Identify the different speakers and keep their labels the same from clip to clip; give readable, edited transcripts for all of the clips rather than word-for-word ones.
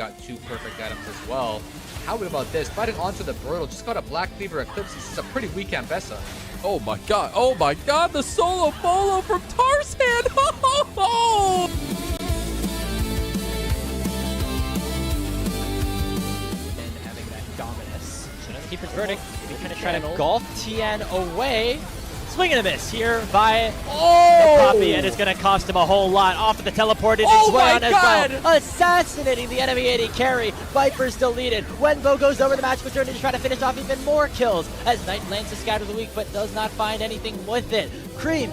Speaker 1: got 2 perfect items as well. How about this? Fighting onto the Brutal. Just got a Black Cleaver Eclipse. This is a pretty weak Ambessa.
Speaker 2: Oh my god. Oh my god. The solo follow from Tarzan.
Speaker 3: And having that dominance. So doesn't keep his verdict. He's going to try to golf TN away. Swing and a miss here by the Poppy, and it's going to cost him a whole lot. Off of the teleport into Swayon as well. Assassinating the enemy AD carry. Viper still leaded. Wenbo goes over the magical journey to try to finish off even more kills as Knight lands the Scatter of the Week but does not find anything with it. Cream.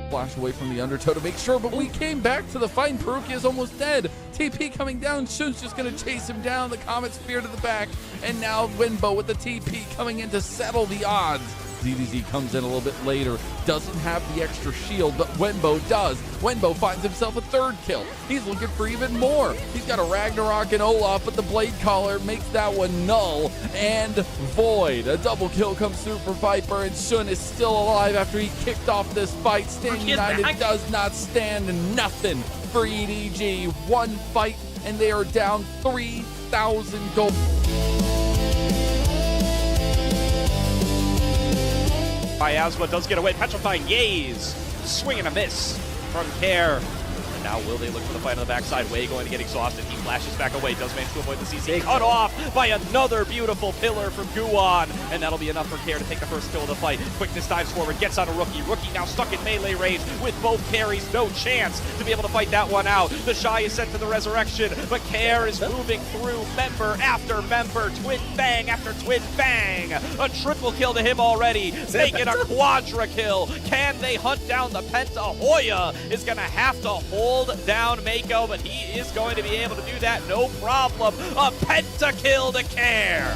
Speaker 2: Flash away from the undertow to make sure, but we came back to the fight. Peruki is almost dead. TP coming down. Shun's just going to chase him down. The Comet Spear to the back. And now Wenbo with the TP coming in to settle the odds. ZDZ comes in a little bit later. Doesn't have the extra shield, but Wenbo does. Wenbo finds himself a 3rd kill. He's looking for even more. He's got a Ragnarok and Olaf, but the Blade Caller makes that one null and void. A double kill comes through for Viper, and Shun is still alive after he kicked off this fight. Stand United does not stand nothing for EDG. 1 fight, and they are down 3,000 gold.
Speaker 4: Iasma does get away. Petrifying Yaze. Swing and a miss from Care. And now will they look for the fight on the backside? Way going to get exhausted. He flashes back away. Does manage to avoid the CC. Cut off by another beautiful pillar from Guan. And that'll be enough for Care to take the first kill of the fight. Quickness dives forward. Gets on a Rookie. Rookie now stuck in melee range with both carries. No chance to be able to fight that one out. The Shy is sent to the resurrection. But Care is moving through member after member. Twin bang after twin bang. A triple kill to him already. Make it a quadra kill. Can they hunt down the Penta? Hoya is going to have to hold down Mako, but he is going to be able to do that, no problem. A penta kill to Care.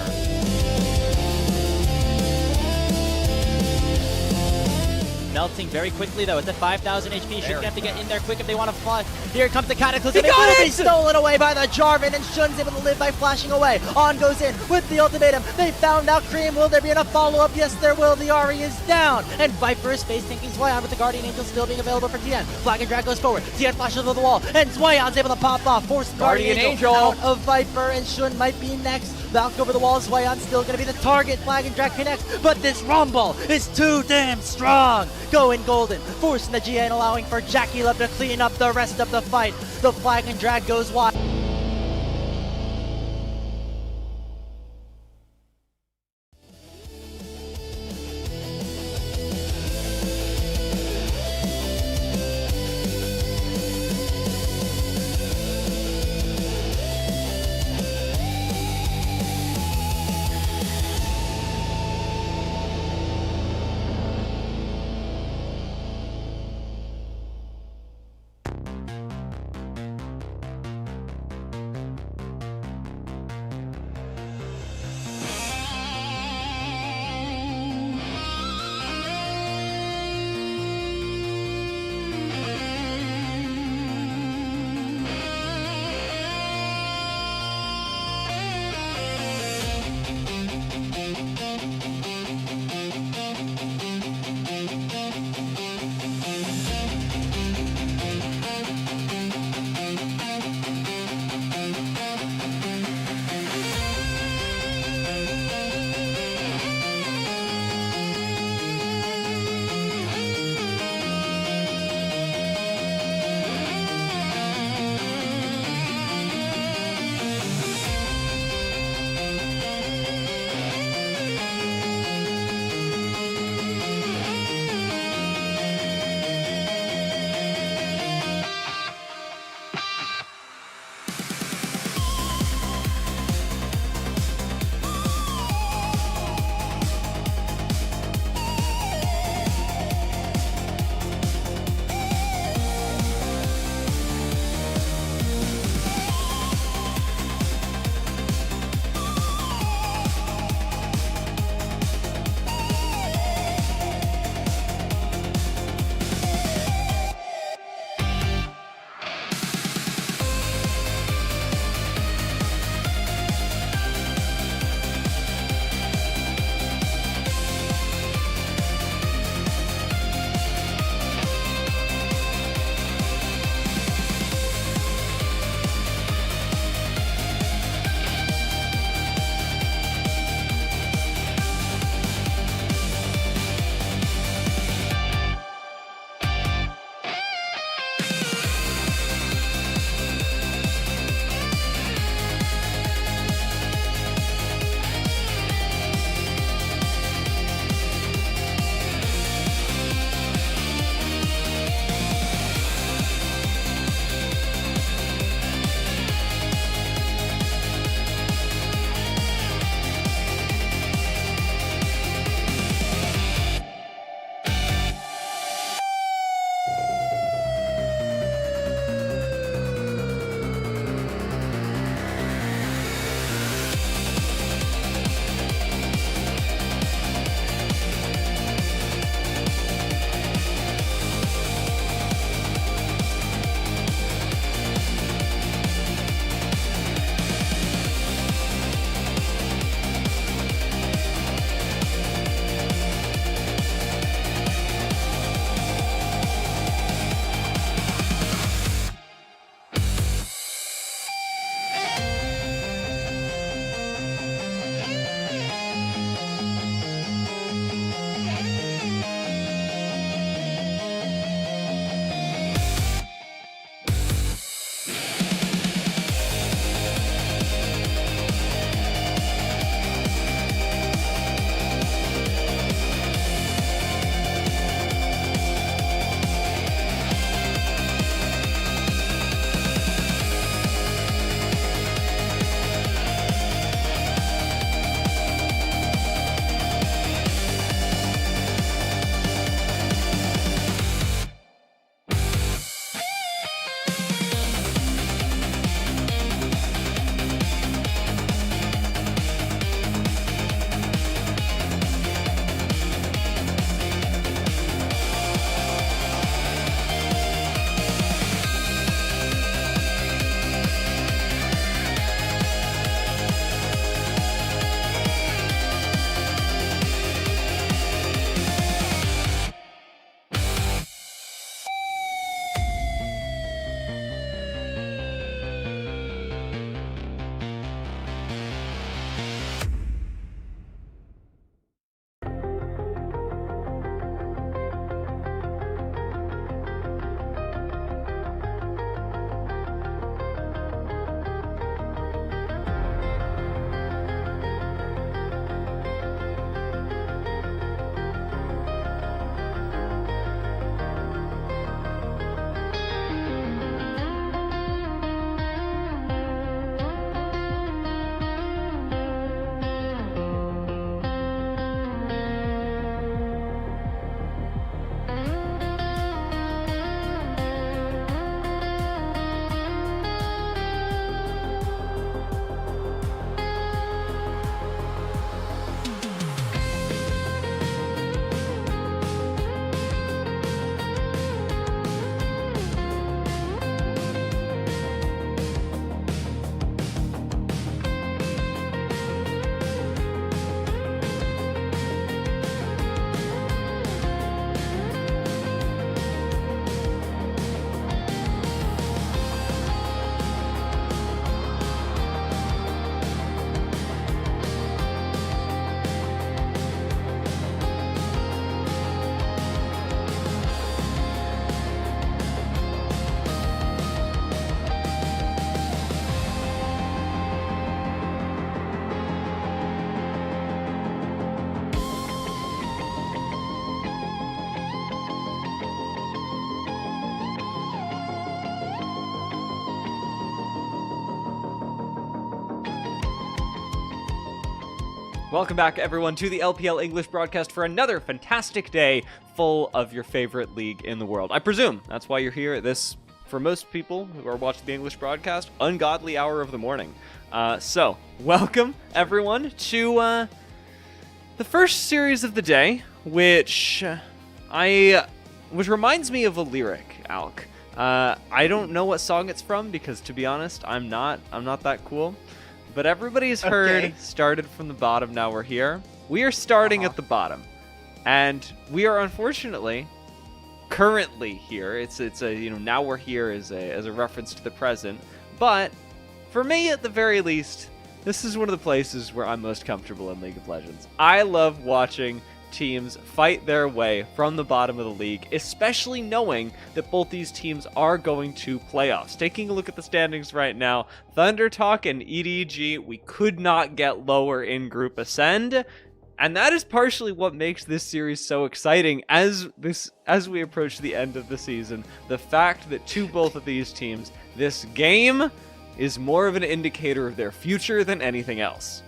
Speaker 3: Melting very quickly though. It's at 5,000 HP. Should have to get in there quick if they want to fly. Here comes the Cataclysm. It will be stolen away by the Jarvan, and Shun's able to live by flashing away. On goes in with the ultimatum. They found out Cream. Will there be enough follow-up? Yes, there will. The Ahri is down. And Viper is face tanking Swayon with the Guardian Angel still being available for TN. Flag and Drag goes forward. TN flashes over the wall. And Swayon's able to pop off. Force Guardian Angel out of Viper, and Shun might be next. Valk over the wall. Swayon's still going to be the target. Flag and Drag connects. But this Rumble is too damn strong. Going golden, forcing the GN, allowing for Jackie Love to clean up the rest of the fight. The Flag and Drag goes wide.
Speaker 4: Welcome back, everyone, to the LPL English broadcast for another fantastic day full of your favorite league in the world. I presume that's why you're here at this, for most people who are watching the English broadcast, ungodly hour of the morning. So, welcome, everyone, to the first series of the day, which reminds me of a lyric, Alk. I don't know what song it's from because, to be honest, I'm not that cool. But everybody's heard started from the bottom, now we're here. We are starting at the bottom. And we are unfortunately currently here. It's a now we're here as a reference to the present. But for me at the very least, this is one of the places where I'm most comfortable in League of Legends. I love watching teams fight their way from the bottom of the league, especially knowing that both these teams are going to playoffs. Taking a look at the standings right now, Thunder Talk and EDG, we could not get lower in Group Ascend, and that is partially what makes this series so exciting as we approach the end of the season. The fact that to both of these teams, this game is more of an indicator of their future than anything else.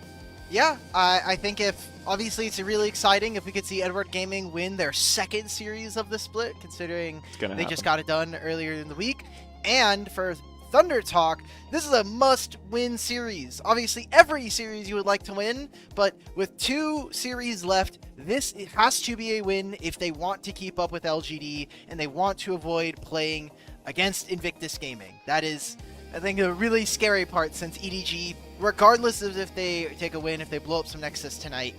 Speaker 5: Yeah, I think obviously it's really exciting if we could see Edward Gaming win their second series of the split, considering they just got it done earlier in the week. And for Thunder Talk, this is a must-win series. Obviously, every series you would like to win, but with 2 series left, it has to be a win if they want to keep up with LGD and they want to avoid playing against Invictus Gaming. That is, I think, a really scary part, since EDG, regardless of if they take a win, if they blow up some Nexus tonight,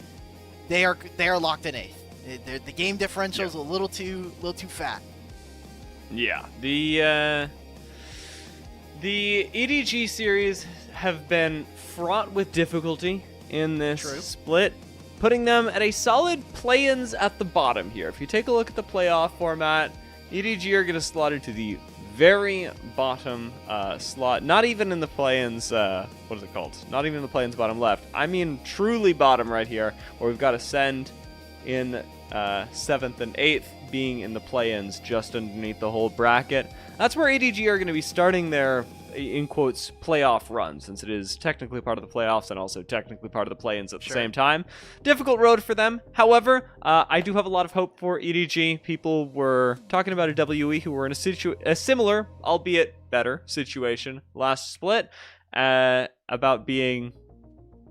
Speaker 5: they are locked in 8th. The game differential is a little too fat. Yeah,
Speaker 4: the EDG series have been fraught with difficulty in this split, putting them at a solid play-ins at the bottom here. If you take a look at the playoff format, EDG are going to slot into the very bottom slot, not even in the play-ins, what is it called? Not even in the play-ins bottom left. I mean truly bottom right here, where we've got Ascend in 7th and 8th, being in the play-ins just underneath the whole bracket. That's where EDG are going to be starting their, in quotes, playoff run, since it is technically part of the playoffs and also technically part of the play-ins at the same time. Difficult road for them. However, I do have a lot of hope for EDG. People were talking about a WE who were in a similar, albeit better, situation last split, about being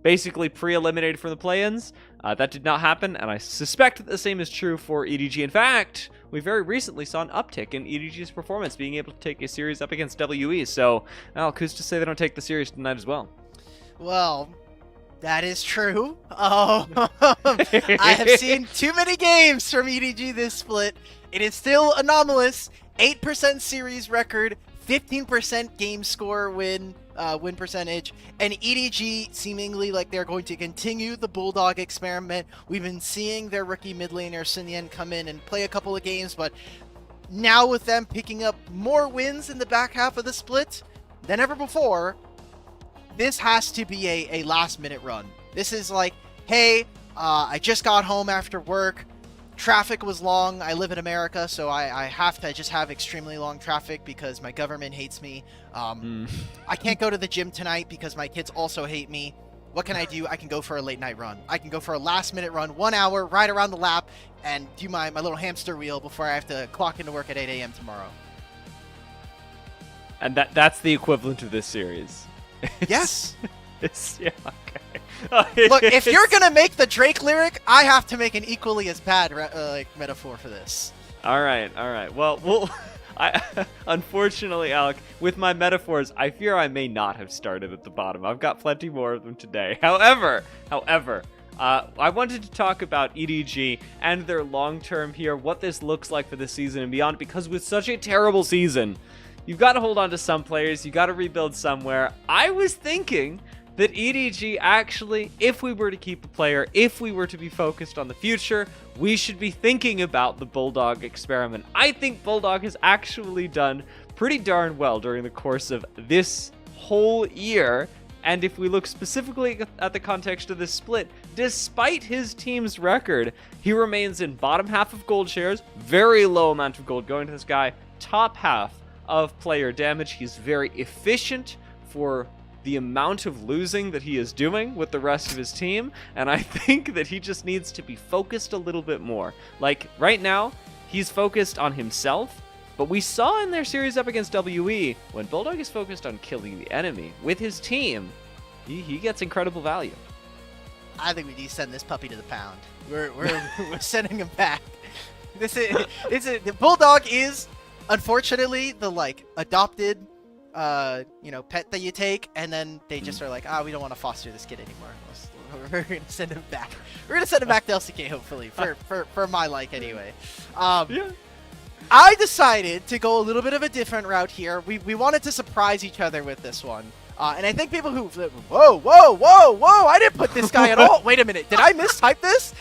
Speaker 4: basically pre-eliminated from the play-ins. That did not happen, and I suspect that the same is true for EDG. In fact, we very recently saw an uptick in EDG's performance, being able to take a series up against WE. So, Alk, who's to say they don't take the series tonight as well?
Speaker 5: Well, that is true. I have seen too many games from EDG this split. It is still anomalous. 8% series record, 15% game score win percentage, and EDG seemingly like they're going to continue the Bulldog experiment. We've been seeing their rookie mid laner Sinyan come in and play a couple of games, but now with them picking up more wins in the back half of the split than ever before, this has to be a last minute run. This is like, hey, I just got home after work. Traffic was long. I live in America, so I have to just have extremely long traffic because my government hates me. I can't go to the gym tonight because my kids also hate me. What can I do? I can go for a late night run. I can go for a last minute run, 1 hour, ride around the lap, and do my little hamster wheel before I have to clock into work at 8 a.m. tomorrow.
Speaker 4: And that's the equivalent of this series.
Speaker 5: Yes.
Speaker 4: Yeah, okay.
Speaker 5: Look, if you're gonna make the Drake lyric, I have to make an equally as bad metaphor for this.
Speaker 4: All right. Well, unfortunately, Alec, with my metaphors, I fear I may not have started at the bottom. I've got plenty more of them today. However, I wanted to talk about EDG and their long-term here, what this looks like for the season and beyond, because with such a terrible season, you've got to hold on to some players, you got to rebuild somewhere. I was thinking that EDG actually, if we were to keep a player, if we were to be focused on the future, we should be thinking about the Bulldog experiment. I think Bulldog has actually done pretty darn well during the course of this whole year. And if we look specifically at the context of this split, despite his team's record, he remains in bottom half of gold shares, very low amount of gold going to this guy, top half of player damage. He's very efficient for the amount of losing that he is doing with the rest of his team, and I think that he just needs to be focused a little bit more. Like, right now, he's focused on himself, but we saw in their series up against WE, when Bulldog is focused on killing the enemy with his team, he gets incredible value.
Speaker 5: I think we need to send this puppy to the pound. We're sending him back. The Bulldog is, unfortunately, the like adopted, pet that you take, and then they just are like, we don't want to foster this kid anymore. We're gonna send him back. We're gonna send him back to LCK, hopefully, for my like anyway.
Speaker 4: Yeah.
Speaker 5: I decided to go a little bit of a different route here. We wanted to surprise each other with this one. And I think people who, whoa, I didn't put this guy at all. Wait a minute, did I mistype this?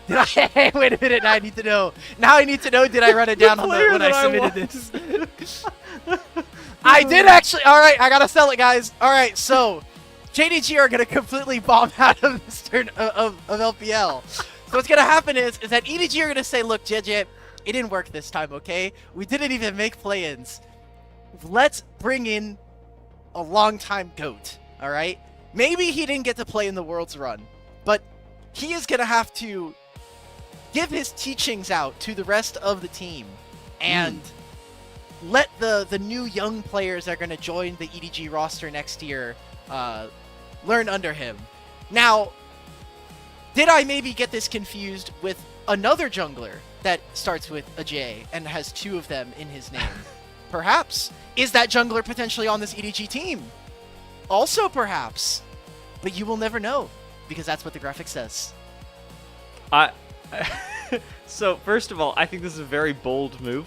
Speaker 5: Did I? Wait a minute, now I need to know. Now I need to know, did I run it down on when I submitted this? I did actually. All right, I gotta sell it, guys. All right, so JDG are gonna completely bomb out of this turn of LPL. So what's gonna happen is that EDG are gonna say, look, JJ, it didn't work this time, okay? We didn't even make play-ins. Let's bring in a long-time GOAT, all right? Maybe he didn't get to play in the World's Run, but he is gonna have to give his teachings out to the rest of the team and let the new young players that are going to join the EDG roster next year learn under him. Now, did I maybe get this confused with another jungler that starts with a J and has two of them in his name? Perhaps. Is that jungler potentially on this EDG team? Also perhaps. But you will never know, because that's what the graphic says.
Speaker 4: So first of all, I think this is a very bold move.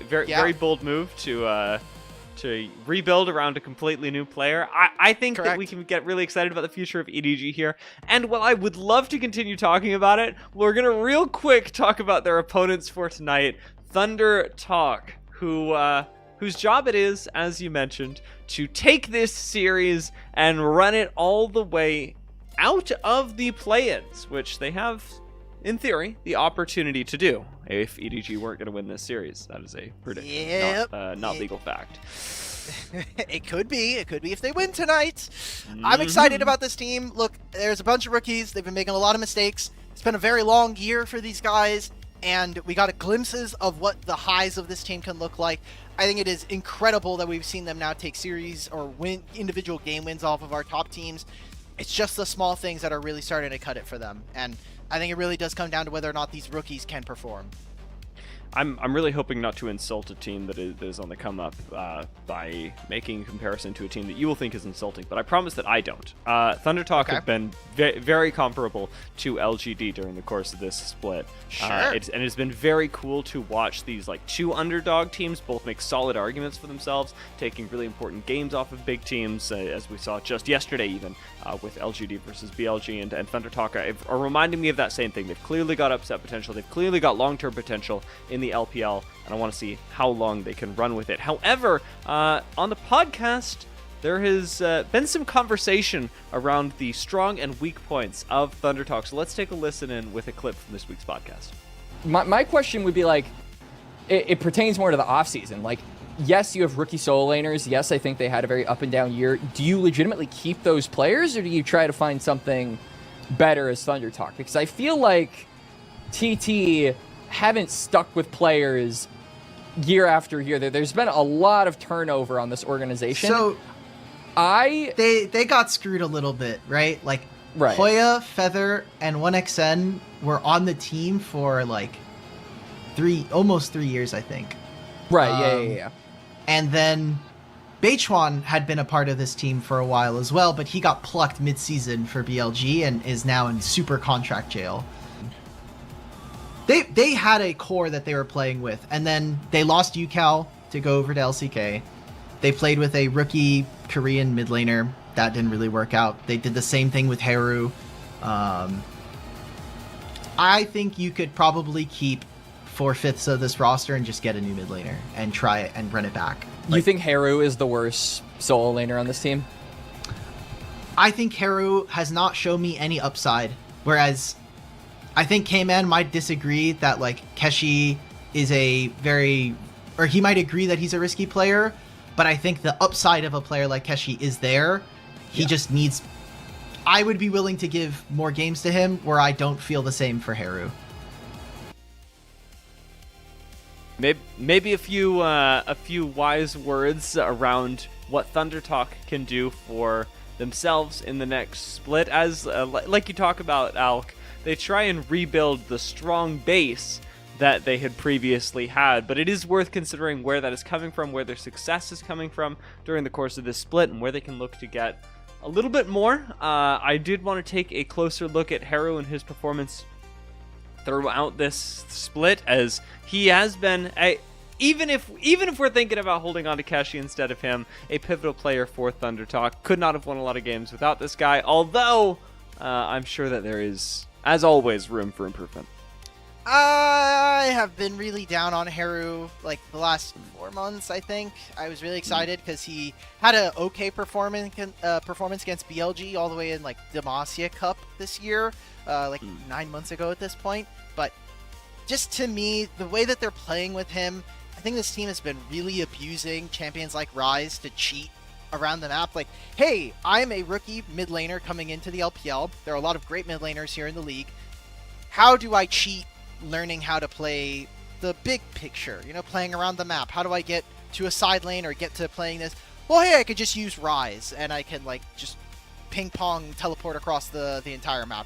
Speaker 4: Very bold move to rebuild around a completely new player. I think that we can get really excited about the future of EDG here. And while I would love to continue talking about it, we're gonna real quick talk about their opponents for tonight, Thunder Talk, whose job it is, as you mentioned, to take this series and run it all the way out of the play-ins, which they have, in theory, the opportunity to do if EDG weren't going to win this series. That is a prediction, not legal fact.
Speaker 5: It could be. It could be if they win tonight. I'm excited about this team. Look, there's a bunch of rookies. They've been making a lot of mistakes. It's been a very long year for these guys, and we got glimpses of what the highs of this team can look like. I think it is incredible that we've seen them now take series or win individual game wins off of our top teams. It's just the small things that are really starting to cut it for them, and I think it really does come down to whether or not these rookies can perform.
Speaker 4: I'm really hoping not to insult a team that is on the come up by making a comparison to a team that you will think is insulting, but I promise that I don't. Thunder Talk have been very comparable to LGD during the course of this split. And it's been very cool to watch these like two underdog teams both make solid arguments for themselves, taking really important games off of big teams, as we saw just yesterday even with LGD versus BLG, and Thunder Talk are reminding me of that same thing. They've clearly got upset potential. They've clearly got long-term potential in the LPL, and I want to see how long they can run with it. However, on the podcast, there has been some conversation around the strong and weak points of Thunder Talk, so let's take a listen in with a clip from this week's podcast.
Speaker 6: My question would be like, it pertains more to the offseason. Like, yes, you have rookie solo laners. Yes, I think they had a very up and down year. Do you legitimately keep those players, or do you try to find something better as Thunder Talk? Because I feel like TT haven't stuck with players year after year. There's been a lot of turnover on this organization.
Speaker 7: So they got screwed a little bit, right? Like Hoya, Feather, and 1XN were on the team for like almost 3 years, I think.
Speaker 6: Right, yeah.
Speaker 7: And then Beichuan had been a part of this team for a while as well, but he got plucked mid-season for BLG and is now in super contract jail. They had a core that they were playing with, and then they lost UCal to go over to LCK. They played with a rookie Korean mid laner. That didn't really work out. They did the same thing with Haru. I think you could probably keep 4/5 of this roster and just get a new mid laner and try it and run it back.
Speaker 6: You think Haru is the worst solo laner on this team?
Speaker 7: I think Haru has not shown me any upside, whereas I think K-Man might disagree that like Keshi is he might agree that he's a risky player, but I think the upside of a player like Keshi is there, He just needs... I would be willing to give more games to him where I don't feel the same for Haru.
Speaker 8: Maybe a few wise words around what Thunder Talk can do for themselves in the next split. As like you talk about, Alk, they try and rebuild the strong base that they had previously had, but it is worth considering where that is coming from, where their success is coming from during the course of this split, and where they can look to get a little bit more. I did want to take a closer look at Haru and his performance throughout this split, as he has been even if we're thinking about holding on to Keshi instead of him, a pivotal player for Thunder Talk. Could not have won a lot of games without this guy, although I'm sure that there is, as always, room for improvement.
Speaker 5: I have been really down on Haru like the last 4 months, I think. I was really excited because he had an okay performance against BLG all the way in like Demacia Cup this year, 9 months ago at this point. But just to me, the way that they're playing with him, I think this team has been really abusing champions like Rise to cheat around the map. Like, hey, I'm a rookie mid laner coming into the LPL. There are a lot of great mid laners here in the league. How do I cheat learning how to play the big picture, playing around the map? How do I get to a side lane or get to playing this? Well, hey, I could just use Rise and I can like just ping pong teleport across the entire map.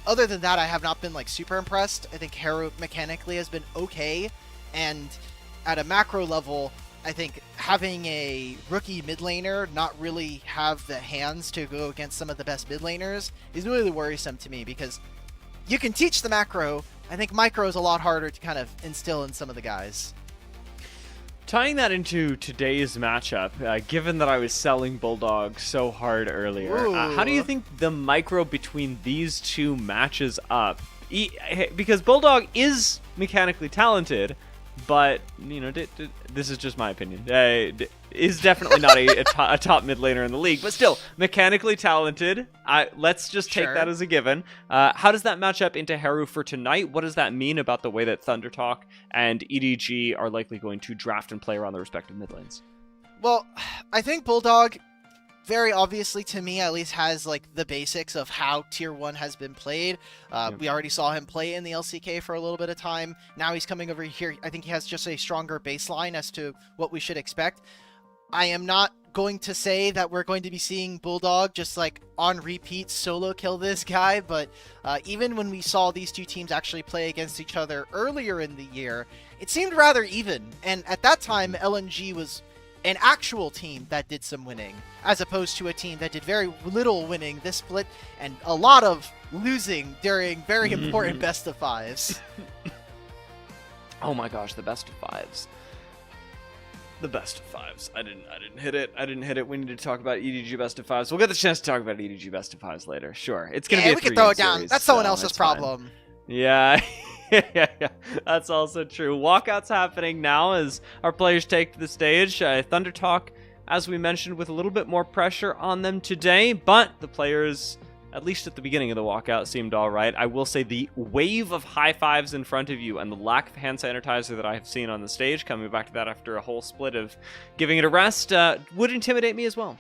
Speaker 5: Other than that, I have not been like super impressed. I think Haru mechanically has been okay, and at a macro level, I think having a rookie mid laner not really have the hands to go against some of the best mid laners is really worrisome to me, because you can teach the macro. I think micro is a lot harder to kind of instill in some of the guys.
Speaker 8: Tying that into today's matchup, given that I was selling Bulldog so hard earlier, how do you think the micro between these two matches up? Because Bulldog is mechanically talented, but, this is just my opinion, is definitely not a top mid laner in the league, but still, mechanically talented. Let's just take that as a given. How does that match up into Haru for tonight? What does that mean about the way that Thunder Talk and EDG are likely going to draft and play around the respective mid lanes?
Speaker 5: Well, I think Bulldog, very obviously to me at least, has like the basics of how Tier 1 has been played. We already saw him play in the LCK for a little bit of time. Now he's coming over here. I think he has just a stronger baseline as to what we should expect. I am not going to say that we're going to be seeing Bulldog just like on repeat solo kill this guy, but even when we saw these two teams actually play against each other earlier in the year, it seemed rather even. And at that time, LNG was an actual team that did some winning, as opposed to a team that did very little winning this split and a lot of losing during very important best of fives.
Speaker 8: Oh my gosh, the best of fives. The best of fives. I didn't hit it. I didn't hit it. We need to talk about EDG best of fives. We'll get the chance to talk about EDG best of fives later. Sure. It's gonna be a 3-game
Speaker 5: we can throw it down.
Speaker 8: series,
Speaker 5: That's someone
Speaker 8: so
Speaker 5: else's
Speaker 8: it's fine.
Speaker 5: problem.
Speaker 8: Yeah. Yeah, that's also true. Walkouts happening now as our players take to the stage. Thunder Talk, as we mentioned, with a little bit more pressure on them today, but the players, at least at the beginning of the walkout, seemed all right. I will say the wave of high fives in front of you and the lack of hand sanitizer that I have seen on the stage, coming back to that after a whole split of giving it a rest, would intimidate me as well.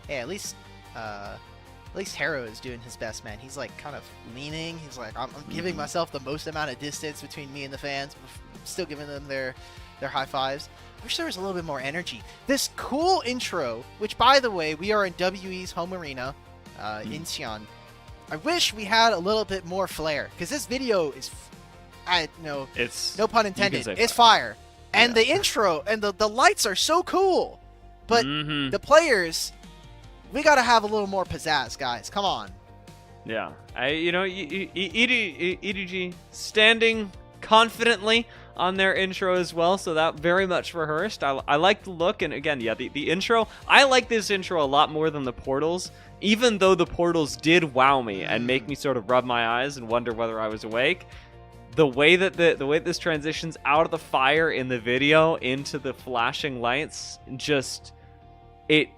Speaker 5: Yeah, at least Haru is doing his best, man. He's like kind of leaning. He's like, I'm giving myself the most amount of distance between me and the fans, still giving them their high fives. I wish there was a little bit more energy. This cool intro, which by the way, we are in WE's home arena in Xi'an. I wish we had a little bit more flair, because this video is, no pun intended, it's fire. And the intro and the lights are so cool. But the players, we got to have a little more pizzazz, guys. Come on.
Speaker 8: Yeah. EDG standing confidently on their intro as well, so that very much rehearsed. I like the look, and again, yeah, the intro. I like this intro a lot more than the portals, even though the portals did wow me and make me sort of rub my eyes and wonder whether I was awake. The way that the way this transitions out of the fire in the video into the flashing lights, just it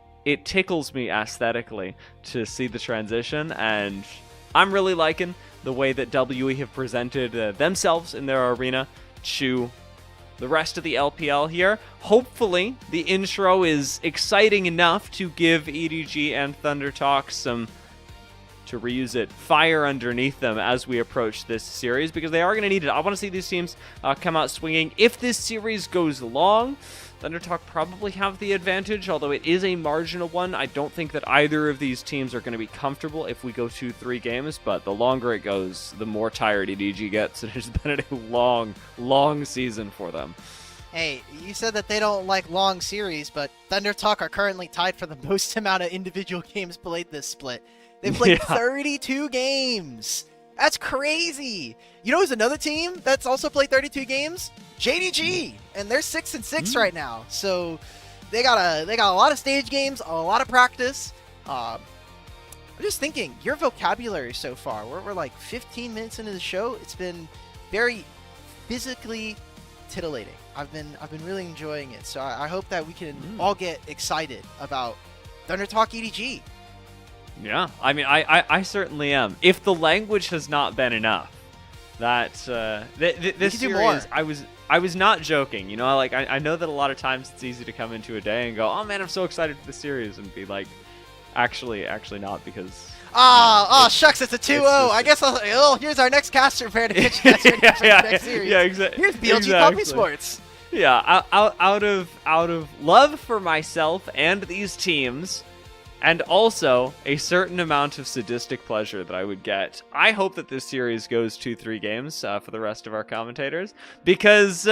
Speaker 8: tickles me aesthetically to see the transition, and I'm really liking the way that WE have presented themselves in their arena to the rest of the LPL here. Hopefully, the intro is exciting enough to give EDG and Thunder Talk some, to reuse it, fire underneath them as we approach this series, because they are going to need it. I want to see these teams come out swinging. If this series goes long, Thunder Talk probably have the advantage, although it is a marginal one. I don't think that either of these teams are going to be comfortable if we go 2-3 games, but the longer it goes, the more tired EDG gets. It has been a long, long season for them.
Speaker 5: Hey, you said that they don't like long series, but Thunder Talk are currently tied for the most amount of individual games played this split. They've played 32 games. That's crazy. You know who's another team that's also played 32 games? JDG, and they're 6-6 right now. So they got a lot of stage games, a lot of practice. I'm just thinking, your vocabulary so far. We're like 15 minutes into the show. It's been very physically titillating. I've been really enjoying it. So I hope that we can all get excited about Thunder Talk EDG.
Speaker 8: Yeah, I mean, I certainly am. If the language has not been enough, that this series, I was not joking. You know, like I know that a lot of times it's easy to come into a day and go, oh man, I'm so excited for the series, and be like, actually not, because.
Speaker 5: Shucks, it's a 2-0. I guess here's our next caster pair to pitch caster for the next series.
Speaker 8: Yeah, exactly.
Speaker 5: Here's BLG Poppy Sports.
Speaker 8: Yeah, out of love for myself and these teams, and also a certain amount of sadistic pleasure that I would get, I hope that this series goes 2-3 games for the rest of our commentators, because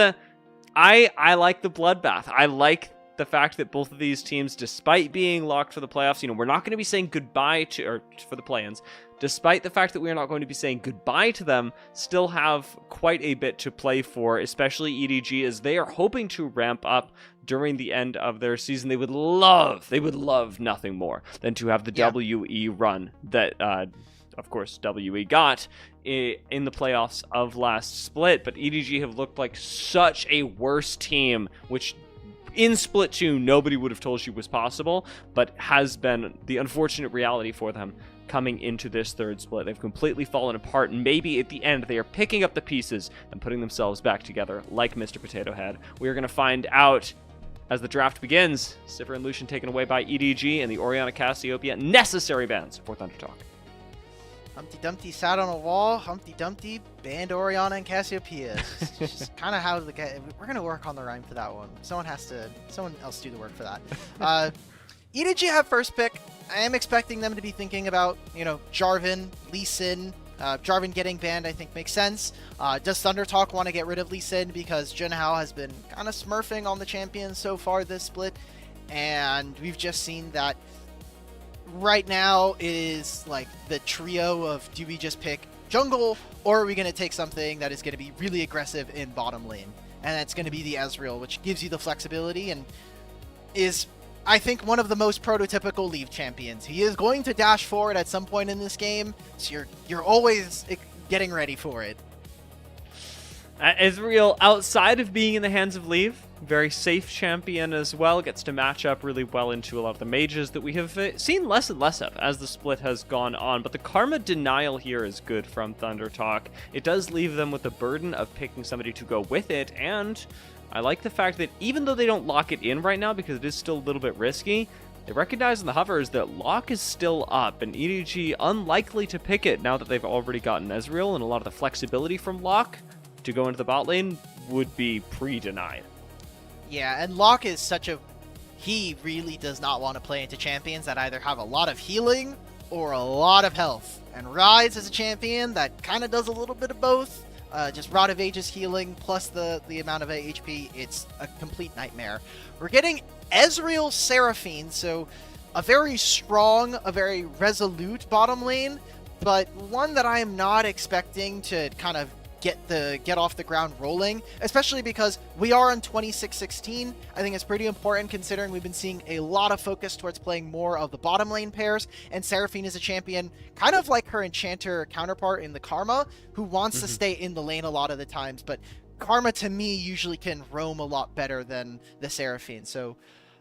Speaker 8: I like the bloodbath. I like the fact that both of these teams, despite being locked for the playoffs, you know, we're not going to be saying goodbye to, or for the play-ins, despite the fact that we are not going to be saying goodbye to them, still have quite a bit to play for, especially EDG, as they are hoping to ramp up during the end of their season. They would love nothing more than to have the WE run that, of course, WE got in the playoffs of last split. But EDG have looked like such a worse team, which in Split 2, nobody would have told you was possible, but has been the unfortunate reality for them coming into this third split. They've completely fallen apart, and maybe at the end they are picking up the pieces and putting themselves back together like Mr. Potato Head. We are going to find out as the draft begins. Sivir and Lucian taken away by EDG, and the Orianna Cassiopeia necessary bans for Thunder Talk.
Speaker 5: Humpty Dumpty sat on a wall. Humpty Dumpty banned Orianna and Cassiopeia. It's just kind of how the guy. We're gonna work on the rhyme for that one. Someone else do the work for that. EDG have first pick. I am expecting them to be thinking about, you know, Jarvan, Lee Sin. Jarvan getting banned, I think, makes sense. Does Thunder Talk want to get rid of Lee Sin because Junhao has been kind of smurfing on the champions so far this split, and we've just seen that. Right now is like the trio of, do we just pick jungle, or are we going to take something that is going to be really aggressive in bottom lane? And that's going to be the Ezreal, which gives you the flexibility and is, I think, one of the most prototypical Leave champions. He is going to dash forward at some point in this game, so you're always getting ready for it.
Speaker 8: Ezreal, outside of being in the hands of Leave, very safe champion as well, gets to match up really well into a lot of the mages that we have seen less and less of as the split has gone on. But the karma denial here is good from Thunder Talk. It does leave them with the burden of picking somebody to go with it, and I like the fact that even though they don't lock it in right now because it is still a little bit risky, they recognize in the hovers that lock is still up, and EDG unlikely to pick it now that they've already gotten Ezreal, and a lot of the flexibility from lock to go into the bot lane would be pre-denied.
Speaker 5: Yeah, and Locke is such a... He really does not want to play into champions that either have a lot of healing or a lot of health. And Rise is a champion that kind of does a little bit of both. Just Rod of Ages healing plus the amount of HP. It's a complete nightmare. We're getting Ezreal Seraphine, so a very strong, a very resolute bottom lane, but one that I am not expecting to kind of get off the ground rolling, especially because we are on 26-16. I think it's pretty important considering we've been seeing a lot of focus towards playing more of the bottom lane pairs, and Seraphine is a champion kind of like her Enchanter counterpart in the Karma, who wants to stay in the lane a lot of the times, but Karma to me usually can roam a lot better than the Seraphine. So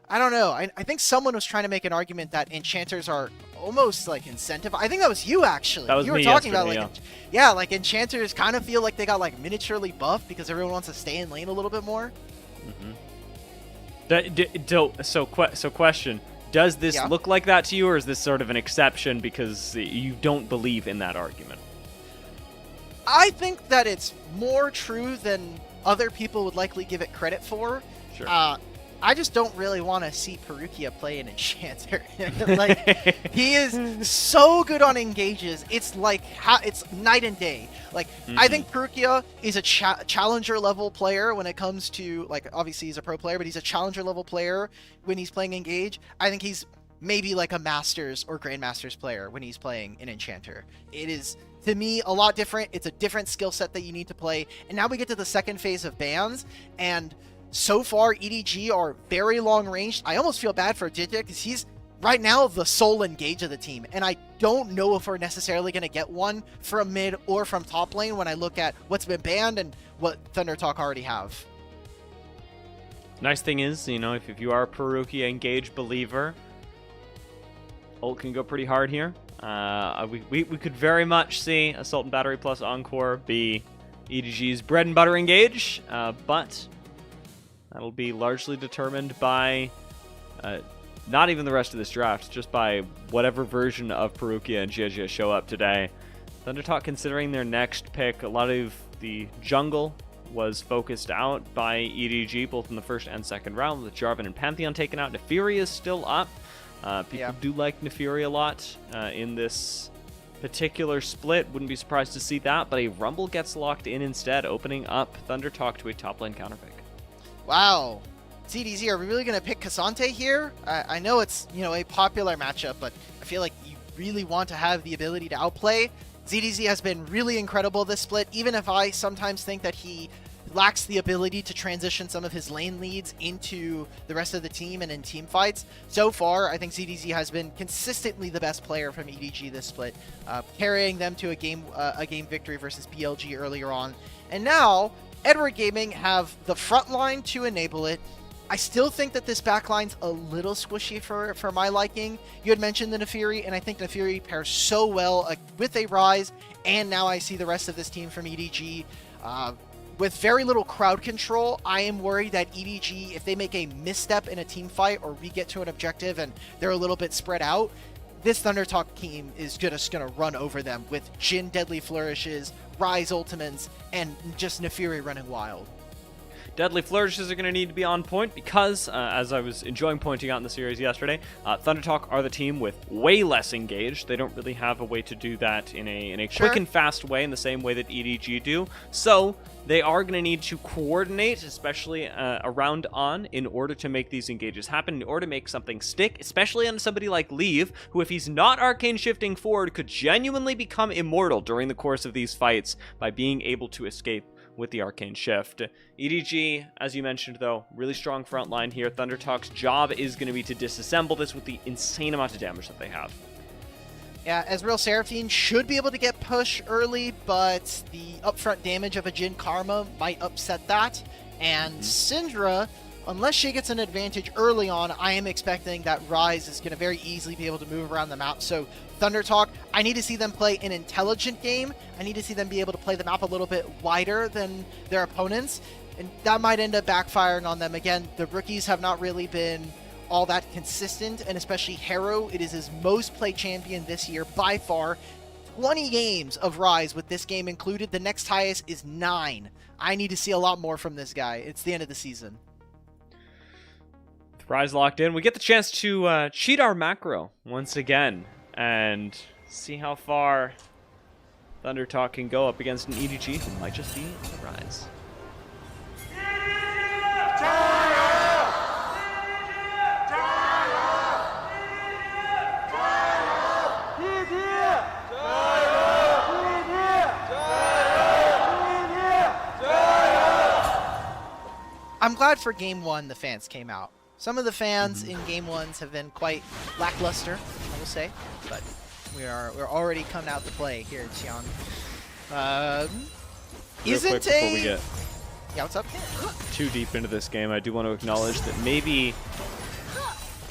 Speaker 5: I don't know. I think someone was trying to make an argument that enchanters are almost like incentive. I think that was you actually.
Speaker 8: That was
Speaker 5: you were
Speaker 8: me
Speaker 5: talking about like
Speaker 8: yesterday,
Speaker 5: yeah, like enchanters kind of feel like they got like miniaturely buffed because everyone wants to stay in lane a little bit more.
Speaker 8: So question: does this look like that to you, or is this sort of an exception because you don't believe in that argument?
Speaker 5: I think that it's more true than other people would likely give it credit for.
Speaker 8: Sure.
Speaker 5: I just don't really want to see Perukia play an enchanter. Like, he is so good on engages. It's like it's night and day. Like, I think Perukia is a challenger level player when it comes to, like, obviously he's a pro player, but he's a challenger level player when he's playing engage. I think he's maybe like a masters or grandmasters player when he's playing an enchanter. It is, to me, a lot different. It's a different skill set that you need to play. And now we get to the second phase of bans, and so far, EDG are very long range. I almost feel bad for Jijik because he's right now the sole engage of the team. And I don't know if we're necessarily going to get one from mid or from top lane when I look at what's been banned and what Thunder Talk already have.
Speaker 8: Nice thing is, you know, if you are a Perukia engage believer, ult can go pretty hard here. We could very much see Assault and Battery plus Encore be EDG's bread and butter engage, but that'll be largely determined by not even the rest of this draft, just by whatever version of Perukia and Jia show up today. Thunder Talk considering their next pick, a lot of the jungle was focused out by EDG, both in the first and second round, with Jarvan and Pantheon taken out. Neferi is still up. People do like Neferi a lot in this particular split. Wouldn't be surprised to see that, but a Rumble gets locked in instead, opening up Thunder Talk to a top lane counterpick.
Speaker 5: Wow. CDZ, are we really going to pick Cassante here? I know it's, you know, a popular matchup, but I feel like you really want to have the ability to outplay. ZDZ has been really incredible this split, even if I sometimes think that he lacks the ability to transition some of his lane leads into the rest of the team and in team fights. So far, I think ZDZ has been consistently the best player from EDG this split, carrying them to a game victory versus BLG earlier on. And now, Edward Gaming have the front line to enable it. I still think that this backline's a little squishy for my liking. You had mentioned the Neferi, and I think Neferi pairs so well with a Ryze, and now I see the rest of this team from EDG. With very little crowd control, I am worried that EDG, if they make a misstep in a team fight or we get to an objective and they're a little bit spread out, this Thunder Talk team is just going to run over them with Jhin Deadly Flourishes, Ryze Ultimates, and just Neferi running wild.
Speaker 8: Deadly Flourishes are going to need to be on point because, as I was enjoying pointing out in the series yesterday, Thunder Talk are the team with way less engaged. They don't really have a way to do that in a quick and fast way in the same way that EDG do. So they are going to need to coordinate, especially around On, in order to make these engages happen, in order to make something stick, especially on somebody like Leave, who, if he's not arcane shifting forward, could genuinely become immortal during the course of these fights by being able to escape with the arcane shift. EDG, as you mentioned though, really strong front line here. Thunder Talk's job is going to be to disassemble this with the insane amount of damage that they have.
Speaker 5: Yeah, Ezreal Seraphine should be able to get push early, but the upfront damage of a Jhin Karma might upset that. And Syndra, unless she gets an advantage early on, I am expecting that Ryze is going to very easily be able to move around the map. So Thunder Talk, I need to see them play an intelligent game. I need to see them be able to play the map a little bit wider than their opponents. And that might end up backfiring on them. Again, the rookies have not really been all that consistent, and especially Harrow, it is his most played champion this year by far. 20 games of Ryze with this game included. The next highest is 9. I need to see a lot more from this guy. It's the end of the season.
Speaker 8: With Ryze locked in, we get the chance to cheat our macro once again and see how far Thunder Talk can go up against an EDG who might just be the Ryze.
Speaker 5: I'm glad for Game 1 the fans came out. Some of the fans in Game 1s have been quite lackluster, I will say, but we're already coming out to play here at Xi'an.
Speaker 8: Before we get
Speaker 5: yeah, what's up?
Speaker 8: too deep into this game, I do want to acknowledge that maybe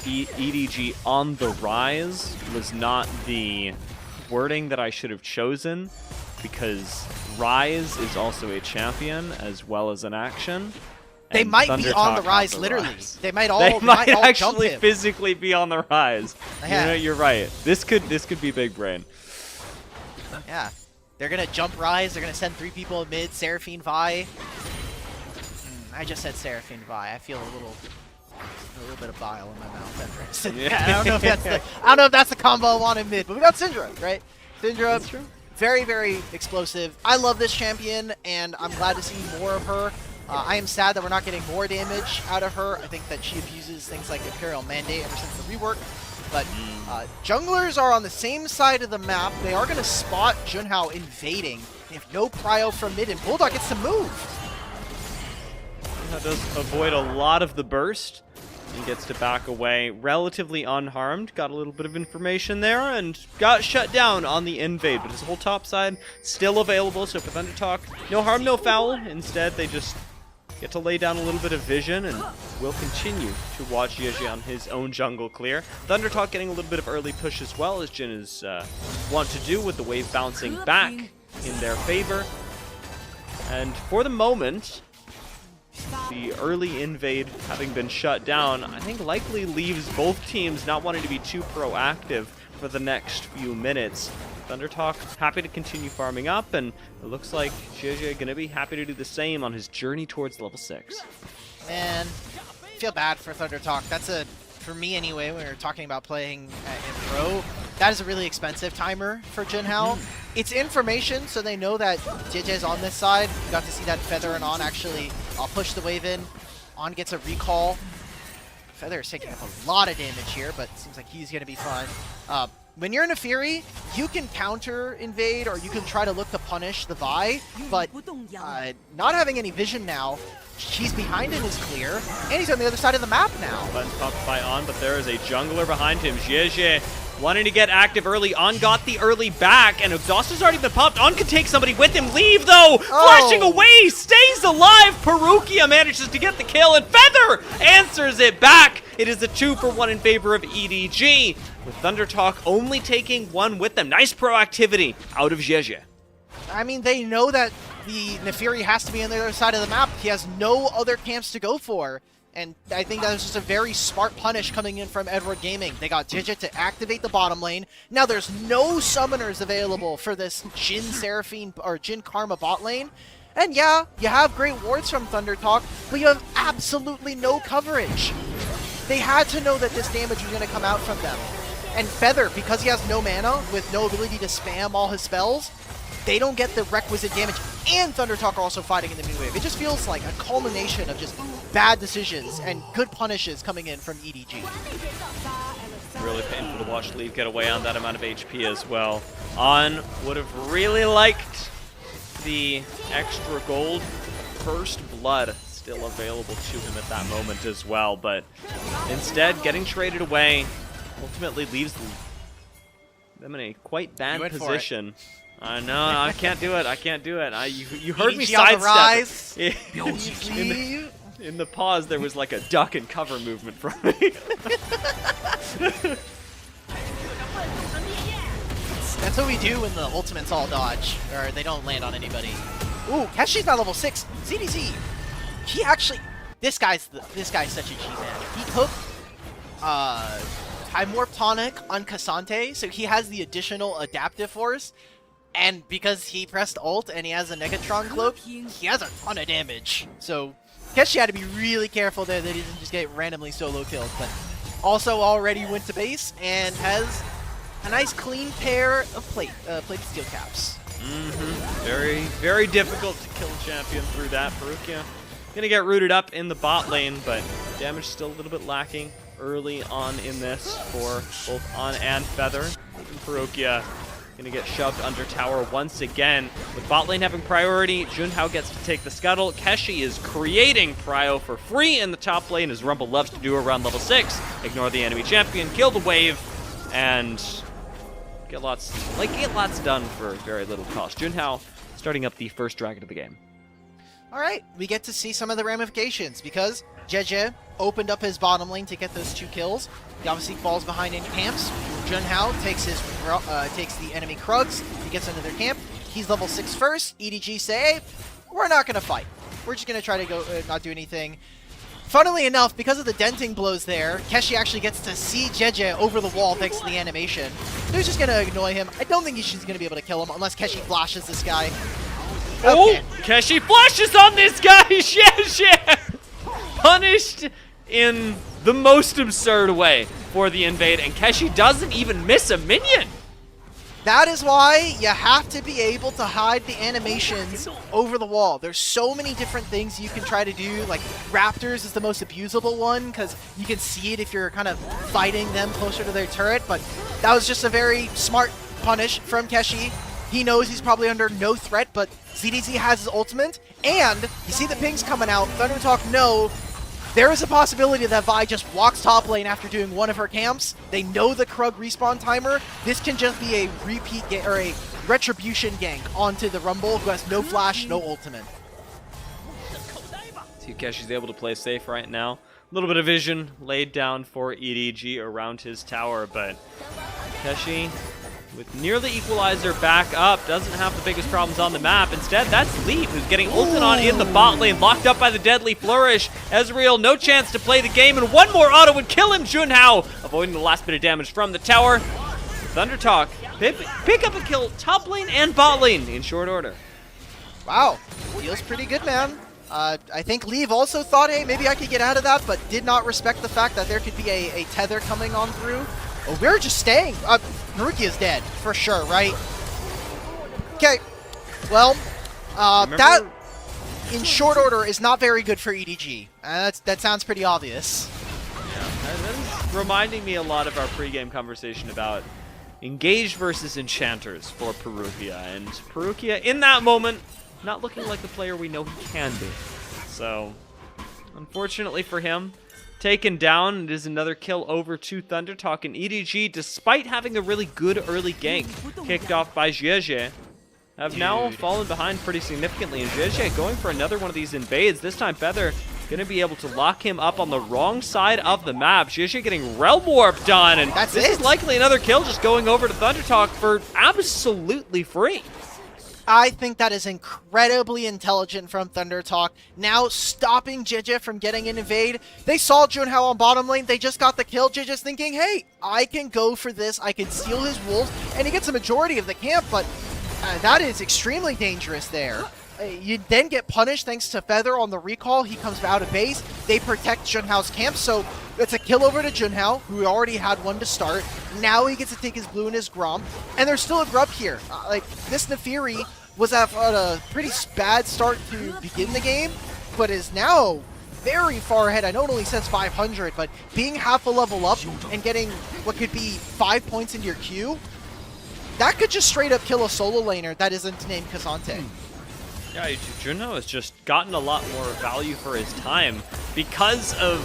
Speaker 8: EDG on the rise was not the wording that I should have chosen, because Rise is also a champion as well as an action.
Speaker 5: They
Speaker 8: and
Speaker 5: might be on the rise, literally. They might all, might all
Speaker 8: actually
Speaker 5: jump him.
Speaker 8: physically be on the rise.
Speaker 5: Yeah.
Speaker 8: You know, you're right. This could be big brain.
Speaker 5: Yeah. They're going to jump Rise. They're going to send 3 people in mid. Seraphine, Vi. I just said Seraphine, Vi. I feel a little bit of bile in my mouth.
Speaker 8: Yeah.
Speaker 5: I don't know if that's the combo I want in mid, but we got Syndra, right? Syndra, very, very explosive. I love this champion, and I'm glad to see more of her. I am sad that we're not getting more damage out of her. I think that she abuses things like Imperial Mandate ever since the rework. But junglers are on the same side of the map. They are going to spot Junhao invading. They have no prio from mid, and Bulldog gets to move.
Speaker 8: Junhao does avoid a lot of the burst and gets to back away relatively unharmed. Got a little bit of information there and got shut down on the invade, but his whole top side still available. So for Thunder Talk, no harm, no foul. Instead, they just get to lay down a little bit of vision, and will continue to watch Yeji on his own jungle clear. Thunder Talk getting a little bit of early push as well, as Jin is want to do, with the wave bouncing back in their favor. And for the moment, the early invade having been shut down, I think likely leaves both teams not wanting to be too proactive for the next few minutes. Thunder Talk happy to continue farming up, and it looks like JJ gonna be happy to do the same on his journey towards level 6.
Speaker 5: Man, I feel bad for Thunder Talk. That's for me anyway, when we were talking about playing in Pro, that is a really expensive timer for Junhao. It's information, so they know that JJ's on this side. You got to see that Feather and On actually push the wave in. On gets a recall. Feather is taking up a lot of damage here, but it seems like he's going to be fine. When you're in a Fury, you can counter invade, or you can try to look to punish the Vi, but not having any vision now, he's behind in his clear, and he's on the other side of the map now.
Speaker 8: Button popped by On, but there is a jungler behind him. Jeje wanting to get active early. On got the early back, and Exhaust has already been popped. On can take somebody with him. Leave, though! Flashing away! Stays alive! Perukia manages to get the kill, and Feather answers it back! It is a 2-for-1 in favor of EDG, with Thunder Talk only taking one with them. Nice proactivity out of Jeje.
Speaker 5: I mean, they know that the Nefiri has to be on the other side of the map. He has no other camps to go for. And I think that was just a very smart punish coming in from Edward Gaming. They got Jijit to activate the bottom lane. Now there's no summoners available for this Jin Seraphine or Jin Karma bot lane. And yeah, you have great wards from Thunder Talk, but you have absolutely no coverage. They had to know that this damage was going to come out from them. And Feather, because he has no mana with no ability to spam all his spells, they don't get the requisite damage. And Thunder Talk are also fighting in the mid wave. It just feels like a culmination of just bad decisions and good punishes coming in from EDG.
Speaker 8: Really painful to watch Leave get away on that amount of HP as well. On would have really liked the extra gold. First blood still available to him at that moment as well, but instead getting traded away ultimately leaves them in a quite bad position. I know, I can't do it. I can't do it. You heard me sidestep. In the pause, there was like a duck and cover movement from me.
Speaker 5: That's what we do when the ultimates all dodge, or they don't land on anybody. Ooh, Keshi's not level 6. ZDZ. He actually, this guy's such a G man. He took Time Warp Tonic on Cassante, so he has the additional adaptive force. And because he pressed ult and he has a Negatron cloak, he has a ton of damage. So Keshi had to be really careful there that he doesn't just get randomly solo killed. But also already went to base and has a nice clean pair of plate steel caps.
Speaker 8: Very, very difficult to kill a champion through that. Perukia gonna get rooted up in the bot lane, but damage still a little bit lacking early on in this for both On and Feather. And Perukia gonna get shoved under tower once again. With bot lane having priority, Junhao gets to take the scuttle. Keshi is creating prio for free in the top lane, as Rumble loves to do around level 6. Ignore the enemy champion, kill the wave, and get lots done for very little cost. Junhao starting up the first dragon of the game.
Speaker 5: All right, we get to see some of the ramifications because Jeje opened up his bottom lane to get those 2 kills. He obviously falls behind in camps. Junhao takes the enemy Krugs. He gets into their camp. He's level 6 first. EDG say, hey, we're not going to fight. We're just going to try to go not do anything. Funnily enough, because of the denting blows there, Keshi actually gets to see Jeje over the wall thanks to the animation. He's just going to annoy him. I don't think he's going to be able to kill him unless Keshi flashes this guy. Okay.
Speaker 8: Oh, Keshi flashes on this guy! Yeah. Punished in the most absurd way for the invade, and Keshi doesn't even miss a minion!
Speaker 5: That is why you have to be able to hide the animations over the wall. There's so many different things you can try to do. Like Raptors is the most abusable one because you can see it if you're kind of fighting them closer to their turret. But that was just a very smart punish from Keshi. He knows he's probably under no threat, but ZDZ has his ultimate. And you see the pings coming out. ThunderTalk know there is a possibility that Vi just walks top lane after doing one of her camps. They know the Krug respawn timer. This can just be a repeat or a retribution gank onto the Rumble who has no flash, no ultimate.
Speaker 8: See, Keshi's able to play safe right now. A little bit of vision laid down for EDG around his tower, but Keshi, with nearly Equalizer back up, doesn't have the biggest problems on the map. Instead, that's Leap, who's getting ulted on in the bot lane, locked up by the Deadly Flourish. Ezreal, no chance to play the game, and one more auto would kill him. Junhao avoiding the last bit of damage from the tower. ThunderTalk pick up a kill top lane and bot lane in short order.
Speaker 5: Wow, feels pretty good, man. I think Leave also thought, hey, maybe I could get out of that, but did not respect the fact that there could be a tether coming on through. Oh, we're just staying. Haruki is dead, for sure, right? Okay, well, that, in short order, is not very good for EDG. That sounds pretty obvious.
Speaker 8: Yeah, that is reminding me a lot of our pregame conversation about Engage versus Enchanters for Perugia. And Perugia, in that moment, not looking like the player we know he can be. So, unfortunately for him, taken down. It is another kill over to ThunderTalk, and EDG, despite having a really good early gank kicked off by Jeje, have now fallen behind pretty significantly. And Jeje going for another one of these invades. This time Feather going to be able to lock him up on the wrong side of the map. Jeje getting Realm Warp done, and this is likely another kill just going over to ThunderTalk for absolutely free.
Speaker 5: I think that is incredibly intelligent from ThunderTalk. Now stopping Jeje from getting an invade. They saw Junhao on bottom lane. They just got the kill. Jeje's thinking, hey, I can go for this. I can steal his wolves. And he gets the majority of the camp, but that is extremely dangerous there. You then get punished thanks to Feather on the recall. He comes out of base. They protect Junhao's camp, so it's a kill over to Junhao, who already had one to start. Now he gets to take his blue and his Grom, and there's still a Grub here. This Nefiri was at a pretty bad start to begin the game, but is now very far ahead. I know it only says 500, but being half a level up and getting what could be 5 points into your queue, that could just straight up kill a solo laner that isn't named Kazante.
Speaker 8: Yeah, Junhao has just gotten a lot more value for his time because of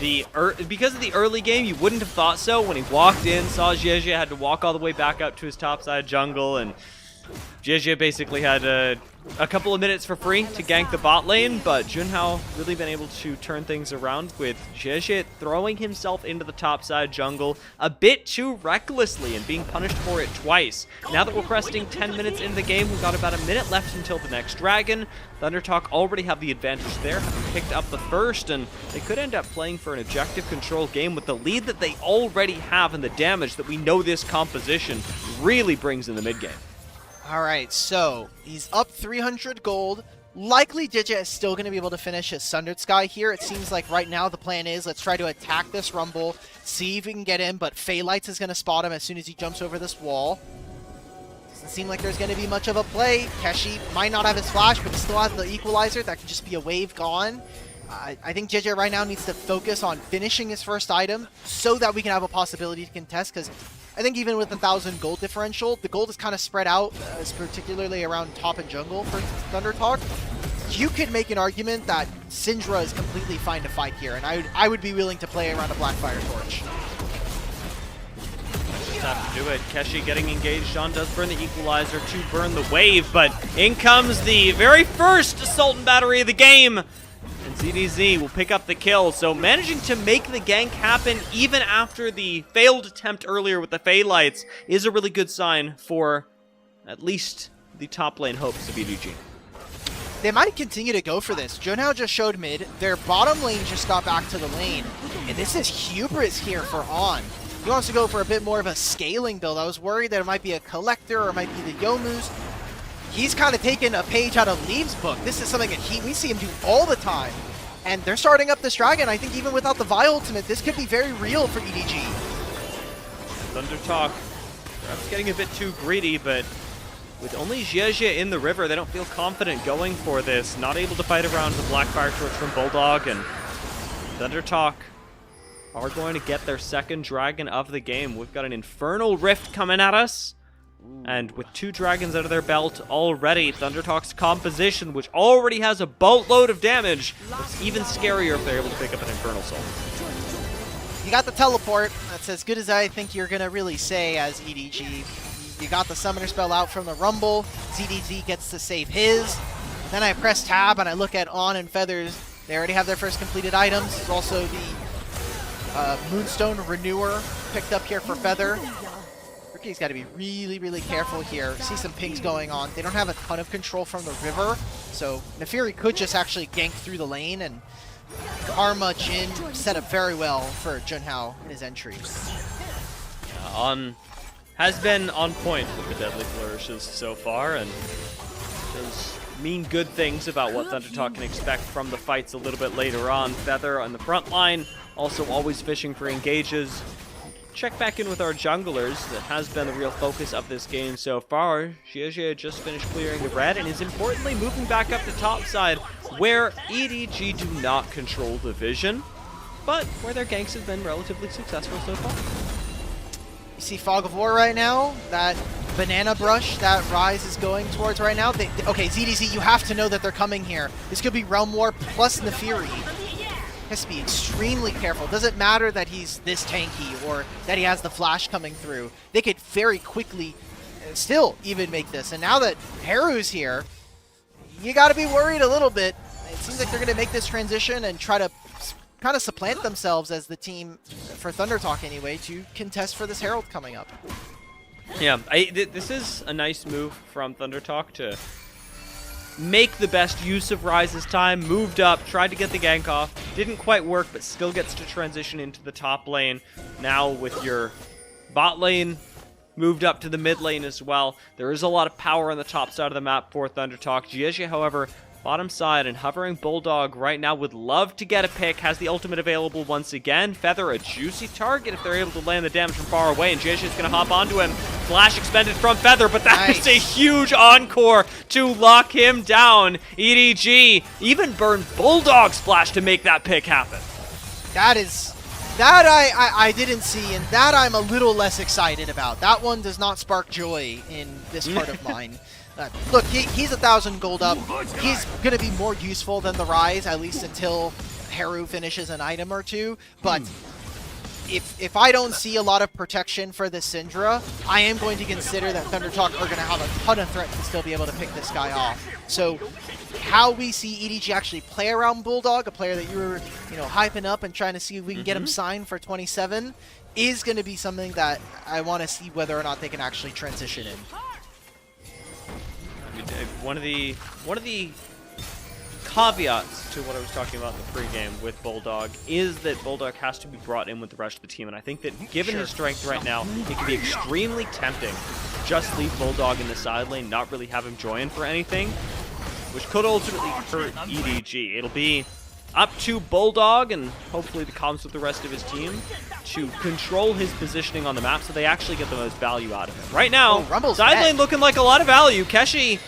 Speaker 8: the early game. You wouldn't have thought so. When he walked in, saw Jeje, had to walk all the way back out to his topside jungle, and Jeje basically had a couple of minutes for free to gank the bot lane, but Junhao really been able to turn things around with Jeje throwing himself into the topside jungle a bit too recklessly and being punished for it twice. Now that we're cresting 10 minutes into the game, we've got about a minute left until the next dragon. ThunderTalk already have the advantage there, having picked up the first, and they could end up playing for an objective control game with the lead that they already have and the damage that we know this composition really brings in the mid game.
Speaker 5: Alright, so he's up 300 gold. Likely Jeje is still going to be able to finish his Sundered Sky here. It seems like right now the plan is let's try to attack this Rumble, see if we can get him, but Phaelites is going to spot him as soon as he jumps over this wall. Doesn't seem like there's going to be much of a play. Keshi might not have his flash, but he still has the Equalizer. That could just be a wave gone. I think Jeje right now needs to focus on finishing his first item so that we can have a possibility to contest, because I think even with 1,000 gold differential, the gold is kind of spread out, particularly around top and jungle for ThunderTalk. You could make an argument that Syndra is completely fine to fight here, and I would be willing to play around a Blackfire Torch.
Speaker 8: Time to do it. Keshi getting engaged on does burn the Equalizer to burn the wave, but in comes the very first Assault and Battery of the game. And ZDZ will pick up the kill, so managing to make the gank happen even after the failed attempt earlier with the Fade Lights is a really good sign for at least the top lane hopes of EDG.
Speaker 5: They might continue to go for this. Junhao just showed mid. Their bottom lane just got back to the lane. And this is hubris here for On. He wants to go for a bit more of a scaling build. I was worried that it might be a collector or it might be the Youmu's. He's kind of taken a page out of Leave's book. This is something that we see him do all the time. And they're starting up this dragon. I think even without the Vi ultimate, this could be very real for EDG.
Speaker 8: ThunderTalk, perhaps getting a bit too greedy, but with only Jie in the river, they don't feel confident going for this. Not able to fight around the Blackfire Torch from Bulldog, and ThunderTalk are going to get their second dragon of the game. We've got an Infernal Rift coming at us. And with 2 dragons out of their belt already, ThunderTalk's composition, which already has a boatload of damage, looks even scarier if they're able to pick up an Infernal Soul.
Speaker 5: You got the teleport. That's as good as I think you're going to really say as EDG. You got the summoner spell out from the Rumble. ZDZ gets to save his. Then I press tab and I look at On and Feathers. They already have their first completed items. There's also the Moonstone Renewer picked up here for Feather. Rookie's got to be really, really careful here. See some pings going on. They don't have a ton of control from the river, so Nefiri could just actually gank through the lane, and Karma Jin set up very well for Junhao in his entry.
Speaker 8: On has been on point with the deadly flourishes so far, and does mean good things about what ThunderTalk can expect from the fights a little bit later on. Feather on the front line, also always fishing for engages. Check back in with our junglers. That has been the real focus of this game so far. Jie just finished clearing the red and is importantly moving back up the top side, where EDG do not control the vision, but where their ganks have been relatively successful so far.
Speaker 5: You see Fog of War right now, that banana brush that Rise is going towards right now. Okay, ZDZ, you have to know that they're coming here. This could be Realm War plus Nefiri. Has to be extremely careful. Doesn't matter that he's this tanky or that he has the flash coming through. They could very quickly still even make this. And now that Haru's here, you got to be worried a little bit. It seems like they're going to make this transition and try to kind of supplant themselves as the team, for ThunderTalk anyway, to contest for this Herald coming up.
Speaker 8: Yeah, this is a nice move from ThunderTalk to make the best use of Rise's time. Moved up, tried to get the gank off, didn't quite work, but still gets to transition into the top lane. Now with your bot lane moved up to the mid lane as well. There is a lot of power on the top side of the map for ThunderTalk. Jie, however, bottom side, and hovering Bulldog right now would love to get a pick, has the ultimate available once again. Feather a juicy target if they're able to land the damage from far away, and Jie is going to hop onto him. Flash expended from Feather, but that is a huge encore to lock him down. EDG even burned Bulldog's flash to make that pick happen.
Speaker 5: That I didn't see, and that I'm a little less excited about. That one does not spark joy in this part of mine. Look, he's 1,000 gold up. He's going to be more useful than the Rise, at least until Haru finishes an item or two. But if I don't see a lot of protection for the Syndra, I am going to consider that ThunderTalk are going to have a ton of threat to still be able to pick this guy off. So how we see EDG actually play around Bulldog, a player that you were hyping up and trying to see if we can get him signed for 27, is going to be something that I want to see whether or not they can actually transition in.
Speaker 8: One of the caveats to what I was talking about in the pregame with Bulldog is that Bulldog has to be brought in with the rest of the team, and I think that given his strength right now, it can be extremely tempting to just leave Bulldog in the side lane, not really have him join for anything, which could ultimately hurt EDG. It'll be up to Bulldog and hopefully the comms with the rest of his team to control his positioning on the map so they actually get the most value out of him. Right now, side lane looking like a lot of value. Keshi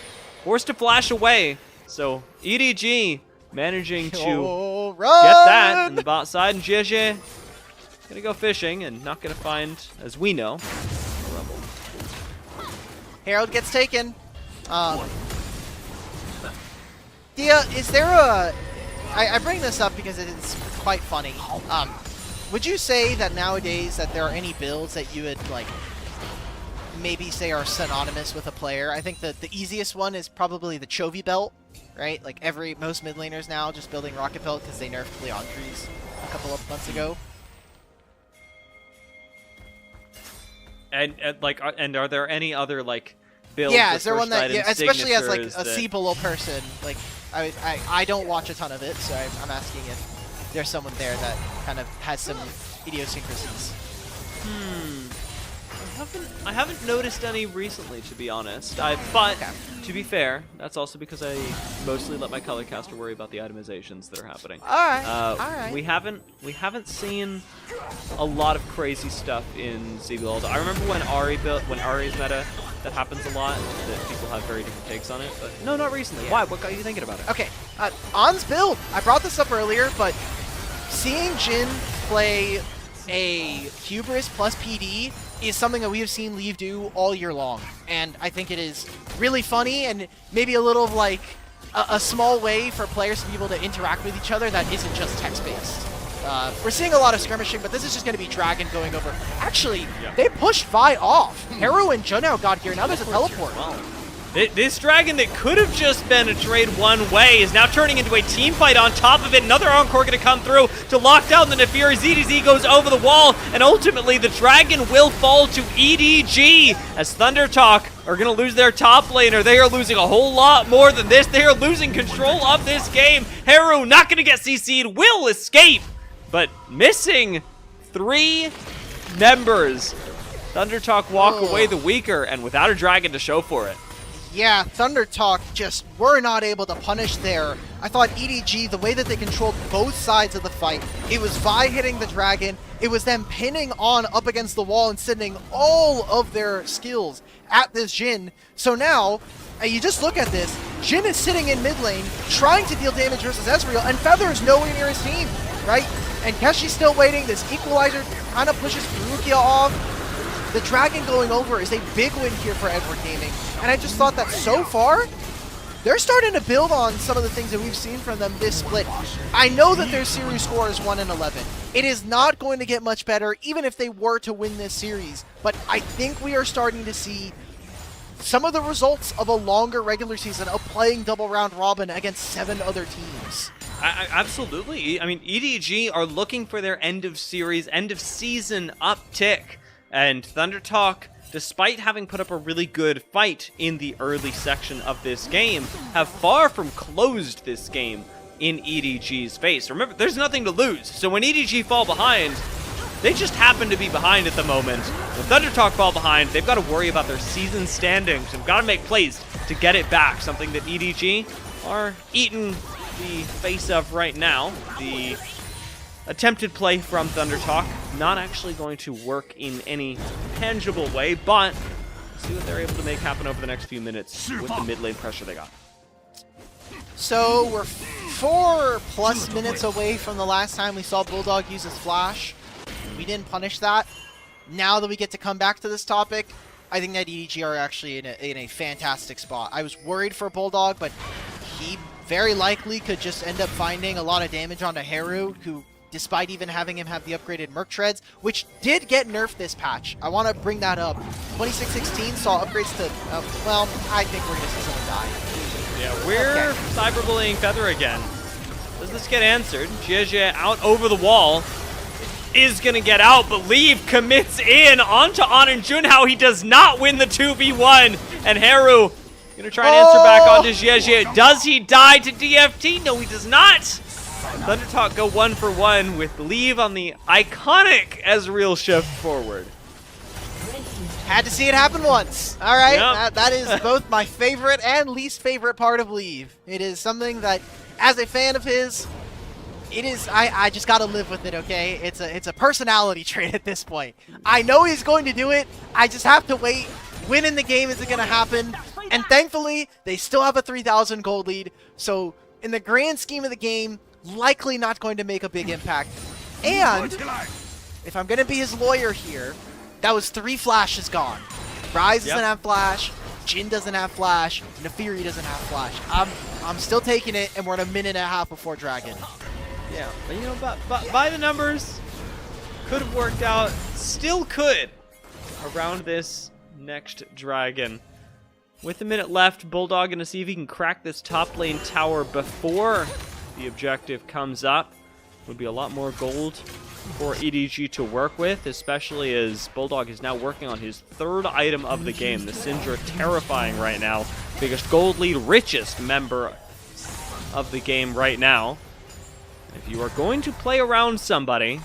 Speaker 8: forced to flash away. So EDG managing to get that in the bot side, and Jie gonna go fishing and not gonna find, as we know, a Rumble.
Speaker 5: Herald gets taken. Dia, is there a... I bring this up because it's quite funny. Would you say that nowadays that there are any builds that you would maybe say are synonymous with a player? I think that the easiest one is probably the Chovy belt right? Like most mid laners now just building Rocket Pelt because they nerfed Leandries a couple of months ago.
Speaker 8: And are there any other like builds?
Speaker 5: Yeah, is there one that, yeah, especially as like a
Speaker 8: that...
Speaker 5: Seeble person, like I don't watch a ton of it, so I'm asking if there's someone there that kind of has some idiosyncrasies.
Speaker 8: I haven't noticed any recently, to be honest. But to be fair, that's also because I mostly let my color caster worry about the itemizations that are happening.
Speaker 5: All right.
Speaker 8: We haven't seen a lot of crazy stuff in Z-Build. I remember when Ari's meta, that happens a lot. That people have very different takes on it. But no, not recently.
Speaker 5: Yeah.
Speaker 8: Why? What got you thinking about it?
Speaker 5: Okay, On's build. I brought this up earlier, but seeing Jin play a Hubris plus PD is something that we have seen Leave do all year long. And I think it is really funny and maybe a little of like a small way for players to be able to interact with each other that isn't just text-based. We're seeing a lot of skirmishing, but this is just going to be Dragon going over. Actually, they pushed Vi off. Haru and Junao got here. Now there's a teleport.
Speaker 8: This Dragon that could have just been a trade one way is now turning into a team fight on top of it. Another Encore going to come through to lock down the Nefiri. ZDZ goes over the wall, and ultimately the Dragon will fall to EDG as Thunder Talk are going to lose their top laner. They are losing a whole lot more than this. They are losing control of this game. Haru not going to get CC'd, will escape, but missing 3 members. Thunder Talk walk away the weaker and without a Dragon to show for it.
Speaker 5: Yeah, Thunder Talk just were not able to punish there. I thought EDG, the way that they controlled both sides of the fight, it was Vi hitting the Dragon, it was them pinning on up against the wall and sending all of their skills at this Jhin. So now, you just look at this, Jhin is sitting in mid lane, trying to deal damage versus Ezreal, and Feather is nowhere near his team, right? And Keshi's still waiting, this Equalizer kind of pushes Perugia off. The Dragon going over is a big win here for Edward Gaming. And I just thought that so far, they're starting to build on some of the things that we've seen from them this split. I know that their series score is 1-11. It is not going to get much better, even if they were to win this series. But I think we are starting to see some of the results of a longer regular season of playing double round robin against 7 other teams.
Speaker 8: Absolutely. I mean, EDG are looking for their end of season uptick. And Thunder Talk, despite having put up a really good fight in the early section of this game, have far from closed this game in EDG's face. Remember, there's nothing to lose. So when EDG fall behind, they just happen to be behind at the moment. When Thunder Talk fall behind, they've got to worry about their season standings. They've got to make plays to get it back, something that EDG are eating the face of right now. The attempted play from Thunder Talk, not actually going to work in any tangible way, but see what they're able to make happen over the next few minutes with the mid lane pressure they got.
Speaker 5: So we're 4+ minutes away from the last time we saw Bulldog use his flash. We didn't punish that. Now that we get to come back to this topic, I think that EDG are actually in a fantastic spot. I was worried for Bulldog, but he very likely could just end up finding a lot of damage onto Haru, who, despite even having him have the upgraded Merc Treads, which did get nerfed this patch. I want to bring that up. 26-16 saw upgrades to, well, I think we're going to see someone die.
Speaker 8: Yeah, we're cyberbullying Feather again. Does this get answered? Jie out over the wall. Is going to get out, but Leave commits in onto On and Junhao. He does not win the 2v1. And Haru going to try and answer back onto Jie. Does he die to DFT? No, he does not. Thunder Talk go 1-for-1 with Leave on the iconic Ezreal shift forward.
Speaker 5: Had to see it happen once. All right,
Speaker 8: yep.
Speaker 5: that is both my favorite and least favorite part of Leave. It is something that, as a fan of his, it is. I just gotta live with it. Okay, it's a personality trait at this point. I know he's going to do it. I just have to wait. When in the game is it gonna happen? And thankfully, they still have a 3,000 gold lead. So in the grand scheme of the game, likely not going to make a big impact. And if I'm going to be his lawyer here, that was 3 flashes gone. Ryze doesn't have flash, Jhin doesn't have flash, Nefiri doesn't have flash. I'm still taking it, and we're at a minute and a half before Dragon.
Speaker 8: Yeah, but you know, by the numbers, could have worked out, still could, around this next Dragon. With a minute left, Bulldog gonna see if he can crack this top lane tower before the objective comes up. Would be a lot more gold for EDG to work with, especially as Bulldog is now working on his third item of the game. The Syndra terrifying right now. Biggest gold lead, richest member of the game right now. If you are going to play around somebody,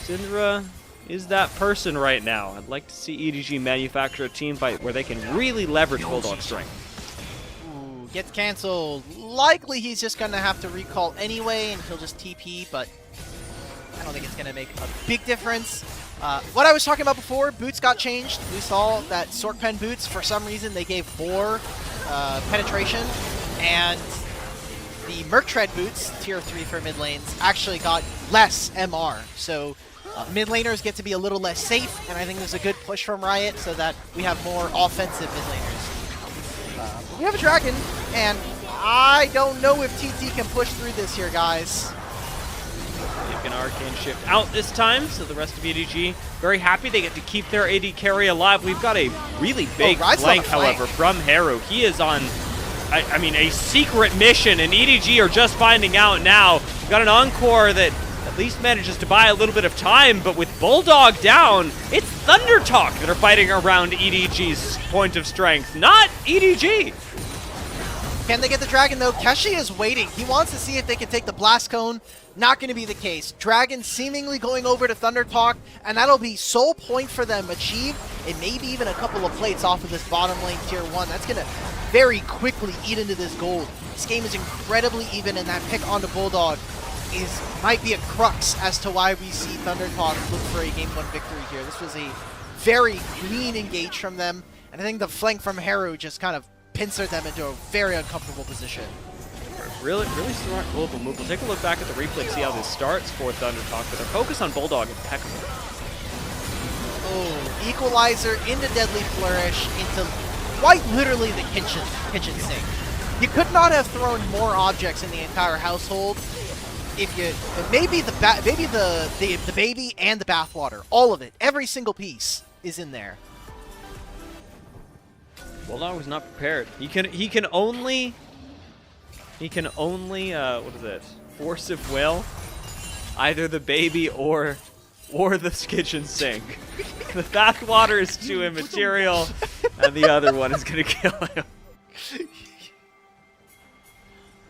Speaker 8: Syndra is that person right now. I'd like to see EDG manufacture a team fight where they can really leverage Bulldog's strength.
Speaker 5: Ooh, gets canceled. Likely he's just going to have to recall anyway, and he'll just TP, but I don't think it's going to make a big difference. What I was talking about before, boots got changed. We saw that Sorkpen boots, for some reason, they gave more penetration, and the Merc Tread boots, tier 3 for mid lanes, actually got less MR. So mid laners get to be a little less safe, and I think there's a good push from Riot so that we have more offensive mid laners. We have a dragon, and I don't know if TT can push through this here, guys.
Speaker 8: Take an arcane shift out this time, so the rest of EDG very happy they get to keep their AD carry alive. We've got a really big flank, however, from Haru. He is on, I mean, a secret mission, and EDG are just finding out now. We've got an Encore that at least manages to buy a little bit of time, but with Bulldog down, it's ThunderTalk that are fighting around EDG's point of strength, not EDG.
Speaker 5: Can they get the dragon though? Keshi is waiting. He wants to see if they can take the Blast Cone. Not going to be the case. Dragon seemingly going over to ThunderTalk, and that'll be sole point for them achieved, and maybe even a couple of plates off of this bottom lane tier 1. That's going to very quickly eat into this gold. This game is incredibly even, and that pick onto Bulldog might be a crux as to why we see ThunderTalk look for a game 1 victory here. This was a very clean engage from them, and I think the flank from Haru just kind of pincered them into a very uncomfortable position.
Speaker 8: Really smart global move. We'll take a look back at the replay to see how this starts for ThunderTalk, but their focus on Bulldog is impeccable.
Speaker 5: Oh, Equalizer into Deadly Flourish, into quite literally the kitchen sink. You could not have thrown more objects in the entire household. If you maybe the baby and the bathwater, all of it, every single piece is in there.
Speaker 8: Bulldog was not prepared. He can only what is it? Force of will, either the baby or the kitchen sink. The bathwater is too immaterial, and the other one is gonna kill him.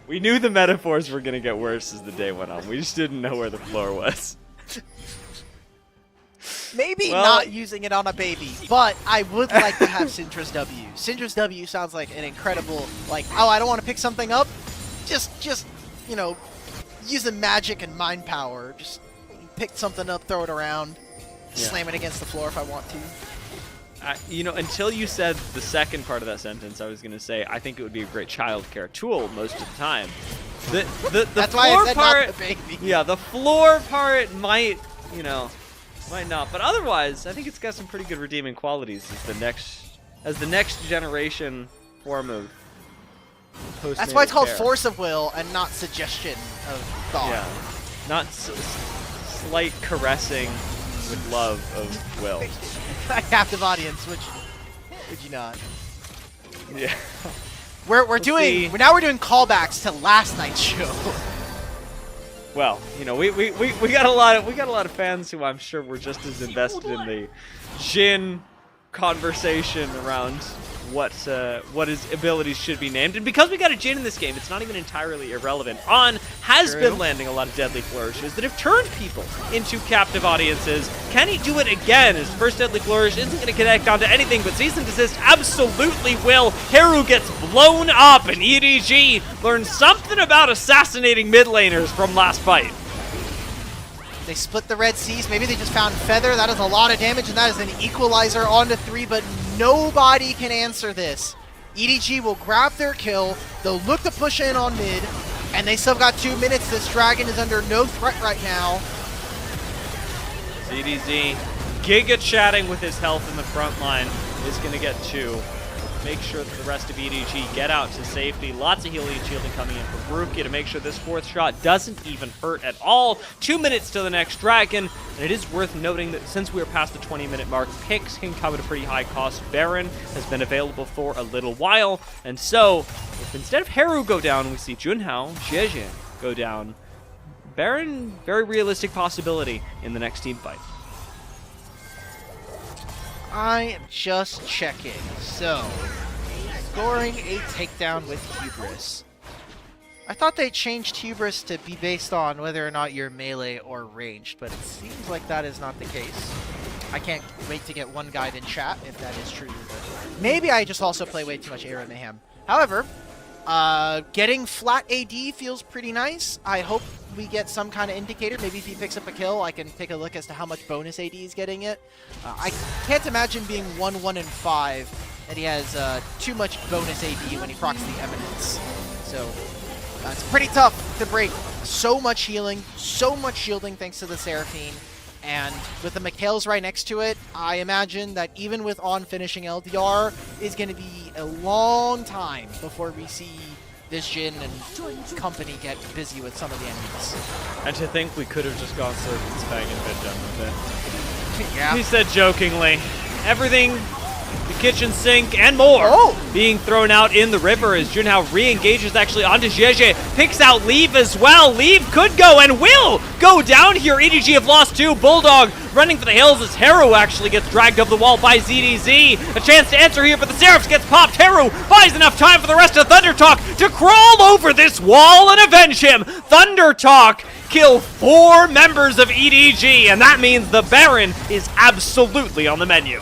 Speaker 8: We knew the metaphors were gonna get worse as the day went on. We just didn't know where the floor was.
Speaker 5: Maybe not using it on a baby, but I would like to have Syndra's W. Syndra's W sounds like an incredible, like, oh, I don't want to pick something up. Just, you know, use the magic and mind power. Just pick something up, throw it around, slam it against the floor if I want to.
Speaker 8: You know, until you said the second part of that sentence, I was going to say, I think it would be a great childcare tool most of the time.
Speaker 5: That's why I said not the baby.
Speaker 8: Yeah, the floor part might, you know, might not. But otherwise, I think it's got some pretty good redeeming qualities as the next generation form of post-natal
Speaker 5: That's why it's called
Speaker 8: care.
Speaker 5: Force of Will and not Suggestion of Thought.
Speaker 8: Yeah, not slight caressing with love of will.
Speaker 5: A captive audience, would you not?
Speaker 8: Yeah.
Speaker 5: We're doing callbacks to last night's show.
Speaker 8: Well, you know, we got a lot of fans who I'm sure were just as invested in the Jhin conversation around what his abilities should be named, and because we got a Jhin in this game, it's not even entirely irrelevant. On has been landing a lot of deadly flourishes that have turned people into captive audiences. Can he do it again? His first deadly flourish isn't going to connect onto anything, but cease and desist absolutely will. Haru gets blown up, and EDG learns something about assassinating mid laners from last fight.
Speaker 5: They split the Red Seas. Maybe they just found Feather. That is a lot of damage, and that is an equalizer onto 3, but nobody can answer this. EDG will grab their kill. They'll look to push in on mid, and they still got 2 minutes. This dragon is under no threat right now.
Speaker 8: ZDZ giga chatting with his health in the front line is going to get 2. make sure that the rest of EDG get out to safety. Lots of healing and shielding coming in from Rukia to make sure this fourth shot doesn't even hurt at all. 2 minutes to the next dragon, and it is worth noting that since we are past the 20-minute mark, picks can come at a pretty high cost. Baron has been available for a little while, and so if instead of Haru go down, we see Junhao, Zhejian go down, Baron, very realistic possibility in the next team fight.
Speaker 5: I am just checking. So, scoring a takedown with Hubris. I thought they changed Hubris to be based on whether or not you're melee or ranged, but it seems like that is not the case. I can't wait to get one guide in chat if that is true. But maybe I just also play way too much Aero Mayhem. However, getting flat AD feels pretty nice. I hope we get some kind of indicator. Maybe if he picks up a kill, I can take a look as to how much bonus AD he's getting it. I can't imagine being 1-1 and 5 that he has too much bonus AD when he procs the Eminence. So it's pretty tough to break. So much healing, so much shielding thanks to the Seraphine. And with the Mikhails right next to it, I imagine that even with on finishing LDR, is going to be a long time before we see this Jin and company get busy with some of the enemies.
Speaker 8: And to think we could have just gone Serpent's Fang and been done with it.
Speaker 5: Yeah.
Speaker 8: He said jokingly, everything, the kitchen sink, and more being thrown out in the river as Junhao re-engages actually onto Zheje, picks out Leave as well. Leave could go and will go down here. EDG have lost 2. Bulldog running for the hills as Haru actually gets dragged up the wall by ZDZ. A chance to answer here, but the Seraphs gets popped. Haru buys enough time for the rest of Thunder Talk to crawl over this wall and avenge him. Thunder Talk kill 4 members of EDG, and that means the Baron is absolutely on the menu.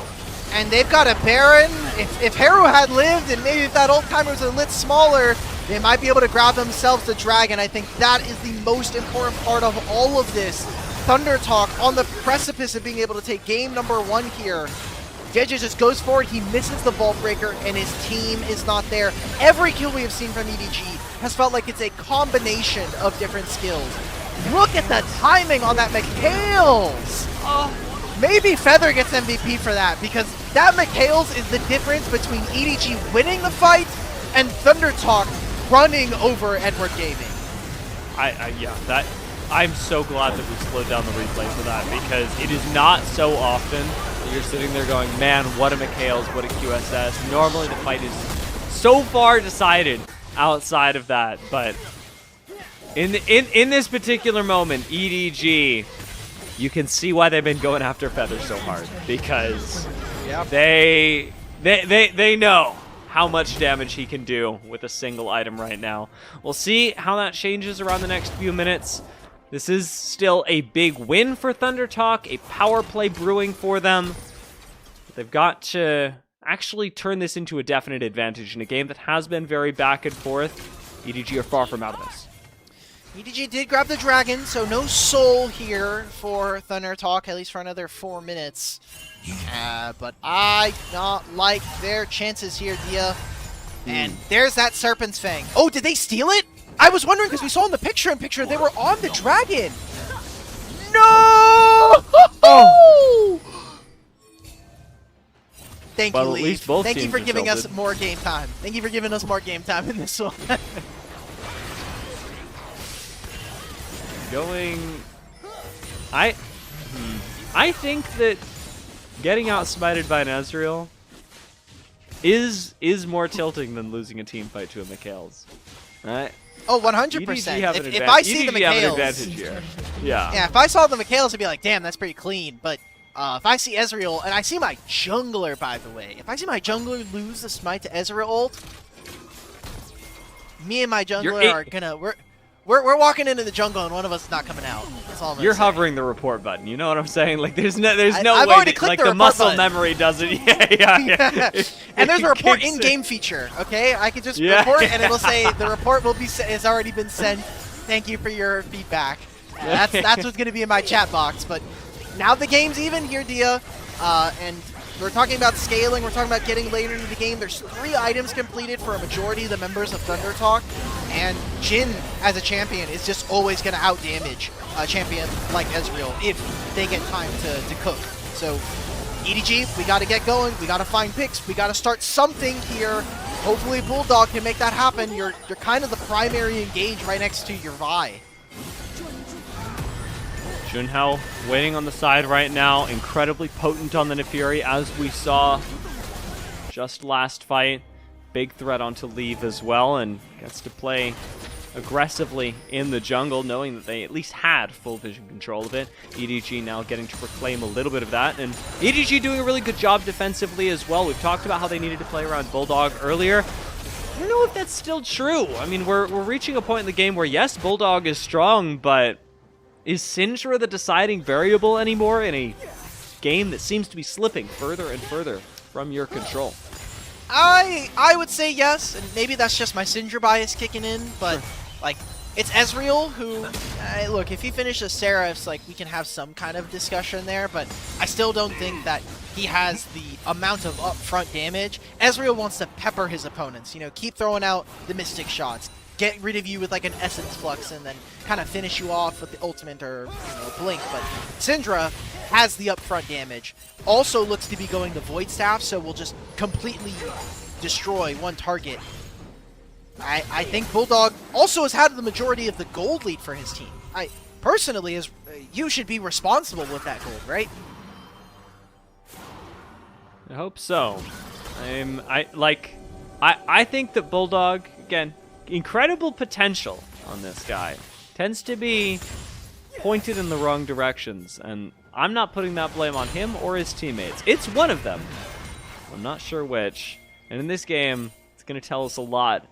Speaker 5: And they've got a Baron. If Haru had lived, and maybe if that old timer was a lit smaller, they might be able to grab themselves the dragon. I think that is the most important part of all of this. Thunder Talk on the precipice of being able to take game number 1 here. Jeje just goes forward, he misses the Vault Breaker, and his team is not there. Every kill we have seen from EDG has felt like it's a combination of different skills. Look at the timing on that Mikhails! Maybe Feather gets MVP for that, because that Mikhails is the difference between EDG winning the fight and Thunder Talk running over Edward Gaming.
Speaker 8: I'm so glad that we slowed down the replay for that, because it is not so often that you're sitting there going, man, what a Mikhails, what a QSS. Normally the fight is so far decided outside of that, but in this particular moment, EDG, you can see why they've been going after Feather so hard, because they know how much damage he can do with a single item right now. We'll see how that changes around the next few minutes. This is still a big win for Thunder Talk, a power play brewing for them. But they've got to actually turn this into a definite advantage in a game that has been very back and forth. EDG are far from out of this.
Speaker 5: EDG did grab the dragon, so no soul here for Thunder Talk, at least for another 4 minutes. But I not like their chances here, Dia. And there's that Serpent's Fang. Oh, did they steal it? I was wondering, because we saw in the picture-in-picture they were on the dragon. No! Oh! Thank you, Leaf. Thank you for giving us more game time. Thank you for giving us more game time in this one.
Speaker 8: I think that getting outsmited by an Ezreal is more tilting than losing a team fight to a Mikhails. Right?
Speaker 5: Oh, 100%. If I see the Mikhails, yeah, if I saw the Mikhails, I'd be like, damn, that's pretty clean. But if I see Ezreal, and I see my jungler, by the way, if I see my jungler lose the smite to Ezreal ult, me and my jungler are gonna we're walking into the jungle and one of us is not coming out. That's all I'm
Speaker 8: You're
Speaker 5: say.
Speaker 8: hovering the report button. You know what I'm saying? Like there's no way
Speaker 5: that, like
Speaker 8: the muscle memory doesn't. Yeah.
Speaker 5: And there's a report in-game feature. Okay, I can just report and it will say the report will be has already been sent. Thank you for your feedback. That's what's going to be in my chat box. But now the game's even here, Dia, and we're talking about scaling. We're talking about getting later into the game. There's 3 items completed for a majority of the members of Thunder Talk, and Jin as a champion is just always going to outdamage a champion like Ezreal if they get time to cook. So EDG, we got to get going. We got to find picks. We got to start something here. Hopefully Bulldog can make that happen. You're kind of the primary engage right next to your Vi.
Speaker 8: Junhao waiting on the side right now, incredibly potent on the Nefiri, as we saw just last fight. Big threat onto Leave as well, and gets to play aggressively in the jungle, knowing that they at least had full vision control of it. EDG now getting to reclaim a little bit of that, and EDG doing a really good job defensively as well. We've talked about how they needed to play around Bulldog earlier. I don't know if that's still true. I mean, we're reaching a point in the game where, yes, Bulldog is strong, but is Syndra the deciding variable anymore in a game that seems to be slipping further and further from your control?
Speaker 5: I would say yes, and maybe that's just my Syndra bias kicking in, but like, it's Ezreal who, look, if he finishes Seraphs, like, we can have some kind of discussion there, but I still don't think that he has the amount of upfront damage. Ezreal wants to pepper his opponents, you know, keep throwing out the Mystic shots, get rid of you with like an Essence Flux, and then kind of finish you off with the ultimate or, you know, Blink. But Syndra has the upfront damage, also looks to be going to Void Staff, so will just completely destroy one target. I think Bulldog also has had the majority of the gold lead for his team. I personally, you should be responsible with that gold, right?
Speaker 8: I hope so. I think that Bulldog, again, incredible potential on this guy. Tends to be pointed in the wrong directions, and I'm not putting that blame on him or his teammates. It's one of them. I'm not sure which. And in this game, it's going to tell us a lot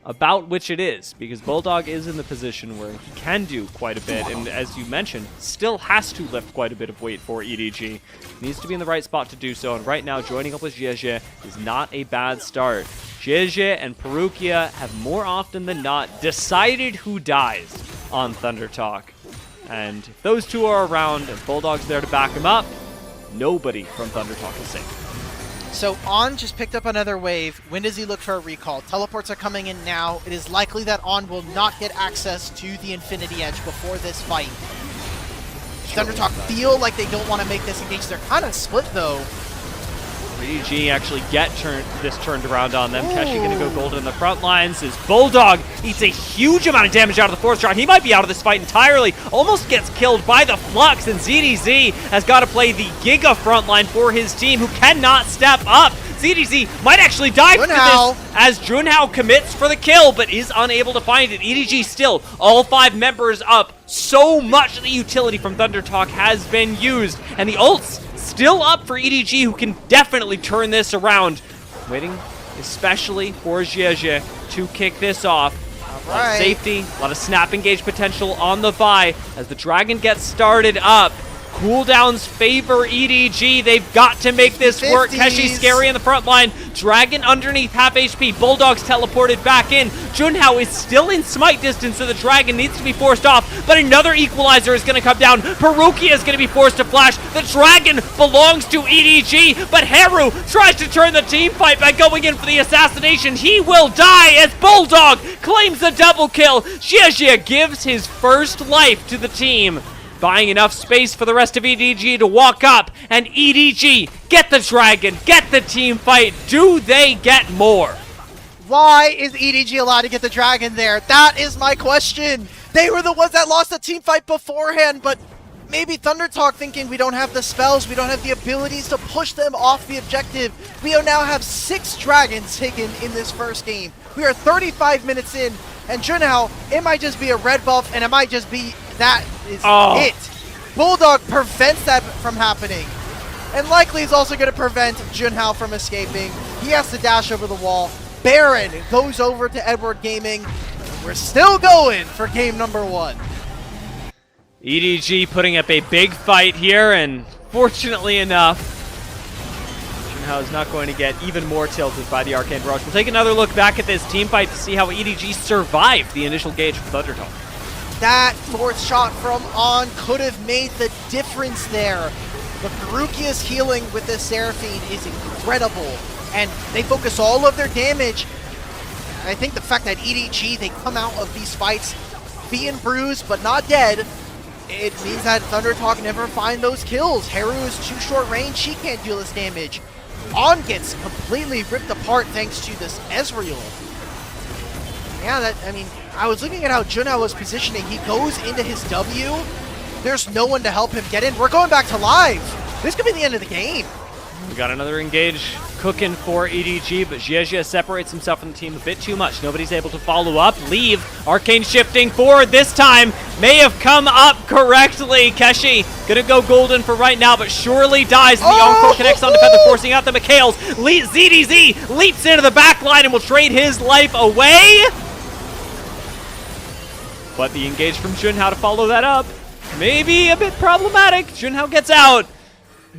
Speaker 8: about which it is, because Bulldog is in the position where he can do quite a bit, and as you mentioned, still has to lift quite a bit of weight for EDG. Needs to be in the right spot to do so, and right now joining up with JJ is not a bad start. JJ and Perukia have more often than not decided who dies on Thunder Talk. And if those two are around and Bulldog's there to back him up, nobody from Thunder Talk is safe.
Speaker 5: So On just picked up another wave. When does he look for a recall? Teleports are coming in now. It is likely that On will not get access to the Infinity Edge before this fight. Thunder Talk feel like they don't want to make this engage. They're kind of split though.
Speaker 8: EDG actually get this turned around on them. Keshi going to go golden in the front lines as Bulldog eats a huge amount of damage out of the fourth shot. He might be out of this fight entirely. Almost gets killed by the Flux, and ZDZ has got to play the Giga front line for his team, who cannot step up. ZDZ might actually die for this as Junhao commits for the kill, but is unable to find it. EDG still, all 5 members up. So much of the utility from Thunder Talk has been used, and the ults still up for EDG, who can definitely turn this around. Waiting especially for Zheje to kick this off. A lot of safety, a lot of snap engage potential on the Vi as the Dragon gets started up. Cooldowns favor EDG. They've got to make this work. Keshi scary in the front line. Dragon underneath half HP. Bulldogs teleported back in. Junhao is still in smite distance, so the Dragon needs to be forced off. But another equalizer is going to come down. Perukia is going to be forced to flash. The Dragon belongs to EDG, but Haru tries to turn the team fight by going in for the assassination. He will die as Bulldog claims the double kill. Zheje gives his first life to the team, buying enough space for the rest of EDG to walk up, and EDG get the Dragon, get the team fight. Do they get more?
Speaker 5: Why is EDG allowed to get the Dragon there? That is my question. They were the ones that lost the team fight beforehand, but maybe Thunder Talk thinking we don't have the spells, we don't have the abilities to push them off the objective. We now have 6 Dragons taken in this first game. We are 35 minutes in, and Junhao, it might just be a red buff, and it might just be that is it. Bulldog prevents that from happening, and likely is also going to prevent Junhao from escaping. He has to dash over the wall. Baron goes over to Edward Gaming. We're still going for game number 1.
Speaker 8: EDG putting up a big fight here, and fortunately enough, Junhao is not going to get even more tilted by the Arcane Barrage. We'll take another look back at this team fight to see how EDG survived the initial gauge from Thunder Talk.
Speaker 5: That fourth shot from On could have made the difference there. But Perukia's healing with this Seraphine is incredible, and they focus all of their damage. And I think the fact that EDG, they come out of these fights being bruised but not dead, it means that ThunderTalk never find those kills. Haru is too short range, she can't deal this damage. On gets completely ripped apart thanks to this Ezreal. Yeah, I mean, I was looking at how Junhao was positioning. He goes into his W. There's no one to help him get in. We're going back to live. This could be the end of the game.
Speaker 8: We got another engage cooking for EDG, but Jie separates himself from the team a bit too much. Nobody's able to follow up. Leave. Arcane shifting forward this time. May have come up correctly. Keshi gonna go golden for right now, but surely dies. The Encore connects on Feather, forcing out the Mikhails. ZDZ leaps into the back line and will trade his life away. But the engage from Junhao to follow that up, maybe a bit problematic. Junhao gets out.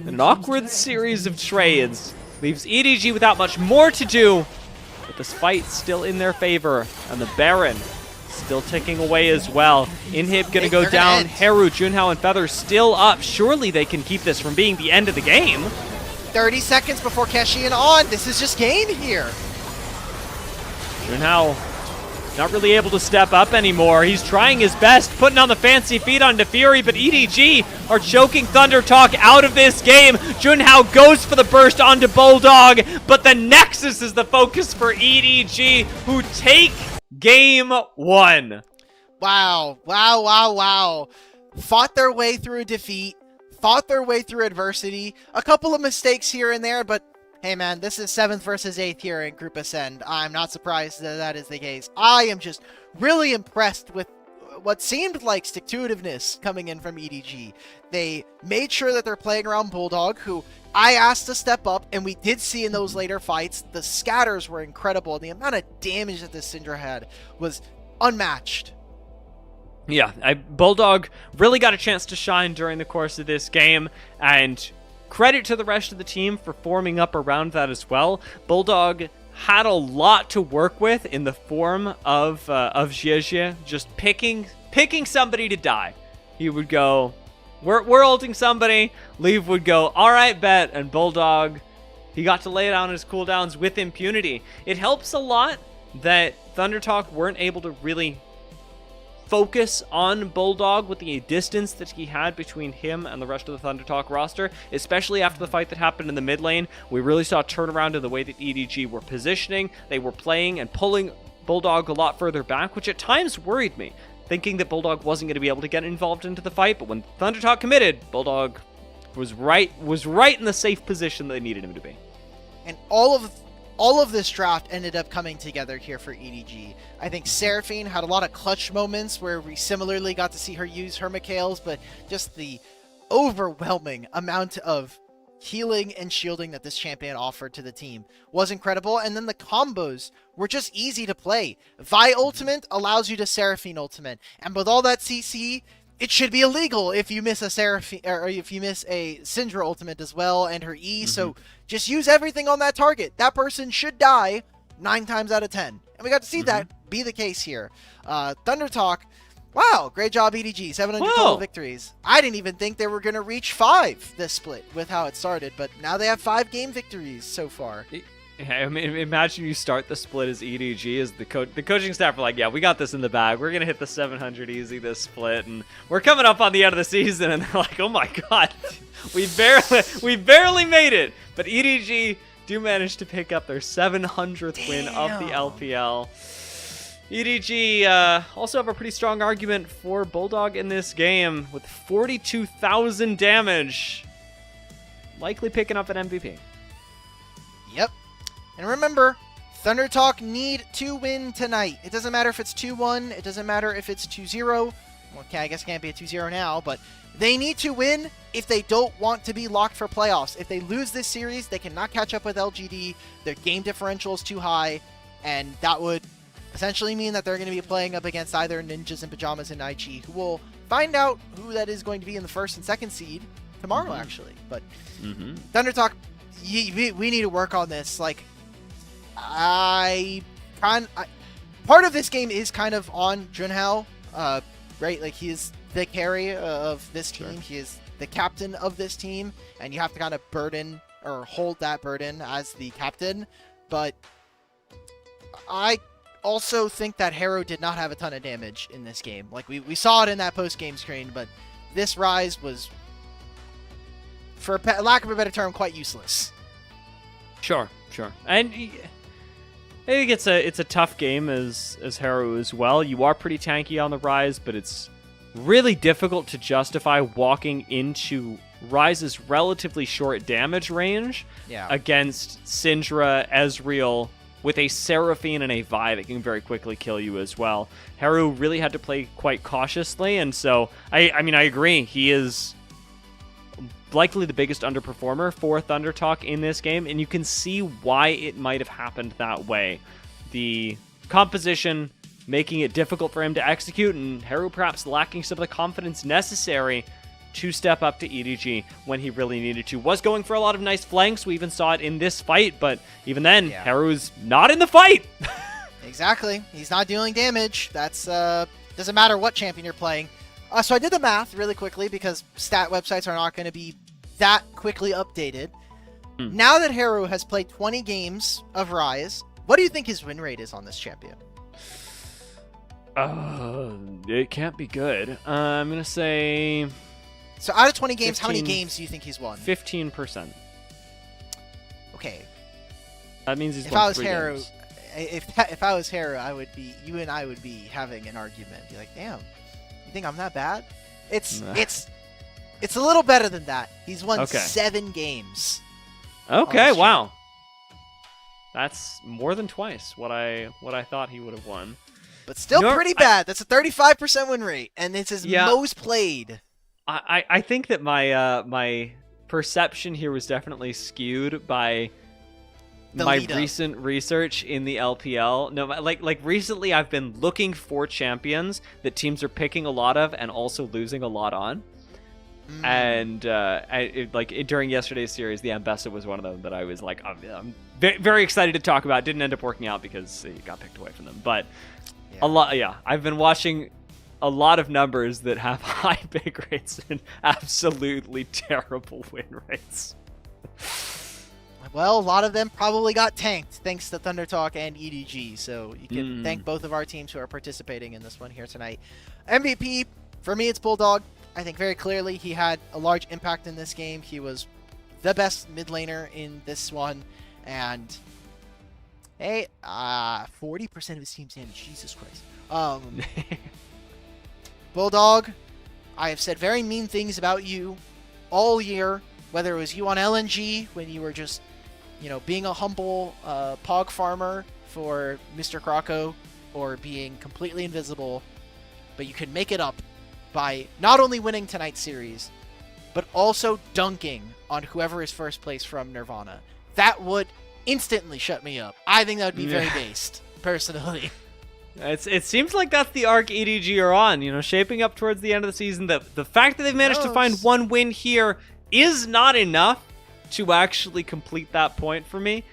Speaker 8: An awkward series of trades leaves EDG without much more to do, but this fight's still in their favor, and the Baron still ticking away as well. Inhib gonna go down. Haru, Junhao, and Feather still up. Surely they can keep this from being the end of the game.
Speaker 5: 30 seconds before Keshi and On. This is just game here.
Speaker 8: Junhao not really able to step up anymore. He's trying his best, putting on the fancy feet onto Fury, but EDG are choking ThunderTalk out of this game. Junhao goes for the burst onto Bulldog, but the Nexus is the focus for EDG, who take game 1.
Speaker 5: Wow, wow, wow, wow. Fought their way through a defeat, fought their way through adversity, a couple of mistakes here and there, but hey man, this is 7th versus 8th here in Group Ascend. I'm not surprised that that is the case. I am just really impressed with what seemed like stick-to-itiveness coming in from EDG. They made sure that they're playing around Bulldog, who I asked to step up, and we did see in those later fights, the scatters were incredible. The amount of damage that this Syndra had was unmatched.
Speaker 8: Yeah, Bulldog really got a chance to shine during the course of this game, and credit to the rest of the team for forming up around that as well. Bulldog had a lot to work with in the form of Jie, just picking somebody to die. He would go, we're ulting somebody. Leave would go, all right, bet. And Bulldog, he got to lay down his cooldowns with impunity. It helps a lot that ThunderTalk weren't able to really focus on Bulldog with the distance that he had between him and the rest of the ThunderTalk roster, especially after the fight that happened in the mid lane. We really saw a turnaround in the way that EDG were positioning. They were playing and pulling Bulldog a lot further back, which at times worried me, thinking that Bulldog wasn't going to be able to get involved into the fight. But when ThunderTalk committed, Bulldog was right in the safe position that they needed him to be.
Speaker 5: And all of this draft ended up coming together here for EDG. I think Seraphine had a lot of clutch moments where we similarly got to see her use her Mikhails, but just the overwhelming amount of healing and shielding that this champion offered to the team was incredible. And then the combos were just easy to play. Vi ultimate allows you to Seraphine ultimate, and with all that CC, it should be illegal if you miss a Seraphine, or if you miss a Syndra ultimate as well, and her E. So just use everything on that target. That person should die 9 times out of 10. And we got to see that be the case here. ThunderTalk, wow, great job EDG, 700 total victories. I didn't even think they were going to reach 5 this split with how it started, but now they have 5 game victories so far.
Speaker 8: I mean, imagine you start the split as EDG, as the coaching staff are like, yeah, we got this in the bag. We're going to hit the 700 easy this split, and we're coming up on the end of the season, and they're like, oh my god, we barely made it. But EDG do manage to pick up their 700th win of the LPL. EDG also have a pretty strong argument for Bulldog in this game with 42,000 damage. Likely picking up an MVP.
Speaker 5: Yep. And remember, ThunderTalk need to win tonight. It doesn't matter if it's 2-1. It doesn't matter if it's 2-0. Well, okay, I guess it can't be a 2-0 now, but they need to win if they don't want to be locked for playoffs. If they lose this series, they cannot catch up with LGD. Their game differential is too high, and that would essentially mean that they're going to be playing up against either Ninjas in Pajamas and IG, who will find out who that is going to be in the 1st and 2nd seed tomorrow, actually. But ThunderTalk, we need to work on this. Like, part of this game is kind of on Junhao, right? Like, he is the carry of this team. Sure. He is the captain of this team, and you have to kind of burden or hold that burden as the captain. But I also think that Haru did not have a ton of damage in this game. Like, we saw it in that post-game screen, but this Rise was, for lack of a better term, quite useless.
Speaker 8: Sure. And I think it's a tough game as Haru as well. You are pretty tanky on the Rise, but it's really difficult to justify walking into Rise's relatively short damage range against Syndra, Ezreal, with a Seraphine and a Vi that can very quickly kill you as well. Haru really had to play quite cautiously, and so I mean I agree. He is likely the biggest underperformer for Thunder Talk in this game, and you can see why it might have happened that way. The composition making it difficult for him to execute, and Haru perhaps lacking some of the confidence necessary to step up to EDG when he really needed to. Was going for a lot of nice flanks. We even saw it in this fight, but even then, Haru's not in the fight.
Speaker 5: Exactly. He's not dealing damage. That's doesn't matter what champion you're playing. So I did the math really quickly because stat websites are not going to be that quickly updated. Now that Haru has played 20 games of Rise, what do you think his win rate is on this champion?
Speaker 8: It can't be good. I'm going to say...
Speaker 5: So out of 20 games, how many games do you think he's won?
Speaker 8: 15%.
Speaker 5: Okay.
Speaker 8: That means he's won 3
Speaker 5: Haru,
Speaker 8: games.
Speaker 5: If I was Haru, you and I would be having an argument. Be like, damn, you think I'm that bad? It's a little better than that. He's won 7 games.
Speaker 8: Okay, wow. That's more than twice what I thought he would have won.
Speaker 5: But still pretty bad. That's a 35% win rate, and it's his most played.
Speaker 8: I think that my perception here was definitely skewed by my recent research in the LPL. No, like recently I've been looking for champions that teams are picking a lot of and also losing a lot on. And during yesterday's series, the Ambessa was one of them that I was like, I'm very excited to talk about. Didn't end up working out because it got picked away from them. But I've been watching a lot of numbers that have high pick rates and absolutely terrible win rates.
Speaker 5: Well, a lot of them probably got tanked thanks to Thunder Talk and EDG. So you can thank both of our teams who are participating in this one here tonight. MVP, for me, it's Bulldog. I think very clearly he had a large impact in this game. He was the best mid laner in this one. And, hey, 40% of his team's damage. Jesus Christ. Bulldog, I have said very mean things about you all year, whether it was you on LNG when you were just, being a humble pog farmer for Mr. Croco, or being completely invisible, but you could make it up by not only winning tonight's series, but also dunking on whoever is first place from Nirvana. That would instantly shut me up. I think that would be very based, personally.
Speaker 8: It seems like that's the arc EDG are on, shaping up towards the end of the season. The fact that they've managed to find one win here is not enough to actually complete that point for me.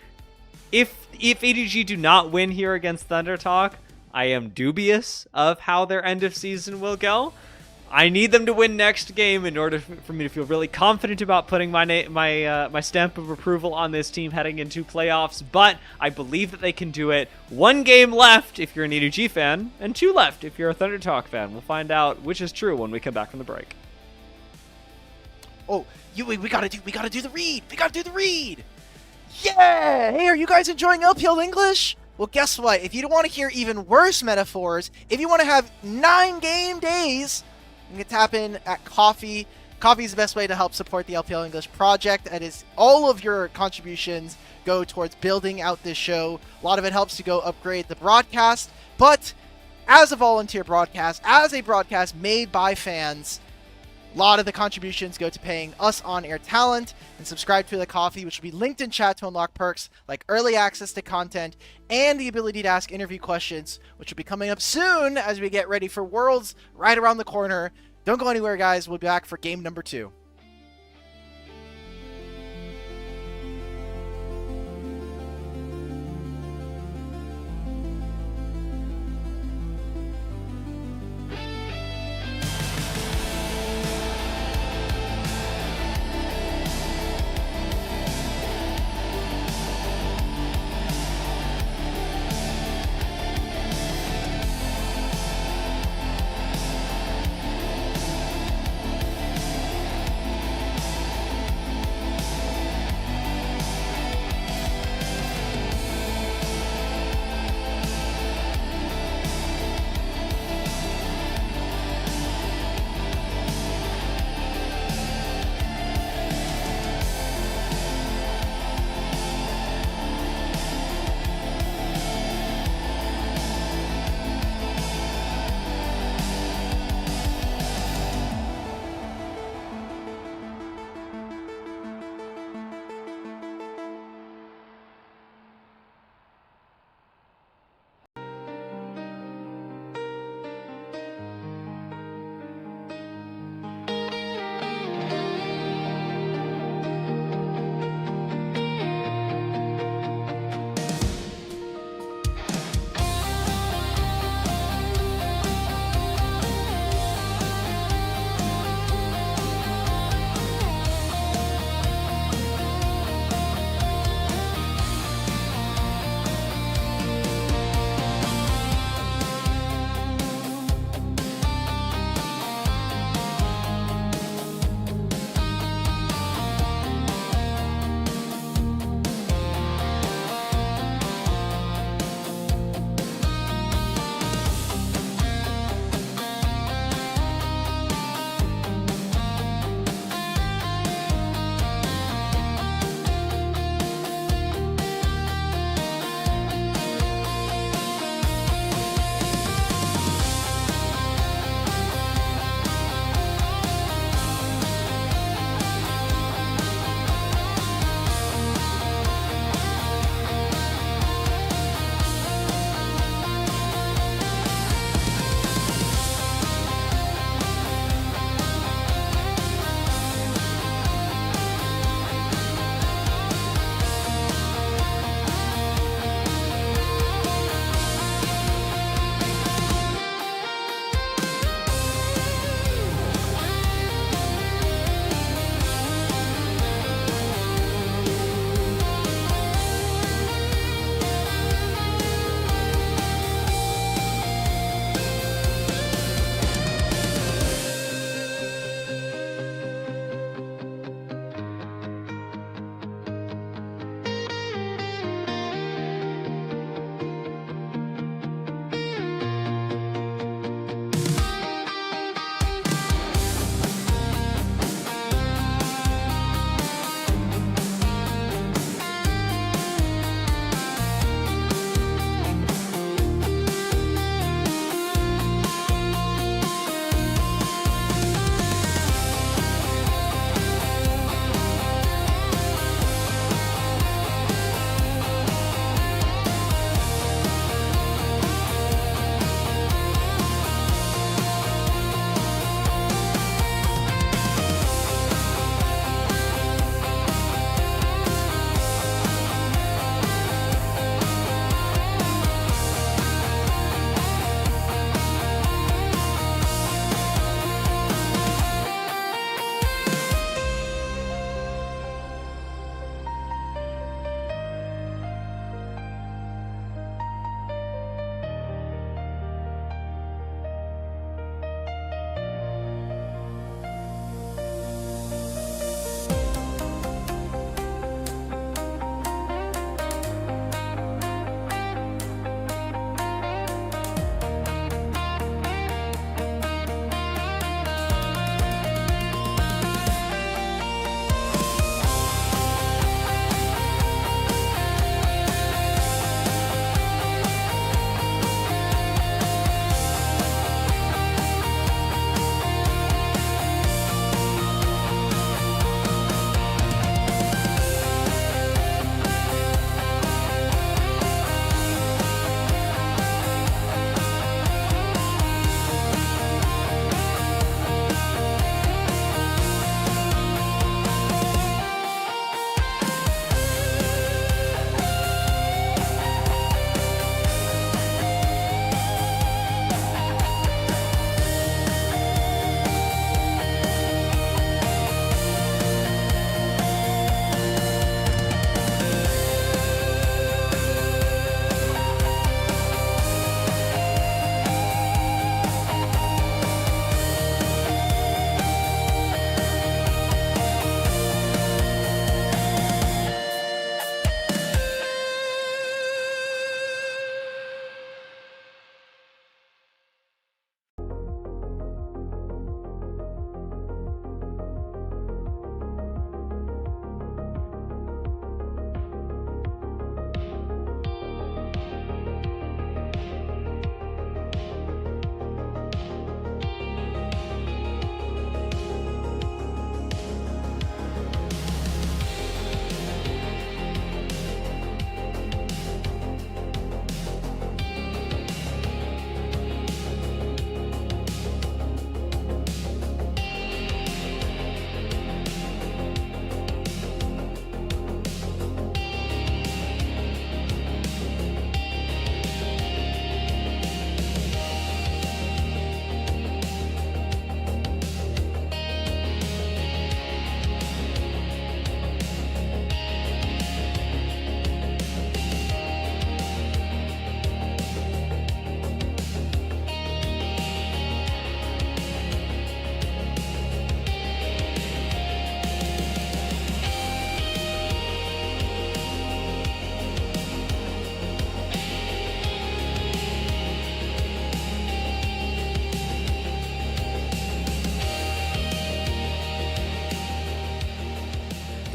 Speaker 8: If EDG do not win here against Thunder Talk, I am dubious of how their end of season will go. I need them to win next game in order for me to feel really confident about putting my stamp of approval on this team heading into playoffs, but I believe that they can do it. 1 game left if you're an EDG fan, and 2 left if you're a Thunder Talk fan. We'll find out which is true when we come back from the break.
Speaker 5: Oh, we gotta do the read! We gotta do the read! Yeah! Hey, are you guys enjoying LPL English? Well, guess what? If you don't want to hear even worse metaphors, if you want to have 9 game days, you can tap in at Coffee. Coffee is the best way to help support the LPL English project. That is, all of your contributions go towards building out this show. A lot of it helps to go upgrade the broadcast. But as a volunteer broadcast, as a broadcast made by fans, a lot of the contributions go to paying us on-air talent. And subscribe to the Coffee, which will be linked in chat to unlock perks like early access to content and the ability to ask interview questions, which will be coming up soon as we get ready for Worlds right around the corner. Don't go anywhere, guys. We'll be back for game number 2.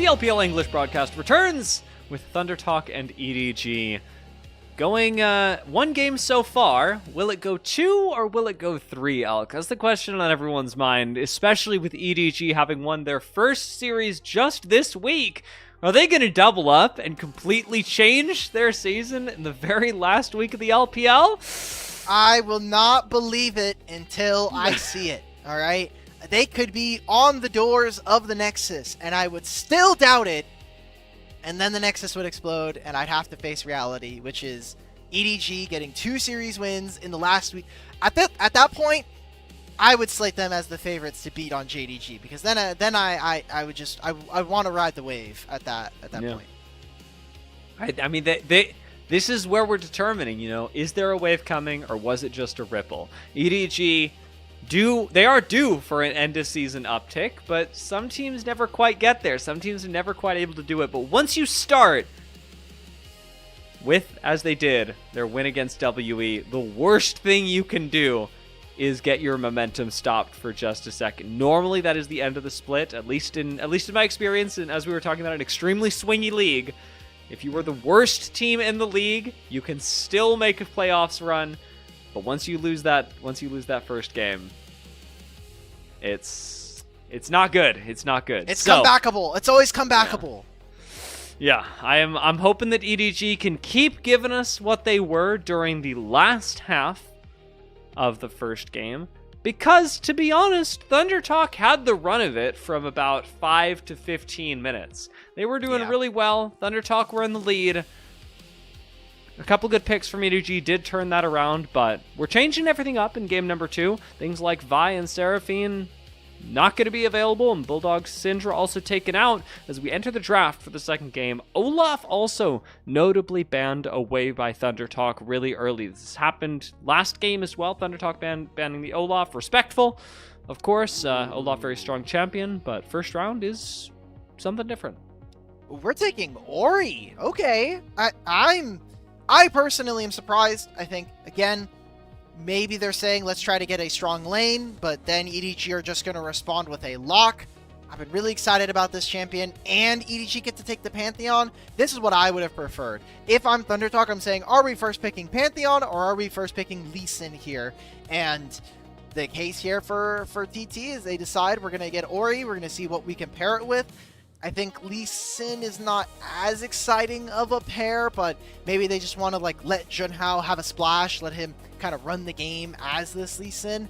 Speaker 8: LPL English broadcast returns with Thunder Talk and EDG. Going one game so far. Will it go 2 or will it go 3, Alk? That's the question on everyone's mind, especially with EDG having won their first series just this week. Are they going to double up and completely change their season in the very last week of the LPL?
Speaker 5: I will not believe it until I see it, all right? They could be on the doors of the Nexus, and I would still doubt it. And then the Nexus would explode, and I'd have to face reality, which is EDG getting 2 series wins in the last week. At that point, I would slate them as the favorites to beat on JDG, because then I would just I want to ride the wave at that point.
Speaker 8: I mean, this is where we're determining, is there a wave coming or was it just a ripple? EDG they are due for an end of season uptick, but some teams never quite get there. Some teams are never quite able to do it. But once you start with, as they did, their win against WE, the worst thing you can do is get your momentum stopped for just a second. Normally that is the end of the split, at least in my experience, and as we were talking about, an extremely swingy league. If you were the worst team in the league, you can still make a playoffs run. But once you lose that first game, it's not good. It's not good.
Speaker 5: It's comebackable. It's always comebackable.
Speaker 8: Yeah, I'm hoping that EDG can keep giving us what they were during the last half of the first game, because to be honest, Thunder Talk had the run of it from about 5 to 15 minutes. They were doing really well. Thunder Talk were in the lead. A couple good picks from EDG did turn that around, but we're changing everything up in game number 2. Things like Vi and Seraphine not going to be available, and Bulldog Syndra also taken out as we enter the draft for the second game. Olaf also notably banned away by Thunder Talk really early. This happened last game as well. Thunder Talk banning the Olaf. Respectful, of course. Olaf very strong champion, but first round is something different.
Speaker 5: We're taking Ori. Okay. I personally am surprised. I think, again, maybe they're saying let's try to get a strong lane, but then EDG are just going to respond with a lock. I've been really excited about this champion, and EDG get to take the Pantheon. This is what I would have preferred. If I'm Thunder Talk, I'm saying, are we first picking Pantheon, or are we first picking Lee Sin here? And the case here for TT is they decide we're going to get Ori, we're going to see what we can pair it with. I think Lee Sin is not as exciting of a pair, but maybe they just want to let Junhao have a splash, let him kind of run the game as this Lee Sin.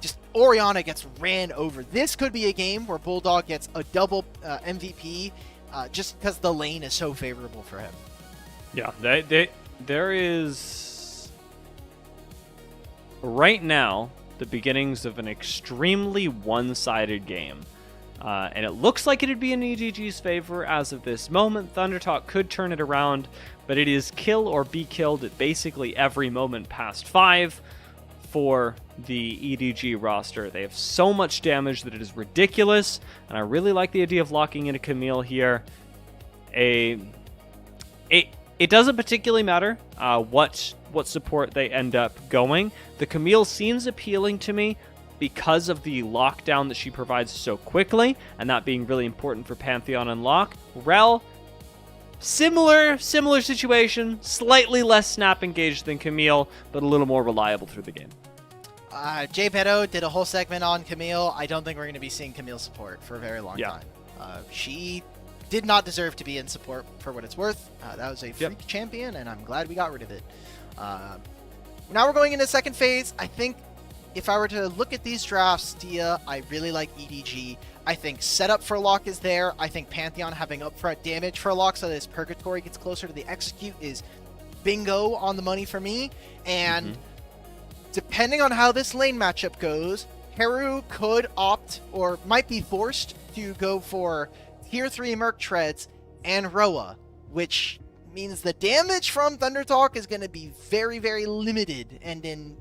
Speaker 5: Just Orianna gets ran over. This could be a game where Bulldog gets a double MVP just because the lane is so favorable for him.
Speaker 8: Yeah, there is right now the beginnings of an extremely one-sided game. And it looks like it'd be in EDG's favor as of this moment. Thunder Talk could turn it around, but it is kill or be killed at basically every moment past 5 for the EDG roster. They have so much damage that it is ridiculous, and I really like the idea of locking in a Camille here. It doesn't particularly matter what support they end up going. The Camille seems appealing to me because of the lockdown that she provides so quickly, and that being really important for Pantheon and Lock. Rel, similar situation, slightly less snap engaged than Camille, but a little more reliable through the game.
Speaker 5: Jay Pedo did a whole segment on Camille. I don't think we're going to be seeing Camille support for a very long time. She did not deserve to be in support for what it's worth. That was a freak champion, and I'm glad we got rid of it. Now we're going into second phase. I think if I were to look at these drafts, Dia, I really like EDG. I think setup for Lock is there. I think Pantheon having upfront damage for Lock so that his Purgatory gets closer to the execute is bingo on the money for me. And depending on how this lane matchup goes, Heru could opt or might be forced to go for Tier 3 Merc Treads and Roa, which means the damage from Thunder Talk is going to be very, very limited and in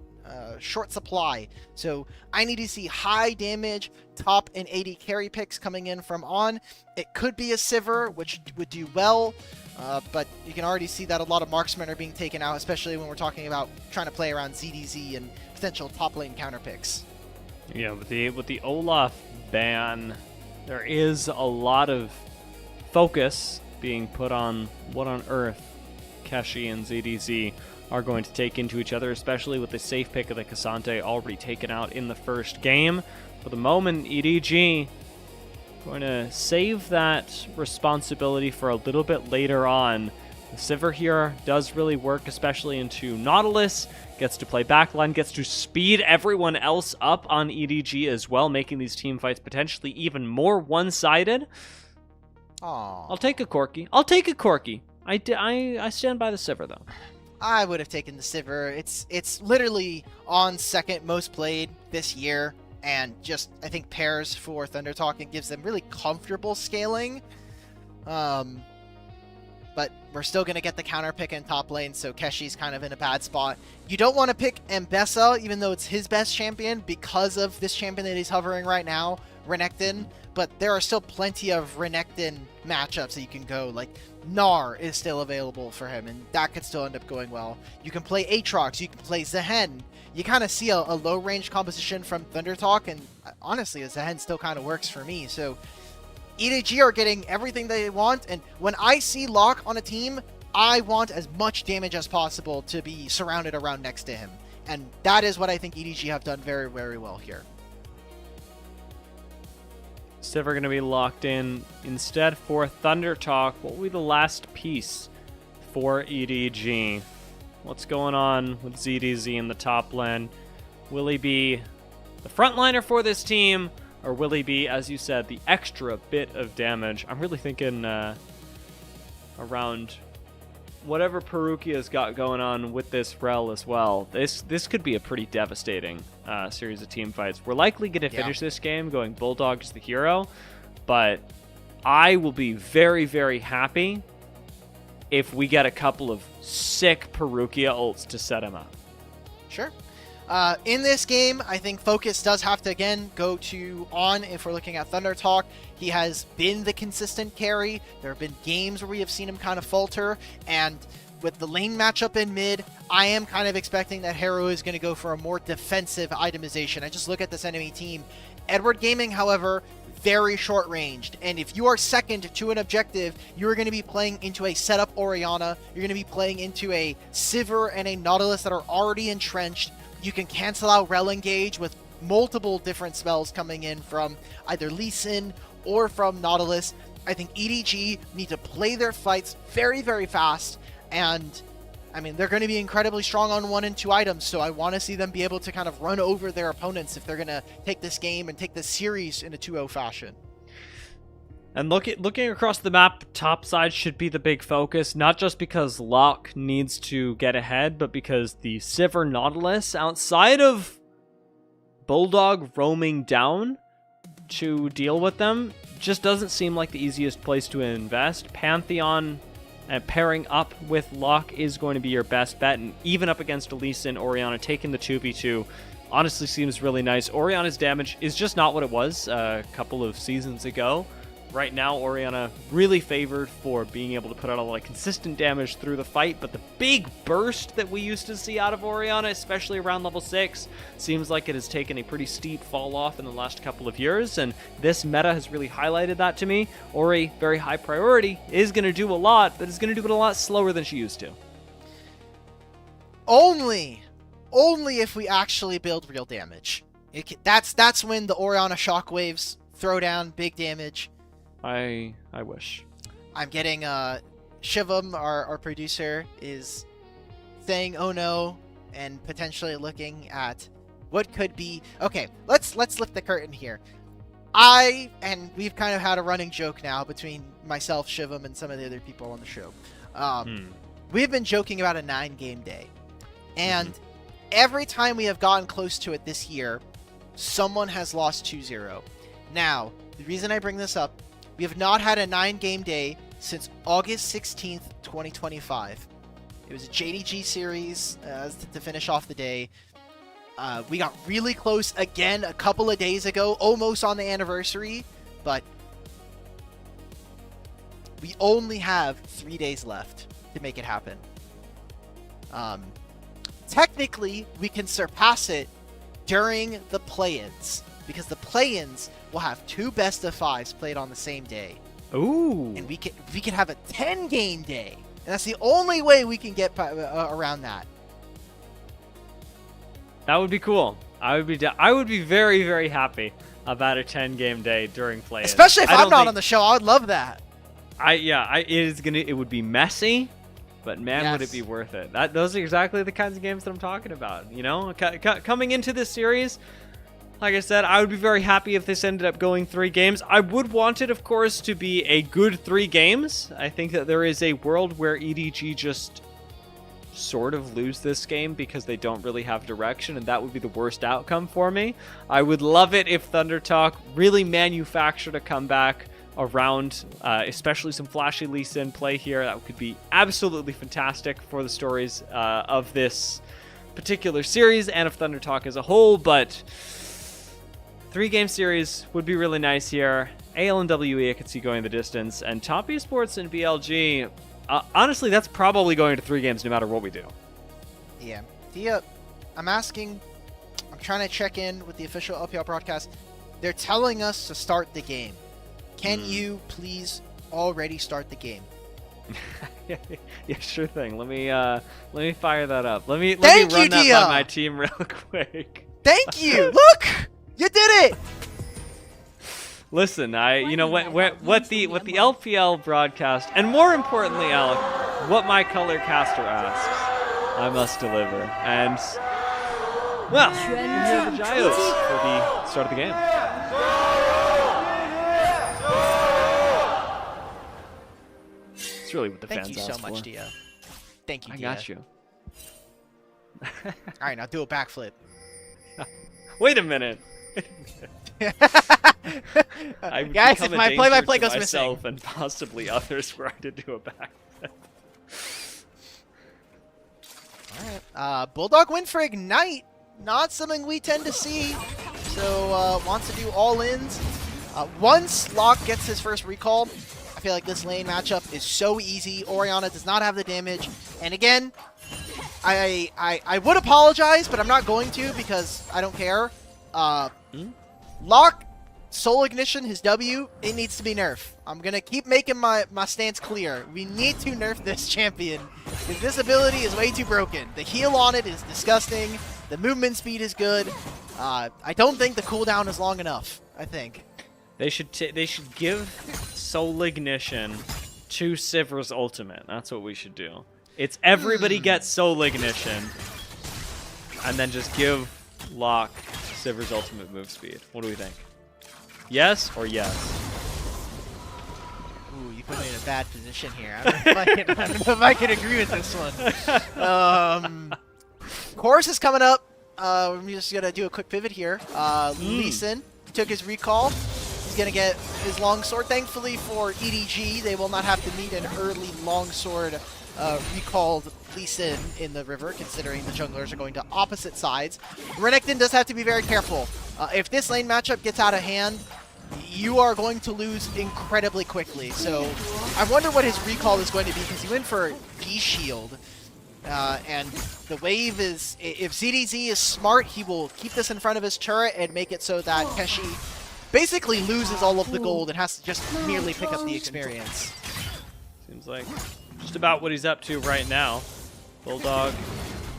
Speaker 5: short supply. So I need to see high damage top and 80 carry picks coming in from On. It could be a Sivir, which would do well, but you can already see that a lot of marksmen are being taken out, especially when we're talking about trying to play around ZDZ and potential top lane counter picks.
Speaker 8: Yeah, with the Olaf ban, there is a lot of focus being put on what on earth Keshi and ZDZ are going to take into each other, especially with the safe pick of the Cassante already taken out in the first game. For the moment, EDG going to save that responsibility for a little bit later on. The Sivir here does really work, especially into Nautilus. Gets to play backline, gets to speed everyone else up on EDG as well, making these team fights potentially even more one-sided. I'll take a Corki. I stand by the Sivir, though.
Speaker 5: I would have taken the Sivir. It's literally on second most played this year, and just I think pairs for Thunder Talk and gives them really comfortable scaling. But we're still going to get the counter pick in top lane, so Keshi's kind of in a bad spot. You don't want to pick Mbessa, even though it's his best champion, because of this champion that he's hovering right now, Renekton. But there are still plenty of Renekton matchups that you can go. Like, Gnar is still available for him, and that could still end up going well. You can play Aatrox, you can play Zehen. You kind of see a low-range composition from Thunder Talk, and honestly, Zehen still kind of works for me. So EDG are getting everything they want, and when I see Locke on a team, I want as much damage as possible to be surrounded around next to him. And that is what I think EDG have done very, very well here.
Speaker 8: Sivir going to be locked in. Instead for Thunder Talk, what will be the last piece for EDG? What's going on with ZDZ in the top lane? Will he be the frontliner for this team? Or will he be, as you said, the extra bit of damage? I'm really thinking around whatever Perukia's got going on with this Rel as well. This could be a pretty devastating series of team fights. We're likely going to finish this game going Bulldog as the hero, but I will be very, very happy if we get a couple of sick Perukia ults to set him up.
Speaker 5: Sure. In this game, I think focus does have to, again, go to On if we're looking at Thunder Talk. He has been the consistent carry. There have been games where we have seen him kind of falter, and with the lane matchup in mid, I am kind of expecting that Hero is going to go for a more defensive itemization. I just look at this enemy team. Edward Gaming, however, very short-ranged, and if you are second to an objective, you're going to be playing into a setup Orianna, you're going to be playing into a Sivir and a Nautilus that are already entrenched. You can cancel out Rel Engage with multiple different spells coming in from either Lee Sin or from Nautilus. I think EDG need to play their fights very, very fast, and I mean, they're going to be incredibly strong on 1 and 2 items, so I want to see them be able to kind of run over their opponents if they're going to take this game and take this series in a 2-0 fashion.
Speaker 8: And looking across the map, top side should be the big focus, not just because Locke needs to get ahead, but because the Sivir Nautilus, outside of Bulldog roaming down to deal with them, just doesn't seem like the easiest place to invest. Pantheon and pairing up with Locke is going to be your best bet, and even up against Elise and Orianna, taking the 2v2 honestly seems really nice. Orianna's damage is just not what it was a couple of seasons ago. Right now, Orianna really favored for being able to put out a lot of consistent damage through the fight, but the big burst that we used to see out of Orianna, especially around level 6, seems like it has taken a pretty steep fall off in the last couple of years, and this meta has really highlighted that to me. Ori, very high priority, is going to do a lot, but is going to do it a lot slower than she used to.
Speaker 5: Only if we actually build real damage. That's when the Orianna shockwaves throw down big damage.
Speaker 8: I wish.
Speaker 5: I'm getting Shivam, our producer, is saying oh no and potentially looking at what could be. Okay, let's lift the curtain here. And we've kind of had a running joke now between myself, Shivam, and some of the other people on the show. We've been joking about a 9-game day. And every time we have gotten close to it this year, someone has lost 2-0. Now, the reason I bring this up, we have not had a 9-game day since August 16th, 2025. It was a JDG series to finish off the day. We got really close again a couple of days ago, almost on the anniversary, but we only have 3 days left to make it happen. Technically, we can surpass it during the play-ins, because the play-ins will have 2 best-of-5s played on the same day.
Speaker 8: Ooh.
Speaker 5: And we can have a 10-game day. And that's the only way we can get around that.
Speaker 8: That would be cool. I would be very, very happy about a 10-game day during play.
Speaker 5: Especially if I'm not on the show, I would love that.
Speaker 8: It would be messy, but man, would it be worth it. Those are exactly the kinds of games that I'm talking about. You know, coming into this series, like I said, I would be very happy if this ended up going 3 games. I would want it, of course, to be a good 3 games. I think that there is a world where EDG just sort of lose this game because they don't really have direction, and that would be the worst outcome for me. I would love it if Thunder Talk really manufactured a comeback around especially some flashy Lee Sin play here. That could be absolutely fantastic for the stories of this particular series and of Thunder Talk as a whole, but 3-game series would be really nice here. AL and WE I could see going the distance, and Top Esports and BLG, honestly, that's probably going to 3 games no matter what we do.
Speaker 5: Yeah. I'm trying to check in with the official LPL broadcast. They're telling us to start the game. Can you please already start the game?
Speaker 8: Yeah, sure thing. Let me fire that up. Let me run that by my team real quick.
Speaker 5: Thank you. Look, you did it.
Speaker 8: Listen, you know what the LPL broadcast, and more importantly, Alec, what my color caster asks, I must deliver. And well, here are the Giles for the start of the game. It's really what the fans ask for.
Speaker 5: Thank you so much, Dia. Thank you, Dia.
Speaker 8: I got you.
Speaker 5: All right, now do a backflip.
Speaker 8: Wait a minute.
Speaker 5: Guys, if my play-by-play goes
Speaker 8: myself
Speaker 5: missing,
Speaker 8: and possibly others were to do a backflip.
Speaker 5: All right, Bulldog win for Ignite. Not something we tend to see. So wants to do all-ins. Once Locke gets his first recall, I feel like this lane matchup is so easy. Orianna does not have the damage, and again, I would apologize, but I'm not going to because I don't care. Locke, Soul Ignition, his W, it needs to be nerfed. I'm going to keep making my stance clear. We need to nerf this champion because this ability is way too broken. The heal on it is disgusting. The movement speed is good. I don't think the cooldown is long enough, I think.
Speaker 8: They should give Soul Ignition to Sivir's ultimate. That's what we should do. It's everybody gets Soul Ignition, and then just give Locke Sivir's ultimate move speed. What do we think? Yes or yes?
Speaker 5: Ooh, you put me in a bad position here. I don't know if I can agree with this one. Chorus is coming up. We're just going to do a quick pivot here. Lee Sin took his recall. He's going to get his longsword. Thankfully for EDG, they will not have to meet an early longsword recalled Lee Sin in the river, considering the junglers are going to opposite sides. Renekton does have to be very careful. If this lane matchup gets out of hand, you are going to lose incredibly quickly. So I wonder what his recall is going to be, because he went for D-Shield. And the wave is, if ZDZ is smart, he will keep this in front of his turret and make it so that Keshi basically loses all of the gold and has to just merely pick up the experience.
Speaker 8: Seems like just about what he's up to right now. Bulldog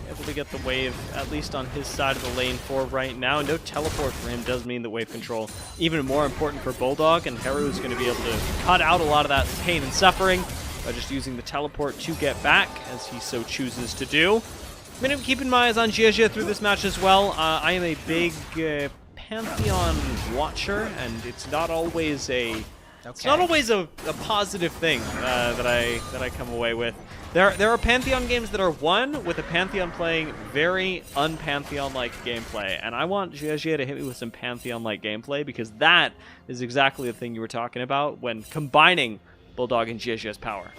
Speaker 8: able to get the wave, at least on his side of the lane for right now. No teleport for him does mean the wave control even more important for Bulldog, and Haru is going to be able to cut out a lot of that pain and suffering by just using the teleport to get back, as he so chooses to do. I'm going to keep my eyes on Jia through this match as well. I am a big Pantheon watcher, and it's not always a positive thing that I come away with. There are Pantheon games that are won with a Pantheon playing very un-Pantheon-like gameplay, and I want Jia to hit me with some Pantheon-like gameplay, because that is exactly the thing you were talking about when combining Bulldog and Jia's power.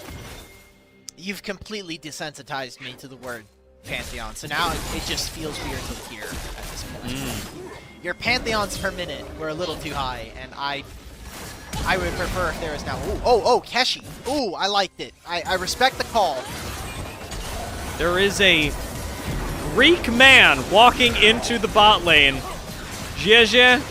Speaker 5: You've completely desensitized me to the word Pantheon, so now it just feels weird to hear at this point. Your Pantheons per minute were a little too high, and I would prefer if there is now... Oh, Keshi. Ooh, I liked it. I respect the call.
Speaker 8: There is a Greek man walking into the bot lane. Jia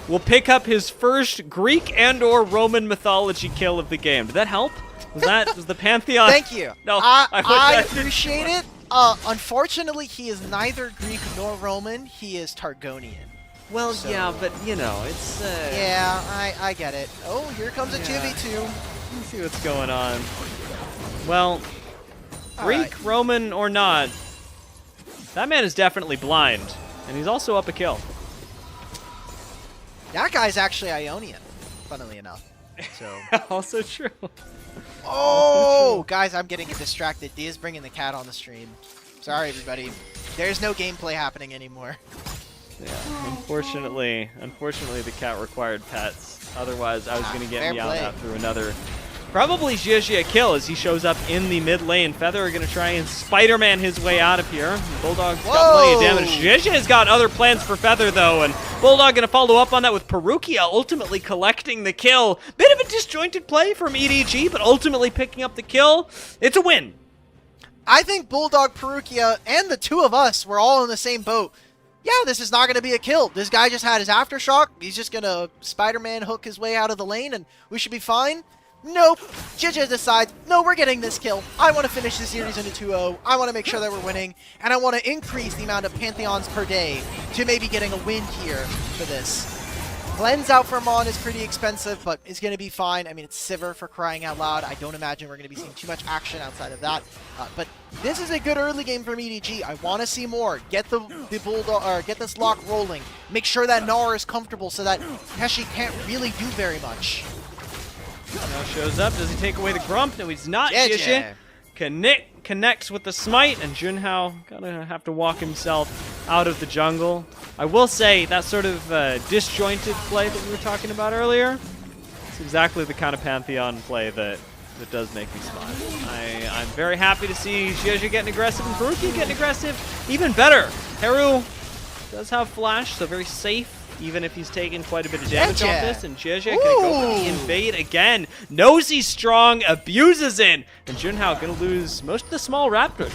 Speaker 8: will pick up his first Greek and/or Roman mythology kill of the game. Did that help? Was the Pantheon?
Speaker 5: Thank you.
Speaker 8: No,
Speaker 5: I appreciate it. Unfortunately, he is neither Greek nor Roman. He is Targonian.
Speaker 8: Well, so, yeah, but you know, it's.
Speaker 5: Yeah, I get it. Oh, here comes a 2v2.
Speaker 8: Let's see what's going on. Well, Greek, Roman, or not, that man is definitely blind, and he's also up a kill.
Speaker 5: That guy's actually Ionian, funnily enough. So
Speaker 8: also true.
Speaker 5: Oh, guys, I'm getting distracted. Dia's bringing the cat on the stream. Sorry, everybody. There's no gameplay happening anymore.
Speaker 8: Yeah, unfortunately, the cat required pets. Otherwise, I was going to get meowed out through another. Probably GG a kill as he shows up in the mid lane. Feather are going to try and Spider-Man his way out of here. Bulldog's got plenty of damage. GG has got other plans for Feather, though, and Bulldog going to follow up on that with Perukia ultimately collecting the kill. Bit of a disjointed play from EDG, but ultimately picking up the kill. It's a win.
Speaker 5: I think Bulldog, Perukia, and the two of us were all in the same boat. Yeah, this is not going to be a kill. This guy just had his Aftershock. He's just going to Spider-Man hook his way out of the lane, and we should be fine. Nope. Jija decides, no, we're getting this kill. I want to finish the series into 2-0. I want to make sure that we're winning, and I want to increase the amount of Pantheons per day to maybe getting a win here for this. Cleanse out for Mon is pretty expensive, but it's going to be fine. I mean, it's Sivir for crying out loud. I don't imagine we're going to be seeing too much action outside of that. But this is a good early game from EDG. I want to see more. Get the Bulldog, or get this lock rolling. Make sure that Gnar is comfortable so that Heshi can't really do very much.
Speaker 8: Now shows up. Does he take away the Grump? No, he's not. Jisha connects with the Smite, and Junhao gonna have to walk himself out of the jungle. I will say that sort of disjointed play that we were talking about earlier, it's exactly the kind of Pantheon play that does make me smile. I'm very happy to see Jisha getting aggressive and Perukia getting aggressive. Even better, Heru does have Flash, so very safe. Even if he's taken quite a bit of damage off this, and Jisha can go for the invade again. Knows he's strong, abuses it, and Junhao gonna lose most of the small raptors.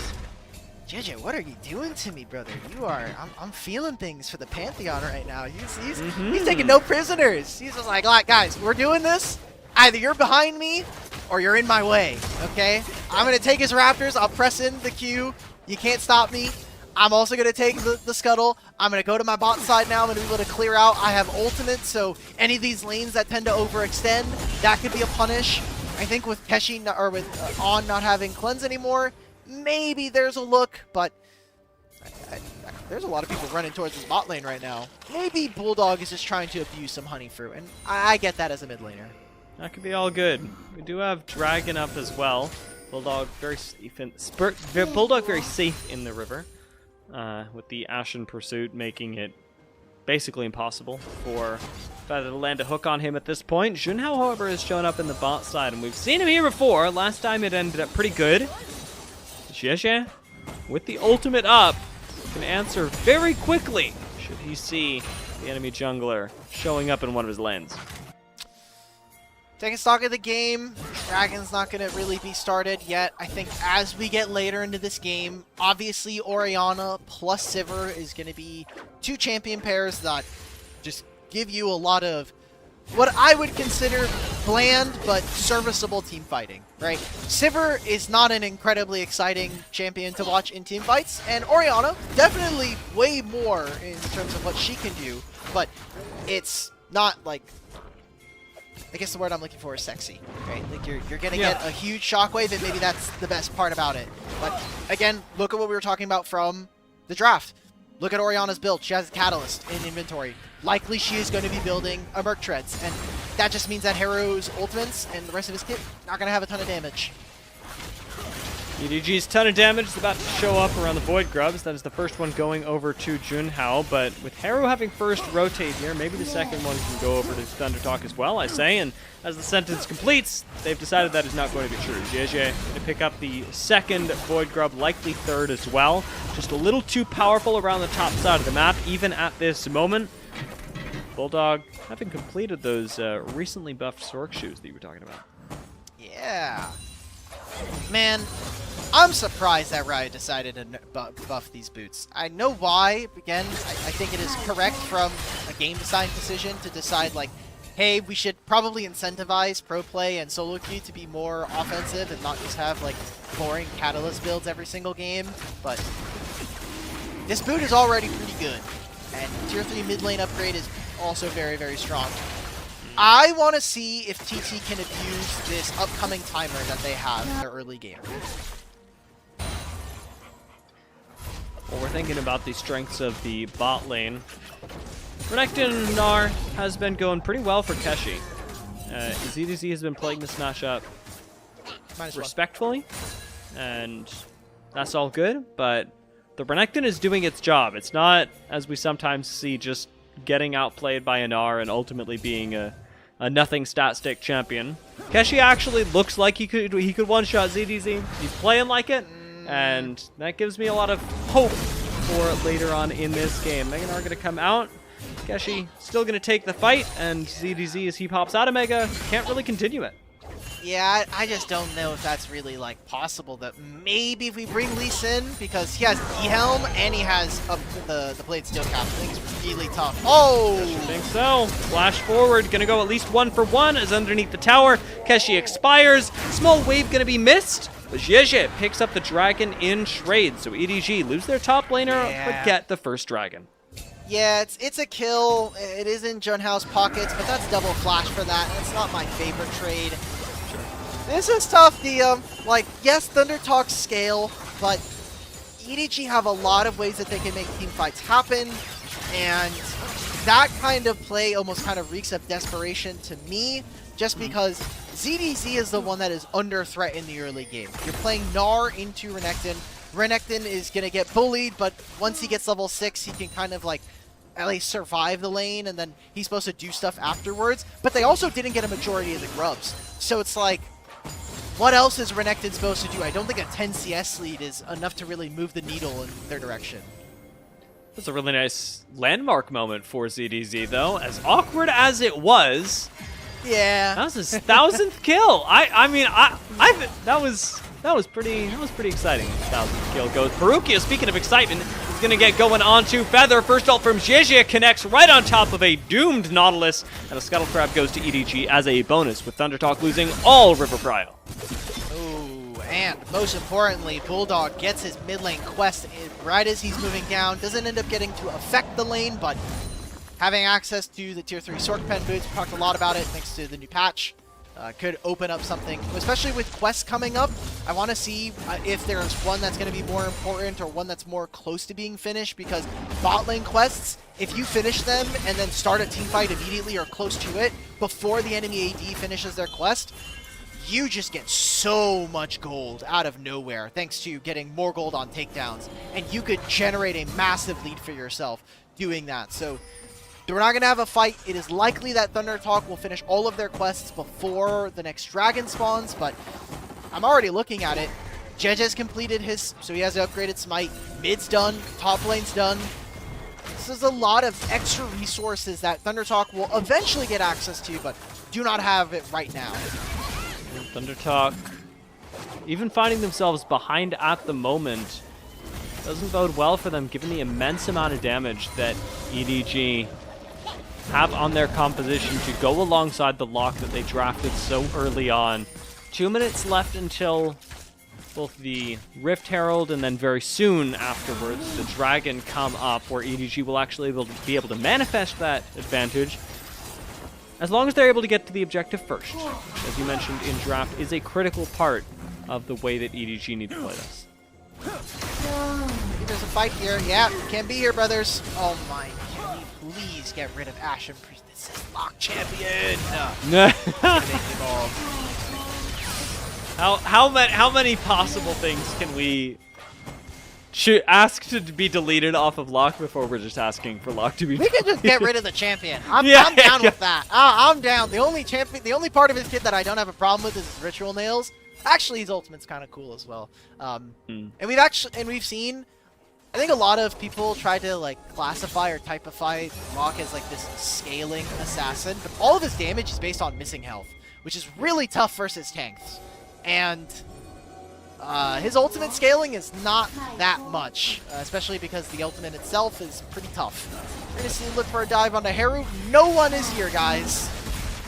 Speaker 5: Jisha, what are you doing to me, brother? You are, I'm feeling things for the Pantheon right now. He's taking no prisoners. He's just like, guys, we're doing this. Either you're behind me, or you're in my way, okay? I'm gonna take his raptors, I'll press in the Q. You can't stop me. I'm also going to take the scuttle. I'm going to go to my bot side now. I'm going to be able to clear out. I have ultimate, so any of these lanes that tend to overextend, that could be a punish. I think with Keshi, or with On not having cleanse anymore, maybe there's a look, but there's a lot of people running towards this bot lane right now. Maybe Bulldog is just trying to abuse some honey fruit, and I get that as a mid laner.
Speaker 8: That could be all good. We do have Dragon up as well. Bulldog very safe in the river. With the Ashen Pursuit making it basically impossible for Feather to land a hook on him at this point. Junhao, however, has shown up in the bot side, and we've seen him here before. Last time it ended up pretty good. Jisha, with the ultimate up, can answer very quickly should he see the enemy jungler showing up in one of his lanes.
Speaker 5: Taking stock of the game, Dragon's not going to really be started yet. I think as we get later into this game, obviously Orianna plus Sivir is going to be two champion pairs that just give you a lot of what I would consider bland but serviceable team fighting, right? Sivir is not an incredibly exciting champion to watch in team fights, and Orianna definitely way more in terms of what she can do, but it's not like... I guess the word I'm looking for is sexy, right? Like you're gonna get a huge shockwave, and maybe that's the best part about it. But again, look at what we were talking about from the draft. Look at Orianna's build. She has a Catalyst in inventory. Likely she is going to be building a Merc Treads, and that just means that Hero's ultimates and the rest of his kit not gonna have a ton of damage.
Speaker 8: EDG's ton of damage is about to show up around the Void Grubs. That is the first one going over to Junhao, but with Heru having first rotate here, maybe the second one can go over to Thunder Talk as well, I say, and as the sentence completes, they've decided that is not going to be true. JJ going to pick up the second Void Grub, likely third as well. Just a little too powerful around the top side of the map, even at this moment. Bulldog having completed those recently buffed Sork shoes that you were talking about.
Speaker 5: Yeah. Man, I'm surprised that Riot decided to buff these boots. I know why. Again, I think it is correct from a game design decision to decide like, hey, we should probably incentivize pro play and solo queue to be more offensive and not just have like boring Catalyst builds every single game. But this boot is already pretty good, and tier 3 mid lane upgrade is also very, very strong. I want to see if TT can abuse this upcoming timer that they have in their early game.
Speaker 8: Well, we're thinking about the strengths of the bot lane. Renekton Gnar has been going pretty well for Keshi. EDG has been playing this matchup respectfully, and that's all good, but the Renekton is doing its job. It's not, as we sometimes see, just getting outplayed by a Gnar and ultimately being a nothing stat stick champion. Keshi actually looks like he could one-shot ZDZ. He's playing like it, and that gives me a lot of hope for later on in this game. Mega Gnar going to come out. Keshi still going to take the fight, and ZDZ, as he pops out of Mega, can't really continue it.
Speaker 5: Yeah, I just don't know if that's really like possible. That maybe if we bring Lee Sin, because he has E-Helm and he has the Blade Steel Cap, I think it's really tough. Oh!
Speaker 8: I think so. Flash forward, gonna go at least 1 for 1 as underneath the tower. Keshi expires. Small wave gonna be missed, but Jeje picks up the dragon in trade. So EDG lose their top laner, but get the first dragon.
Speaker 5: Yeah, it's a kill. It is in Junhao's pockets, but that's double flash for that. It's not my favorite trade. This is tough. Like, yes, Thunder Talks scale, but EDG have a lot of ways that they can make team fights happen, and that kind of play almost kind of reeks of desperation to me, just because ZDZ is the one that is under threat in the early game. You're playing Gnar into Renekton. Renekton is going to get bullied, but once he gets level 6, he can kind of like at least survive the lane, and then he's supposed to do stuff afterwards. But they also didn't get a majority of the grubs, so it's like, what else is Renekton supposed to do? I don't think a 10 CS lead is enough to really move the needle in their direction.
Speaker 8: That's a really nice landmark moment for ZDZ, though. As awkward as it was,
Speaker 5: yeah,
Speaker 8: that was his 1000th kill. I mean, that was pretty exciting. 1000th kill goes. Perukia, speaking of excitement, is gonna get going onto Feather. First ult from Jeje connects right on top of a doomed Nautilus, and a Scuttle Crab goes to EDG as a bonus, with Thunder Talk losing all River Prio.
Speaker 5: Ooh, and most importantly, Bulldog gets his mid lane quest right as he's moving down. Doesn't end up getting to affect the lane, but having access to the tier 3 Sork Pen boots, we talked a lot about it thanks to the new patch. Could open up something, especially with quests coming up. I want to see if there's one that's going to be more important or one that's more close to being finished, because bot lane quests, if you finish them and then start a team fight immediately or close to it before the enemy AD finishes their quest, you just get so much gold out of nowhere thanks to getting more gold on takedowns, and you could generate a massive lead for yourself doing that. So we're not going to have a fight. It is likely that Thunder Talk will finish all of their quests before the next dragon spawns, but I'm already looking at it. Jeje's completed his, so he has the upgraded smite. Mid's done. Top lane's done. This is a lot of extra resources that Thunder Talk will eventually get access to, but do not have it right now.
Speaker 8: Thunder Talk, even finding themselves behind at the moment, doesn't bode well for them given the immense amount of damage that EDG have on their composition to go alongside the lock that they drafted so early on. 2 minutes left until both the Rift Herald and then very soon afterwards the Dragon come up, where EDG will actually be able to manifest that advantage as long as they're able to get to the objective first, which, as you mentioned in draft, is a critical part of the way that EDG need to play this.
Speaker 5: There's a fight here. Yeah, can be here, brothers. Oh my, can you please get rid of Ashen Priest? This is lock champion.
Speaker 8: How many possible things can we ask to be deleted off of lock before we're just asking for lock to be
Speaker 5: We can just get rid of the champion. I'm down with that. I'm down. The only part of his kit that I don't have a problem with is his ritual nails. Actually, his ultimate's kind of cool as well. And we've seen, I think a lot of people try to like classify or typify Locke as like this scaling assassin, but all of his damage is based on missing health, which is really tough versus tanks. And His ultimate scaling is not that much, especially because the ultimate itself is pretty tough. We're going to see look for a dive onto Haru. No one is here, guys.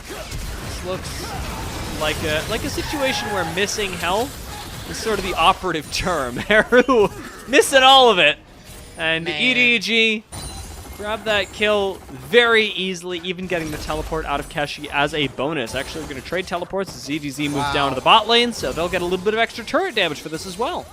Speaker 8: This looks like a situation where missing health is sort of the operative term. Haru missing all of it. And EDG grab that kill very easily, even getting the teleport out of Keshi as a bonus. Actually, we're going to trade teleports as EDZ moves down to the bot lane, so they'll get a little bit of extra turret damage for this as well.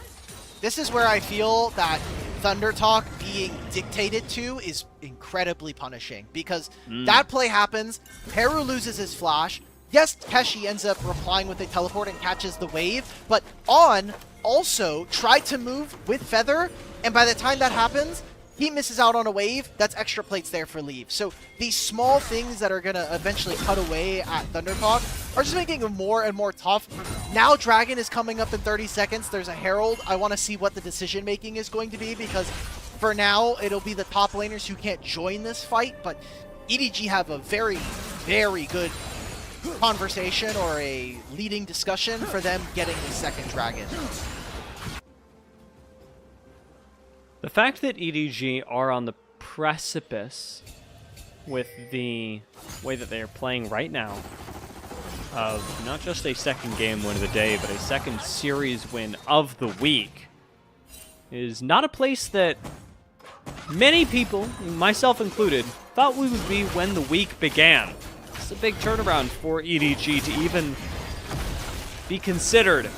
Speaker 5: This is where I feel that Thunder Talk being dictated to is incredibly punishing, because that play happens, Haru loses his flash. Yes, Keshi ends up replying with a teleport and catches the wave, but On also tried to move with Feather, and by the time that happens, he misses out on a wave. That's extra plates there for leave. So these small things that are going to eventually cut away at Thunder Talk are just making it more and more tough. Now Dragon is coming up in 30 seconds. There's a Herald. I want to see what the decision making is going to be, because for now it'll be the top laners who can't join this fight, but EDG have a very, very good conversation or a leading discussion for them getting the second Dragon.
Speaker 8: The fact that EDG are on the precipice with the way that they are playing right now of not just a second game win of the day, but a second series win of the week is not a place that many people, myself included, thought we would be when the week began. It's a big turnaround for EDG to even be considered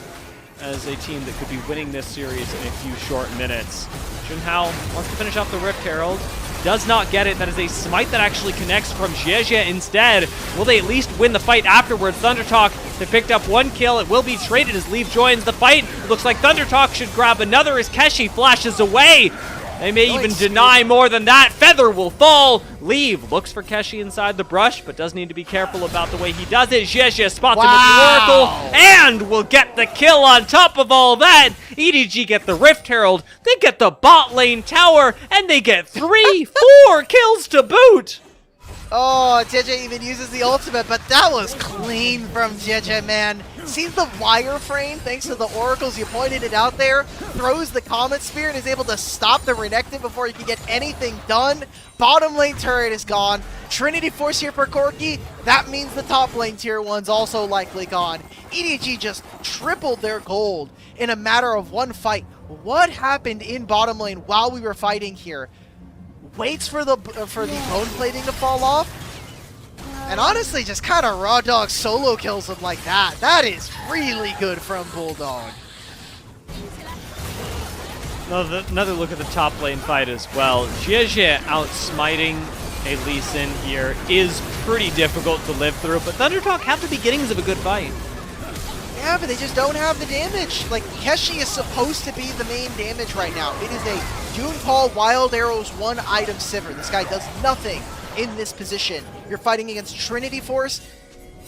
Speaker 8: as a team that could be winning this series in a few short minutes. Junhao wants to finish off the Rift Herald. Does not get it. That is a smite that actually connects from Jie instead. Will they at least win the fight afterwards? Thunder Talk, they picked up one kill. It will be traded as Leaf joins the fight. It looks like Thunder Talk should grab another as Keshi flashes away. They may even deny more than that. Feather will fall. Leave looks for Keshi inside the brush, but does need to be careful about the way he does it. Jie spots him with the Oracle and will get the kill on top of all that. EDG get the Rift Herald, they get the bot lane tower, and they get 4 kills to boot.
Speaker 5: Oh, JJ even uses the ultimate, but that was clean from JJ, man. Sees the wireframe thanks to the oracles, you pointed it out there, throws the Comet Spear and is able to stop the Renekton before he can get anything done. Bottom lane turret is gone. Trinity Force here for Corki. That means the top lane tier 1's also likely gone. EDG just tripled their gold in a matter of one fight. What happened in bottom lane while we were fighting here? Waits for the bone plating to fall off, and honestly just kind of raw dog solo kills him like that. That is really good from Bulldog.
Speaker 8: Another look at the top lane fight as well. Jie outsmiting a Lee Sin here is pretty difficult to live through, but Thunder Talk have the beginnings of a good fight.
Speaker 5: Yeah, but they just don't have the damage. Like, Keshi is supposed to be the main damage right now. It is a Dune Call Wild Arrows 1 item Sivir. This guy does nothing in this position. You're fighting against Trinity Force.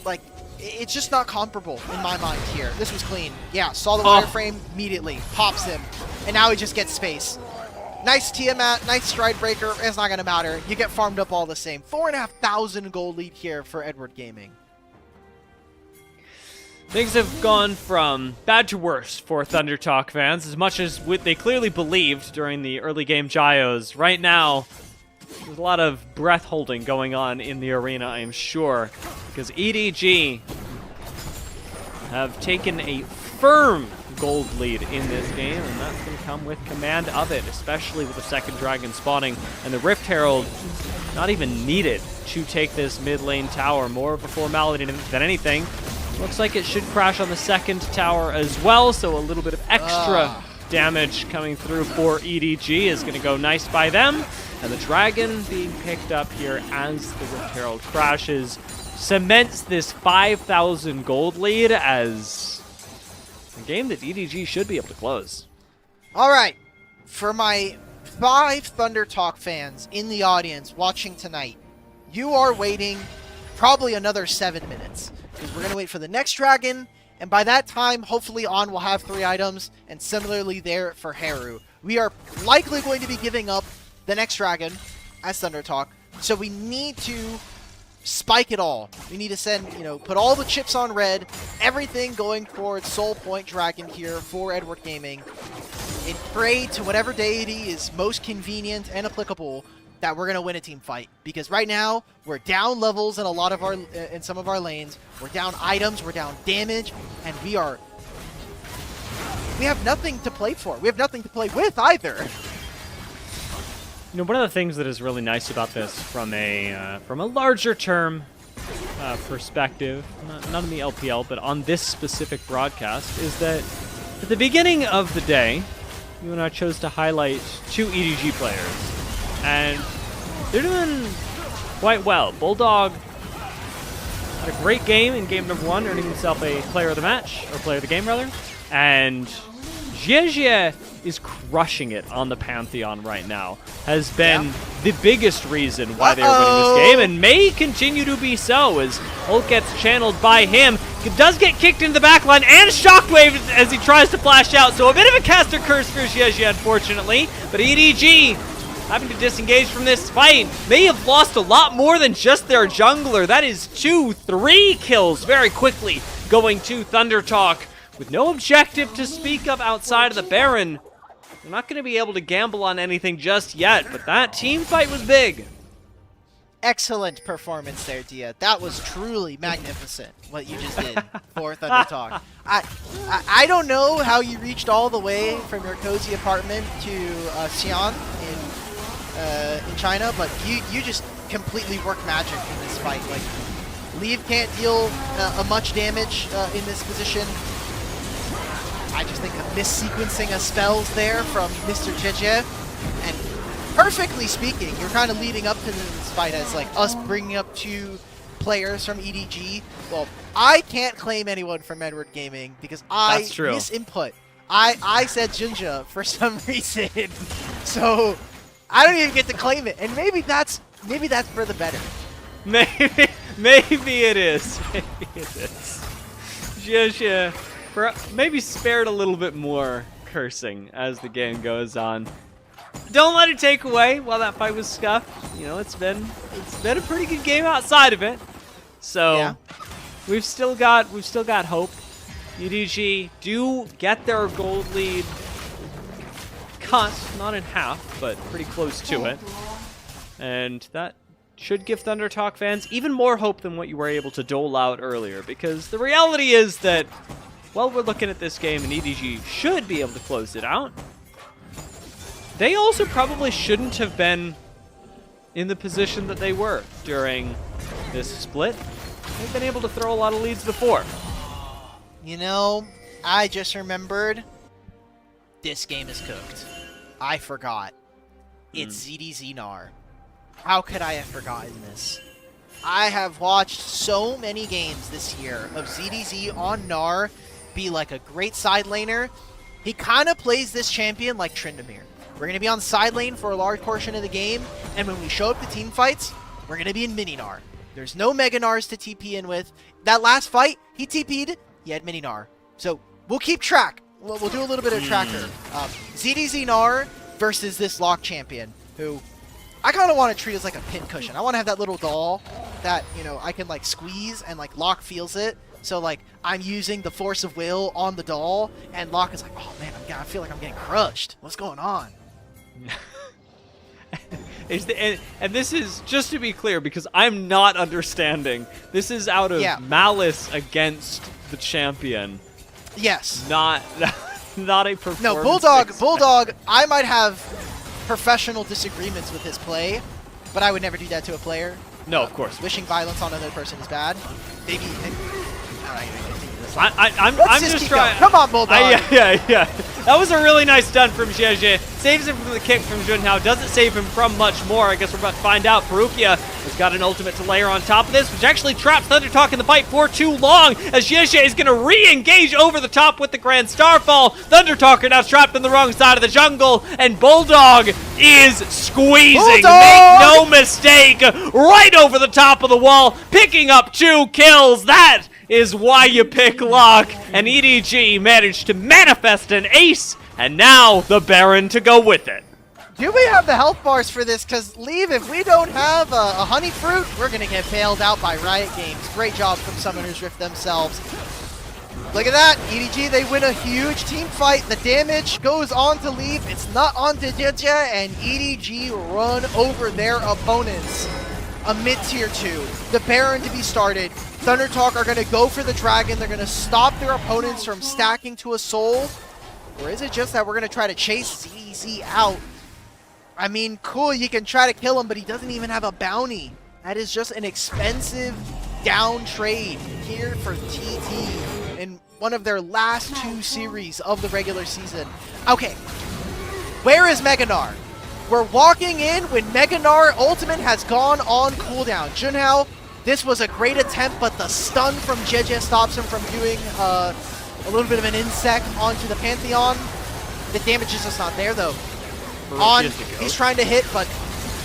Speaker 5: Like, it's just not comparable in my mind here. This was clean. Yeah, saw the wireframe immediately. Pops him. And now he just gets space. Nice Tiamat, nice Stride Breaker. It's not going to matter. You get farmed up all the same. 4,500 gold lead here for Edward Gaming.
Speaker 8: Things have gone from bad to worse for Thunder Talk fans, as much as they clearly believed during the early game Gios. Right now, there's a lot of breath holding going on in the arena, I am sure, because EDG have taken a firm gold lead in this game, and that's going to come with command of it, especially with the second dragon spawning, and the Rift Herald not even needed to take this mid lane tower. More of a formality than anything. Looks like it should crash on the second tower as well, so a little bit of extra damage coming through for EDG is going to go nice by them. And the dragon being picked up here as the Rift Herald crashes cements this 5,000 gold lead as a game that EDG should be able to close.
Speaker 5: All right, for my 5 Thunder Talk fans in the audience watching tonight, you are waiting probably another 7 minutes. Because we're going to wait for the next dragon, and by that time, hopefully On will have 3 items, and similarly there for Haru. We are likely going to be giving up the next dragon as Thunder Talk, so we need to spike it all. We need to send, put all the chips on red, everything going towards Soul Point Dragon here for Edward Gaming, and pray to whatever deity is most convenient and applicable that we're gonna win a team fight. Because right now we're down levels in in some of our lanes. We're down items, we're down damage, and we have nothing to play for. We have nothing to play with either.
Speaker 8: One of the things that is really nice about this from a larger term perspective, not in the LPL, but on this specific broadcast, is that at the beginning of the day, you and I chose to highlight 2 EDG players. And they're doing quite well. Bulldog had a great game in game number 1, earning himself a player of the match, or player of the game rather. And Jie is crushing it on the Pantheon right now. Has been the biggest reason why they're winning this game, and may continue to be so as ult gets channeled by him. Does get kicked into the backline and shockwave as he tries to flash out. So a bit of a caster curse for Jie, unfortunately. But EDG having to disengage from this fight. May have lost a lot more than just their jungler. That is 2-3 kills very quickly going to ThunderTalk. With no objective to speak of outside of the Baron, they're not going to be able to gamble on anything just yet, but that team fight was big.
Speaker 5: Excellent performance there, Dia. That was truly magnificent, what you just did for ThunderTalk. I don't know how you reached all the way from your cozy apartment to Xi'an in China, but you just completely worked magic in this fight. Like, Leave can't deal much damage in this position. I just think a missequencing of spells there from Mr. Jeje. And perfectly speaking, you're kind of leading up to this fight as like us bringing up 2 players from EDG. Well, I can't claim anyone from Edward Gaming because I misinput. I said Jinja for some reason. So I don't even get to claim it. And maybe that's for the better.
Speaker 8: Maybe it is. Maybe it is. Jeje. Maybe spared a little bit more cursing as the game goes on. Don't let it take away while that fight was scuffed. It's been a pretty good game outside of it. So yeah. we've still got hope. EDG do get their gold lead cut, not in half, but pretty close to it. And that should give ThunderTalk fans even more hope than what you were able to dole out earlier, because the reality is that while we're looking at this game and EDG should be able to close it out, they also probably shouldn't have been in the position that they were during this split. They've been able to throw a lot of leads before.
Speaker 5: I just remembered this game is cooked. I forgot. It's ZDZ Gnar. How could I have forgotten this? I have watched so many games this year of ZDZ on Gnar be like a great side laner. He kind of plays this champion like Tryndamere. We're going to be on side lane for a large portion of the game, and when we show up to team fights, we're going to be in mini Gnar. There's no Mega Gnars to TP in with. That last fight, he TP'd, he had mini Gnar. So we'll keep track. We'll do a little bit of tracker. ZDZ Gnar versus this Lock champion, who I kind of want to treat as like a pin cushion. I want to have that little doll that, I can like squeeze and like Lock feels it. So like I'm using the force of will on the doll, and Lock is like, oh man, I feel like I'm getting crushed. What's going on?
Speaker 8: And this is, just to be clear, because I'm not understanding, this is out of malice against the champion.
Speaker 5: Yes.
Speaker 8: Not a performance.
Speaker 5: No, Bulldog, I might have professional disagreements with his play, but I would never do that to a player.
Speaker 8: No, of course.
Speaker 5: Wishing violence on another person is bad. Maybe.
Speaker 8: I'm just trying.
Speaker 5: Come on, Bulldog.
Speaker 8: Yeah. That was a really nice stun from Jeje. Saves him from the kick from Junhao. Doesn't save him from much more. I guess we're about to find out. Perukia has got an ultimate to layer on top of this, which actually traps ThunderTalk in the fight for too long, as Jeje is going to re-engage over the top with the Grand Starfall. ThunderTalk are now trapped on the wrong side of the jungle, and Bulldog is squeezing. Make no mistake. Right over the top of the wall, picking up 2 kills. That is why you pick Lock, and EDG managed to manifest an ace, and now the Baron to go with it.
Speaker 5: Do we have the health bars for this? Because Leave, if we don't have a honey fruit, we're going to get bailed out by Riot Games. Great job from Summoner's Rift themselves. Look at that. EDG, they win a huge team fight. The damage goes on to Leave. It's not on to Jija, and EDG run over their opponents. A mid-tier 2. The Baron to be started. ThunderTalk are going to go for the Dragon. They're going to stop their opponents from stacking to a soul. Or is it just that we're going to try to chase ZZ out? I mean, cool, you can try to kill him, but he doesn't even have a bounty. That is just an expensive down trade here for TT in one of their last 2 series of the regular season. Okay, where is Meganar? We're walking in when Meganar Ultimate has gone on cooldown. Junhao, this was a great attempt, but the stun from JJ stops him from doing a little bit of an insect onto the Pantheon. The damage is just not there, though. He's trying to hit, but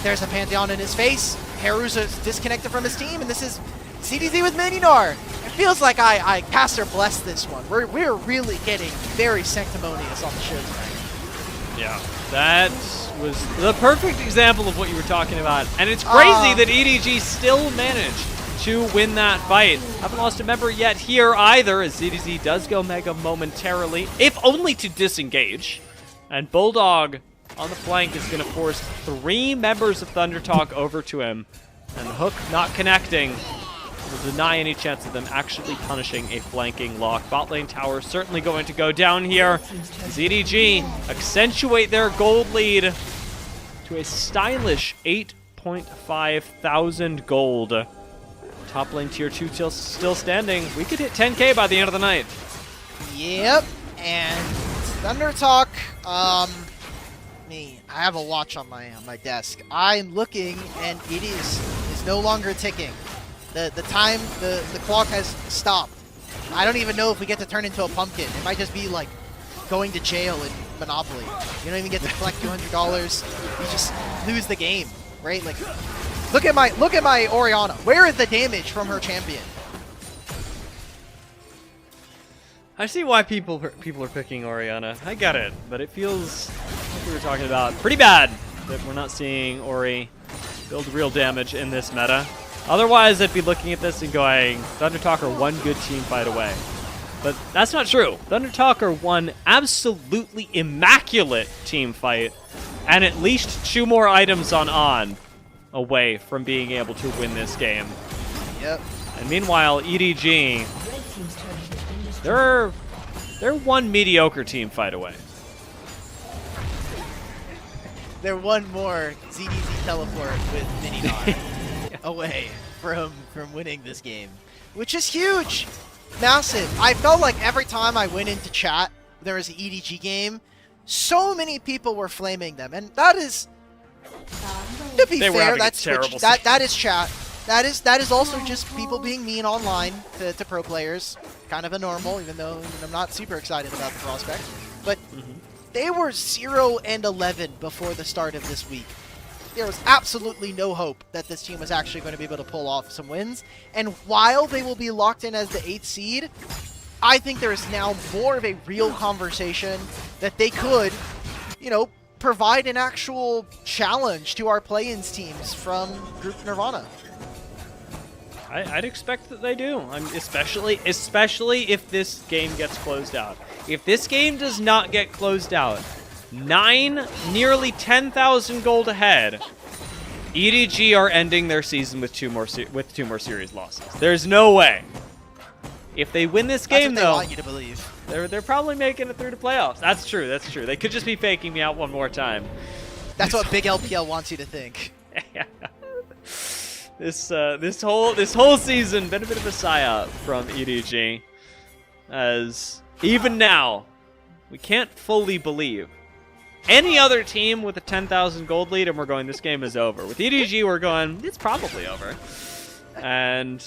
Speaker 5: there's a Pantheon in his face. Haru's disconnected from his team, and this is CDZ with Mininar. It feels like I caster blessed this one. We're really getting very sanctimonious on the show tonight.
Speaker 8: Yeah, that was the perfect example of what you were talking about. And it's crazy that EDG still managed to win that fight. Haven't lost a member yet here either, as CDZ does go Mega momentarily, if only to disengage. And Bulldog on the flank is going to force 3 members of ThunderTalk over to him. And the hook not connecting will deny any chance of them actually punishing a flanking lock. Bot lane tower certainly going to go down here. ZDG accentuate their gold lead to a stylish 8.5 thousand gold. Top lane tier 2 still standing. We could hit 10k by the end of the night.
Speaker 5: Yep, and ThunderTalk, I have a watch on my desk. I'm looking, and it is no longer ticking. The clock has stopped. I don't even know if we get to turn into a pumpkin. It might just be like going to jail in Monopoly. You don't even get to collect $200. You just lose the game, right? Like, look at my Orianna. Where is the damage from her champion?
Speaker 8: I see why people are picking Orianna. I get it, but it feels like we were talking about pretty bad that we're not seeing Ori build real damage in this meta. Otherwise, I'd be looking at this and going, ThunderTalk are one good team fight away. But that's not true. ThunderTalk are one absolutely immaculate team fight, and at least 2 more items on away from being able to win this game.
Speaker 5: Yep.
Speaker 8: And meanwhile, EDG, they're one mediocre team fight away.
Speaker 5: They're one more ZDZ teleport with Mininar away from winning this game, which is huge, massive. I felt like every time I went into chat, there was an EDG game, so many people were flaming them, and that is, to be fair, that's Twitch, that is chat. That is also just people being mean online to pro players. Kind of a normal, even though I'm not super excited about the prospect. But they were 0-11 before the start of this week. There was absolutely no hope that this team was actually going to be able to pull off some wins. And while they will be locked in as the 8th seed, I think there is now more of a real conversation that they could, provide an actual challenge to our play-ins teams from Group Nirvana.
Speaker 8: I'd expect that they do. Especially if this game gets closed out. If this game does not get closed out, 9, nearly 10,000 gold ahead, EDG are ending their season with two more series losses. There's no way. If they win this game,
Speaker 5: though, they want you to believe.
Speaker 8: They're probably making it through to playoffs. That's true. That's true. They could just be faking me out one more time.
Speaker 5: That's what Big LPL wants you to think.
Speaker 8: This whole season been a bit of a psyop from EDG, as even now we can't fully believe any other team with a 10,000 gold lead, and we're going, this game is over. With EDG, we're going, it's probably over, and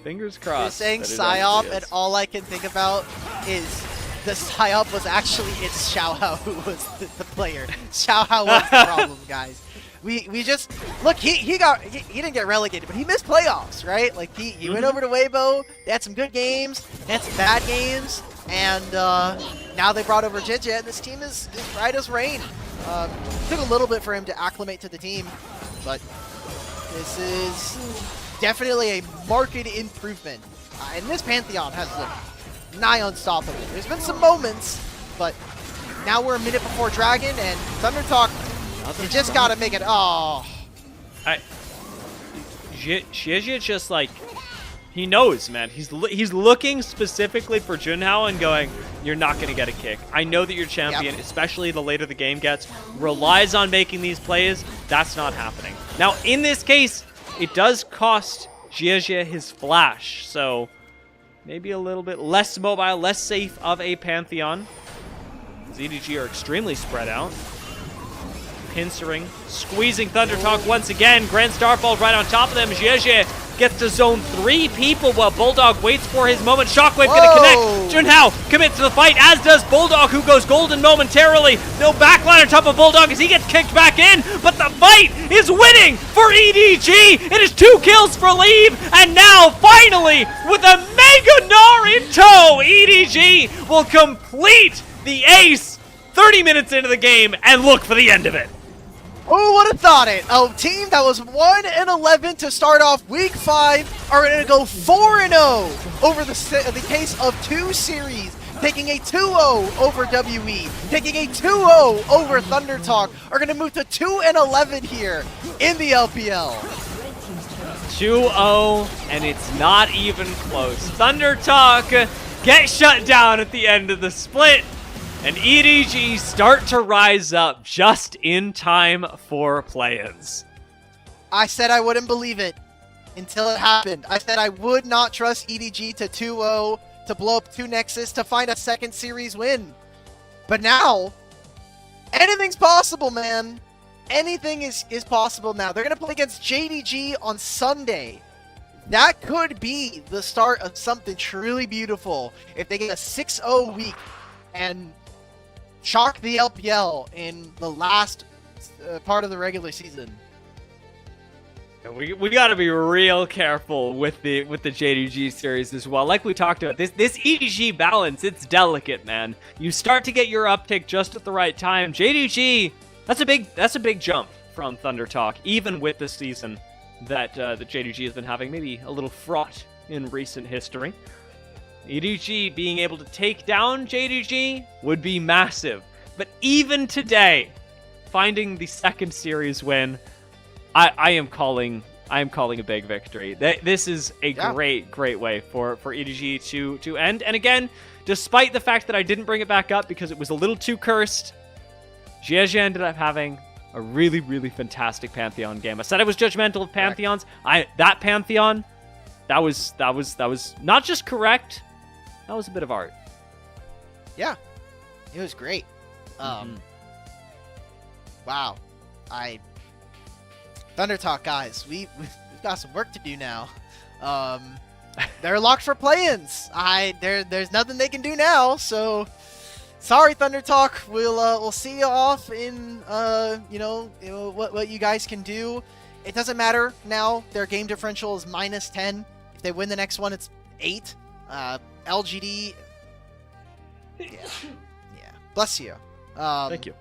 Speaker 8: fingers crossed.
Speaker 5: You're saying psyop, and all I can think about is the psyop was actually it's Xiaohao who was the player. Xiaohao was the problem, guys. We just look. He didn't get relegated, but he missed playoffs, right? Like he went over to Weibo. They had some good games, they had some bad games. And now they brought over JJ, and this team is right as rain. Took a little bit for him to acclimate to the team, but this is definitely a marked improvement. And this Pantheon has looked nigh unstoppable. There's been some moments, but now we're a minute before Dragon, and Thunder Talk, you just gotta make it. Oh.
Speaker 8: Xie just like, he knows, man. He's looking specifically for Junhao and going, you're not going to get a kick. I know that your champion, especially the later the game gets, relies on making these plays. That's not happening. Now, in this case, it does cost Xie his flash, so maybe a little bit less mobile, less safe of a Pantheon. EDG are extremely spread out. Pincering, squeezing Thunder Talk once again. Grand Starfall right on top of them. Xie gets to zone 3 people while Bulldog waits for his moment. Shockwave gonna connect. Junhao commits to the fight, as does Bulldog, who goes golden momentarily. No backline on top of Bulldog as he gets kicked back in, but the fight is winning for EDG. It is 2 kills for Leave, and now finally, with a Mega Gnar in tow, EDG will complete the ace 30 minutes into the game and look for the end of it.
Speaker 5: Who would have thought it? A team that was 1-11 to start off week 5 are going to go 4-0 over the case of 2 series, taking a 2-0 over WE, taking a 2-0 over Thunder Talk, are going to move to 2-11 here in the LPL.
Speaker 8: 2-0, and it's not even close. Thunder Talk get shut down at the end of the split, and EDG start to rise up just in time for play-ins.
Speaker 5: I said I wouldn't believe it until it happened. I said I would not trust EDG to 2-0, to blow up 2 Nexus, to find a second series win. But now, anything's possible, man. Anything is possible now. They're going to play against JDG on Sunday. That could be the start of something truly beautiful if they get a 6-0 week and shock the LPL in the last part of the regular season.
Speaker 8: We got to be real careful with the JDG series as well. Like we talked about, this EDG balance, it's delicate, man. You start to get your uptick just at the right time. JDG, that's a big jump from Thunder Talk, even with the season that JDG has been having, maybe a little fraught in recent history. EDG being able to take down JDG would be massive. But even today, finding the second series win, I am calling a big victory. This is a great way for EDG to end. And again, despite the fact that I didn't bring it back up because it was a little too cursed, Xie ended up having a really fantastic Pantheon game. I said I was judgmental of Pantheons. That Pantheon, that was not just correct. That was a bit of art.
Speaker 5: Yeah, it was great. Wow, Thunder Talk guys, we've got some work to do now. They're locked for play-ins. There's nothing they can do now. So sorry, Thunder Talk. We'll see you off in what you guys can do. It doesn't matter now. Their game differential is -10. If they win the next one, it's 8. LGD. Yeah. Bless you.
Speaker 8: Thank you.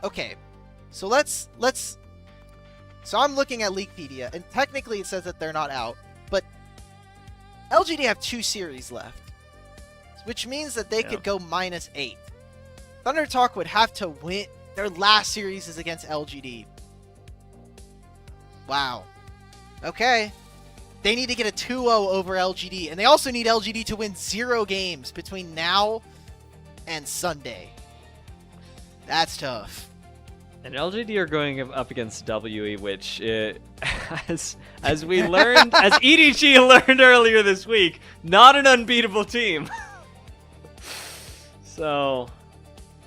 Speaker 5: Okay, so let's. So I'm looking at Leaguepedia, and technically it says that they're not out, but LGD have 2 series left, which means that they could go -8. Thunder Talk would have to win. Their last series is against LGD. Wow. Okay. They need to get a 2-0 over LGD, and they also need LGD to win 0 games between now and Sunday. That's tough.
Speaker 8: And LGD are going up against WE, which, as we learned, as EDG learned earlier this week, not an unbeatable team. So,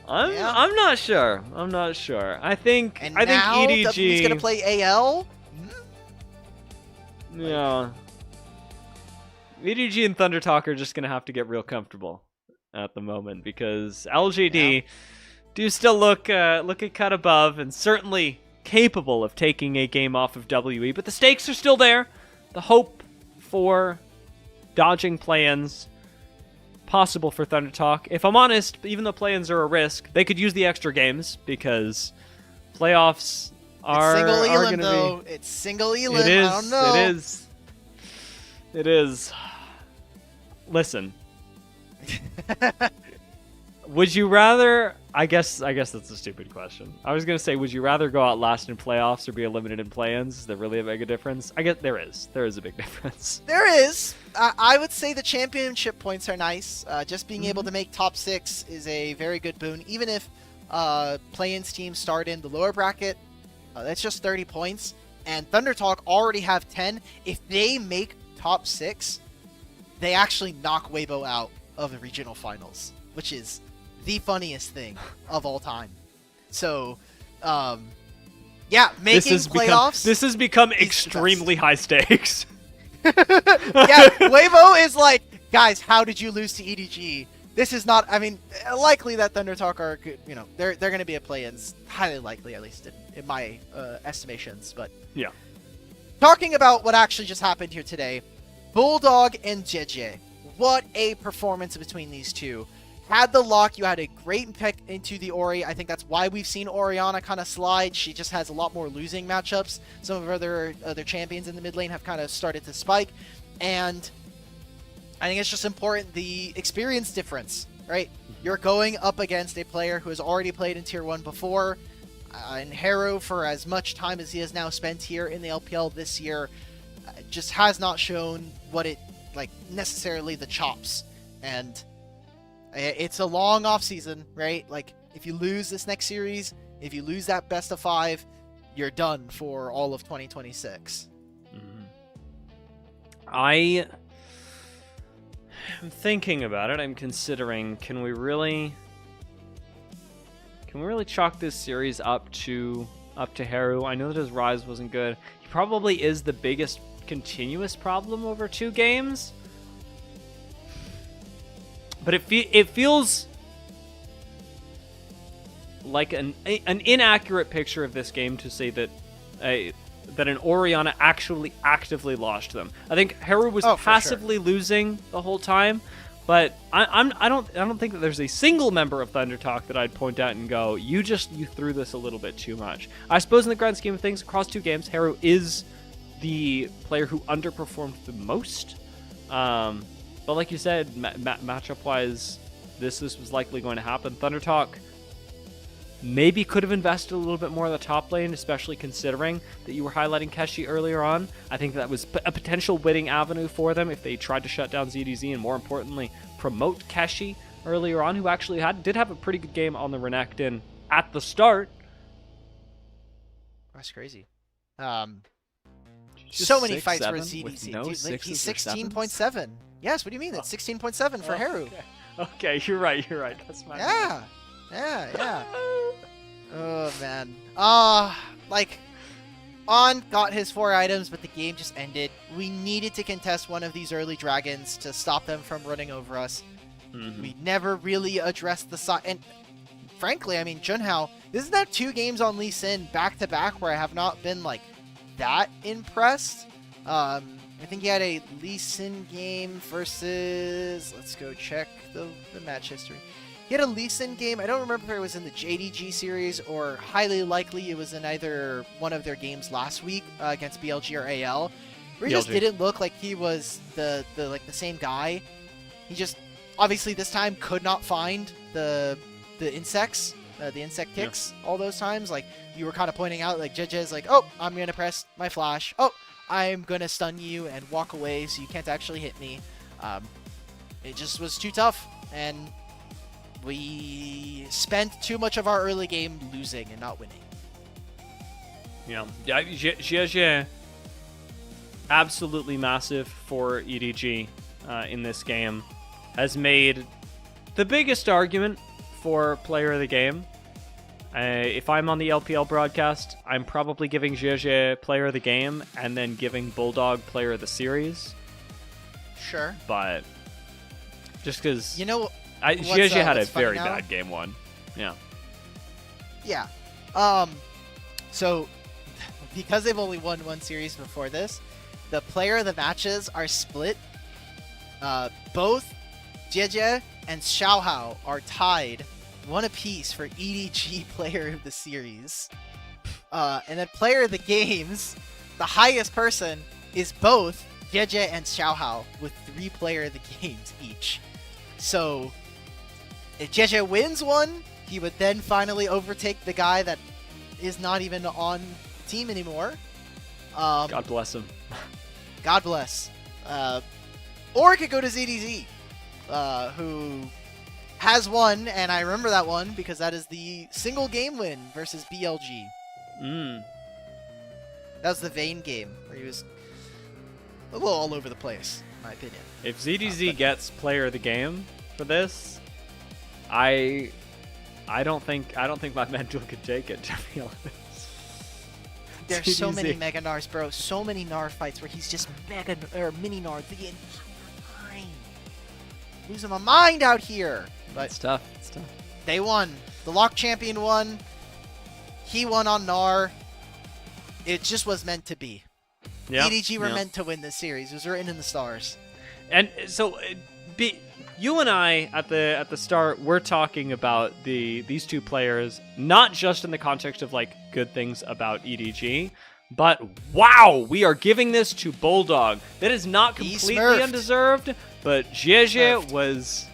Speaker 8: I'm not sure. I think EDG.
Speaker 5: WE's gonna play AL.
Speaker 8: Yeah. EDG and Thunder Talk are just going to have to get real comfortable at the moment because LGD do still look a cut above and certainly capable of taking a game off of WE, but the stakes are still there. The hope for dodging play-ins possible for Thunder Talk. If I'm honest, even though play-ins are a risk, they could use the extra games because playoffs are
Speaker 5: single
Speaker 8: are
Speaker 5: Elim,
Speaker 8: going
Speaker 5: though.
Speaker 8: to be.
Speaker 5: It's single Elim.
Speaker 8: It is.
Speaker 5: I don't know.
Speaker 8: It is. It is. Listen. Would you rather? I guess that's a stupid question. I was gonna say, would you rather go out last in playoffs or be eliminated in play-ins? Is there really a big difference? I guess there is. There is a big difference.
Speaker 5: There is. I would say the championship points are nice. Just being able to make top 6 is a very good boon. Even if play-ins teams start in the lower bracket, that's just 30 points. And Thunder Talk already have 10. If they make top 6, they actually knock Weibo out of the regional finals, which is the funniest thing of all time. So, yeah, making playoffs.
Speaker 8: This has become extremely high stakes.
Speaker 5: Yeah, Weibo is like, guys, how did you lose to EDG? This is not. I mean, likely that Thunder Talk are, they're going to be a play-ins, highly likely, at least in my estimations. But
Speaker 8: yeah,
Speaker 5: talking about what actually just happened here today, Bulldog and JJ. What a performance between these two. Had the lock, you had a great pick into the Ori. I think that's why we've seen Orianna kind of slide. She just has a lot more losing matchups. Some of her other champions in the mid lane have kind of started to spike. And I think it's just important, the experience difference, right? You're going up against a player who has already played in Tier 1 before. And Harrow, for as much time as he has now spent here in the LPL this year, just has not shown what it, like, necessarily the chops. And it's a long off season, right? Like, if you lose this next series, if you lose that best of 5, you're done for all of 2026.
Speaker 8: I am thinking about it. I'm considering, can we really chalk this series up to Haru? I know that his rise wasn't good. He probably is the biggest continuous problem over 2 games. But it feels like an inaccurate picture of this game to say that an Orianna actually actively lost them. I think Haru was passively losing the whole time, but I don't think that there's a single member of Thunder Talk that I'd point out and go, you threw this a little bit too much. I suppose in the grand scheme of things, across 2 games, Haru is the player who underperformed the most. But like you said, matchup-wise, this was likely going to happen. Thunder Talk maybe could have invested a little bit more in the top lane, especially considering that you were highlighting Keshi earlier on. I think that was a potential winning avenue for them if they tried to shut down ZDZ and, more importantly, promote Keshi earlier on, who actually did have a pretty good game on the Renekton at the start.
Speaker 5: That's crazy. So many fights for ZDZ.
Speaker 8: No,
Speaker 5: dude, like, he's 16.7. Yes, what do you mean? It's 16.7 for Haru.
Speaker 8: Okay, you're right. That's my
Speaker 5: Yeah. Oh, man. Like, On got his 4 items, but the game just ended. We needed to contest one of these early dragons to stop them from running over us. We never really addressed the side. And frankly, I mean, Junhao, this is now 2 games on Lee Sin back-to-back where I have not been, like, that impressed. I think he had a Lee Sin game versus... Let's go check the match history. He had a Lee Sin game. I don't remember if it was in the JDG series or highly likely it was in either one of their games last week against BLG or AL. Where he just didn't look like he was the same guy. He just obviously this time could not find the insects, the insect kicks all those times. Like you were kind of pointing out, like JJ's like, oh, I'm gonna press my flash. Oh, I'm gonna stun you and walk away so you can't actually hit me. It just was too tough, and we spent too much of our early game losing and not winning.
Speaker 8: Yeah, JJ, absolutely massive for EDG in this game. Has made the biggest argument for player of the game. If I'm on the LPL broadcast, I'm probably giving JJ player of the game and then giving Bulldog player of the series. Sure. But just because...
Speaker 5: You know...
Speaker 8: JJ had a very bad game 1. Yeah.
Speaker 5: Yeah. So, because they've only won 1 series before this, the player of the matches are split. Both JJ and Xiaohao are tied 1 apiece for EDG Player of the Series. And then Player of the Games, the highest person is both JJ and Xiaohao with 3 Player of the Games each. So if JJ wins one, he would then finally overtake the guy that is not even on the team anymore.
Speaker 8: God bless him.
Speaker 5: God bless. Or it could go to ZDZ, who has won, and I remember that one because that is the single game win versus BLG. That was the Vayne game where he was a little all over the place, in my opinion.
Speaker 8: If ZDZ gets Player of the Game for this, I don't think my mental could take it, to be honest.
Speaker 5: There's so many Mega Nars, bro. So many Nar fights where he's just Mega or Mini Nar the entire time. Losing my mind out here. But
Speaker 6: It's tough. It's tough.
Speaker 5: they won. The Lock Champion won. He won on Nar. It just was meant to be.
Speaker 8: Yeah.
Speaker 5: EDG were meant to win this series. It was written in the stars.
Speaker 8: And so, you and I at the start, we're talking about these two players, not just in the context of like good things about EDG, but wow, we are giving this to Bulldog. That is not completely undeserved, but JJ was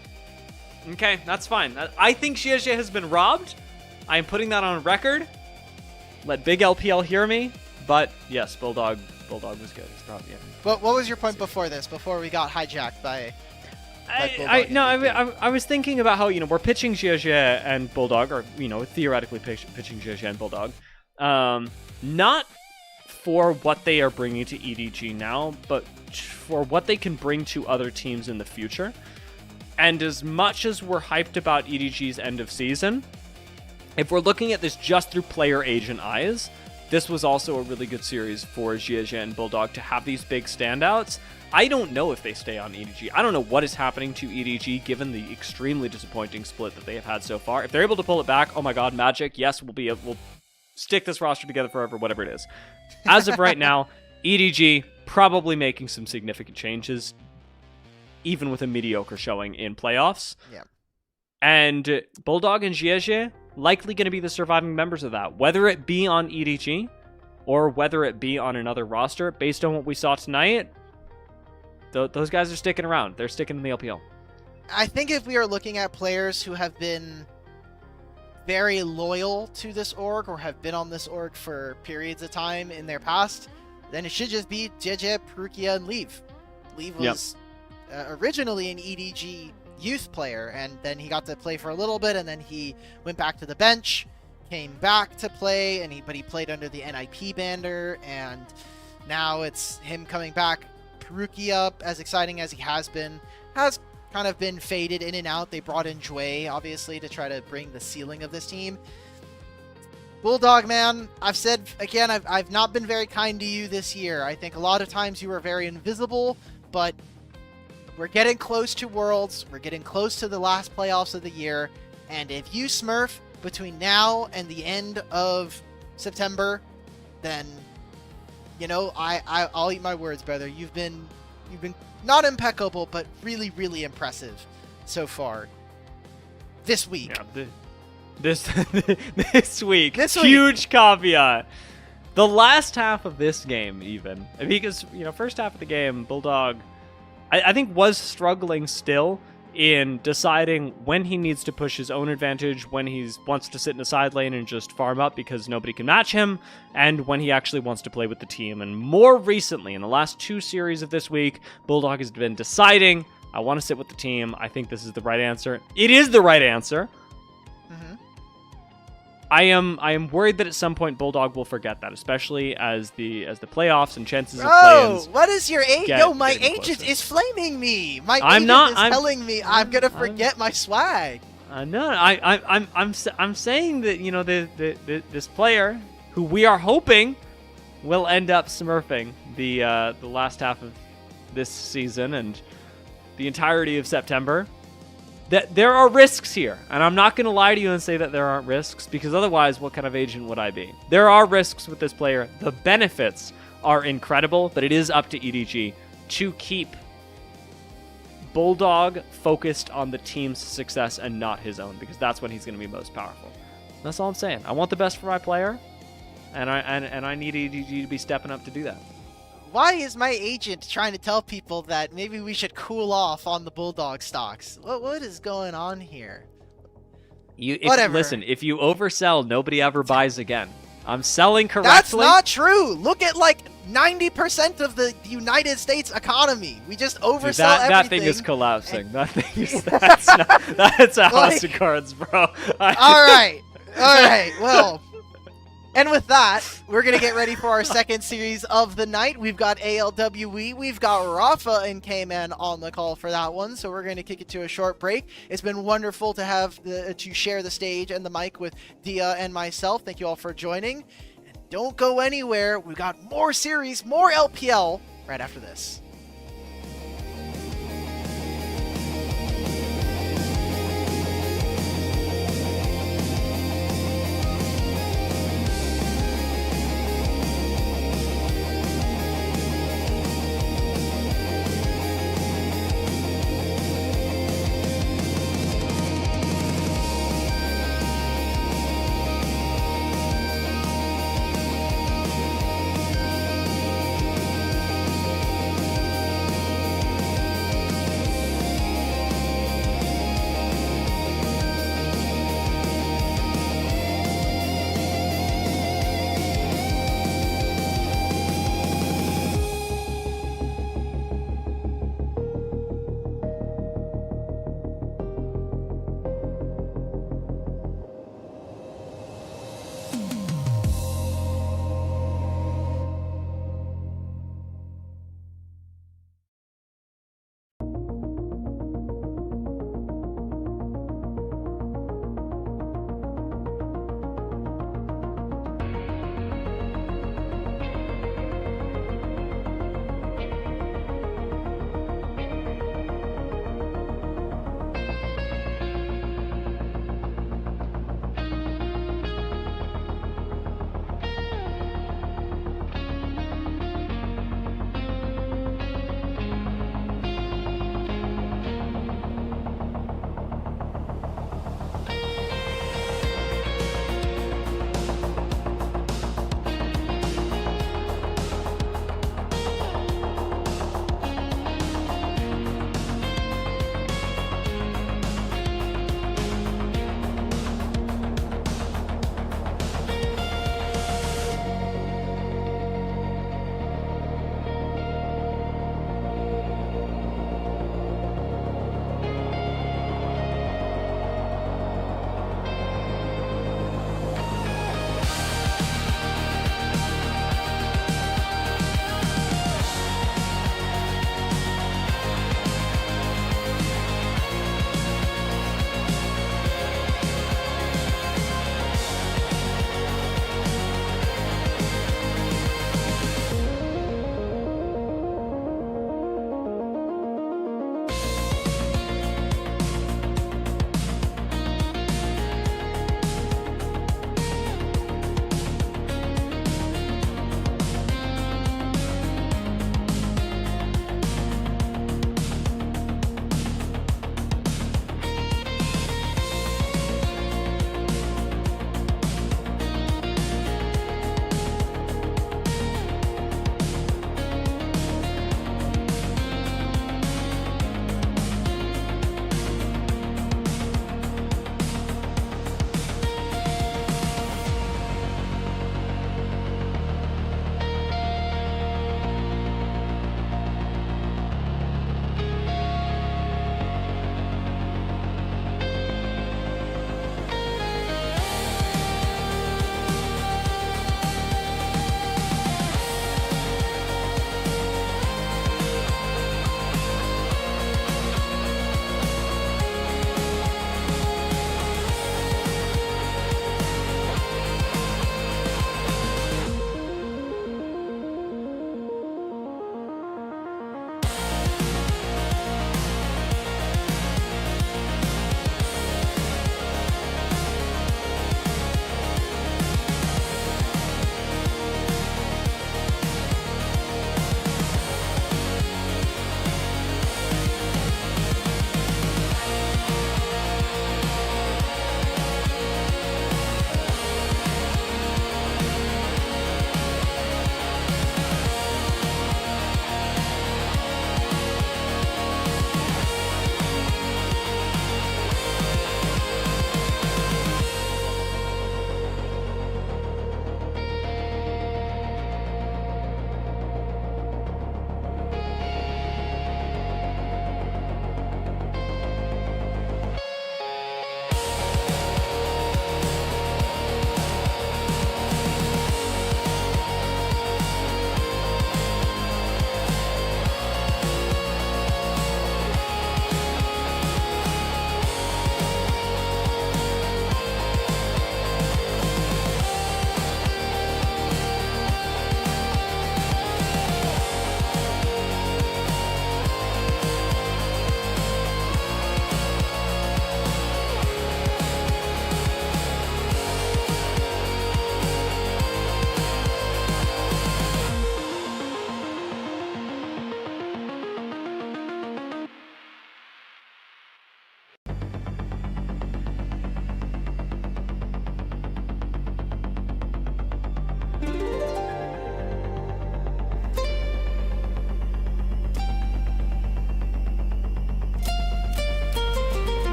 Speaker 8: okay. That's fine. I think JJ has been robbed. I am putting that on record. Let Big LPL hear me. But yes, Bulldog was good. It's probably, yeah.
Speaker 5: What was your point before this? Before we got hijacked by
Speaker 8: I was thinking about how, we're pitching Jiajie and Bulldog, or, theoretically pitching Jiajie and Bulldog, not for what they are bringing to EDG now, but for what they can bring to other teams in the future. And as much as we're hyped about EDG's end of season, if we're looking at this just through player agent eyes, this was also a really good series for Jiajie and Bulldog to have these big standouts. I don't know if they stay on EDG. I don't know what is happening to EDG given the extremely disappointing split that they have had so far. If they're able to pull it back, oh my god, magic. Yes, we'll stick this roster together forever, whatever it is. As of right now, EDG probably making some significant changes, even with a mediocre showing in playoffs.
Speaker 5: Yeah.
Speaker 8: And Bulldog and Jiajie likely going to be the surviving members of that, whether it be on EDG or whether it be on another roster. Based on what we saw tonight, those guys are sticking around. They're sticking in the LPL.
Speaker 5: I think if we are looking at players who have been very loyal to this org or have been on this org for periods of time in their past, then it should just be JJ, Perukia, and Leave. Leave was originally an EDG youth player, and then he got to play for a little bit, and then he went back to the bench, came back to play, but he played under the NIP banner, and now it's him coming back. Perukia, as exciting as he has been, has kind of been faded in and out. They brought in Jue, obviously, to try to bring the ceiling of this team. Bulldog, man, I've said, again, I've not been very kind to you this year. I think a lot of times you were very invisible, but we're getting close to Worlds. We're getting close to the last playoffs of the year. And if you smurf between now and the end of September, then, I'll eat my words, brother. You've been not impeccable, but really, really impressive so far this week.
Speaker 8: Yeah, this week. Huge caveat. The last half of this game, even, because, first half of the game, Bulldog, I think, was struggling still in deciding when he needs to push his own advantage, when he wants to sit in the side lane and just farm up because nobody can match him, and when he actually wants to play with the team. And more recently, in the last 2 series of this week, Bulldog has been deciding, I want to sit with the team. I think this is the right answer. It is the right answer.
Speaker 5: Mm-hmm.
Speaker 8: I am worried that at some point Bulldog will forget that, especially as the playoffs and chances of play-ins.
Speaker 5: What is your agent? Yo, my agent is flaming me. My agent is telling me I'm gonna forget my swag.
Speaker 8: No, I'm saying that this player who we are hoping will end up smurfing the last half of this season and the entirety of September. That there are risks here, and I'm not going to lie to you and say that there aren't risks, because otherwise, what kind of agent would I be? There are risks with this player. The benefits are incredible, but it is up to EDG to keep Bulldog focused on the team's success and not his own, because that's when he's going to be most powerful. That's all I'm saying. I want the best for my player, and I need EDG to be stepping up to do that.
Speaker 5: Why is my agent trying to tell people that maybe we should cool off on the Bulldog stocks? What is going on here? Whatever.
Speaker 8: Listen, if you oversell, nobody ever buys again. I'm selling correctly.
Speaker 5: That's not true. Look at like 90% of the United States economy. We just oversell everything.
Speaker 8: That thing is collapsing. That thing is, that's a house of cards, bro.
Speaker 5: All right. Well, and with that, we're going to get ready for our second series of the night. We've got ALWE, we've got Rafa and K-Man on the call for that one, so we're going to kick it to a short break. It's been wonderful to have to share the stage and the mic with Dia and myself. Thank you all for joining. And don't go anywhere. We've got more series, more LPL right after this.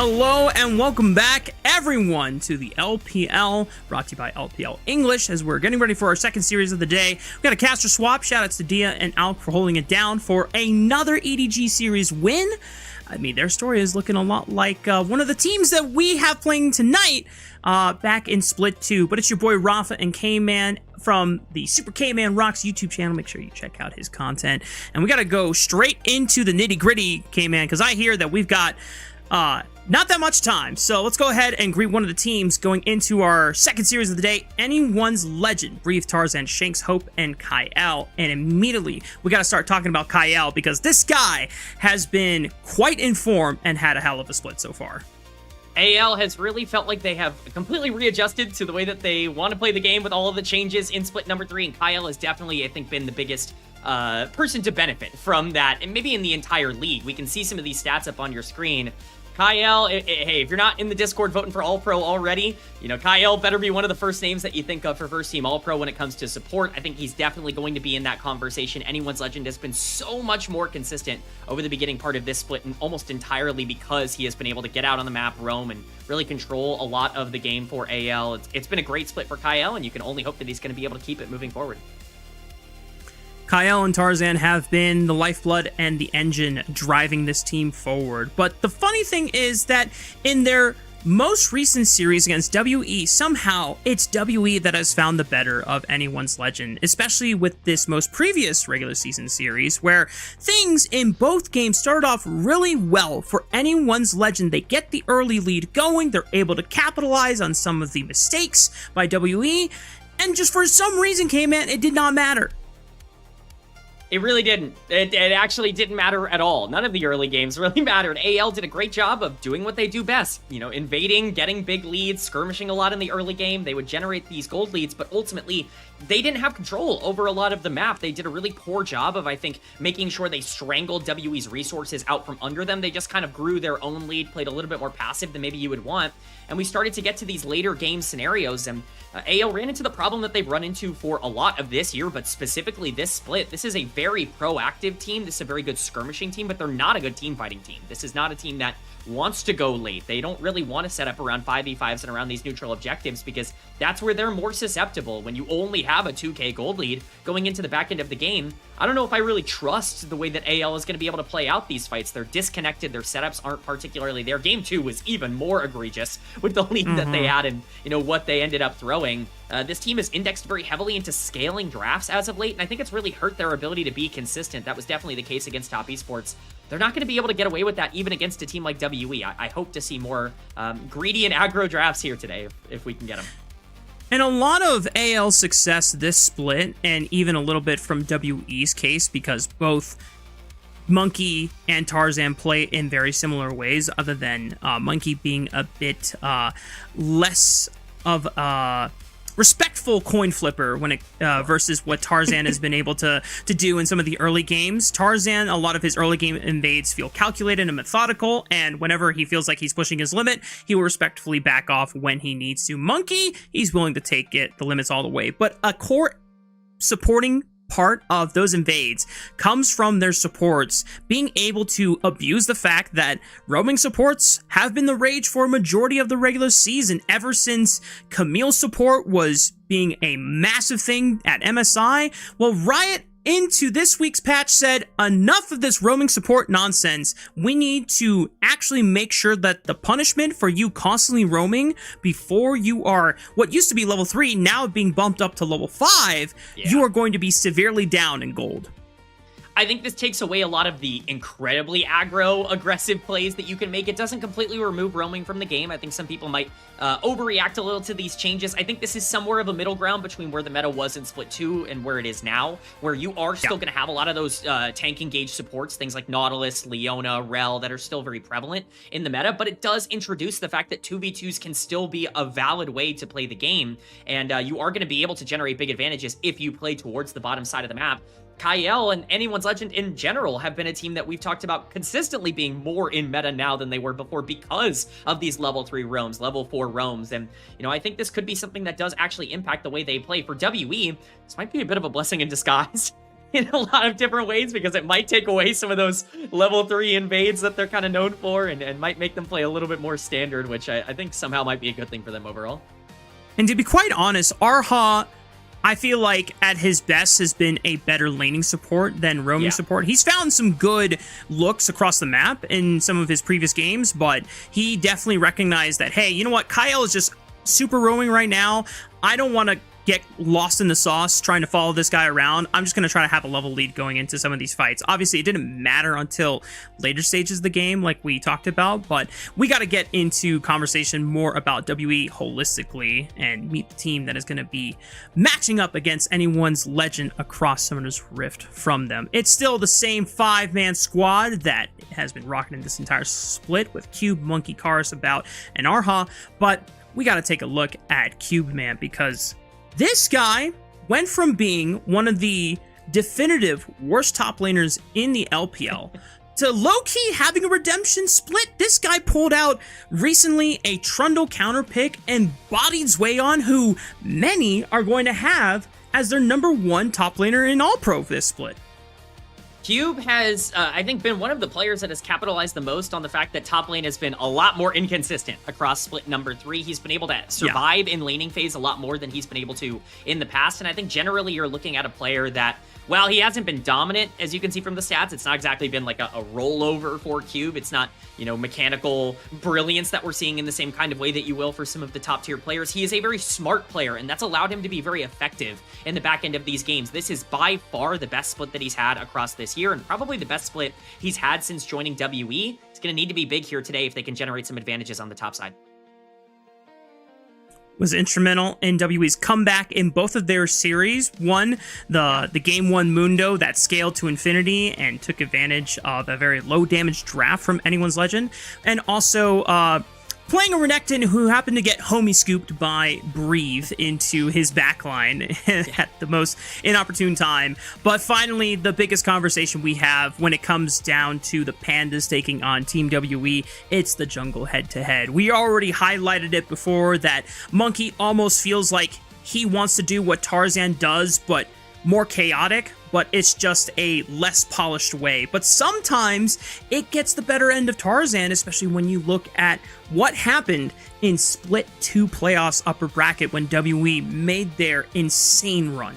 Speaker 9: Hello and welcome back, everyone, to the LPL, brought to you by LPL English, as we're getting ready for our second series of the day. We got a caster swap. Shoutouts to Dia and Alk for holding it down for another EDG series win. I mean, their story is looking a lot like one of the teams that we have playing tonight back in Split 2. But it's your boy Rafa and K-Man from the Super K-Man Rocks YouTube channel. Make sure you check out his content. And we got to go straight into the nitty-gritty, K-Man, because I hear that we've got not that much time. So let's go ahead and greet one of the teams going into our second series of the day. Anyone's Legend, Breathe, Tarzan, Shanks, Hope, and Kyle. And immediately we got to start talking about Kyle, because this guy has been quite in form and had a hell of a split so far.
Speaker 10: AL has really felt like they have completely readjusted to the way that they want to play the game with all of the changes in split number 3, and Kyle has definitely, I think, been the biggest person to benefit from that, and maybe in the entire league. We can see some of these stats up on your screen. Kyle, hey, if you're not in the Discord voting for All-Pro already, you know, Kyle better be one of the first names that you think of for first team All-Pro when it comes to support. I think he's definitely going to be in that conversation. Anyone's Legend has been so much more consistent over the beginning part of this split, and almost entirely because he has been able to get out on the map, roam, and really control a lot of the game for AL. It's been a great split for Kyle, and you can only hope that he's going to be able to keep it moving forward.
Speaker 9: Kyle and Tarzan have been the lifeblood and the engine driving this team forward. But the funny thing is that in their most recent series against WE, somehow it's WE that has found the better of Anyone's Legend, especially with this most previous regular season series, where things in both games started off really well for Anyone's Legend. They get the early lead going, they're able to capitalize on some of the mistakes by WE, and just for some reason, K-Man, it did not matter.
Speaker 10: It really didn't. It actually didn't matter at all. None of the early games really mattered. AL did a great job of doing what they do best. You know, invading, getting big leads, skirmishing a lot in the early game. They would generate these gold leads, but ultimately, they didn't have control over a lot of the map. They did a really poor job of, I think, making sure they strangled WE's resources out from under them. They just kind of grew their own lead, played a little bit more passive than maybe you would want. And we started to get to these later game scenarios, and AL ran into the problem that they've run into for a lot of this year, but specifically this split. This is a very proactive team. This is a very good skirmishing team, but they're not a good team fighting team. This is not a team that wants to go late. They don't really want to set up around 5v5s and around these neutral objectives, because that's where they're more susceptible. When you only have a 2k gold lead going into the back end of the game, I don't know if I really trust the way that AL is going to be able to play out these fights. They're disconnected. Their setups aren't particularly there. Game 2 was even more egregious with the lead that they had and, you know, what they ended up throwing. This team is indexed very heavily into scaling drafts as of late, and I think it's really hurt their ability to be consistent. That was definitely the case against Top Esports. They're not going to be able to get away with that even against a team like WE. I hope to see more greedy and aggro drafts here today if we can get them.
Speaker 9: And a lot of AL's success this split, and even a little bit from WE's case, because both Monkey and Tarzan play in very similar ways, other than Monkey being a bit less of a respectful coin flipper when it versus what Tarzan has been able to do in some of the early games. Tarzan, a lot of his early game invades feel calculated and methodical, and whenever he feels like he's pushing his limit, he will respectfully back off when he needs to. Monkey, he's willing to take the limits all the way, but a core supporting part of those invades comes from their supports being able to abuse the fact that roaming supports have been the rage for a majority of the regular season, ever since Camille's support was being a massive thing at MSI. Well, Riot into this week's patch said, enough of this roaming support nonsense. We need to actually make sure that the punishment for you constantly roaming before you are what used to be level 3, now being bumped up to level 5, you are going to be severely down in gold.
Speaker 10: I think this takes away a lot of the incredibly aggro, aggressive plays that you can make. It doesn't completely remove roaming from the game. I think some people might overreact a little to these changes. I think this is somewhere of a middle ground between where the meta was in Split 2 and where it is now, where you are still going to have a lot of those tank engaged supports, things like Nautilus, Leona, Rel, that are still very prevalent in the meta, but it does introduce the fact that 2v2s can still be a valid way to play the game, and you are going to be able to generate big advantages if you play towards the bottom side of the map. Kyle and Anyone's Legend in general have been a team that we've talked about consistently being more in meta now than they were before because of these level 3 roams, level 4 roams. And, you know, I think this could be something that does actually impact the way they play. For WE, this might be a bit of a blessing in disguise. in a lot of different ways, because it might take away some of those level 3 invades that they're kind of known for, and might make them play a little bit more standard, which I think somehow might be a good thing for them overall.
Speaker 9: And to be quite honest, Arha, I feel like at his best has been a better laning support than roaming support. He's found some good looks across the map in some of his previous games, but he definitely recognized that, hey, you know what, Kyle is just super roaming right now. I don't want to get lost in the sauce trying to follow this guy around. I'm just going to try to have a level lead going into some of these fights. Obviously, it didn't matter until later stages of the game, like we talked about, but we got to get into conversation more about WE holistically and meet the team that is going to be matching up against anyone's legend across Summoner's Rift from them. It's still the same 5-man squad that has been rocking in this entire split with Cube, Monkey, Karis, About, and Arha, but we got to take a look at Cube, man, because this guy went from being one of the definitive worst top laners in the LPL to low-key having a redemption split. This guy pulled out recently a Trundle counter pick and bodied Zwayon, who many are going to have as their #1 top laner in All-Pro this split.
Speaker 10: Cube has, I think, been one of the players that has capitalized the most on the fact that top lane has been a lot more inconsistent across split number 3. He's been able to survive in laning phase a lot more than he's been able to in the past, and I think generally you're looking at a player that, while he hasn't been dominant, as you can see from the stats, it's not exactly been like a rollover for Cube. It's not, you know, mechanical brilliance that we're seeing in the same kind of way that you will for some of the top tier players. He is a very smart player, and that's allowed him to be very effective in the back end of these games. This is by far the best split that he's had across this year, and probably the best split he's had since joining WE. It's going to need to be big here today if they can generate some advantages on the top side.
Speaker 9: Was instrumental in WE's comeback in both of their series. One, the Game 1 Mundo that scaled to infinity and took advantage of a very low damage draft from anyone's legend, and also playing a Renekton who happened to get homie scooped by Breathe into his backline at the most inopportune time. But finally, the biggest conversation we have when it comes down to the Pandas taking on Team WE, it's the jungle head-to-head. We already highlighted it before that Monkey almost feels like he wants to do what Tarzan does, but more chaotic, but it's just a less polished way. But sometimes it gets the better end of Tarzan, especially when you look at what happened in Split 2 playoffs upper bracket when WE made their insane run.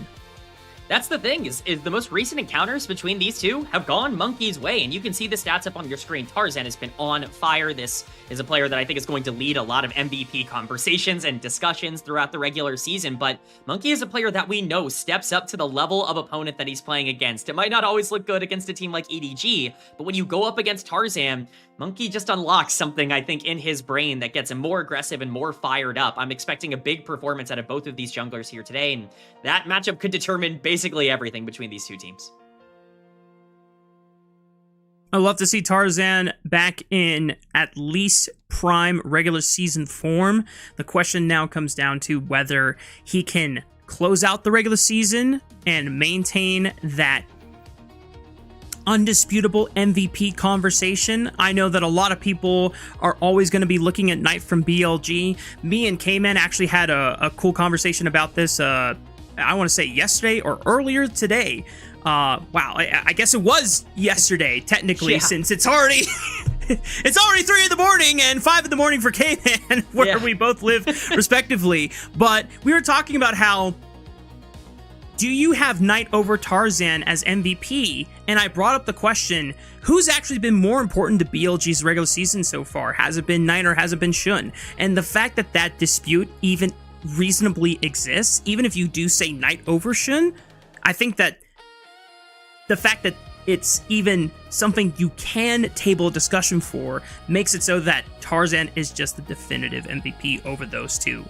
Speaker 10: That's the thing, is the most recent encounters between these two have gone Monkey's way, and you can see the stats up on your screen. Tarzan has been on fire. This is a player that I think is going to lead a lot of MVP conversations and discussions throughout the regular season, but Monkey is a player that we know steps up to the level of opponent that he's playing against. It might not always look good against a team like EDG, but when you go up against Tarzan, Monkey just unlocks something, I think, in his brain that gets him more aggressive and more fired up. I'm expecting a big performance out of both of these junglers here today, and that matchup could determine basically everything between these two teams.
Speaker 9: I love to see Tarzan back in at least prime regular season form. The question now comes down to whether he can close out the regular season and maintain that undisputable MVP conversation. I know that a lot of people are always going to be looking at Knight from BLG. Me and K-Man actually had a cool conversation about this, I want to say yesterday or earlier today. Wow, I guess it was yesterday, technically, since it's already... It's already 3 in the morning and 5 in the morning for K-Man, where we both live respectively. But we were talking about how, do you have Knight over Tarzan as MVP? And I brought up the question, who's actually been more important to BLG's regular season so far? Has it been Knight or has it been Shun? And the fact that that dispute even reasonably exists, even if you do say Knight over Shun, I think that the fact that it's even something you can table a discussion for makes it so that Tarzan is just the definitive MVP over those two.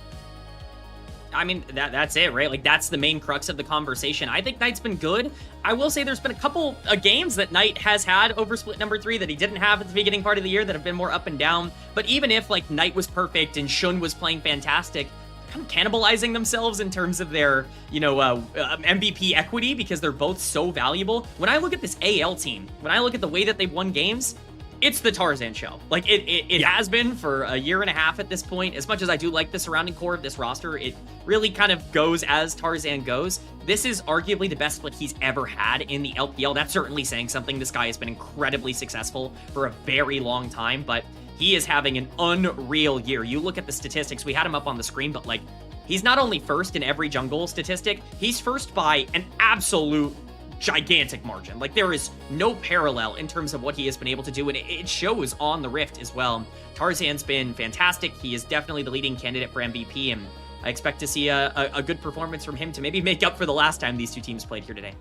Speaker 10: I mean, that's it, right? Like, that's the main crux of the conversation. I think Knight's been good. I will say there's been a couple of games that Knight has had over split number 3 that he didn't have at the beginning part of the year that have been more up and down. But even if, like, Knight was perfect and Shun was playing fantastic, kind of cannibalizing themselves in terms of their, you know, MVP equity, because they're both so valuable. When I look at this AL team, when I look at the way that they've won games, it's the Tarzan show. Like, it has been for a year and a half at this point. As much as I do like the surrounding core of this roster, it really kind of goes as Tarzan goes. This is arguably the best split he's ever had in the LPL. That's certainly saying something. This guy has been incredibly successful for a very long time, but he is having an unreal year. You look at the statistics, we had him up on the screen, but like, he's not only first in every jungle statistic, he's first by an absolute gigantic margin. Like, there is no parallel in terms of what he has been able to do, and it shows on the Rift as well. Tarzan's been fantastic. He is definitely the leading candidate for MVP, and I expect to see a good performance from him to maybe make up for the last time these two teams played here today.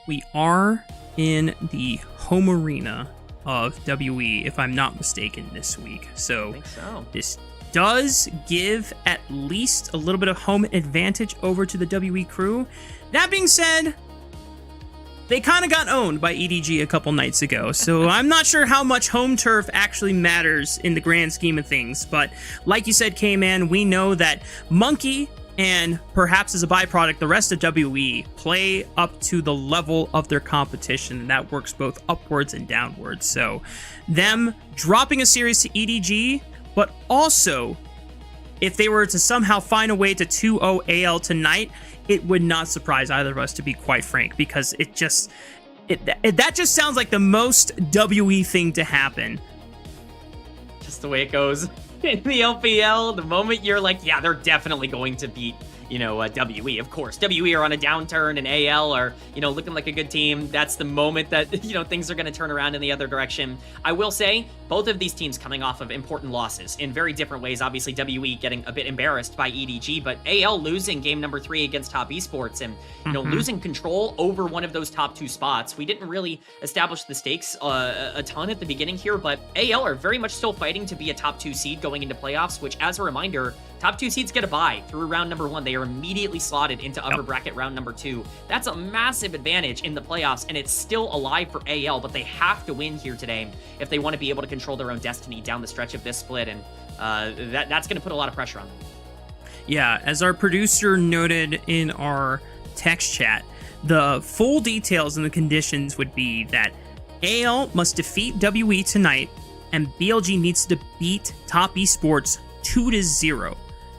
Speaker 9: We are in the home arena of WE, if I'm not mistaken, this week. So,
Speaker 10: I think so.
Speaker 9: This does give at least a little bit of home advantage over to the WE crew. That being said, they kind of got owned by EDG a couple nights ago, so I'm not sure how much home turf actually matters in the grand scheme of things. But like you said, K-Man, we know that Monkey and perhaps as a byproduct, the rest of WE play up to the level of their competition, and that works both upwards and downwards. So them dropping a series to EDG, but also if they were to somehow find a way to 2-0 AL tonight, it would not surprise either of us, to be quite frank, because that just sounds like the most WE thing to happen.
Speaker 10: Just the way it goes in the LPL, the moment you're like, yeah, they're definitely going to beat, WE. Of course, WE are on a downturn, and AL are, looking like a good team. That's the moment that, things are going to turn around in the other direction. I will say, both of these teams coming off of important losses in very different ways. Obviously, WE getting a bit embarrassed by EDG, but AL losing game number 3 against Top Esports and, losing control over one of those top 2 spots. We didn't really establish the stakes a ton at the beginning here, but AL are very much still fighting to be a top 2 seed going into playoffs, which, as a reminder, top 2 seeds get a bye through round number 1. They are immediately slotted into upper bracket round number 2. That's a massive advantage in the playoffs, and it's still alive for AL, but they have to win here today if they want to be able to control their own destiny down the stretch of this split, and that's going to put a lot of pressure on them.
Speaker 9: Yeah, as our producer noted in our text chat, the full details and the conditions would be that AL must defeat WE tonight, and BLG needs to beat Top Esports 2-0.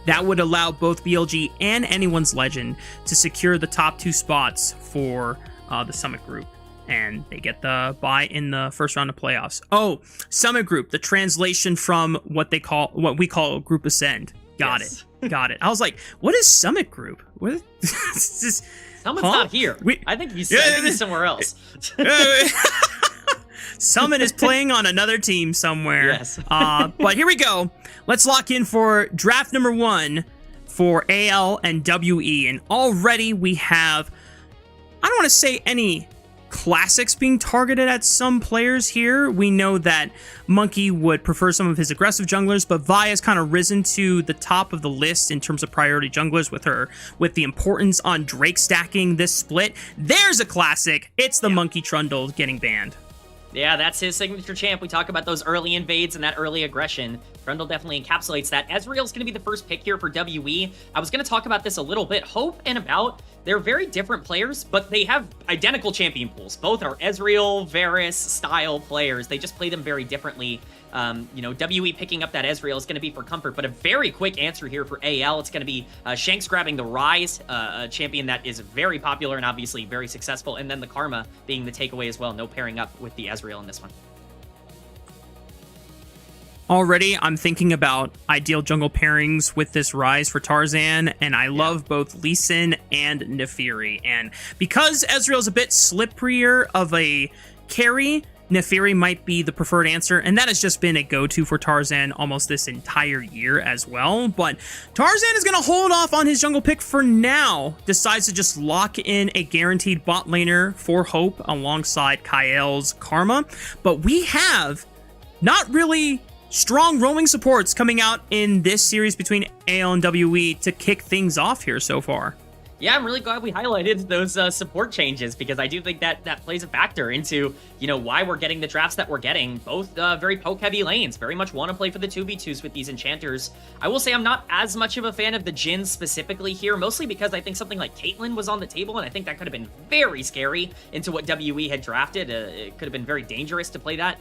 Speaker 9: That would allow both BLG and Anyone's Legend to secure the top 2 spots for the Summit Group. And they get the bye in the first round of playoffs. Oh, Summit Group, the translation from what we call Group Ascend. Got it. I was like, what is Summit Group? What is this?
Speaker 10: Summit's not here. I think he's somewhere else.
Speaker 9: Summit is playing on another team somewhere.
Speaker 10: Yes.
Speaker 9: But here we go. Let's lock in for draft number 1 for AL and WE. And already we have, I don't want to say any classics being targeted at some players here. We know that Monkey would prefer some of his aggressive junglers, but Vi has kind of risen to the top of the list in terms of priority junglers with the importance on Drake stacking this split. There's a classic. It's the Monkey Trundle getting banned.
Speaker 10: Yeah, that's his signature champ. We talk about those early invades and that early aggression. Trundle definitely encapsulates that. Ezreal's going to be the first pick here for WE. I was going to talk about this a little bit. Hope and About, they're very different players, but they have identical champion pools. Both are Ezreal, Varus style players. They just play them very differently. WE picking up that Ezreal is going to be for comfort, but a very quick answer here for AL. It's going to be Shanks grabbing the Ryze, a champion that is very popular and obviously very successful, and then the Karma being the takeaway as well. No pairing up with the Ezreal in this one.
Speaker 9: Already, I'm thinking about ideal jungle pairings with this Ryze for Tarzan, and I love both Lee Sin and Nefiri. And because Ezreal's a bit slipperier of a carry, Nefiri might be the preferred answer, and that has just been a go-to for Tarzan almost this entire year as well. But Tarzan is going to hold off on his jungle pick for now, decides to just lock in a guaranteed bot laner for Hope alongside Kael's Karma. But we have not really strong roaming supports coming out in this series between AL and WE to kick things off here so far.
Speaker 10: Yeah, I'm really glad we highlighted those support changes, because I do think that plays a factor into, you know, why we're getting the drafts that we're getting. Both very poke-heavy lanes, very much want to play for the 2v2s with these enchanters. I will say I'm not as much of a fan of the Jhin specifically here, mostly because I think something like Caitlyn was on the table, and I think that could have been very scary into what WE had drafted. It could have been very dangerous to play that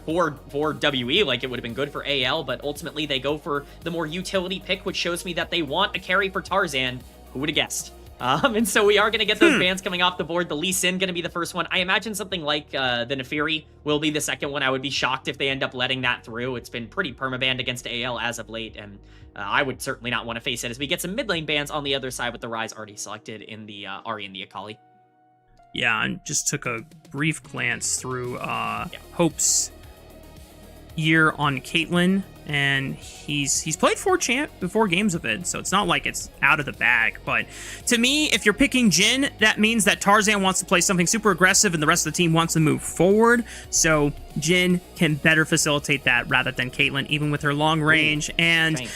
Speaker 10: for WE, like it would have been good for AL, but ultimately they go for the more utility pick, which shows me that they want a carry for Tarzan. Who would have guessed? And so we are going to get those bans coming off the board. The Lee Sin going to be the first one. I imagine something like the Nefiri will be the second one. I would be shocked if they end up letting that through. It's been pretty permabanned against AL as of late, and I would certainly not want to face it as we get some mid lane bans on the other side with the Ryze already selected in the Ahri and the Akali.
Speaker 9: Yeah, and just took a brief glance through Hope's year on Caitlyn, and he's played 4 games of it, so it's not like it's out of the bag. But to me, if you're picking Jhin, that means that Tarzan wants to play something super aggressive and the rest of the team wants to move forward, so Jhin can better facilitate that rather than Caitlyn, even with her long range. And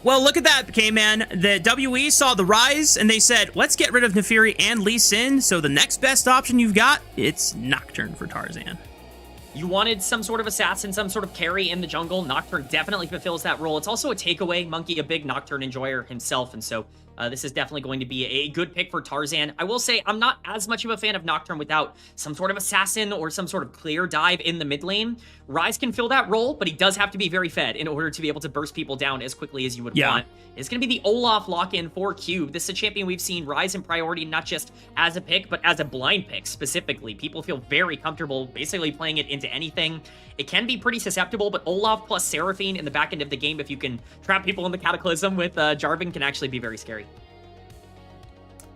Speaker 9: well, look at that, K-Man. The WE saw the Ryze, and they said, let's get rid of Nefiri and Lee Sin, so the next best option you've got, it's Nocturne for Tarzan.
Speaker 10: You wanted some sort of assassin, some sort of carry in the jungle. Nocturne definitely fulfills that role. It's also a takeaway. Monkey, a big Nocturne enjoyer himself, and so this is definitely going to be a good pick for Tarzan. I will say I'm not as much of a fan of Nocturne without some sort of assassin or some sort of clear dive in the mid lane. Ryze can fill that role, but he does have to be very fed in order to be able to burst people down as quickly as you would want. It's going to be the Olaf lock-in for Cube. This is a champion we've seen rise in priority, not just as a pick, but as a blind pick specifically. People feel very comfortable basically playing it into anything. It can be pretty susceptible, but Olaf plus Seraphine in the back end of the game, if you can trap people in the Cataclysm with Jarvan, can actually be very scary.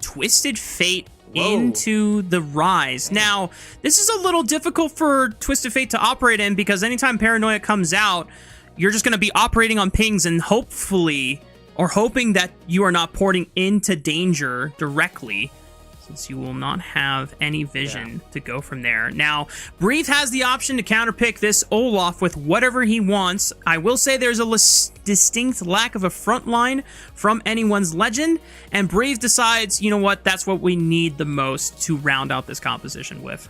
Speaker 9: Twisted Fate into the Ryze. Now, this is a little difficult for Twisted Fate to operate in, because anytime Paranoia comes out, you're just going to be operating on pings and hopefully, or hoping that you are not porting into danger directly, since you will not have any vision to go from there. Now, Breathe has the option to counterpick this Olaf with whatever he wants. I will say there's a distinct lack of a front line from anyone's Legend, and Breathe decides, you know what, that's what we need the most to round out this composition with.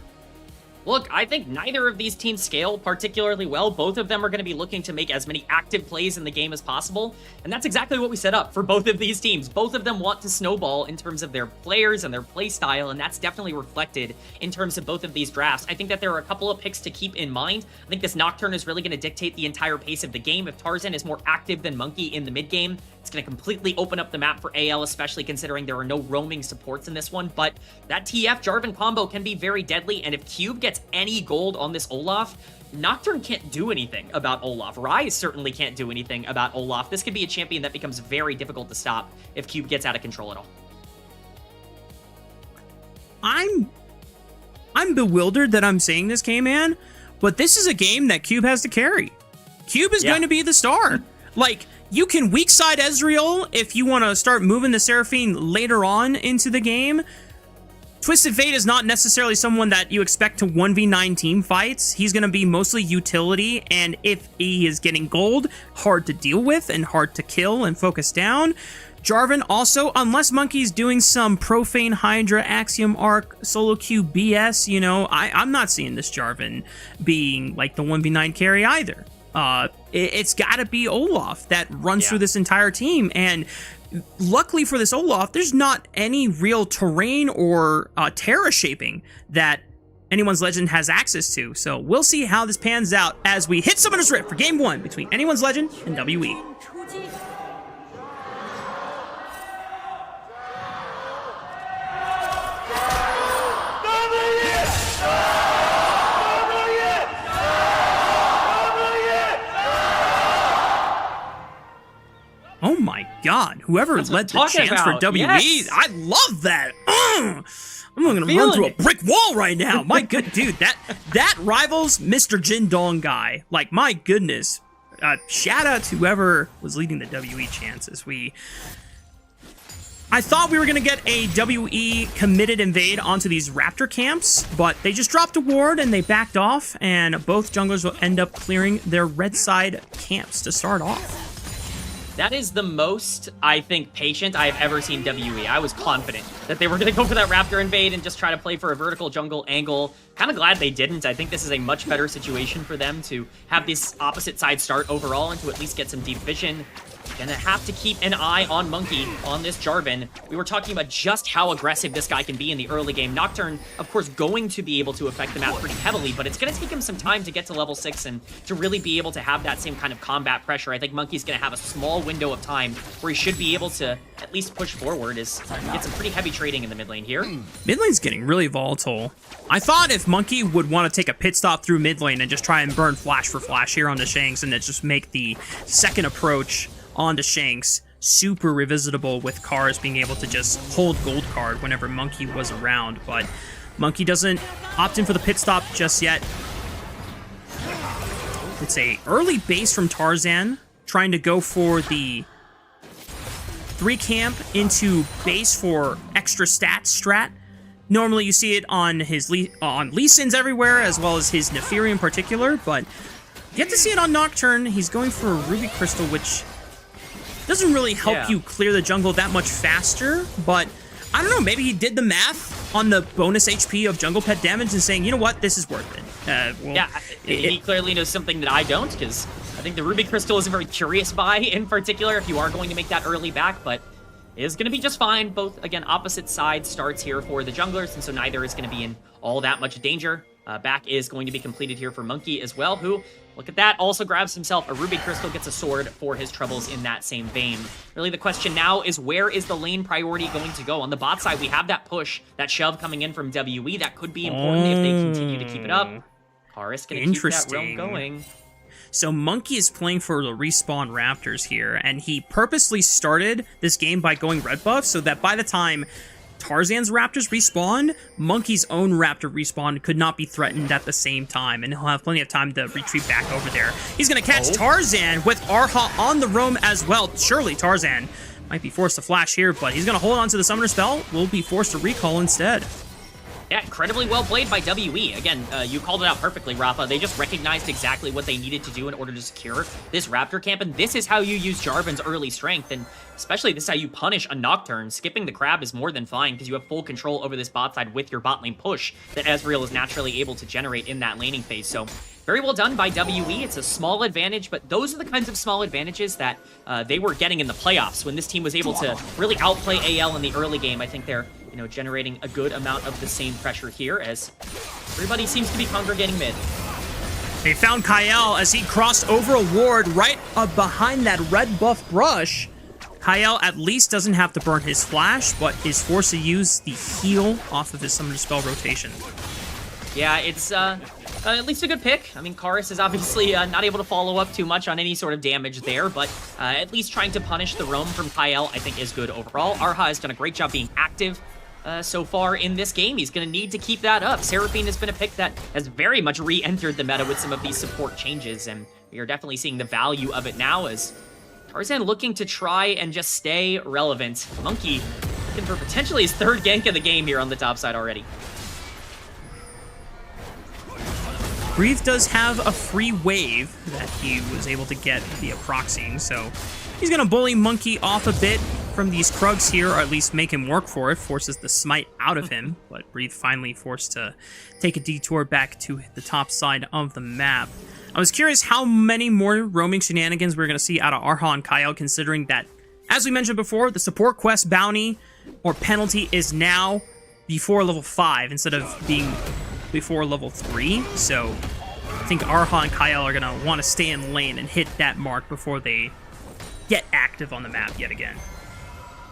Speaker 10: Look, I think neither of these teams scale particularly well. Both of them are going to be looking to make as many active plays in the game as possible, and that's exactly what we set up for both of these teams. Both of them want to snowball in terms of their players and their play style, and that's definitely reflected in terms of both of these drafts. I think that there are a couple of picks to keep in mind. I think this Nocturne is really going to dictate the entire pace of the game. If Tarzan is more active than Monkey in the mid game, it's going to completely open up the map for AL, especially considering there are no roaming supports in this one. But that TF Jarvan combo can be very deadly, and if Cube gets any gold on this Olaf, Nocturne can't do anything about Olaf. Ryze certainly can't do anything about Olaf. This could be a champion that becomes very difficult to stop if Cube gets out of control at all.
Speaker 9: I'm bewildered that I'm saying this, K-Man, but this is a game that Cube has to carry. Cube is going to be the star. Like, you can weak side Ezreal if you want to start moving the Seraphine later on into the game. Twisted Fate is not necessarily someone that you expect to 1v9 team fights. He's going to be mostly utility, and if he is getting gold, hard to deal with and hard to kill and focus down. Jarvan also, unless Monkey's doing some Profane Hydra, Axiom Arc, Solo Q BS, you know, I'm not seeing this Jarvan being like the 1v9 carry either. It's got to be Olaf that runs through this entire team, and luckily for this Olaf, there's not any real terrain or Terra shaping that anyone's Legend has access to. So we'll see how this pans out as we hit Summoner's Rift for Game 1 between anyone's Legend and WE. Oh my god, whoever led the chance for WE, I love that. I'm gonna run through a brick wall right now. My good dude, that rivals Mr. Jin Dong guy. Like, my goodness. Shout out to whoever was leading the WE chances. I thought we were gonna get a WE committed invade onto these Raptor camps, but they just dropped a ward and they backed off, and both junglers will end up clearing their red side camps to start off.
Speaker 10: That is the most, I think, patient I have ever seen WE. I was confident that they were going to go for that Raptor invade and just try to play for a vertical jungle angle. Kind of glad they didn't. I think this is a much better situation for them to have this opposite side start overall and to at least get some deep vision. Gonna have to keep an eye on Monkey on this Jarvan. We were talking about just how aggressive this guy can be in the early game. Nocturne, of course, going to be able to affect the map pretty heavily, but it's gonna take him some time to get to level 6 and to really be able to have that same kind of combat pressure. I think Monkey's gonna have a small window of time where he should be able to at least push forward as he gets some pretty heavy trading in the mid lane here.
Speaker 9: Mid lane's getting really volatile. I thought if Monkey would want to take a pit stop through mid lane and just try and burn flash for flash here onto Shanks and then just make the second approach onto Shanks super revisitable with Cars being able to just hold gold card whenever Monkey was around, but Monkey doesn't opt in for the pit stop just yet. It's a early base from Tarzan, trying to go for the 3 camp into base for extra stats strat. Normally you see it on his on Lee Sins everywhere, as well as his Neferi in particular, but you get to see it on Nocturne. He's going for a Ruby Crystal, which doesn't really help you clear the jungle that much faster, but I don't know, maybe he did the math on the bonus HP of jungle pet damage and saying, you know what, this is worth it.
Speaker 10: Well, he clearly knows something that I don't, because I think the Ruby Crystal is a very curious buy in particular if you are going to make that early back, but it is going to be just fine. Both, again, opposite side starts here for the junglers, and so neither is going to be in all that much danger. Back is going to be completed here for Monkey as well, who, look at that, also grabs himself a Ruby Crystal, gets a sword for his troubles in that same vein. Really, the question now is, where is the lane priority going to go? On the bot side, we have that push, that shove coming in from WE. That could be important if they continue to keep it up. Karis going to keep that realm going.
Speaker 9: So Monkey is playing for the respawn Raptors here, and he purposely started this game by going red buff so that by the time Tarzan's Raptors respawn, Monkey's own Raptor respawn could not be threatened at the same time, and he'll have plenty of time to retreat back over there. He's going to catch Tarzan with Arha on the roam as well. Surely Tarzan might be forced to flash here, but he's going to hold on to the Summoner Spell. Will be forced to recall instead.
Speaker 10: Yeah, incredibly well played by WE. Again, you called it out perfectly, Rafa. They just recognized exactly what they needed to do in order to secure this Raptor camp, and this is how you use Jarvan's early strength, and especially this is how you punish a Nocturne. Skipping the crab is more than fine, because you have full control over this bot side with your bot lane push that Ezreal is naturally able to generate in that laning phase. So very well done by WE. It's a small advantage, but those are the kinds of small advantages that they were getting in the playoffs when this team was able to really outplay AL in the early game. I think they're, you know, generating a good amount of the same pressure here as everybody seems to be congregating mid.
Speaker 9: They found Kyle as he crossed over a ward right behind that red buff brush. Kyle at least doesn't have to burn his flash, but is forced to use the heal off of his Summoner Spell rotation.
Speaker 10: Yeah, it's at least a good pick. I mean, Karis is obviously not able to follow up too much on any sort of damage there, but at least trying to punish the roam from Kyle, I think, is good overall. Arha has done a great job being active so far in this game. He's going to need to keep that up. Seraphine has been a pick that has very much re-entered the meta with some of these support changes, and we are definitely seeing the value of it now as Tarzan looking to try and just stay relevant. Monkey looking for potentially his 3rd gank of the game here on the top side already.
Speaker 9: Breathe does have a free wave that he was able to get via proxying, so he's going to bully Monkey off a bit from these Krugs here, or at least make him work for it, forces the smite out of him, but Breathe finally forced to take a detour back to the top side of the map. I was curious how many more roaming shenanigans we're going to see out of Arha and Kyle, considering that, as we mentioned before, the support quest bounty or penalty is now before level 5 instead of being before level 3, so I think Arha and Kyle are going to want to stay in lane and hit that mark before they get active on the map yet again.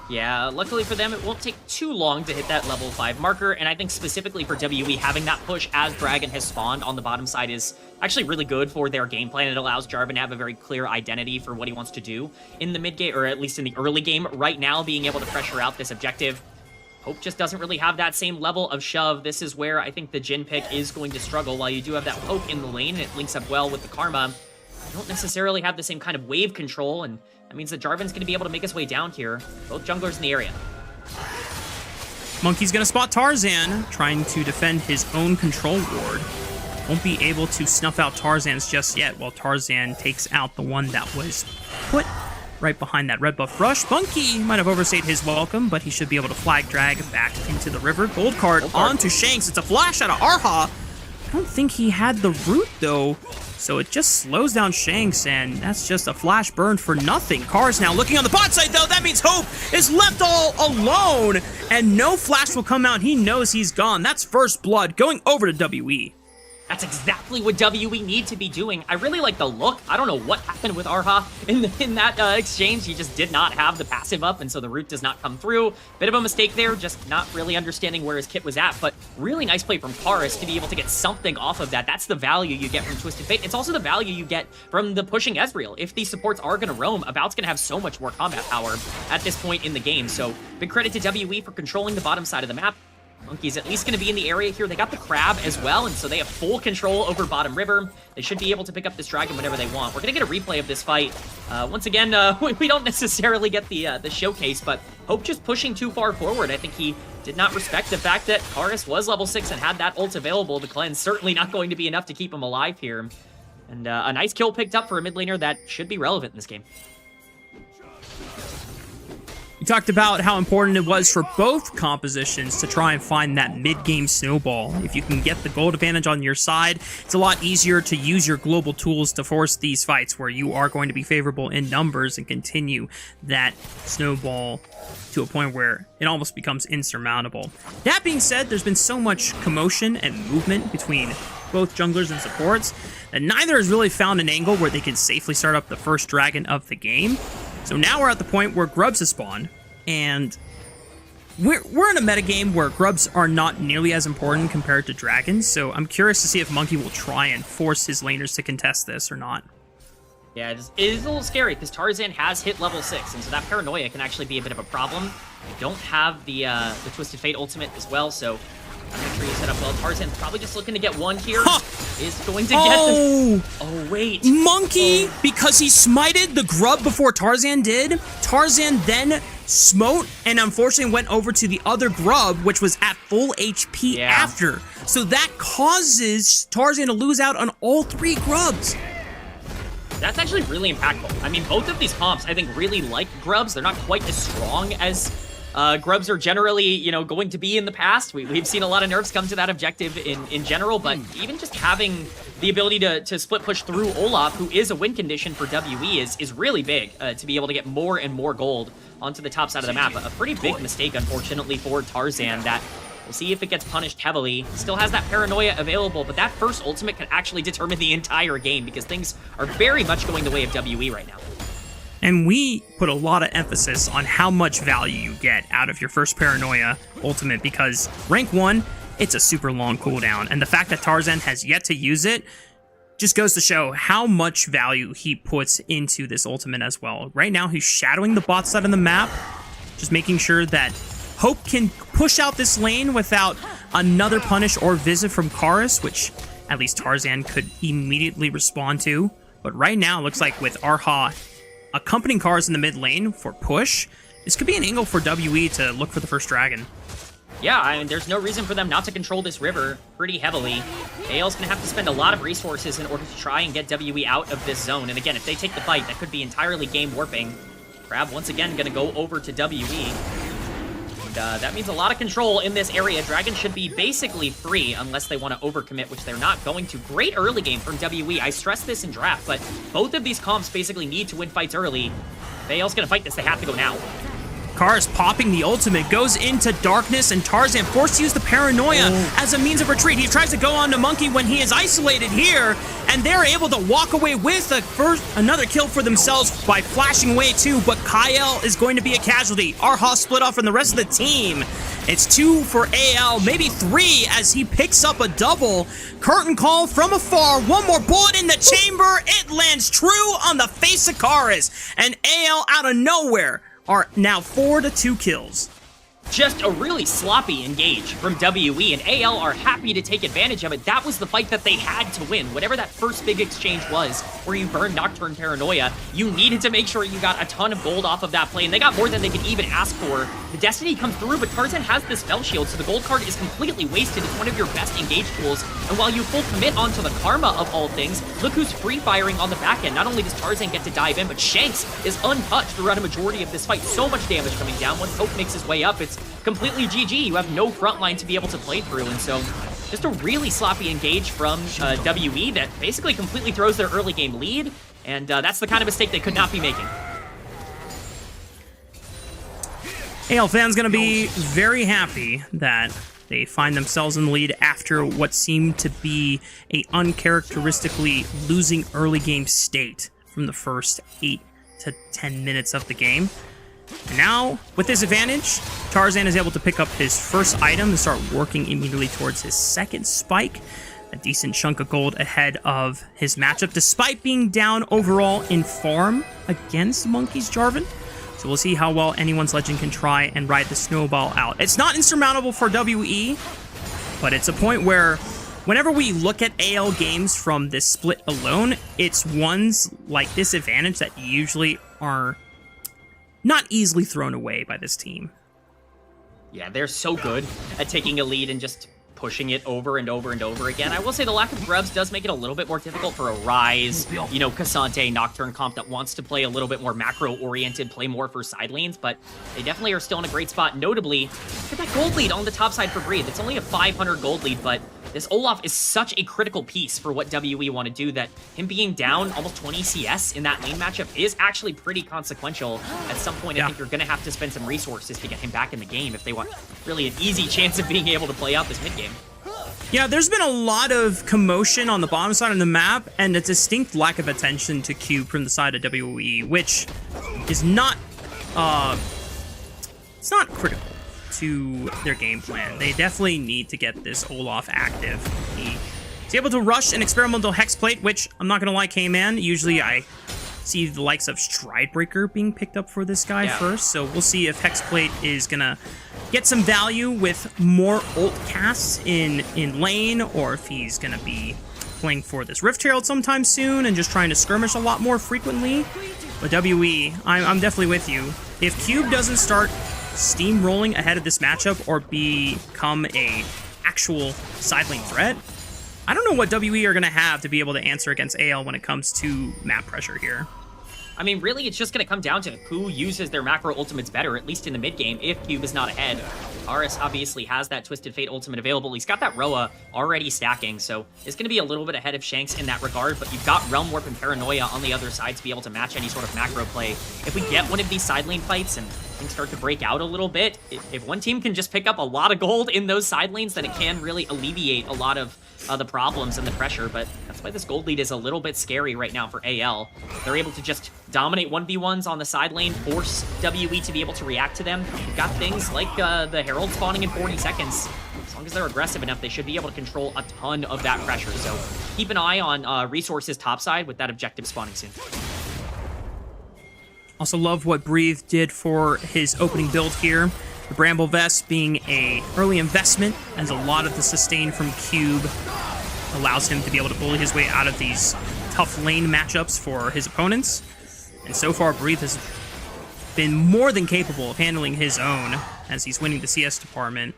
Speaker 10: Yeah, luckily for them, it won't take too long to hit that level 5 marker, and I think specifically for WE, having that push as Dragon has spawned on the bottom side is actually really good for their game plan. It allows Jarvan to have a very clear identity for what he wants to do in the mid game, or at least in the early game right now, being able to pressure out this objective. Hope just doesn't really have that same level of shove. This is where I think the Jhin pick is going to struggle. While you do have that poke in the lane, and it links up well with the Karma, you don't necessarily have the same kind of wave control, and that means that Jarvan's going to be able to make his way down here. Both junglers in the area.
Speaker 9: Monkey's going to spot Tarzan, trying to defend his own control ward. Won't be able to snuff out Tarzan's just yet, while Tarzan takes out the one that was put right behind that red buff rush. Monkey might have overstayed his welcome, but he should be able to flag drag back into the river. Gold card onto Shanks. It's a flash out of Arha. I don't think he had the root, though. So it just slows down Shanks, and that's just a flash burn for nothing. Cars now looking on the bot side, though. That means Hope is left all alone, and no flash will come out. He knows he's gone. That's first blood going over to WE.
Speaker 10: That's exactly what WE need to be doing. I really like the look. I don't know what happened with Arha in that exchange. He just did not have the passive up, and so the root does not come through. Bit of a mistake there, just not really understanding where his kit was at, but really nice play from Karis to be able to get something off of that. That's the value you get from Twisted Fate. It's also the value you get from the pushing Ezreal. If these supports are going to roam, About's going to have so much more combat power at this point in the game. So big credit to WE for controlling the bottom side of the map. Monkey's at least going to be in the area here. They got the crab as well, and so they have full control over bottom river. They should be able to pick up this dragon whenever they want. We're going to get a replay of this fight. Once again, we don't necessarily get the showcase, but Hope just pushing too far forward. I think he did not respect the fact that Karis was level 6 and had that ult available. The cleanse certainly not going to be enough to keep him alive here. And a nice kill picked up for a mid laner that should be relevant in this game.
Speaker 9: We talked about how important it was for both compositions to try and find that mid-game snowball. If you can get the gold advantage on your side, it's a lot easier to use your global tools to force these fights where you are going to be favorable in numbers and continue that snowball to a point where it almost becomes insurmountable. That being said, there's been so much commotion and movement between both junglers and supports that neither has really found an angle where they can safely start up the first dragon of the game. So now we're at the point where grubs have spawned, and we're in a metagame where grubs are not nearly as important compared to dragons, so I'm curious to see if Monkey will try and force his laners to contest this or not.
Speaker 10: Yeah, it is a little scary because Tarzan has hit level 6, and so that paranoia can actually be a bit of a problem. I don't have the Twisted Fate ultimate as well, so I'm make sure you set up well. Tarzan's probably just looking to get one here. Is going to get the... Oh, wait.
Speaker 9: Monkey, because he smited the grub before Tarzan did, Tarzan then smote and unfortunately went over to the other grub, which was at full HP after. So that causes Tarzan to lose out on all 3 grubs.
Speaker 10: That's actually really impactful. I mean, both of these comps, I think, really like grubs. They're not quite as strong as grubs are generally, you know, going to be in the past. We've seen a lot of nerfs come to that objective in general, but even just having the ability to split push through Olaf, who is a win condition for WE, is really big to be able to get more and more gold onto the top side of the map. A pretty big mistake, unfortunately, for Tarzan that we'll see if it gets punished heavily. Still has that paranoia available, but that first ultimate can actually determine the entire game because things are very much going the way of WE right now.
Speaker 9: And we put a lot of emphasis on how much value you get out of your first Paranoia ultimate because rank 1, it's a super long cooldown. And the fact that Tarzan has yet to use it just goes to show how much value he puts into this ultimate as well. Right now, he's shadowing the bot side of the map, just making sure that Hope can push out this lane without another punish or visit from Karis, which at least Tarzan could immediately respond to. But right now, it looks like with Arha accompanying Karis in the mid lane for push, this could be an angle for WE to look for the first dragon.
Speaker 10: Yeah, I mean, there's no reason for them not to control this river pretty heavily. AL's going to have to spend a lot of resources in order to try and get WE out of this zone. And again, if they take the fight, that could be entirely game warping. Crab, once again, going to go over to WE. And that means a lot of control in this area. Dragon should be basically free unless they want to overcommit, which they're not going to. Great early game from WE. I stressed this in draft, but both of these comps basically need to win fights early. If AL's going to fight this, they have to go now.
Speaker 9: Karis popping the ultimate, goes into darkness, and Tarzan forced to use the paranoia as a means of retreat. He tries to go on to Monkey when he is isolated here, and they're able to walk away with another kill for themselves by flashing away too, but Kyle is going to be a casualty. Arha split off from the rest of the team. It's 2 for AL, maybe 3 as he picks up a double. Curtain call from afar, one more bullet in the chamber. It lands true on the face of Karis, and AL out of nowhere are now 4 to 2 kills.
Speaker 10: just a really sloppy engage from WE, and AL are happy to take advantage of it. That was the fight that they had to win. Whatever that first big exchange was, where you burned Nocturne Paranoia, you needed to make sure you got a ton of gold off of that play, and they got more than they could even ask for. The Destiny comes through, but Tarzan has this Spell Shield, so the gold card is completely wasted. It's one of your best engage tools, and while you full commit onto the Karma of all things, look who's free firing on the back end. Not only does Tarzan get to dive in, but Shanks is untouched throughout a majority of this fight. So much damage coming down. Once Hope makes his way up, it's completely GG. You have no front line to be able to play through, and so just a really sloppy engage from WE that basically completely throws their early game lead, and that's the kind of mistake they could not be making.
Speaker 9: AL fans gonna be very happy that they find themselves in the lead after what seemed to be a uncharacteristically losing early game state from the first 8 to 10 minutes of the game. And now, with this advantage, Tarzan is able to pick up his first item and start working immediately towards his second spike. A decent chunk of gold ahead of his matchup, despite being down overall in farm against Monkey's Jarvan. So we'll see how well anyone's Legend can try and ride the snowball out. It's not insurmountable for WE, but it's a point where whenever we look at AL games from this split alone, it's ones like this advantage that usually are not easily thrown away by this team.
Speaker 10: Yeah, they're so good at taking a lead and just pushing it over and over and over again. I will say the lack of grubs does make it a little bit more difficult for a Rise, you know, Cassante, Nocturne comp that wants to play a little bit more macro-oriented, play more for side lanes, but they definitely are still in a great spot. Notably, look at that gold lead on the top side for Breathe. It's only a 500 gold lead, but this Olaf is such a critical piece for what WE want to do that him being down almost 20 CS in that lane matchup is actually pretty consequential. At some point, I think you're going to have to spend some resources to get him back in the game if they want really an easy chance of being able to play out this mid game.
Speaker 9: Yeah, there's been a lot of commotion on the bottom side of the map and a distinct lack of attention to Cube from the side of WE, which is not, it's not critical to their game plan. They definitely need to get this Olaf active. He's able to rush an experimental Hexplate, which I'm not gonna lie, K-Man, usually I see the likes of Stridebreaker being picked up for this guy first, so we'll see if Hexplate is gonna get some value with more ult casts in lane, or if he's gonna be playing for this Rift Herald sometime soon and just trying to skirmish a lot more frequently. But WE, I'm definitely with you. If Cube doesn't start steamrolling ahead of this matchup or become a actual side lane threat, I don't know what WE are going to have to be able to answer against AL when it comes to map pressure here.
Speaker 10: I mean, really, it's just going to come down to who uses their macro ultimates better, at least in the mid game, if Cube is not ahead. Aris obviously has that Twisted Fate ultimate available. He's got that Roa already stacking, so it's going to be a little bit ahead of Shanks in that regard, but you've got Realm Warp and Paranoia on the other side to be able to match any sort of macro play. If we get one of these side lane fights and things start to break out a little bit, if one team can just pick up a lot of gold in those side lanes, then it can really alleviate a lot of the problems and the pressure, but that's why this gold lead is a little bit scary right now for AL. They're able to just dominate 1v1s on the side lane, force WE to be able to react to them. You've got things like the Herald spawning in 40 seconds. As long as they're aggressive enough, they should be able to control a ton of that pressure. So keep an eye on resources topside with that objective spawning soon.
Speaker 9: Also love what Breathe did for his opening build here. The Bramble Vest being a early investment, as a lot of the sustain from Cube allows him to be able to bully his way out of these tough lane matchups for his opponents. And so far, Breathe has been more than capable of handling his own as he's winning the CS department.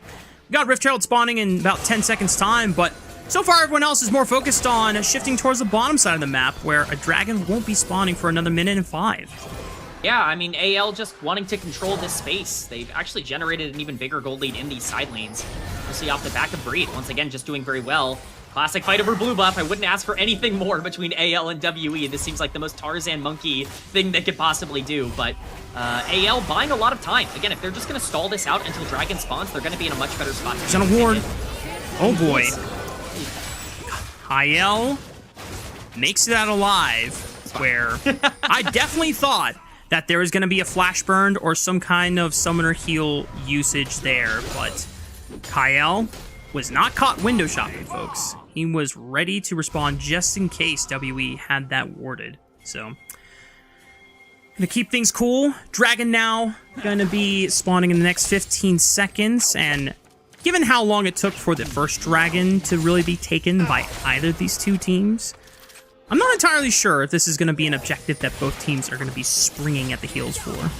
Speaker 9: We got Rift Herald spawning in about 10 seconds time, but so far everyone else is more focused on shifting towards the bottom side of the map, where a dragon won't be spawning for another minute and 5.
Speaker 10: Yeah, I mean, AL just wanting to control this space. They've actually generated an even bigger gold lead in these side lanes. We'll see off the back of Breed. Once again, just doing very well. Classic fight over blue buff. I wouldn't ask for anything more between AL and WE. This seems like the most Tarzan monkey thing they could possibly do, but AL buying a lot of time. Again, if they're just going to stall this out until Dragon spawns, they're going to be in a much better spot.
Speaker 9: He's on a ward. Oh boy. Hyel makes it out alive, where I definitely thought that there was going to be a flash burn or some kind of summoner heal usage there, but Hyel was not caught window shopping, folks. He was ready to respond just in case WE had that warded. So Gonna keep things cool. Dragon now gonna be spawning in the next 15 seconds, and given how long it took for the first dragon to really be taken by either of these two teams, I'm not entirely sure if this is gonna be an objective that both teams are gonna be springing at the heels for.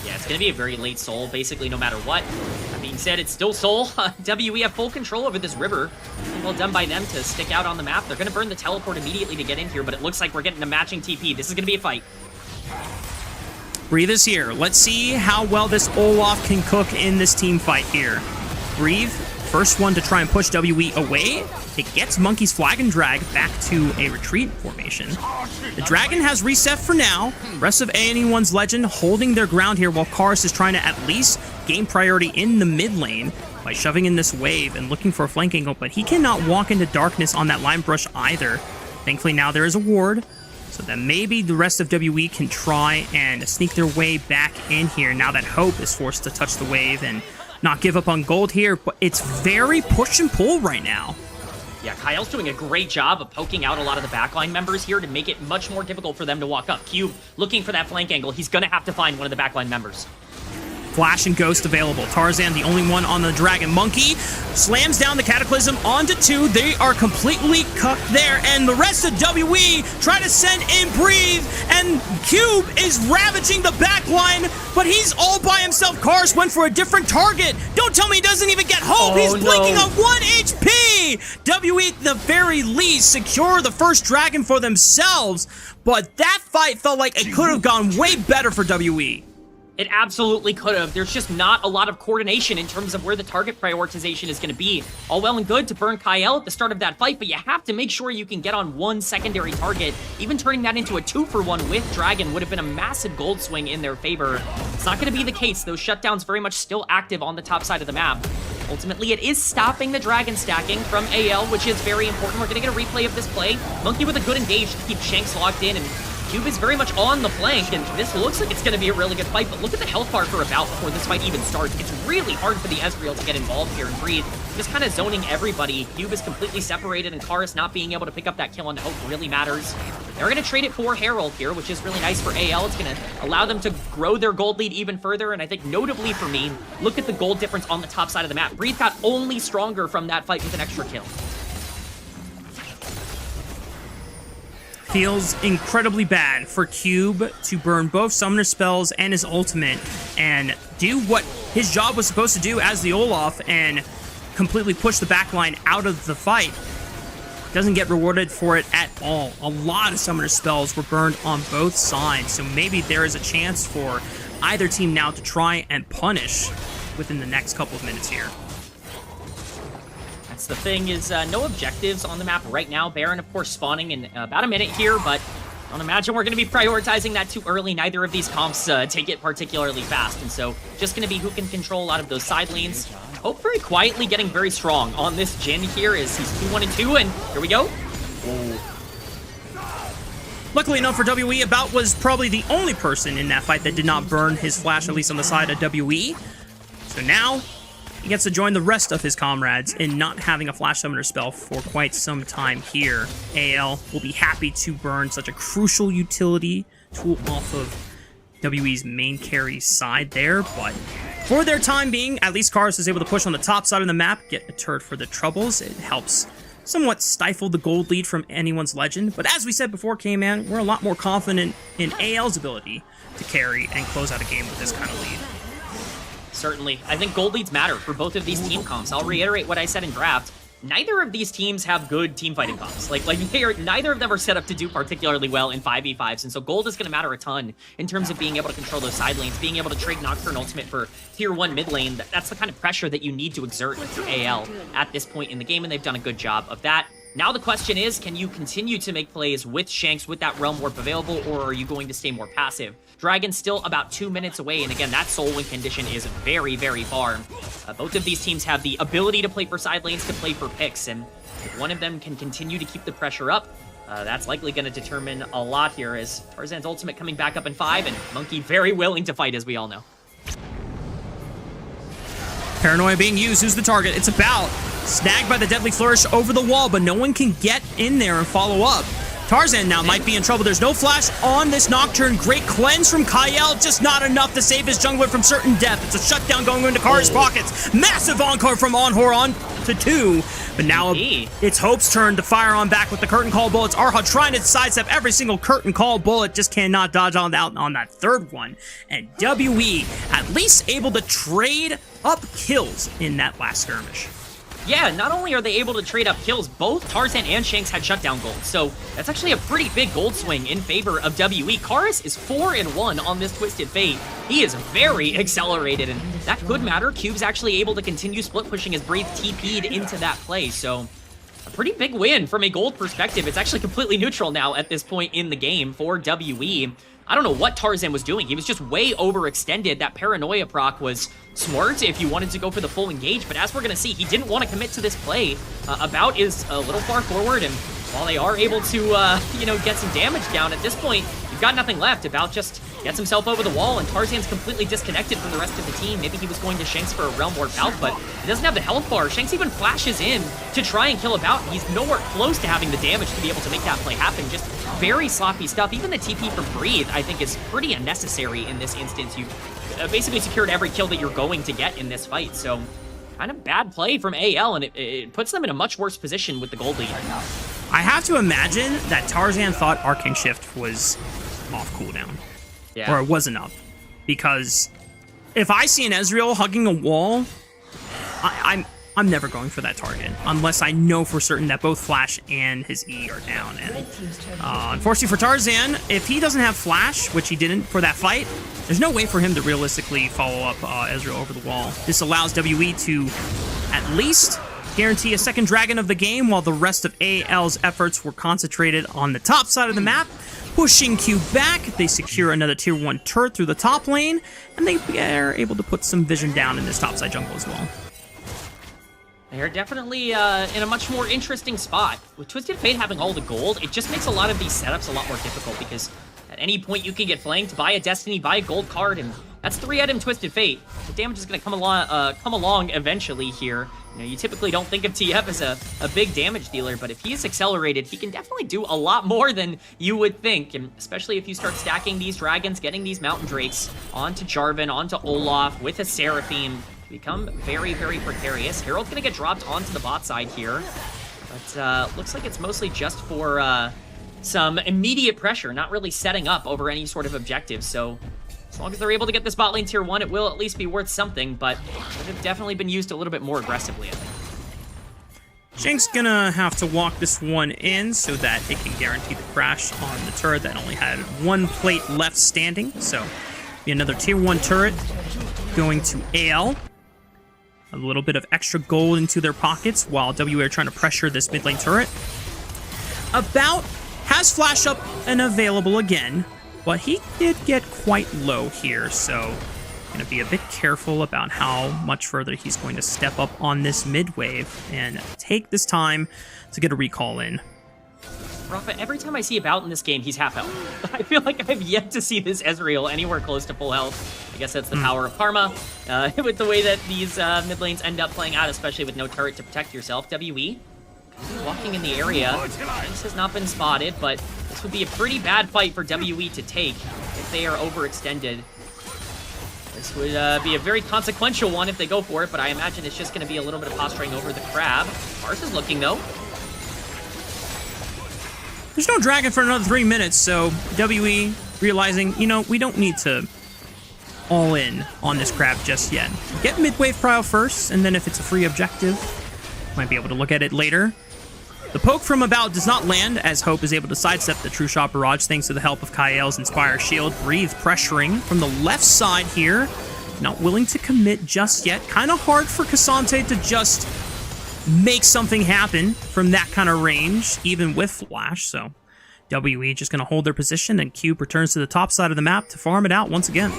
Speaker 10: Yeah, it's going to be a very late Soul, basically, no matter what. That being said, it's still Soul. WE have full control over this river. Well done by them to stick out on the map. They're going to burn the teleport immediately to get in here, but it looks like we're getting a matching TP. This is going to be a fight.
Speaker 9: Breathe is here. Let's see how well this Olaf can cook in this team fight here. Breathe, first one to try and push WE away. It gets Monkey's flag and drag back to a retreat formation. The Dragon has reset for now. Rest of anyone's Legend holding their ground here while Karis is trying to at least gain priority in the mid lane by shoving in this wave and looking for a flank angle, but he cannot walk into darkness on that line brush either. Thankfully now there is a ward, so that maybe the rest of WE can try and sneak their way back in here now that Hope is forced to touch the wave and not give up on gold here, but it's very push and pull right now.
Speaker 10: Yeah, Kyle's doing a great job of poking out a lot of the backline members here to make it much more difficult for them to walk up. Cube looking for that flank angle. He's going to have to find one of the backline members.
Speaker 9: Flash and Ghost available. Tarzan, the only one on the Dragon. Monkey slams down the Cataclysm onto 2. They are completely cucked there, and the rest of WE try to send in Breathe, and Cube is ravaging the backline, but he's all by himself. Kars went for a different target. Don't tell me he doesn't even get Hope. He's blinking on 1 HP. WE, at the very least, secure the first Dragon for themselves, but that fight felt like it could have gone way better for WE.
Speaker 10: It absolutely could have. There's just not a lot of coordination in terms of where the target prioritization is going to be. All well and good to burn Kyle at the start of that fight, but you have to make sure you can get on one secondary target. Even turning that into a 2-for-1 with Dragon would have been a massive gold swing in their favor. It's not going to be the case. Those shutdowns very much still active on the top side of the map. Ultimately, it is stopping the Dragon stacking from AL, which is very important. We're going to get a replay of this play. Monkey with a good engage to keep Shanks locked in, and Cube is very much on the flank, and this looks like it's going to be a really good fight, but look at the health bar for About before this fight even starts. It's really hard for the Ezreal to get involved here and Breathe. Just kind of zoning everybody. Cube is completely separated, and Karis not being able to pick up that kill on Hope really matters. They're going to trade it for Herald here, which is really nice for AL. It's going to allow them to grow their gold lead even further, and I think notably for me, look at the gold difference on the top side of the map. Breathe got only stronger from that fight with an extra kill.
Speaker 9: Feels incredibly bad for Cube to burn both summoner spells and his ultimate and do what his job was supposed to do as the Olaf and completely push the backline out of the fight. Doesn't get rewarded for it at all. A lot of summoner spells were burned on both sides, so maybe there is a chance for either team now to try and punish within the next couple of minutes here.
Speaker 10: The thing is, no objectives on the map right now. Baron, of course, spawning in about a minute here, but don't imagine we're going to be prioritizing that too early. Neither of these comps take it particularly fast, and so just going to be who can control a lot of those side lanes. Hope very quietly getting very strong on this Jhin here as he's 2-1-2, and here we go.
Speaker 9: Luckily enough for WE, About was probably the only person in that fight that did not burn his flash, at least on the side of WE. So now he gets to join the rest of his comrades in not having a flash summoner spell for quite some time here. AL will be happy to burn such a crucial utility tool off of WE's main carry side there, but for their time being, at least Karis is able to push on the top side of the map, get a turret for the troubles. It helps somewhat stifle the gold lead from anyone's Legend, but as we said before, K-Man, we're a lot more confident in AL's ability to carry and close out a game with this kind of lead.
Speaker 10: Certainly. I think gold leads matter for both of these team comps. I'll reiterate what I said in draft. Neither of these teams have good team fighting comps. Neither of them are set up to do particularly well in 5v5s, and so gold is going to matter a ton in terms of being able to control those side lanes, being able to trade Nocturne ultimate for tier 1 mid lane. That's the kind of pressure that you need to exert for AL at this point in the game, and they've done a good job of that. Now the question is, can you continue to make plays with Shanks with that Realm Warp available, or are you going to stay more passive? Dragon's still about 2 minutes away, and again, that Soul Win condition is very, very far. Both of these teams have the ability to play for side lanes, to play for picks, and if one of them can continue to keep the pressure up, that's likely going to determine a lot here, as Tarzan's ultimate coming back up in 5, and Monkey very willing to fight, as we all know.
Speaker 9: Paranoia being used. Who's the target? It's About. Snagged by the Deadly Flourish over the wall, but no one can get in there and follow up. Tarzan now might be in trouble. There's no flash on this Nocturne. Great cleanse from Kyle, just not enough to save his jungler from certain death. It's a shutdown going into Kara's pockets. Massive encore from Onhor on to 2. But now it's Hope's turn to fire on back with the curtain call bullets. Arha trying to sidestep every single curtain call bullet, just cannot dodge on that third one. And WE at least able to trade up kills in that last skirmish.
Speaker 10: Yeah, not only are they able to trade up kills, both Tarzan and Shanks had shutdown gold, so that's actually a pretty big gold swing in favor of WE. Karis is 4-1 on this Twisted Fate. He is very accelerated, and that could matter. Cube's actually able to continue split pushing as Brave TP'd into that play, so a pretty big win from a gold perspective. It's actually completely neutral now at this point in the game for WE. I don't know what Tarzan was doing. He was just way overextended. That paranoia proc was smart if you wanted to go for the full engage, but as we're going to see, he didn't want to commit to this play. About is a little far forward, and while they are able to, get some damage down, at this point, you've got nothing left. About just gets himself over the wall, and Tarzan's completely disconnected from the rest of the team. Maybe he was going to Shanks for a Realm Warp out, but he doesn't have the health bar. Shanks even flashes in to try and kill About. He's nowhere close to having the damage to be able to make that play happen. Just very sloppy stuff. Even the TP from Breathe, I think, is pretty unnecessary in this instance. You've basically secured every kill that you're going to get in this fight, so kind of bad play from AL, and it puts them in a much worse position with the gold lead.
Speaker 9: I have to imagine that Tarzan thought Arcane Shift was off cooldown.
Speaker 10: Yeah.
Speaker 9: Or it wasn't up. Because if I see an Ezreal hugging a wall, I'm never going for that target unless I know for certain that both Flash and his E are down. And unfortunately for Tarzan, if he doesn't have Flash, which he didn't for that fight, there's no way for him to realistically follow up Ezreal over the wall. This allows WE to at least guarantee a second dragon of the game, while the rest of AL's efforts were concentrated on the top side of the map. Pushing Q back, they secure another tier 1 turret through the top lane, and they are able to put some vision down in this topside jungle as well.
Speaker 10: They're definitely in a much more interesting spot. With Twisted Fate having all the gold, it just makes a lot of these setups a lot more difficult, because at any point you can get flanked, buy a Destiny, buy a gold card, and that's 3-item Twisted Fate. The damage is going to come along eventually here. You typically don't think of TF as a big damage dealer, but if he is accelerated, he can definitely do a lot more than you would think, and especially if you start stacking these dragons, getting these Mountain Drakes onto Jarvan, onto Olaf, with a Seraphine, become very, very precarious. Herald's going to get dropped onto the bot side here, but looks like it's mostly just for some immediate pressure, not really setting up over any sort of objective, so as long as they're able to get this bot lane tier 1, it will at least be worth something, but it have definitely been used a little bit more aggressively, I think.
Speaker 9: Shanks gonna have to walk this one in so that it can guarantee the crash on the turret that only had one plate left standing, so be another tier 1 turret going to AL. A little bit of extra gold into their pockets while WA are trying to pressure this mid lane turret. About has flash up and available again, but he did get quite low here, so going to be a bit careful about how much further he's going to step up on this mid wave and take this time to get a recall in.
Speaker 10: Rafa, every time I see About in this game, he's half health. I feel like I've yet to see this Ezreal anywhere close to full health. I guess that's the power of Karma. With the way that these mid lanes end up playing out, especially with no turret to protect yourself, WE walking in the area. This has not been spotted, but this would be a pretty bad fight for WE to take if they are overextended. This would be a very consequential one if they go for it, but I imagine it's just going to be a little bit of posturing over the crab. Mars is looking, though.
Speaker 9: There's no dragon for another 3 minutes, so WE realizing, we don't need to all in on this crab just yet. Get mid-wave prio first, and then if it's a free objective, might be able to look at it later. The poke from About does not land, as Hope is able to sidestep the True Shot Barrage thanks to the help of Kyle's Inspire Shield. Breathe pressuring from the left side here. Not willing to commit just yet. Kind of hard for Cassante to just make something happen from that kind of range, even with Flash. So WE just going to hold their position, and Cube returns to the top side of the map to farm it out once again.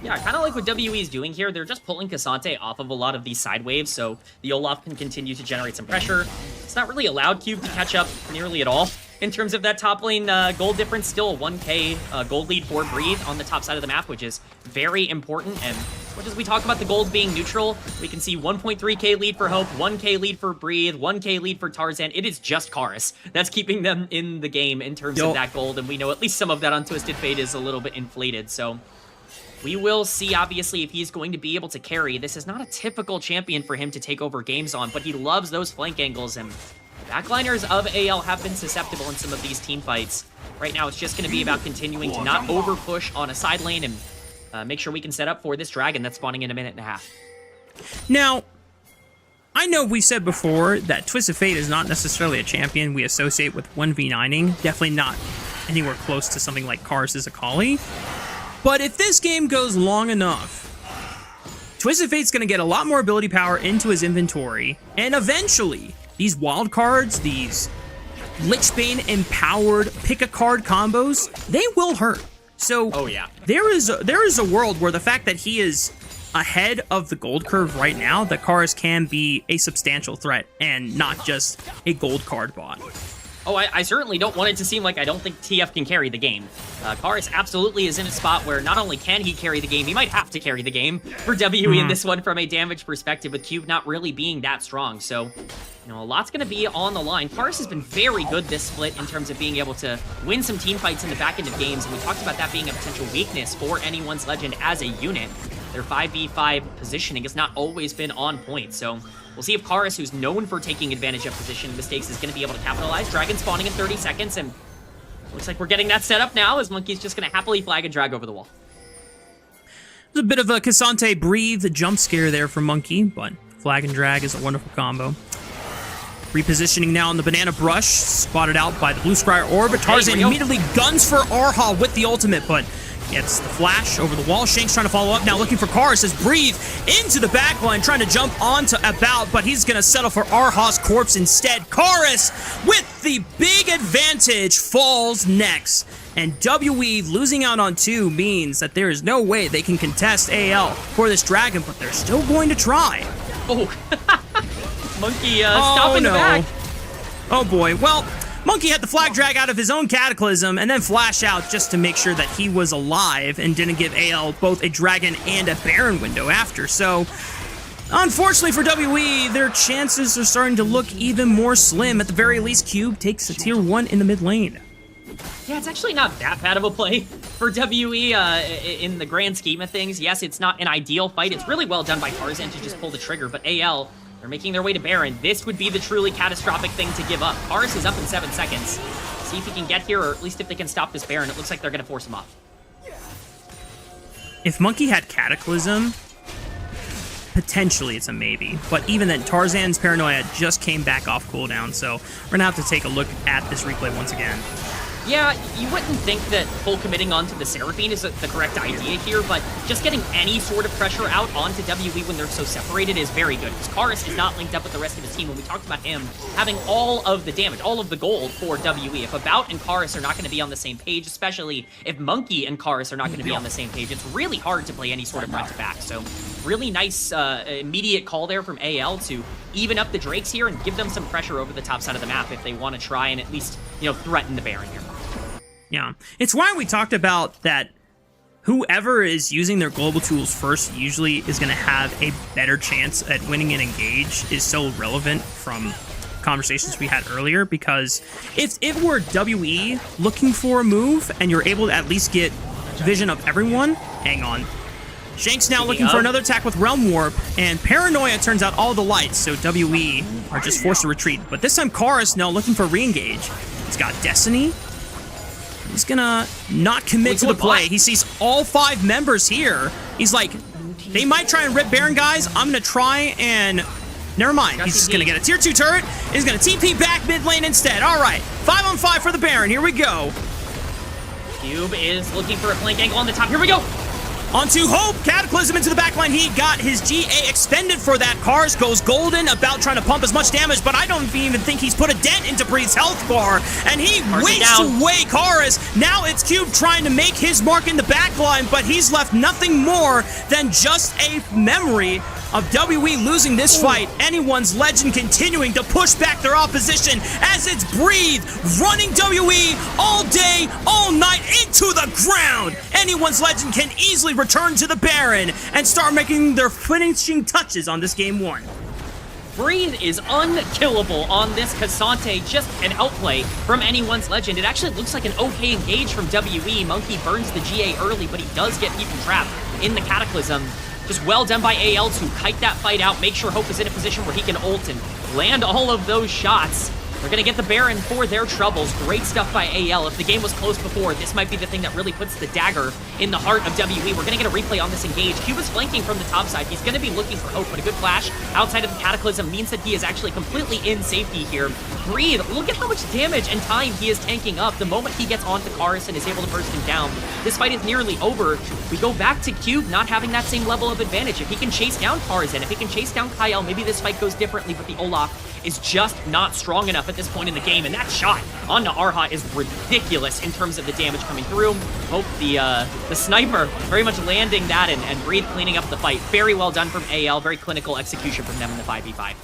Speaker 10: Yeah, kind of like what WE is doing here. They're just pulling Cassante off of a lot of these side waves, so the Olaf can continue to generate some pressure. It's not really allowed Cube to catch up nearly at all in terms of that top lane gold difference. Still a 1k gold lead for Breathe on the top side of the map, which is very important, and much as we talk about the gold being neutral, we can see 1.3k lead for Hope, 1k lead for Breathe, 1k lead for Tarzan. It is just Chorus that's keeping them in the game in terms of that gold, and we know at least some of that on Twisted Fate is a little bit inflated, so we will see, obviously, if he's going to be able to carry. This is not a typical champion for him to take over games on, but he loves those flank angles, and backliners of AL have been susceptible in some of these team fights. Right now, it's just going to be about continuing to not over-push on a side lane and make sure we can set up for this dragon that's spawning in a minute and a half.
Speaker 9: Now, I know we said before that Twisted Fate is not necessarily a champion we associate with 1v9ing. Definitely not anywhere close to something like Karsus Akali. But if this game goes long enough, Twisted Fate's going to get a lot more ability power into his inventory, and eventually, these wild cards, these Lichbane empowered pick-a-card combos, they will hurt. So there is a world where the fact that he is ahead of the gold curve right now, that Karus can be a substantial threat and not just a gold card bot.
Speaker 10: Oh, I certainly don't want it to seem like I don't think TF can carry the game. Karus absolutely is in a spot where not only can he carry the game, he might have to carry the game for WE in this one from a damage perspective, with Cube not really being that strong. So, you know, a lot's going to be on the line. Karus has been very good this split in terms of being able to win some team fights in the back end of games, and we talked about that being a potential weakness for anyone's Legend as a unit. Their 5v5 positioning has not always been on point, so we'll see if Karus, who's known for taking advantage of position mistakes, is going to be able to capitalize. Dragon spawning in 30 seconds, and looks like we're getting that set up now, as Monkey's just going to happily flag and drag over the wall.
Speaker 9: There's a bit of a Cassante Breathe jump scare there for Monkey, but flag and drag is a wonderful combo. Repositioning now on the Banana Brush, spotted out by the Blue Scryer Orb, but Tarzan immediately guns for Arha with the ultimate, but gets the flash over the wall. Shanks trying to follow up now, looking for Karus as Breathe into the backline, trying to jump onto About, but he's going to settle for Arha's corpse instead. Karus, with the big advantage, falls next. And WE losing out on 2 means that there is no way they can contest AL for this dragon, but they're still going to try.
Speaker 10: Oh, Monkey stopping the back.
Speaker 9: Oh boy, well, Monkey had the flag drag out of his own Cataclysm and then flash out just to make sure that he was alive and didn't give AL both a dragon and a Baron window after. So, unfortunately for WE, their chances are starting to look even more slim. At the very least, Cube takes a tier 1 in the mid lane.
Speaker 10: Yeah, it's actually not that bad of a play for WE in the grand scheme of things. Yes, it's not an ideal fight. It's really well done by Tarzan to just pull the trigger, but AL, they're making their way to Baron. This would be the truly catastrophic thing to give up. Karus is up in 7 seconds. See if he can get here, or at least if they can stop this Baron. It looks like they're going to force him off.
Speaker 9: If Monkey had Cataclysm, potentially it's a maybe. But even then, Tarzan's Paranoia just came back off cooldown, so we're going to have to take a look at this replay once again.
Speaker 10: Yeah, you wouldn't think that full committing onto the Seraphine is the correct idea here, but just getting any sort of pressure out onto WE when they're so separated is very good, because Karus is not linked up with the rest of his team. When we talked about him having all of the damage, all of the gold for WE, if About and Karus are not going to be on the same page, especially if Monkey and Karus are not going to be on the same page, it's really hard to play any sort of front-to-back. So really nice immediate call there from AL to even up the Drakes here and give them some pressure over the top side of the map if they want to try and at least, you know, threaten the Baron here.
Speaker 9: Yeah, it's why we talked about that whoever is using their global tools first usually is going to have a better chance at winning an engage is so relevant from conversations we had earlier, because if it were WE looking for a move and you're able to at least get vision of everyone, hang on. Shanks now looking for another attack with Realm Warp, and Paranoia turns out all the lights, so WE are just forced to retreat. But this time Karus now looking for re-engage. He's got Destiny. He's gonna not commit to the play. He sees all 5 members here. He's like, they might try and rip Baron, guys. I'm gonna try and... Never mind. He's just gonna get a tier 2 turret. He's gonna TP back mid lane instead. All right, 5 on 5 for the Baron. Here we go.
Speaker 10: Cube is looking for a flank angle on the top. Here we go.
Speaker 9: Onto Hope, Cataclysm into the backline. He got his GA extended for that. Karus goes golden, About trying to pump as much damage, but I don't even think he's put a dent into Breeze's health bar, and he wastes away Karus. Now it's Cube trying to make his mark in the backline, but he's left nothing more than just a memory of WE losing this fight. Anyone's Legend continuing to push back their opposition as it's Breathe running WE all day, all night into the ground. Anyone's Legend can easily return to the Baron and start making their finishing touches on this game 1.
Speaker 10: Breathe is unkillable on this Cassante, just an outplay from Anyone's Legend. It actually looks like an okay engage from WE. Monkey burns the GA early, but he does get people trapped in the Cataclysm. Just well done by AL to kite that fight out, make sure Hope is in a position where he can ult and land all of those shots. They're going to get the Baron for their troubles. Great stuff by AL. If the game was close before, this might be the thing that really puts the dagger in the heart of WE. We're going to get a replay on this engage. Cube is flanking from the top side. He's going to be looking for Hope, but a good flash outside of the Cataclysm means that he is actually completely in safety here. Breathe. Look at how much damage and time he is tanking up. The moment he gets onto Karis and is able to burst him down, this fight is nearly over. We go back to Cube not having that same level of advantage. If he can chase down Tarzan, if he can chase down Kyle, maybe this fight goes differently, but the Olaf is just not strong enough at this point in the game, and that shot onto Arhat is ridiculous in terms of the damage coming through. Hope the sniper very much landing that and Breathe cleaning up the fight. Very well done from AL, very clinical execution from them in the 5v5.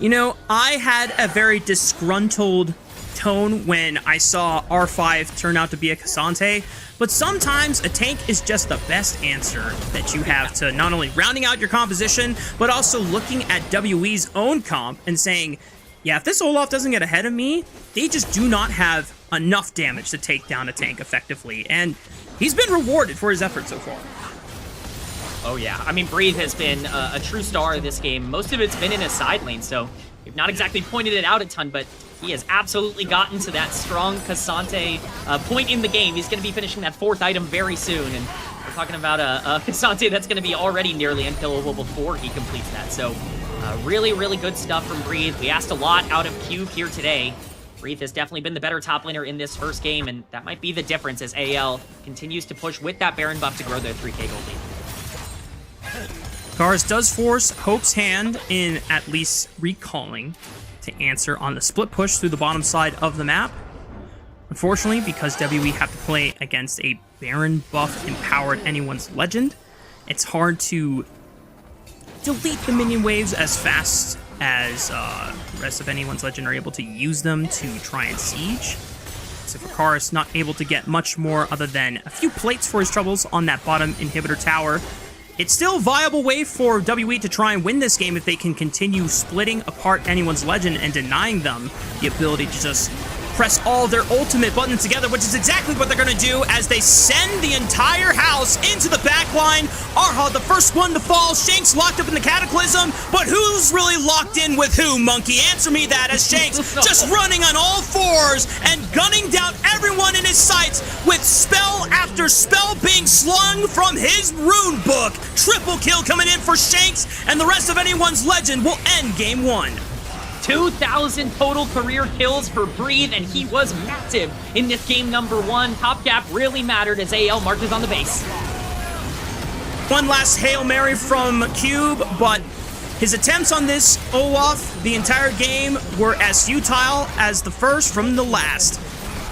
Speaker 9: You know, I had a very disgruntled tone when I saw R5 turn out to be a Cassante, but sometimes a tank is just the best answer that you have to not only rounding out your composition, but also looking at WE's own comp and saying, yeah, if this Olaf doesn't get ahead of me, they just do not have enough damage to take down a tank effectively, and he's been rewarded for his efforts so far.
Speaker 10: Oh yeah, I mean, Breathe has been a true star of this game. Most of it's been in his side lane, so we've not exactly pointed it out a ton, but he has absolutely gotten to that strong Cassante point in the game. He's going to be finishing that 4th item very soon, and we're talking about a Cassante that's going to be already nearly unkillable before he completes that. So really, really good stuff from Breathe. We asked a lot out of Cube here today. Breathe has definitely been the better top laner in this first game, and that might be the difference as AL continues to push with that Baron buff to grow their 3K gold lead.
Speaker 9: Karis does force Hope's hand in at least recalling to answer on the split push through the bottom side of the map. Unfortunately, because WE have to play against a Baron buff empowered Anyone's Legend, it's hard to delete the minion waves as fast as the rest of Anyone's Legend are able to use them to try and siege. So for Karis, not able to get much more other than a few plates for his troubles on that bottom inhibitor tower. It's still a viable way for WE to try and win this game if they can continue splitting apart Anyone's Legend and denying them the ability to just press all their ultimate buttons together, which is exactly what they're going to do as they send the entire house into the backline. Arha, the first one to fall. Shanks locked up in the Cataclysm, but who's really locked in with who, Monkey? Answer me that, as Shanks just running on all fours and gunning down everyone in his sights with spell after spell being slung from his rune book. Triple kill coming in for Shanks, and the rest of Anyone's Legend will end game 1.
Speaker 10: 2,000 total career kills for Breathe, and he was massive in this game number 1. Top gap really mattered as AL marches on the base.
Speaker 9: One last Hail Mary from Cube, but his attempts on this Olaf the entire game were as futile as the first from the last.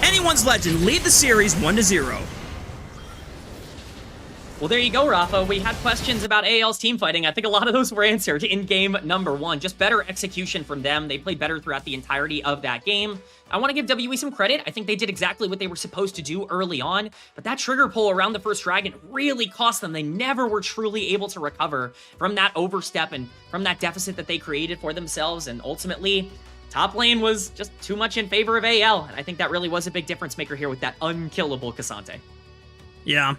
Speaker 9: Anyone's Legend lead the series 1-0.
Speaker 10: Well, there you go, Rafa. We had questions about AL's team fighting. I think a lot of those were answered in game number 1. Just better execution from them. They played better throughout the entirety of that game. I want to give WE some credit. I think they did exactly what they were supposed to do early on, but that trigger pull around the first dragon really cost them. They never were truly able to recover from that overstep and from that deficit that they created for themselves, and ultimately, top lane was just too much in favor of AL, and I think that really was a big difference maker here with that unkillable Cassante.
Speaker 9: Yeah.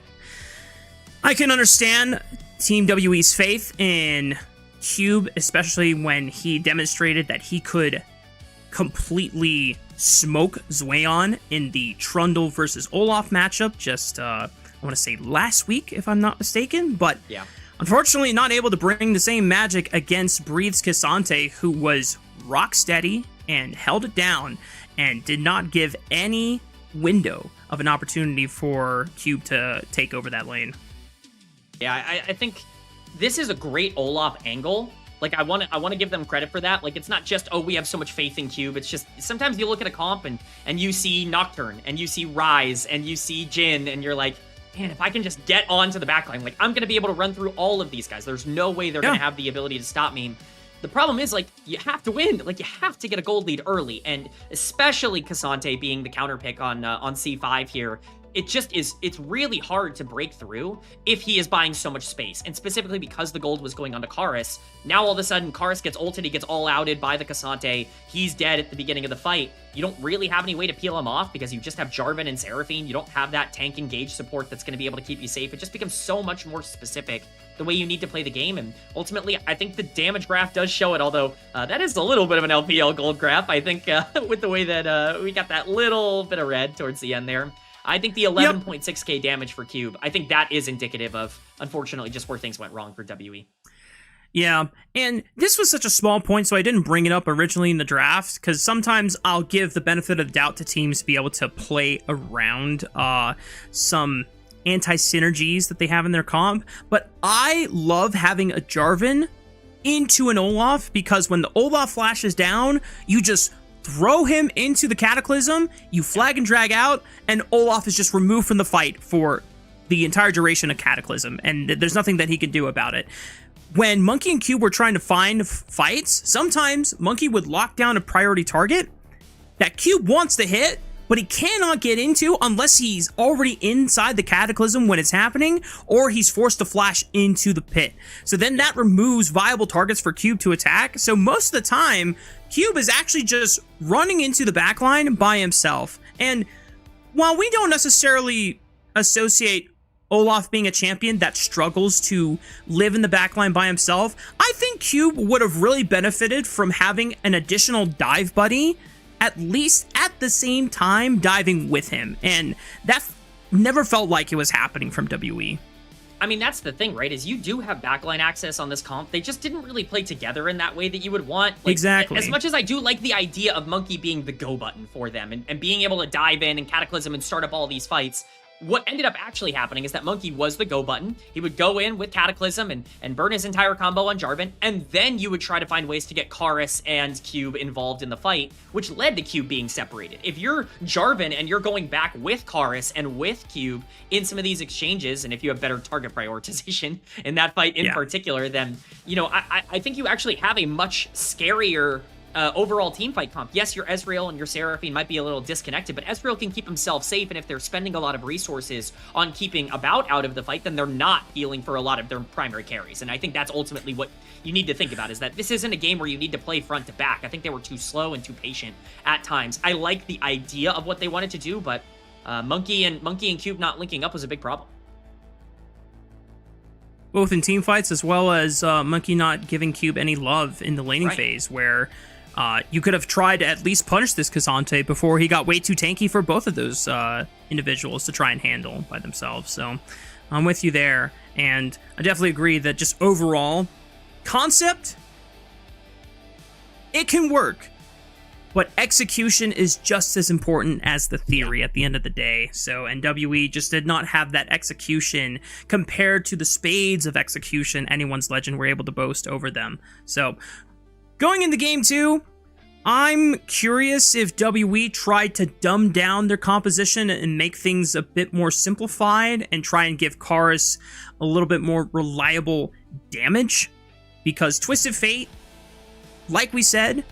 Speaker 9: I can understand Team WE's faith in Cube, especially when he demonstrated that he could completely smoke Zweon in the Trundle versus Olaf matchup just, I want to say last week, if I'm not mistaken, but
Speaker 10: yeah,
Speaker 9: unfortunately not able to bring the same magic against Breathe's Cassante, who was rock steady and held it down and did not give any window of an opportunity for Cube to take over that lane.
Speaker 10: Yeah, I think this is a great Olaf angle. Like, I want to give them credit for that. Like, it's not just, oh, we have so much faith in Cube. It's just, sometimes you look at a comp and you see Nocturne, and you see Rise, and you see Jhin, and you're like, man, if I can just get onto the backline, like, I'm going to be able to run through all of these guys. There's no way they're going to have the ability to stop me. The problem is, like, you have to win. Like, you have to get a gold lead early, and especially Cassante being the counter pick on C5 here, it's really hard to break through if he is buying so much space. And specifically because the gold was going on to Karis, now all of a sudden Karis gets ulted, he gets all outed by the Cassante, he's dead at the beginning of the fight. You don't really have any way to peel him off because you just have Jarvan and Seraphine. You don't have that tank engage support that's going to be able to keep you safe. It just becomes so much more specific the way you need to play the game, and ultimately I think the damage graph does show it, although that is a little bit of an LPL gold graph, I think, with the way that we got that little bit of red towards the end there. I think the 11.6k damage for Cube, I think that is indicative of, unfortunately, just where things went wrong for WE.
Speaker 9: Yeah, and this was such a small point, so I didn't bring it up originally in the draft, because sometimes I'll give the benefit of the doubt to teams to be able to play around some anti-synergies that they have in their comp, but I love having a Jarvan into an Olaf, because when the Olaf flashes down, you just throw him into the Cataclysm, you flag and drag out, and Olaf is just removed from the fight for the entire duration of Cataclysm, and there's nothing that he can do about it. When Monkey and Cube were trying to find fights, sometimes Monkey would lock down a priority target that Cube wants to hit, but he cannot get into unless he's already inside the Cataclysm when it's happening, or he's forced to flash into the pit. So then that removes viable targets for Cube to attack. So most of the time, Cube is actually just running into the backline by himself. And while we don't necessarily associate Olaf being a champion that struggles to live in the backline by himself, I think Cube would have really benefited from having an additional dive buddy at least at the same time diving with him, and that never felt like it was happening from WE.
Speaker 10: I mean, that's the thing, right, is you do have backline access on this comp. They just didn't really play together in that way that you would want. Like,
Speaker 9: exactly.
Speaker 10: As much as I do like the idea of Monkey being the go button for them and being able to dive in and Cataclysm and start up all these fights, what ended up actually happening is that Monkey was the go button. He would go in with Cataclysm and burn his entire combo on Jarvan, and then you would try to find ways to get Karis and Cube involved in the fight, which led to Cube being separated. If you're Jarvan and you're going back with Karis and with Cube in some of these exchanges, and if you have better target prioritization in that fight in particular, then, you know, I think you actually have a much scarier overall team fight comp. Yes, your Ezreal and your Seraphine might be a little disconnected, but Ezreal can keep himself safe, and if they're spending a lot of resources on keeping About out of the fight, then they're not healing for a lot of their primary carries. And I think that's ultimately what you need to think about, is that this isn't a game where you need to play front to back. I think they were too slow and too patient at times. I like the idea of what they wanted to do, but Monkey and Cube not linking up was a big problem.
Speaker 9: Both in team fights as well as Monkey not giving Cube any love in the laning phase, where you could have tried to at least punish this Cassante before he got way too tanky for both of those individuals to try and handle by themselves. So I'm with you there, and I definitely agree that just overall concept, it can work, but execution is just as important as the theory at the end of the day. So, and WE just did not have that execution compared to the spades of execution anyone's Legend were able to boast over them. So, going into game 2, I'm curious if WE tried to dumb down their composition and make things a bit more simplified and try and give Karis a little bit more reliable damage, because Twisted Fate, like we said,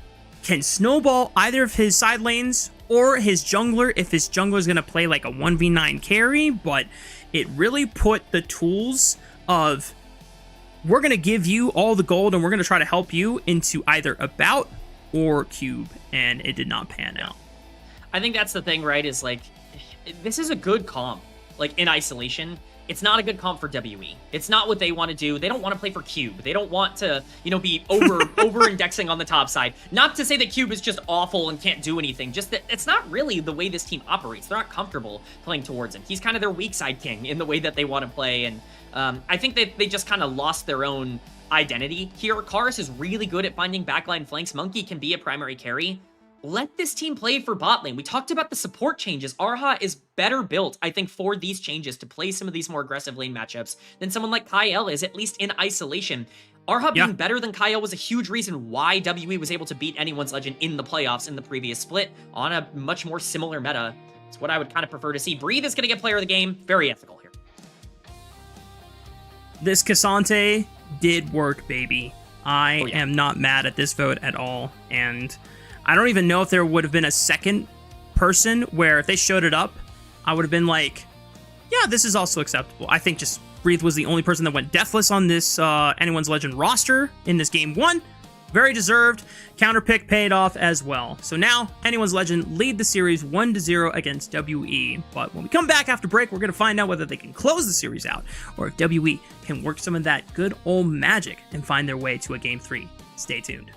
Speaker 9: can snowball either of his side lanes or his jungler if his jungler is going to play like a 1v9 carry, but it really put the tools of, we're going to give you all the gold and we're going to try to help you, into either About or Cube, and it did not pan out.
Speaker 10: I think that's the thing, right, is like, this is a good comp, like in isolation. It's not a good comp for WE. It's not what they want to do. They don't want to play for Cube. They don't want to, you know, be over-indexing on the top side. Not to say that Cube is just awful and can't do anything, just that it's not really the way this team operates. They're not comfortable playing towards him. He's kind of their weak side king in the way that they want to play, and I think that they just kind of lost their own identity here. Karis is really good at finding backline flanks. Monkey can be a primary carry. Let this team play for bot lane. We talked about the support changes. Arha is better built, I think, for these changes to play some of these more aggressive lane matchups than someone like Kyle is, at least in isolation. Arha being better than Kyle was a huge reason why WE was able to beat anyone's Legend in the playoffs in the previous split on a much more similar meta. It's what I would kind of prefer to see. Breathe is going to get player of the game. Very ethical here.
Speaker 9: This Cassante did work, baby. I am not mad at this vote at all. And I don't even know if there would have been a second person where if they showed it up, I would have been like, yeah, this is also acceptable. I think just Breathe was the only person that went deathless on this Anyone's Legend roster in this game 1. Very deserved. Counter pick paid off as well. So now, Anyone's Legend lead the series 1-0 against WE. But when we come back after break, we're going to find out whether they can close the series out or if WE can work some of that good old magic and find their way to a Game 3. Stay tuned.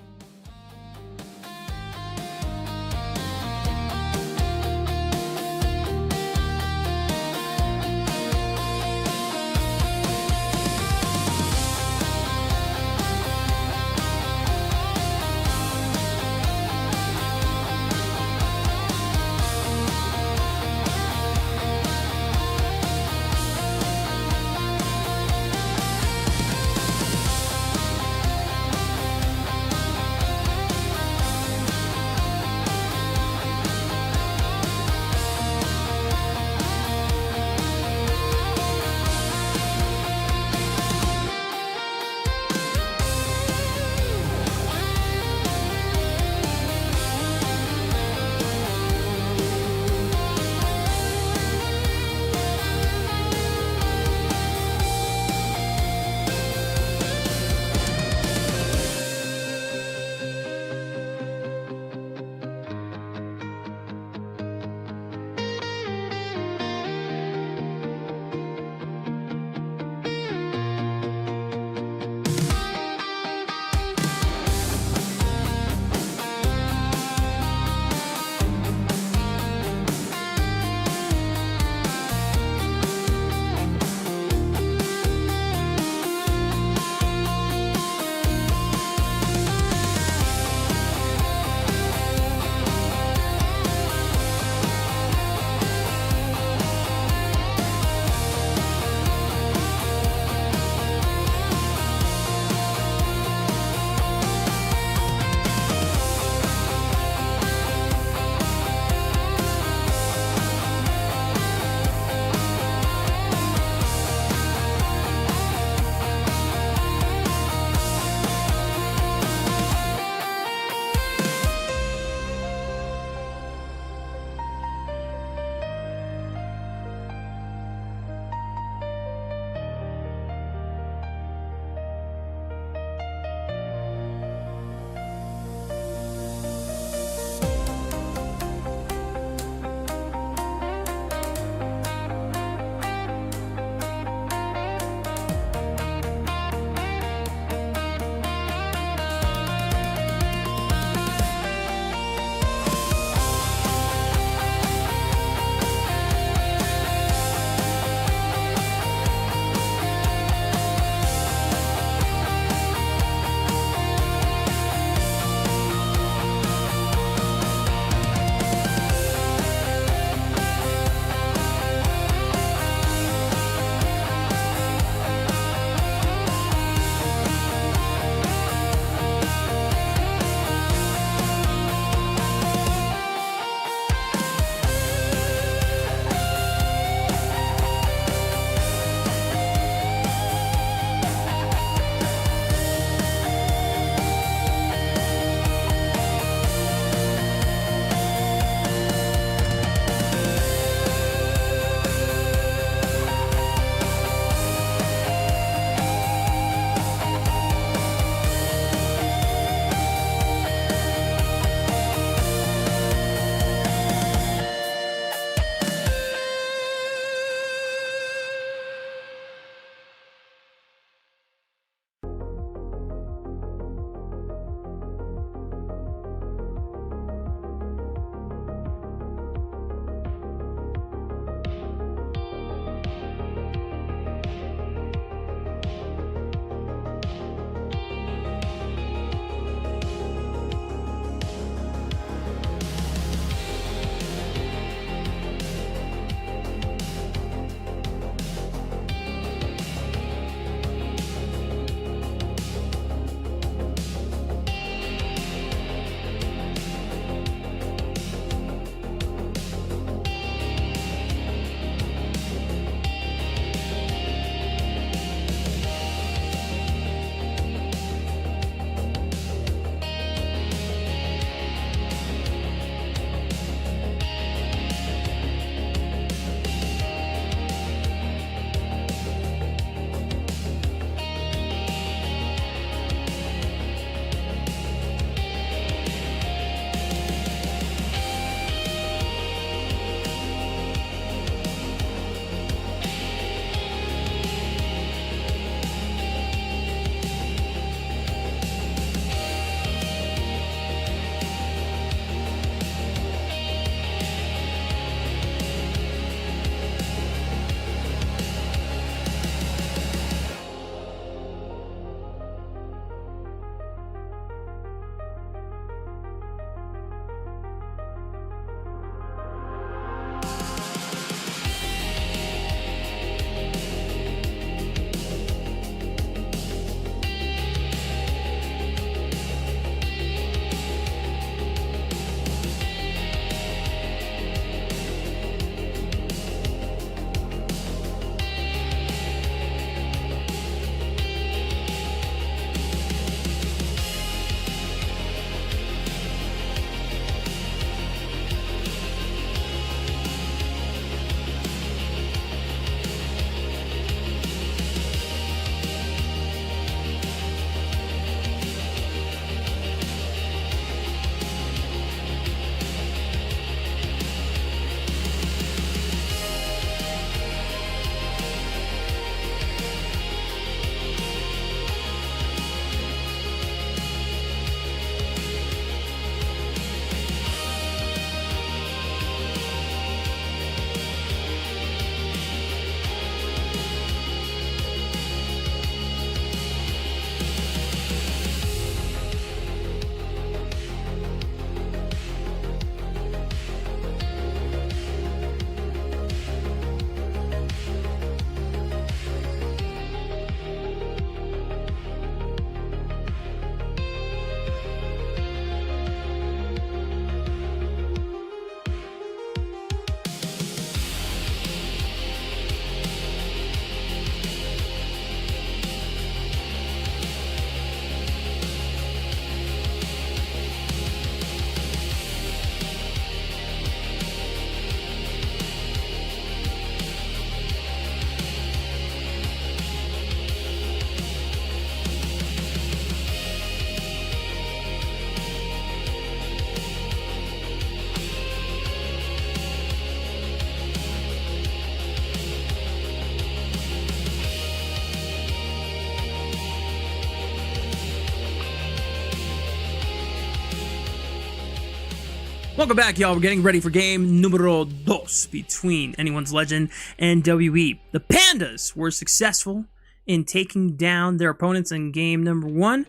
Speaker 9: Welcome back, y'all. We're getting ready for game numero dos between Anyone's Legend and WE. The Pandas were successful in taking down their opponents in game number 1,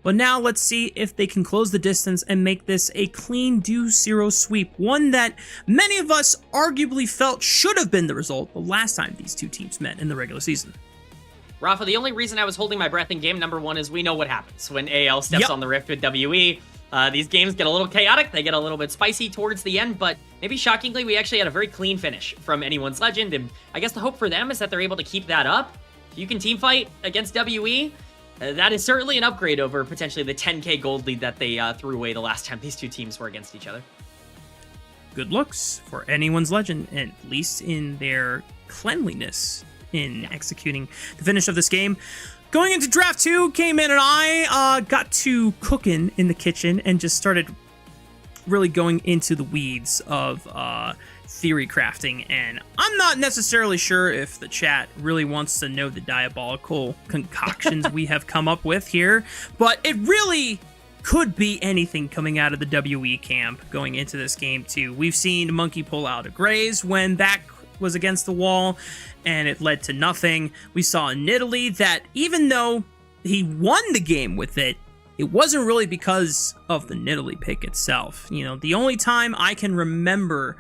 Speaker 9: but now let's see if they can close the distance and make this a clean 2-0 sweep, one that many of us arguably felt should have been the result the last time these two teams met in the regular season.
Speaker 10: Rafa, the only reason I was holding my breath in game number 1 is we know what happens when AL steps on the rift with WE. These games get a little chaotic, they get a little bit spicy towards the end, but maybe shockingly, we actually had a very clean finish from Anyone's Legend, and I guess the hope for them is that they're able to keep that up. If you can team fight against WE, that is certainly an upgrade over potentially the 10k gold lead that they threw away the last time these two teams were against each other.
Speaker 9: Good looks for Anyone's Legend, at least in their cleanliness in executing the finish of this game. Going into Draft 2, came in and I got to cooking in the kitchen and just started really going into the weeds of theory crafting. And I'm not necessarily sure if the chat really wants to know the diabolical concoctions we have come up with here, but it really could be anything coming out of the WE camp going into this game too. We've seen Monkey pull out a Graze when back was against the wall, and it led to nothing. We saw in Italy that even though he won the game with it, it wasn't really because of the Nidalee pick itself. You know, the only time I can remember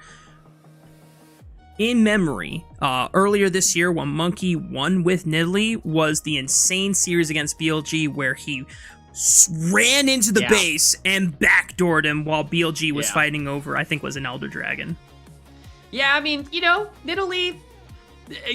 Speaker 9: in memory earlier this year when Monkey won with Nidalee was the insane series against BLG where he ran into the base and backdoored him while BLG was fighting over, I think was an Elder Dragon.
Speaker 10: Yeah, I mean, you know, Nidalee,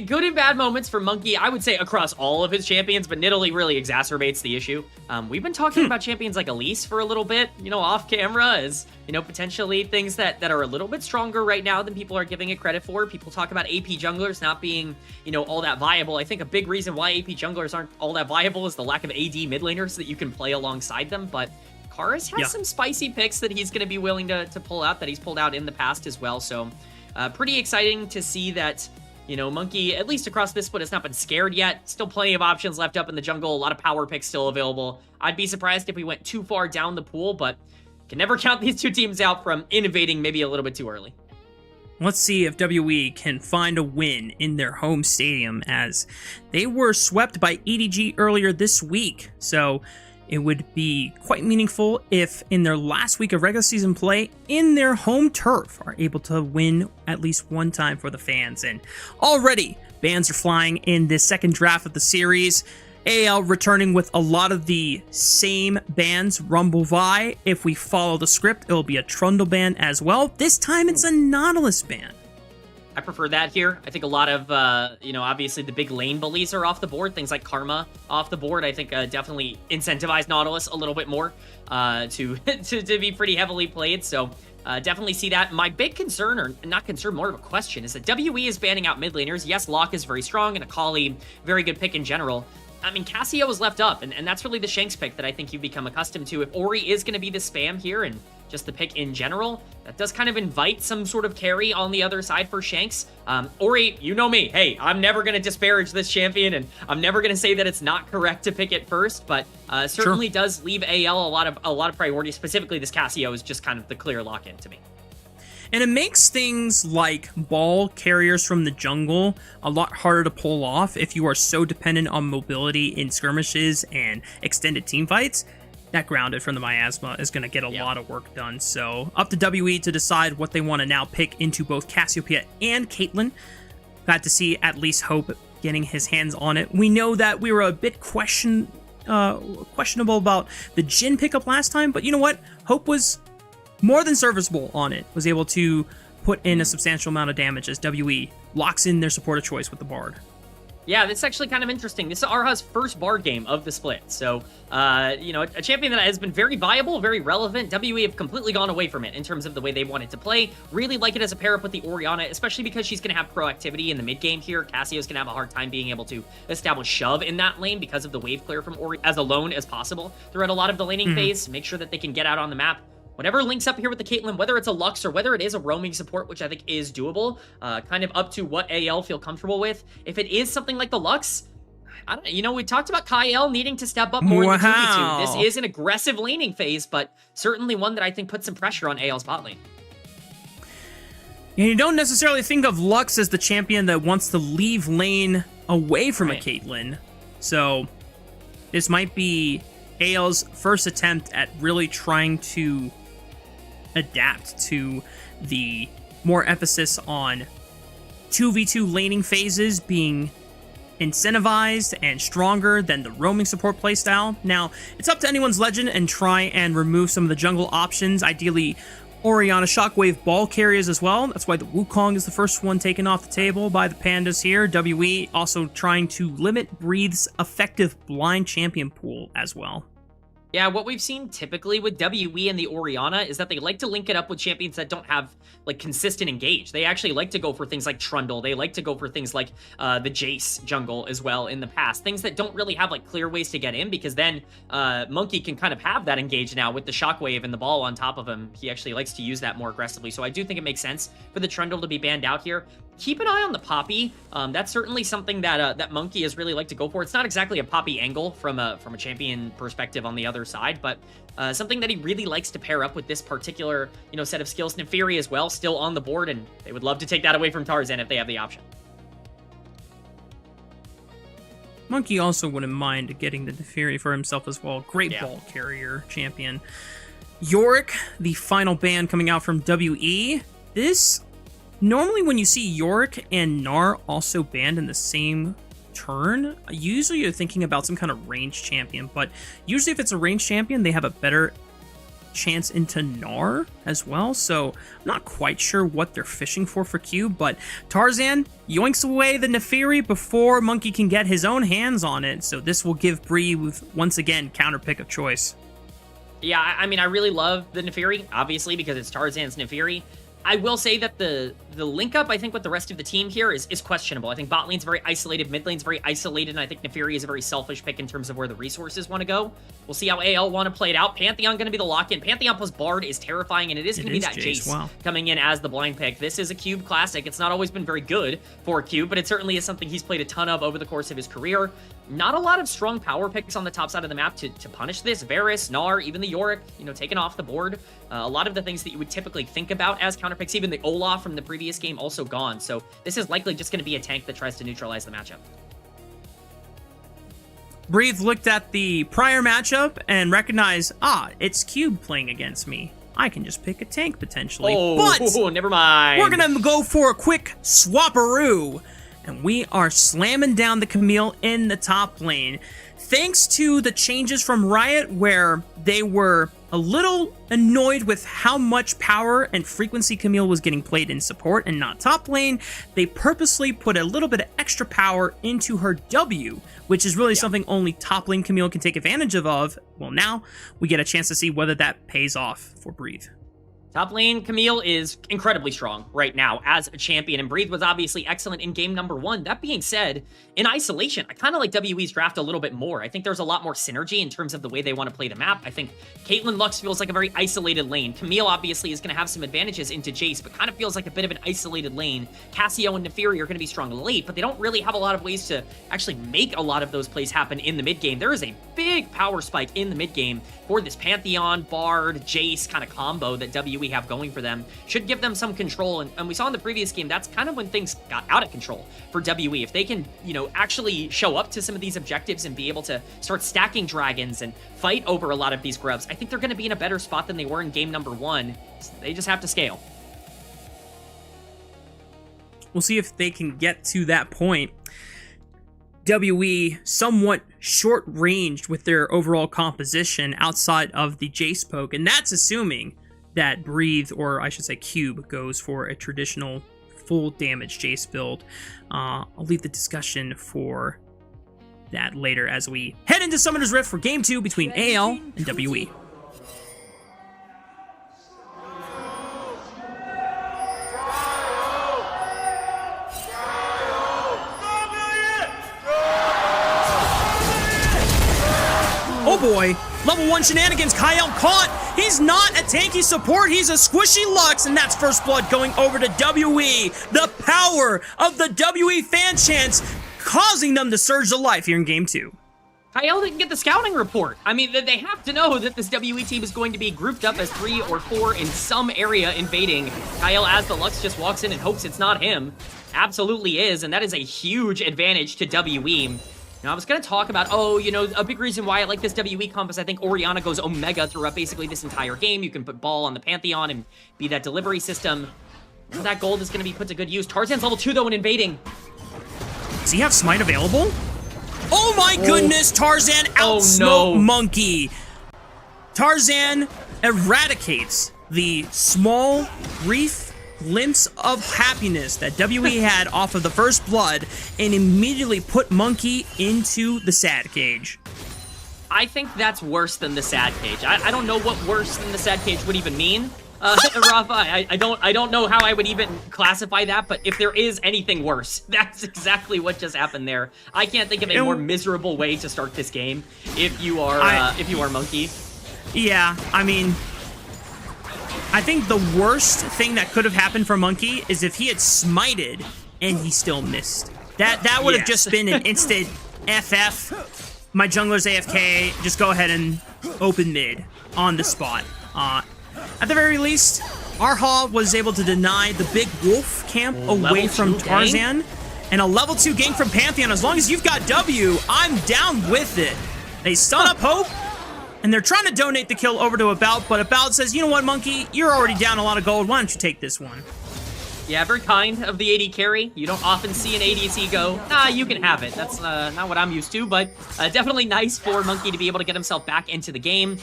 Speaker 10: good and bad moments for Monkey, I would say across all of his champions, but Nidalee really exacerbates the issue. We've been talking about champions like Elise for a little bit, you know, off camera as, you know, potentially things that are a little bit stronger right now than people are giving it credit for. People talk about AP junglers not being, you know, all that viable. I think a big reason why AP junglers aren't all that viable is the lack of AD mid laners that you can play alongside them, but Karis has some spicy picks that he's going to be willing to pull out, that he's pulled out in the past as well, so pretty exciting to see that, you know, Monkey, at least across this split, has not been scared yet. Still plenty of options left up in the jungle. A lot of power picks still available. I'd be surprised if we went too far down the pool, but can never count these two teams out from innovating maybe a little bit too early.
Speaker 9: Let's see if WE can find a win in their home stadium, as they were swept by EDG earlier this week. So it would be quite meaningful if in their last week of regular season play in their home turf are able to win at least one time for the fans. And already bans are flying in this second draft of the series. AL returning with a lot of the same bans. Rumble Vi, if we follow the script, it'll be a Trundle ban as well. This time it's a Nautilus ban.
Speaker 10: I prefer that here. I think a lot of, you know, obviously the big lane bullies are off the board. Things like Karma off the board, I think definitely incentivize Nautilus a little bit more to be pretty heavily played. So definitely see that. My big concern, or not concern, more of a question, is that WE is banning out mid laners. Yes, Locke is very strong, and Akali, very good pick in general. I mean, Cassio was left up, and that's really the Shanks pick that I think you've become accustomed to. If Ori is going to be the spam here, and just the pick in general, that does kind of invite some sort of carry on the other side for Shanks. Ori, you know me. Hey, I'm never going to disparage this champion, and I'm never going to say that it's not correct to pick it first, but certainly does leave AL a lot of priority. Specifically, this Cassio is just kind of the clear lock-in to me.
Speaker 9: And it makes things like ball carriers from the jungle a lot harder to pull off if you are so dependent on mobility in skirmishes and extended team fights. That grounded from the Miasma is going to get a lot of work done. So up to WE to decide what they want to now pick into both Cassiopeia and Caitlyn. Glad to see at least Hope getting his hands on it. We know that we were a bit questionable about the Jhin pickup last time, but you know what? Hope was more than serviceable on it. Was able to put in a substantial amount of damage as WE locks in their supporter choice with the Bard.
Speaker 10: Yeah, this is actually kind of interesting. This is Arha's first Bard game of the split. So, you know, a champion that has been very viable, very relevant. WE have completely gone away from it in terms of the way they wanted to play. Really like it as a pair-up with the Orianna, especially because she's going to have proactivity in the mid-game here. Cassio's going to have a hard time being able to establish shove in that lane because of the wave clear from Ori as alone as possible throughout a lot of the laning phase. Make sure that they can get out on the map. Whatever links up here with the Caitlyn, whether it's a Lux or whether it is a roaming support, which I think is doable, kind of up to what AL feel comfortable with. If it is something like the Lux, I don't know, you know, we talked about Kyle needing to step up more in the 2v2. This is an aggressive laning phase, but certainly one that I think puts some pressure on AL's bot lane.
Speaker 9: And you don't necessarily think of Lux as the champion that wants to leave lane away from a Caitlyn. So this might be AL's first attempt at really trying to adapt to the more emphasis on 2v2 laning phases being incentivized and stronger than the roaming support playstyle. Now, it's up to anyone's legend and try and remove some of the jungle options, ideally Orianna Shockwave ball carriers as well. That's why the Wukong is the first one taken off the table by the Pandas here. WE also trying to limit Breathe's effective blind champion pool as well.
Speaker 10: Yeah, what we've seen typically with WE and the Orianna is that they like to link it up with champions that don't have, like, consistent engage. They actually like to go for things like Trundle. They like to go for things like the Jace jungle as well in the past. Things that don't really have, like, clear ways to get in, because then Monkey can kind of have that engage now with the Shockwave and the ball on top of him. He actually likes to use that more aggressively. So I do think it makes sense for the Trundle to be banned out here. Keep an eye on the Poppy. That's certainly something that that Monkey has really liked to go for. It's not exactly a Poppy angle from a champion perspective on the other side, but something that he really likes to pair up with this particular, you know, set of skills. Neferi as well, still on the board, and they would love to take that away from Tarzan if they have the option.
Speaker 9: Monkey also wouldn't mind getting the Neferi for himself as well. Great ball carrier champion. Yorick, the final ban coming out from WE. This, normally when you see Yorick and Gnar also banned in the same turn, usually you're thinking about some kind of ranged champion, but usually if it's a ranged champion, they have a better chance into Gnar as well, so I'm not quite sure what they're fishing for Cube, but Tarzan yoinks away the Neferi before Monkey can get his own hands on it, so this will give Breathe, once again, counter pick of choice.
Speaker 10: Yeah, I mean, I really love the Neferi, obviously, because it's Tarzan's Neferi. I will say that the link up, I think, with the rest of the team here is questionable. I think bot lane's very isolated, mid lane's very isolated, and I think Neferi is a very selfish pick in terms of where the resources want to go. We'll see how AL want to play it out. Pantheon going to be the lock-in. Pantheon plus Bard is terrifying, and it is going to be that Jace coming in as the blind pick. This is a Cube classic. It's not always been very good for Cube, but it certainly is something he's played a ton of over the course of his career. Not a lot of strong power picks on the top side of the map to punish this. Varus, Gnar, even the Yorick, you know, taken off the board. A lot of the things that you would typically think about as counter picks, even the Olaf from the previous game, also gone. So this is likely just going to be a tank that tries to neutralize the matchup.
Speaker 9: Breathe looked at the prior matchup and recognized, it's Cube playing against me. I can just pick a tank potentially.
Speaker 10: But
Speaker 9: never mind. We're going to go for a quick swapperoo. And we are slamming down the Camille in the top lane. Thanks to the changes from Riot, where they were a little annoyed with how much power and frequency Camille was getting played in support and not top lane, they purposely put a little bit of extra power into her W, which is really something only top lane Camille can take advantage of. Well, now we get a chance to see whether that pays off for Breathe.
Speaker 10: Top lane, Camille is incredibly strong right now as a champion, and Breathe was obviously excellent in game number 1. That being said, in isolation, I kind of like WE's draft a little bit more. I think there's a lot more synergy in terms of the way they want to play the map. I think Caitlyn Lux feels like a very isolated lane. Camille obviously is going to have some advantages into Jace, but kind of feels like a bit of an isolated lane. Cassio and Neferi are going to be strong late, but they don't really have a lot of ways to actually make a lot of those plays happen in the mid game. There is a big power spike in the mid game for this Pantheon, Bard, Jace kind of combo that WE have going for them. Should give them some control, and we saw in the previous game, that's kind of when things got out of control for WE. If they can, you know, actually show up to some of these objectives and be able to start stacking dragons and fight over a lot of these grubs, I think they're going to be in a better spot than they were in game number 1. They just have to scale.
Speaker 9: We'll see if they can get to that point. WE somewhat short-ranged with their overall composition outside of the Jace poke, and that's assuming that Breathe, or I should say Cube, goes for a traditional full damage Jace build. I'll leave the discussion for that later as we head into Summoner's Rift for Game 2 between AL and WE. Oh boy, level 1 shenanigans, Kyle caught. He's not a tanky support, he's a squishy Lux, and that's first blood going over to WE. The power of the WE fan chants causing them to surge to life here in game 2.
Speaker 10: Kyle didn't get the scouting report. I mean, they have to know that this WE team is going to be grouped up as 3 or 4 in some area invading. Kyle, as the Lux, just walks in and hopes it's not him. Absolutely is, and that is a huge advantage to WE. Now, I was going to talk about, a big reason why I like this WE comp is I think Orianna goes Omega throughout basically this entire game. You can put Ball on the Pantheon and be that delivery system. That gold is going to be put to good use. Tarzan's level 2, though, in invading.
Speaker 9: Does he have Smite available? Oh my goodness, Tarzan outsmoked Monkey. Tarzan eradicates the small, brief glimpse of happiness that WE had off of the first blood and immediately put Monkey into the sad cage.
Speaker 10: I think that's worse than the sad cage. I don't know what worse than the sad cage would even mean. Rafa, I don't know how I would even classify that, but if there is anything worse, that's exactly what just happened there. I can't think of a more miserable way to start this game if you are Monkey.
Speaker 9: Yeah, I mean, I think the worst thing that could have happened for Monkey is if he had smited and he still missed. That would have just been an instant FF. My jungler's AFK. Just go ahead and open mid on the spot. At the very least, Arha was able to deny the big wolf camp away from Tarzan. And a level 2 gank from Pantheon. As long as you've got W, I'm down with it. They stun up Hope, and they're trying to donate the kill over to About, but About says, you know what, Monkey? You're already down a lot of gold. Why don't you take this one?
Speaker 10: Yeah, very kind of the AD carry. You don't often see an ADC go, nah, you can have it. That's not what I'm used to, but definitely nice for Monkey to be able to get himself back into the game.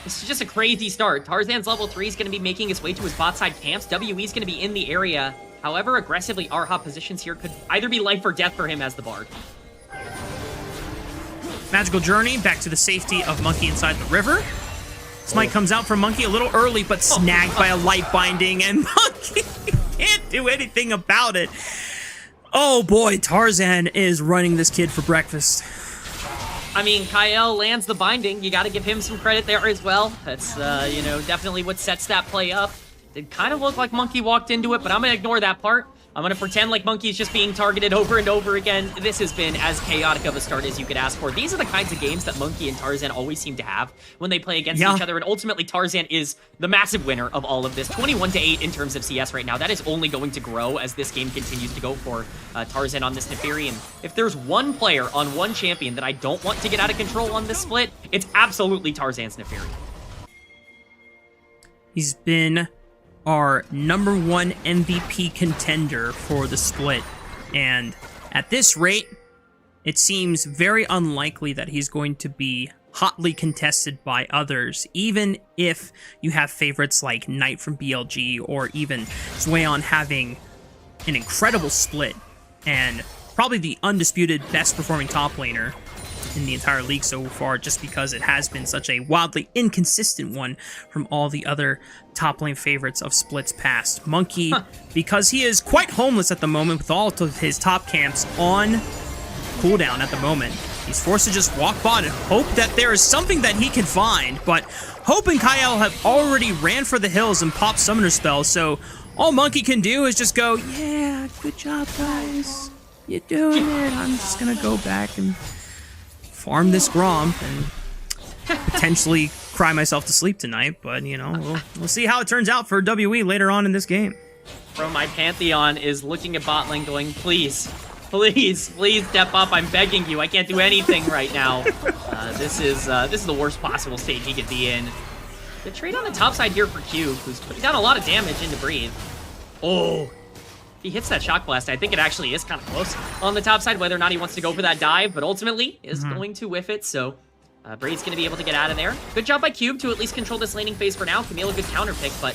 Speaker 10: This is just a crazy start. Tarzan's level 3 is going to be making his way to his bot side camps. WE's going to be in the area. However, aggressively Arha positions here could either be life or death for him as the Bard.
Speaker 9: Magical Journey back to the safety of Monkey inside the river. Smite comes out from Monkey a little early, but snagged by a light binding, and Monkey can't do anything about it. Oh boy, Tarzan is running this kid for breakfast.
Speaker 10: I mean, Kyle lands the binding. You got to give him some credit there as well. That's, definitely what sets that play up. It kind of looked like Monkey walked into it, but I'm going to ignore that part. I'm going to pretend like Monkey's just being targeted over and over again. This has been as chaotic of a start as you could ask for. These are the kinds of games that Monkey and Tarzan always seem to have when they play against each other, and ultimately Tarzan is the massive winner of all of this. 21-8 in terms of CS right now. That is only going to grow as this game continues to go for Tarzan on this Neferi. And if there's one player on one champion that I don't want to get out of control on this split, it's absolutely Tarzan's Neferi.
Speaker 9: He's been our #1 MVP contender for the split, and at this rate, it seems very unlikely that he's going to be hotly contested by others, even if you have favorites like Knight from BLG or even Zweon having an incredible split and probably the undisputed best performing top laner in the entire league so far, just because it has been such a wildly inconsistent one from all the other top lane favorites of splits past. Monkey, because he is quite homeless at the moment with all of his top camps on cooldown at the moment, he's forced to just walk bot and hope that there is something that he can find, but Hope and Kyle have already ran for the hills and popped summoner spells, so all Monkey can do is just go, yeah, good job guys, you're doing it, I'm just gonna go back and farm this Gromp and potentially cry myself to sleep tonight, but, we'll see how it turns out for WE later on in this game.
Speaker 10: Bro, my Pantheon is looking at bot lane going, please step up, I'm begging you, I can't do anything right now. This is the worst possible state he could be in. The trade on the top side here for Cube, who's putting down a lot of damage into Breathe. Oh, he hits that Shock Blast. I think it actually is kind of close on the top side, whether or not he wants to go for that dive, but ultimately is going to whiff it, so Breeze's going to be able to get out of there. Good job by Cube to at least control this laning phase for now. Camille, a good counter pick, but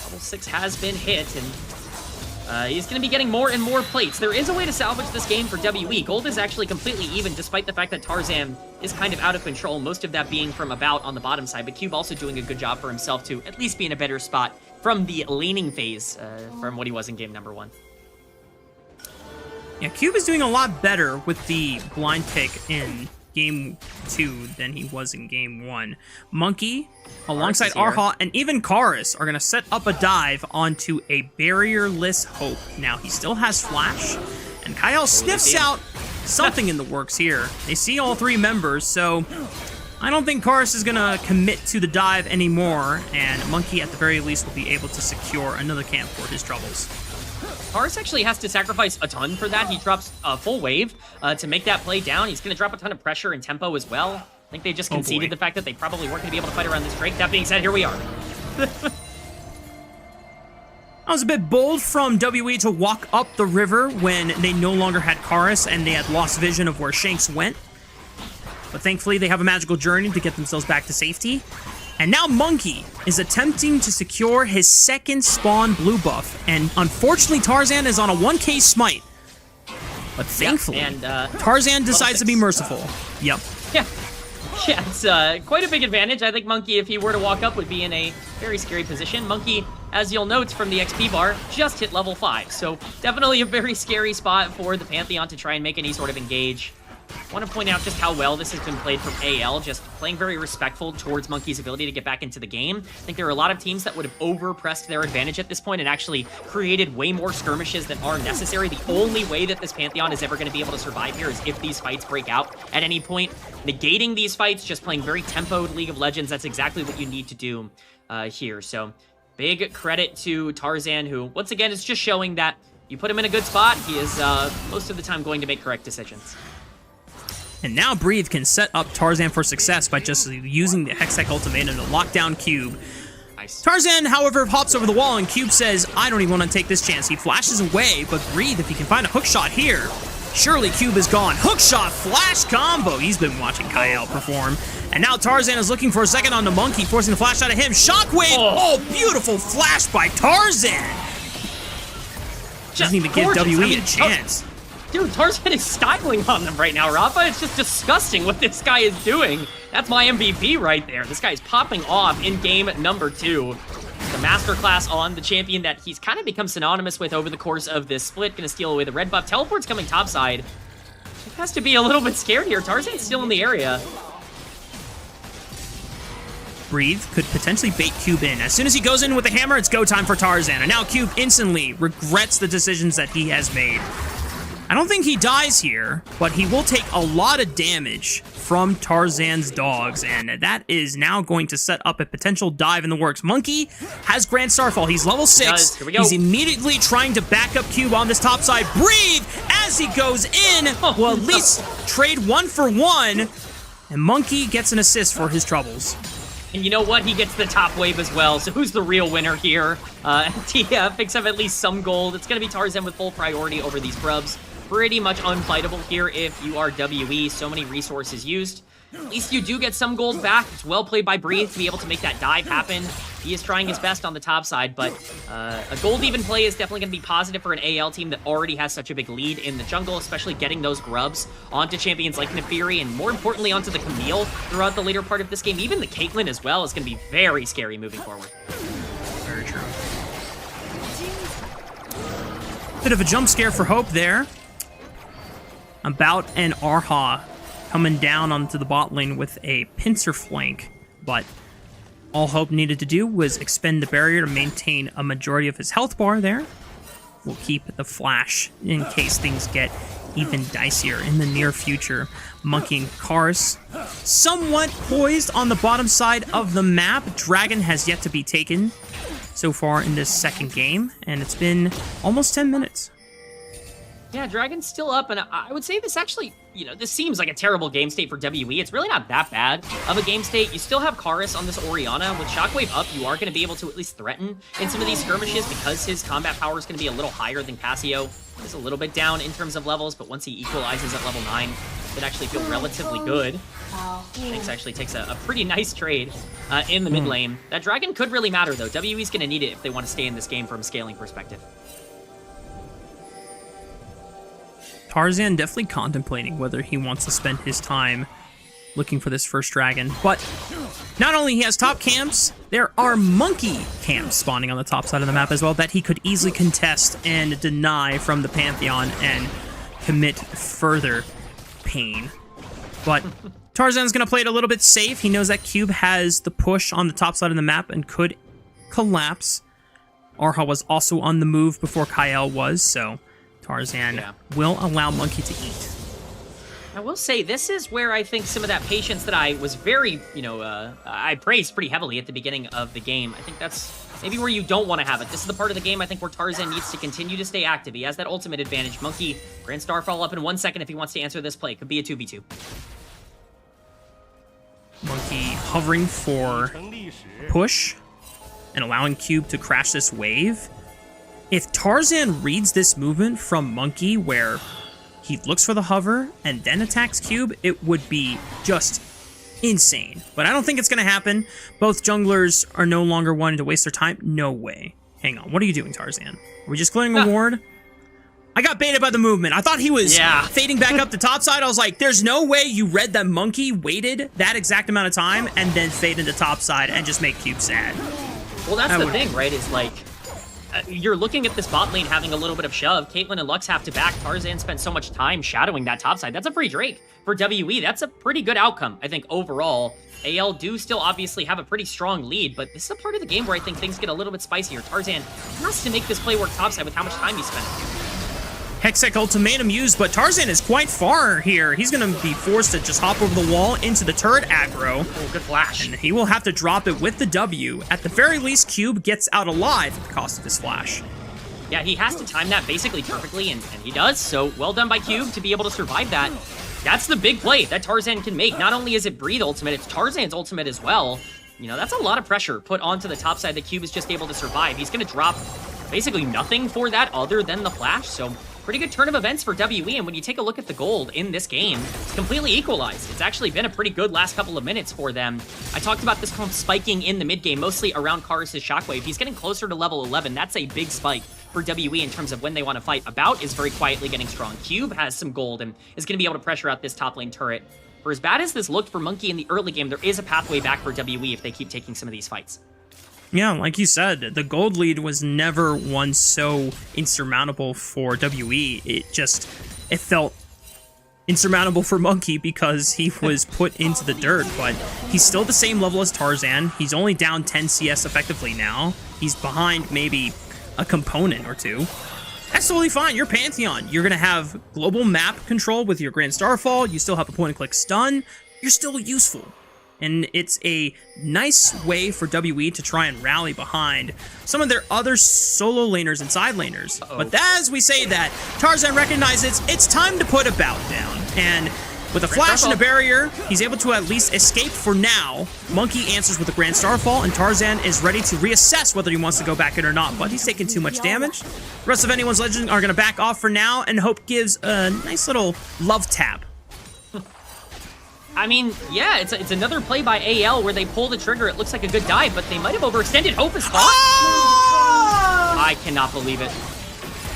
Speaker 10: level 6 has been hit, and he's going to be getting more and more plates. There is a way to salvage this game for WE. Gold is actually completely even, despite the fact that Tarzan is kind of out of control, most of that being from About on the bottom side, but Cube also doing a good job for himself to at least be in a better spot from the laning phase from what he was in game number 1.
Speaker 9: Yeah, Cube is doing a lot better with the blind pick in game 2 than he was in game 1. Monkey, alongside Arha, and even Karis are going to set up a dive onto a barrierless Hope. Now, he still has Flash, and Kyle sniffs out something in the works here. They see all 3 members, so I don't think Karis is going to commit to the dive anymore, and Monkey, at the very least, will be able to secure another camp for his troubles.
Speaker 10: Karis actually has to sacrifice a ton for that. He drops a full wave to make that play down. He's going to drop a ton of pressure and tempo as well. I think they just conceded the fact that they probably weren't going to be able to fight around this Drake. That being said, here we are.
Speaker 9: That was a bit bold from WE to walk up the river when they no longer had Karis and they had lost vision of where Shanks went. But thankfully, they have a magical journey to get themselves back to safety. And now Monkey is attempting to secure his second spawn blue buff. And unfortunately, Tarzan is on a 1k smite. But thankfully, Tarzan decides to be merciful. Yep.
Speaker 10: Yeah, it's quite a big advantage. I think Monkey, if he were to walk up, would be in a very scary position. Monkey, as you'll note from the XP bar, just hit level 5. So definitely a very scary spot for the Pantheon to try and make any sort of engage. I want to point out just how well this has been played from AL, just playing very respectful towards Monkey's ability to get back into the game. I think there are a lot of teams that would have over-pressed their advantage at this point and actually created way more skirmishes than are necessary. The only way that this Pantheon is ever going to be able to survive here is if these fights break out at any point. Negating these fights, just playing very tempoed League of Legends, that's exactly what you need to do here. So big credit to Tarzan, who, once again, is just showing that you put him in a good spot, he is most of the time going to make correct decisions.
Speaker 9: And now Breathe can set up Tarzan for success by just using the Hextech Ultimatum to lock down Cube.
Speaker 10: Nice.
Speaker 9: Tarzan, however, hops over the wall, and Cube says, I don't even want to take this chance. He flashes away, but Breathe, if he can find a hook shot here, surely Cube is gone. Hook shot, flash combo. He's been watching Kyle perform. And now Tarzan is looking for a second on the Monkey, forcing the flash out of him. Shockwave! Oh, beautiful flash by Tarzan! Doesn't even give WE a chance.
Speaker 10: Dude, Tarzan is styling on them right now, Rafa. It's just disgusting what this guy is doing. That's my MVP right there. This guy is popping off in game number 2. The masterclass on the champion that he's kind of become synonymous with over the course of this split. Gonna steal away the red buff. Teleport's coming topside. He has to be a little bit scared here. Tarzan's still in the area.
Speaker 9: Breathe could potentially bait Cube in. As soon as he goes in with the hammer, it's go time for Tarzan. And now Cube instantly regrets the decisions that he has made. I don't think he dies here, but he will take a lot of damage from Tarzan's dogs, and that is now going to set up a potential dive in the works. Monkey has Grand Starfall. He's level 6.
Speaker 10: Here we go.
Speaker 9: He's immediately trying to back up Cube on this top side. Breathe as he goes in. Well, at least trade 1 for 1, and Monkey gets an assist for his troubles.
Speaker 10: And you know what? He gets the top wave as well. So who's the real winner here? TF picks up at least some gold. It's going to be Tarzan with full priority over these grubs. Pretty much unfightable here if you are WE. So many resources used. At least you do get some gold back. It's well played by Breathe to be able to make that dive happen. He is trying his best on the top side, but a gold even play is definitely going to be positive for an AL team that already has such a big lead in the jungle, especially getting those grubs onto champions like Nefiri and more importantly onto the Camille throughout the later part of this game. Even the Caitlyn as well is going to be very scary moving forward.
Speaker 9: Very true. Bit of a jump scare for Hope there. About an Arha coming down onto the bot lane with a pincer flank, but all Hope needed to do was expend the barrier to maintain a majority of his health bar there. We'll keep the flash in case things get even dicier in the near future. Monkey and Karis somewhat poised on the bottom side of the map. Dragon has yet to be taken so far in this second game, and it's been almost 10 minutes.
Speaker 10: Yeah, Dragon's still up, and I would say this actually, you know, this seems like a terrible game state for WE. It's really not that bad of a game state. You still have Karis on this Orianna. With Shockwave up, you are going to be able to at least threaten in some of these skirmishes because his combat power is going to be a little higher than Cassio. He's a little bit down in terms of levels, but once he equalizes at level 9, it actually feel relatively good. Shanks actually takes a pretty nice trade in the mid lane. That Dragon could really matter, though. WE's going to need it if they want to stay in this game from a scaling perspective.
Speaker 9: Tarzan definitely contemplating whether he wants to spend his time looking for this first dragon. But not only he has top camps, there are monkey camps spawning on the top side of the map as well that he could easily contest and deny from the Pantheon and commit further pain. But Tarzan's going to play it a little bit safe. He knows that Cube has the push on the top side of the map and could collapse. Arha was also on the move before Kyle was, so Tarzan will allow Monkey to eat.
Speaker 10: I will say, this is where I think some of that patience that I was very, I praised pretty heavily at the beginning of the game. I think that's maybe where you don't want to have it. This is the part of the game, I think, where Tarzan needs to continue to stay active. He has that ultimate advantage. Monkey, Grand Starfall up in 1 second if he wants to answer this play. Could be a 2v2.
Speaker 9: Monkey hovering for push and allowing Cube to crash this wave. If Tarzan reads this movement from Monkey where he looks for the hover and then attacks Cube, it would be just insane. But I don't think it's going to happen. Both junglers are no longer wanting to waste their time. No way. Hang on. What are you doing, Tarzan? Are we just clearing a ward? I got baited by the movement. I thought he was fading back up the top side. I was like, there's no way you read that Monkey waited that exact amount of time and then fade into top side and just make Cube sad.
Speaker 10: Well, that's the thing, right? Is like, you're looking at this bot lane having a little bit of shove. Caitlyn and Lux have to back. Tarzan spent so much time shadowing that top side. That's a free Drake for WE. That's a pretty good outcome, I think, overall. AL do still obviously have a pretty strong lead, but this is a part of the game where I think things get a little bit spicier. Tarzan has to make this play work topside with how much time he spent.
Speaker 9: Hextech Ultimatum used, but Tarzan is quite far here. He's going to be forced to just hop over the wall into the turret aggro.
Speaker 10: Oh, good flash.
Speaker 9: And he will have to drop it with the W. At the very least, Cube gets out alive at the cost of his flash.
Speaker 10: Yeah, he has to time that basically perfectly, and he does. So well done by Cube to be able to survive that. That's the big play that Tarzan can make. Not only is it Breathe ultimate, it's Tarzan's ultimate as well. You know, that's a lot of pressure put onto the top side that Cube is just able to survive. He's going to drop basically nothing for that other than the flash, so pretty good turn of events for WE, and when you take a look at the gold in this game, it's completely equalized. It's actually been a pretty good last couple of minutes for them. I talked about this spiking in the mid game, mostly around Karus' Shockwave. He's getting closer to level 11. That's a big spike for WE in terms of when they want to fight. About is very quietly getting strong. Cube has some gold and is going to be able to pressure out this top lane turret. For as bad as this looked for Monkey in the early game, there is a pathway back for WE if they keep taking some of these fights.
Speaker 9: Yeah, like you said, the gold lead was never one so insurmountable for WE. It felt insurmountable for Monkey because he was put into the dirt, but he's still the same level as Tarzan. He's only down 10 CS effectively now. He's behind maybe a component or two. That's totally fine. You're Pantheon. You're going to have global map control with your Grand Starfall. You still have a point-and-click stun. You're still useful. And it's a nice way for WE to try and rally behind some of their other solo laners and side laners. But as we say that, Tarzan recognizes it's time to put a bout down. And with a flash and a barrier, he's able to at least escape for now. Monkey answers with a Grand Starfall, and Tarzan is ready to reassess whether he wants to go back in or not, but he's taking too much damage. The rest of Anyone's Legend are going to back off for now, and Hope gives a nice little love tap.
Speaker 10: I mean, yeah, it's another play by AL where they pull the trigger. It looks like a good dive, but they might have overextended. Hope is caught. Oh! I cannot believe it.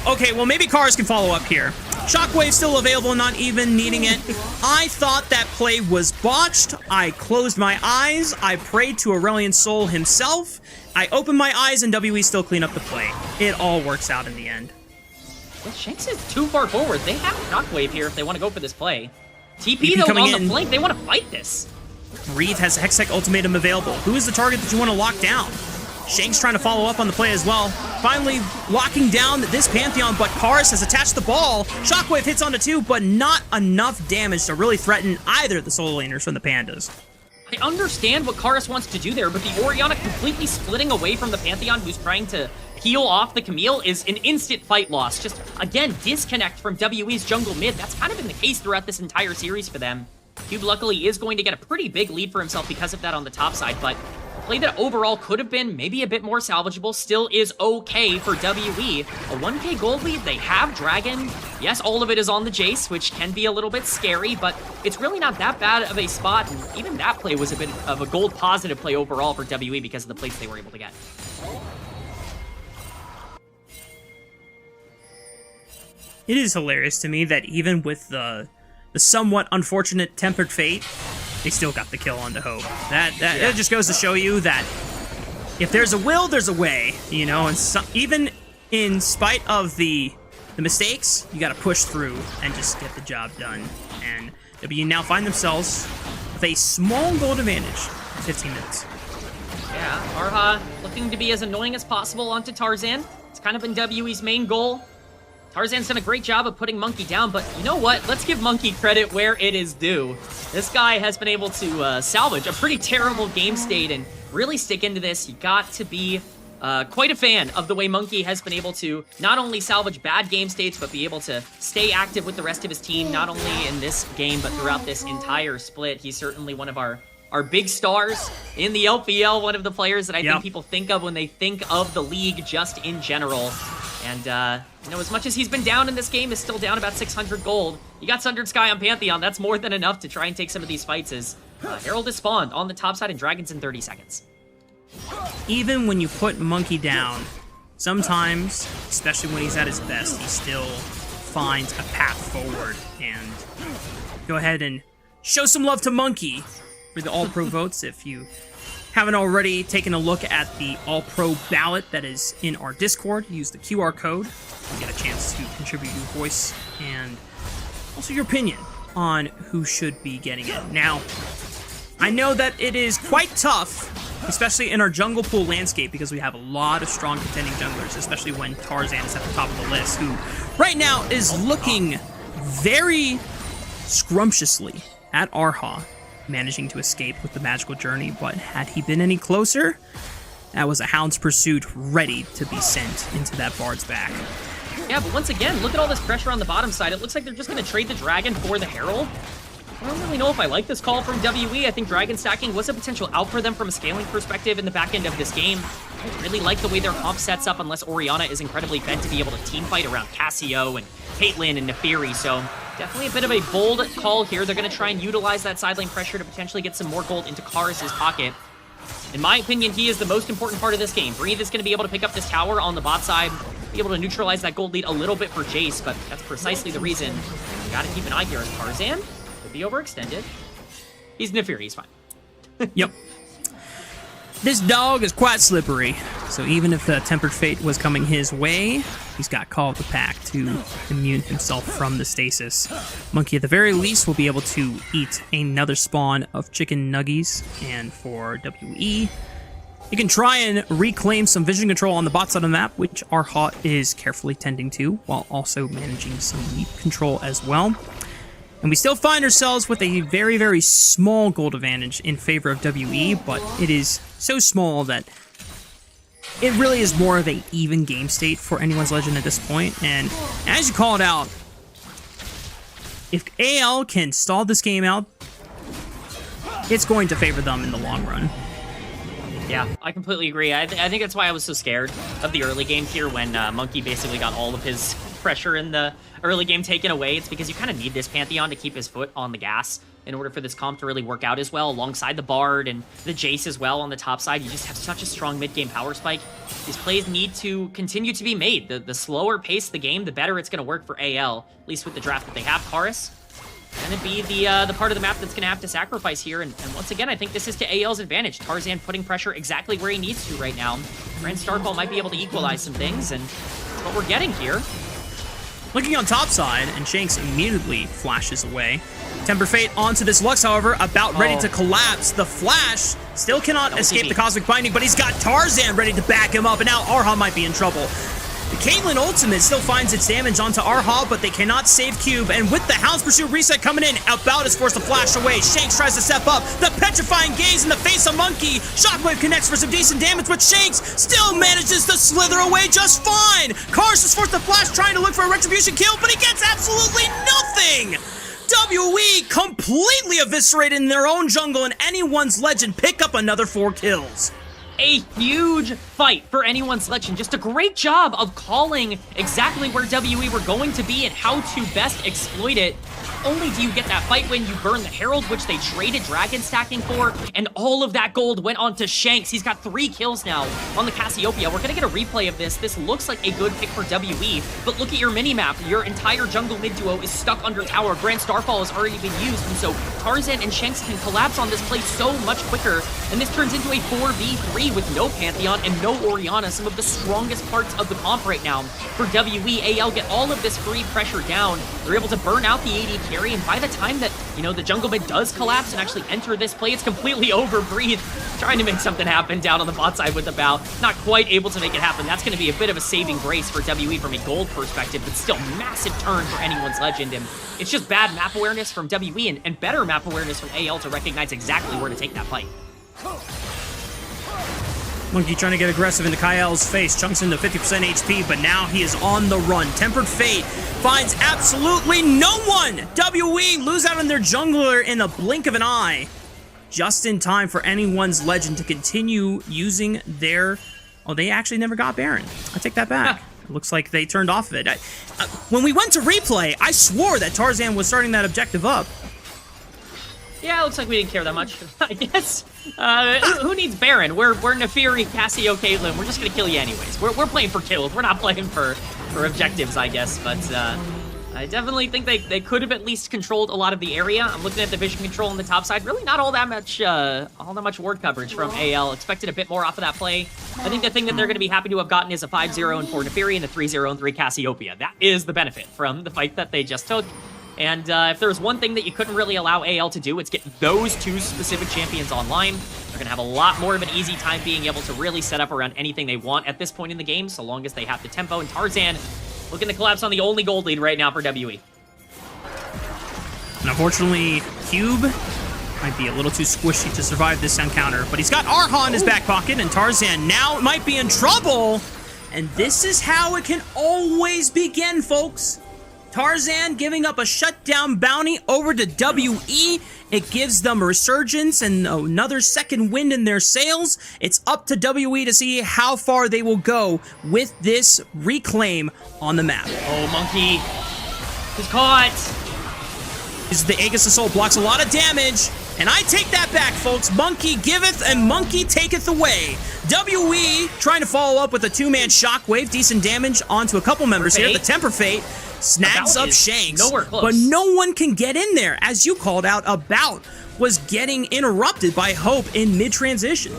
Speaker 9: Okay, well, maybe Cars can follow up here. Shockwave still available, not even needing it. I thought that play was botched. I closed my eyes. I prayed to Aurelion Sol himself. I opened my eyes, and WE still clean up the play. It all works out in the end.
Speaker 10: Well, Shanks is too far forward. They have Shockwave here if they want to go for this play. TP though on the flank, they want to fight this.
Speaker 9: Reeve has Hextech Ultimatum available. Who is the target that you want to lock down? Shanks trying to follow up on the play as well. Finally locking down this Pantheon, but Karus has attached the ball. Shockwave hits onto two, but not enough damage to really threaten either of the solo laners from the Pandas.
Speaker 10: I understand what Karus wants to do there, but the Orianna completely splitting away from the Pantheon who's trying to heal off the Camille is an instant fight loss. Just, again, disconnect from WE's jungle mid. That's kind of been the case throughout this entire series for them. Cube luckily is going to get a pretty big lead for himself because of that on the top side, but a play that overall could have been maybe a bit more salvageable still is okay for WE. A 1k gold lead, they have Dragon. Yes, all of it is on the Jace, which can be a little bit scary, but it's really not that bad of a spot, and even that play was a bit of a gold positive play overall for WE because of the plates they were able to get.
Speaker 9: It is hilarious to me that even with the somewhat unfortunate tempered fate, they still got the kill onto Hope. It just goes to show you that if there's a will, there's a way, you know, and even in spite of the mistakes, you got to push through and just get the job done. And WE now find themselves with a small gold advantage in 15 minutes.
Speaker 10: Yeah, Arha looking to be as annoying as possible onto Tarzan. It's kind of been WE's main goal. Tarzan's done a great job of putting Monkey down, but you know what? Let's give Monkey credit where it is due. This guy has been able to salvage a pretty terrible game state and really stick into this. You got to be quite a fan of the way Monkey has been able to not only salvage bad game states, but be able to stay active with the rest of his team, not only in this game, but throughout this entire split. He's certainly one of our big stars in the LPL, one of the players that I think people think of when they think of the league just in general. And, you know, as much as he's been down in this game, is still down about 600 gold. You got Sundered Sky on Pantheon. That's more than enough to try and take some of these fights as Herald is spawned on the top side and Dragons in 30 seconds.
Speaker 9: Even when you put Monkey down, sometimes, especially when he's at his best, he still finds a path forward. And go ahead and show some love to Monkey for the All-Pro votes. If you haven't already taken a look at the All-Pro ballot that is in our Discord, use the QR code to get a chance to contribute your voice and also your opinion on who should be getting it. Now, I know that it is quite tough, especially in our jungle pool landscape, because we have a lot of strong contending junglers, especially when Tarzan is at the top of the list, who right now is looking very scrumptiously at Arha, managing to escape with the magical journey. But had he been any closer, that was a Hound's Pursuit ready to be sent into that Bard's back.
Speaker 10: Yeah, but once again, look at all this pressure on the bottom side. It looks like they're just going to trade the Dragon for the Herald. I don't really know if I like this call from WE. I think Dragon stacking was a potential out for them from a scaling perspective in the back end of this game. I really like the way their comp sets up, unless Orianna is incredibly bent to be able to team fight around Cassio and Caitlyn and Neferi. So definitely a bit of a bold call here. They're going to try and utilize that side lane pressure to potentially get some more gold into Karis' pocket. In my opinion, he is the most important part of this game. Breathe is going to be able to pick up this tower on the bot side, be able to neutralize that gold lead a little bit for Jace, but that's precisely the reason you got to keep an eye here as Tarzan could be overextended. He's Neferi, he's fine.
Speaker 9: Yep. This dog is quite slippery, so even if Tempered Fate was coming his way, he's got Call of the Pack to immune himself from the stasis. Monkey, at the very least, will be able to eat another spawn of chicken nuggies, and for WE, you can try and reclaim some vision control on the bot side of the map, which Arha is carefully tending to, while also managing some leap control as well. And we still find ourselves with a very, very small gold advantage in favor of WE, but it is so small that it really is more of an even game state for anyone's Legend at this point. And as you called out, if AL can stall this game out, it's going to favor them in the long run.
Speaker 10: Yeah, I completely agree. I think that's why I was so scared of the early game here when Monkey basically got all of his pressure in the early game taken away. It's because you kind of need this Pantheon to keep his foot on the gas in order for this comp to really work out as well, alongside the Bard and the Jace as well on the top side. You just have such a strong mid-game power spike. These plays need to continue to be made. The slower pace the game, the better it's going to work for AL, at least with the draft that they have. Karis going to be the part of the map that's going to have to sacrifice here. And once again, I think this is to AL's advantage. Tarzan putting pressure exactly where he needs to right now. Grand Starfall might be able to equalize some things, and that's what we're getting here.
Speaker 9: Looking on top side, and Shanks immediately flashes away. Temper Fate onto this Lux, however, about ready to collapse. The Flash still cannot escape the Cosmic Binding, but he's got Tarzan ready to back him up, and now Arha might be in trouble. The Caitlyn ultimate still finds its damage onto Arha, but they cannot save Cube, and with the Hound's Pursuit reset coming in, About is forced to flash away. Shanks tries to step up. The Petrifying Gaze in the face of Monkey. Shockwave connects for some decent damage, but Shanks still manages to slither away just fine. Karis is forced to flash, trying to look for a retribution kill, but he gets absolutely nothing! WE completely eviscerated in their own jungle, and anyone's Legend pick up another 4 kills.
Speaker 10: A huge fight for anyone's Legend. Just a great job of calling exactly where WE were going to be and how to best exploit it. Only do you get that fight when you burn the Herald, which they traded Dragon stacking for, and all of that gold went on to Shanks. He's got 3 kills now on the Cassiopeia. We're gonna get a replay of this. This looks like a good pick for WE, but look at your mini-map. Your entire jungle mid-duo is stuck under tower. Grand Starfall has already been used, and so Tarzan and Shanks can collapse on this play so much quicker, and this turns into a 4v3 3 with no Pantheon and no Orianna, some of the strongest parts of the comp right now. For WE, AL get all of this free pressure down. They're able to burn out the AD carry, and by the time that, you know, the jungle mid does collapse and actually enter this play, it's completely over Breathe, trying to make something happen down on the bot side with the bow. Not quite able to make it happen. That's going to be a bit of a saving grace for WE from a gold perspective, but still massive turn for anyone's Legend, and it's just bad map awareness from WE and better map awareness from AL to recognize exactly where to take that fight.
Speaker 9: Monkey trying to get aggressive into Kael's face, chunks into 50% HP, but now he is on the run. Tempered Fate finds absolutely no one! WE lose out on their jungler in the blink of an eye. Just in time for anyone's Legend to continue using their... Oh, they actually never got Baron. I take that back. It looks like they turned off of it. When we went to replay, I swore that Tarzan was starting that objective up.
Speaker 10: Yeah, it looks like we didn't care that much, I guess. Who needs Baron? We're Neferi, Cassio, Caitlyn. We're just gonna kill you anyways. We're playing for kills. We're not playing for objectives, I guess. But I definitely think they could have at least controlled a lot of the area. I'm looking at the vision control on the top side. Really not all that much ward coverage from AL. Expected a bit more off of that play. I think the thing that they're going to be happy to have gotten is a 5-0 and 4 Neferi and a 3-0 and 3 Cassiopeia. That is the benefit from the fight that they just took. And if there was one thing that you couldn't really allow AL to do, it's get those two specific champions online. They're going to have a lot more of an easy time being able to really set up around anything they want at this point in the game, so long as they have the tempo. And Tarzan looking to collapse on the only gold lead right now for WE.
Speaker 9: And unfortunately, Cube might be a little too squishy to survive this encounter, but he's got Arha in his back pocket, and Tarzan now might be in trouble. And this is how it can always begin, folks. Tarzan giving up a shutdown bounty over to WE. It gives them a resurgence and another second wind in their sails. It's up to WE to see how far they will go with this reclaim on the map.
Speaker 10: Oh, Monkey. He's caught.
Speaker 9: The Aegis Assault blocks a lot of damage. And I take that back, folks. Monkey giveth and Monkey taketh away. WE trying to follow up with a two-man shockwave. Decent damage onto a couple members here. The Temper Fate snags up Shanks, but no one can get in there. As you called out, About was getting interrupted by Hope in mid-transition.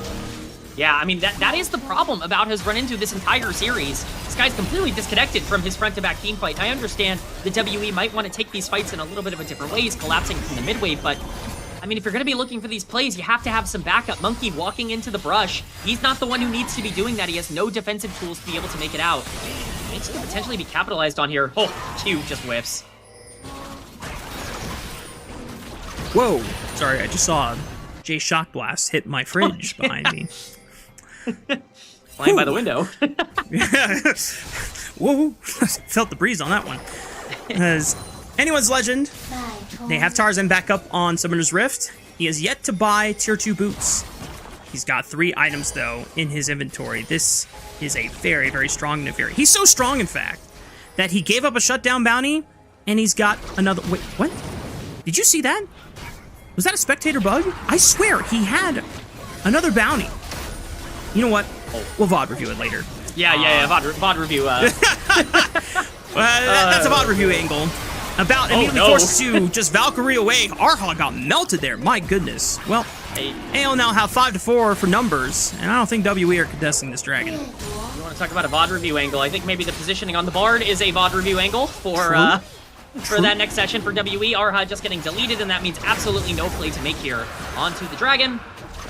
Speaker 10: Yeah, I mean, that is the problem About has run into this entire series. This guy's completely disconnected from his front-to-back team fight. I understand the WE might want to take these fights in a little bit of a different ways, collapsing from the mid-wave, but I mean, if you're going to be looking for these plays, you have to have some backup. Monkey walking into the brush. He's not the one who needs to be doing that. He has no defensive tools to be able to make it out. This could potentially be capitalized on here. Oh, Q just whiffs.
Speaker 9: Whoa. Sorry, I just saw Jay Shock Blast hit my fridge behind me.
Speaker 10: Flying by the window.
Speaker 9: Whoa. Felt the breeze on that one. As anyone's Legend, they have Tarzan back up on Summoner's Rift. He has yet to buy tier 2 boots. He's got 3 items, though, in his inventory. This is a very, very strong Neferi. He's so strong, in fact, that he gave up a shutdown bounty, and he's got another... Wait, what? Did you see that? Was that a spectator bug? I swear, he had another bounty. You know what? We'll VOD review it later.
Speaker 10: Yeah, VOD review.
Speaker 9: That's a VOD review angle. About immediately forced to just Valkyrie away. Arha got melted there. My goodness. Well, AL now have 5-4 for numbers, and I don't think WE are contesting this dragon.
Speaker 10: You want to talk about a VOD review angle? I think maybe the positioning on the Bard is a VOD review angle for that next session for WE. Arha just getting deleted, and that means absolutely no play to make here onto the dragon.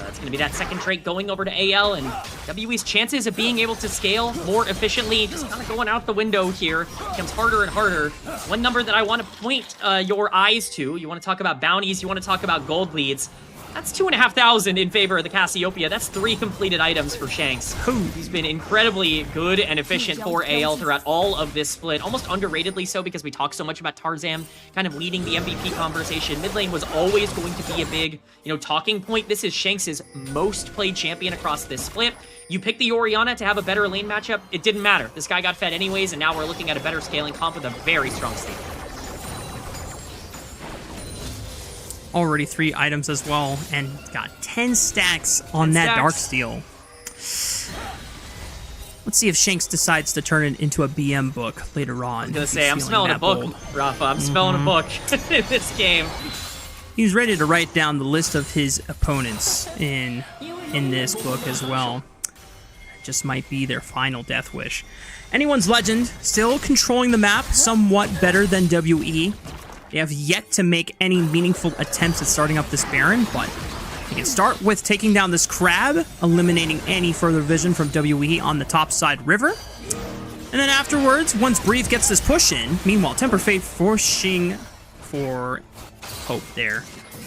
Speaker 10: It's going to be that second trait going over to AL, and WE's chances of being able to scale more efficiently just kind of going out the window here. Becomes harder and harder. One number that I want to point your eyes to, you want to talk about bounties, you want to talk about gold leads. That's 2,500 in favor of the Cassiopeia. That's 3 completed items for Shanks. He's been incredibly good and efficient for AL throughout all of this split. Almost underratedly so, because we talk so much about Tarzan kind of leading the MVP conversation. Mid lane was always going to be a big, talking point. This is Shanks' most played champion across this split. You pick the Orianna to have a better lane matchup. It didn't matter. This guy got fed anyways, and now we're looking at a better scaling comp with a very strong stable.
Speaker 9: Already 3 items as well, and got 10 stacks on that Darksteel. Let's see if Shanks decides to turn it into a BM book later on.
Speaker 10: I was gonna say, I'm smelling a book, Rafa. I'm smelling a book in this game.
Speaker 9: He's ready to write down the list of his opponents in in this book as well. Just might be their final death wish. Anyone's Legend still controlling the map somewhat better than WE. They have yet to make any meaningful attempts at starting up this Baron, but they can start with taking down this Crab, eliminating any further vision from WE on the top side river. And then afterwards, once Breathe gets this push in, meanwhile, Temper Fate forcing for Hope there.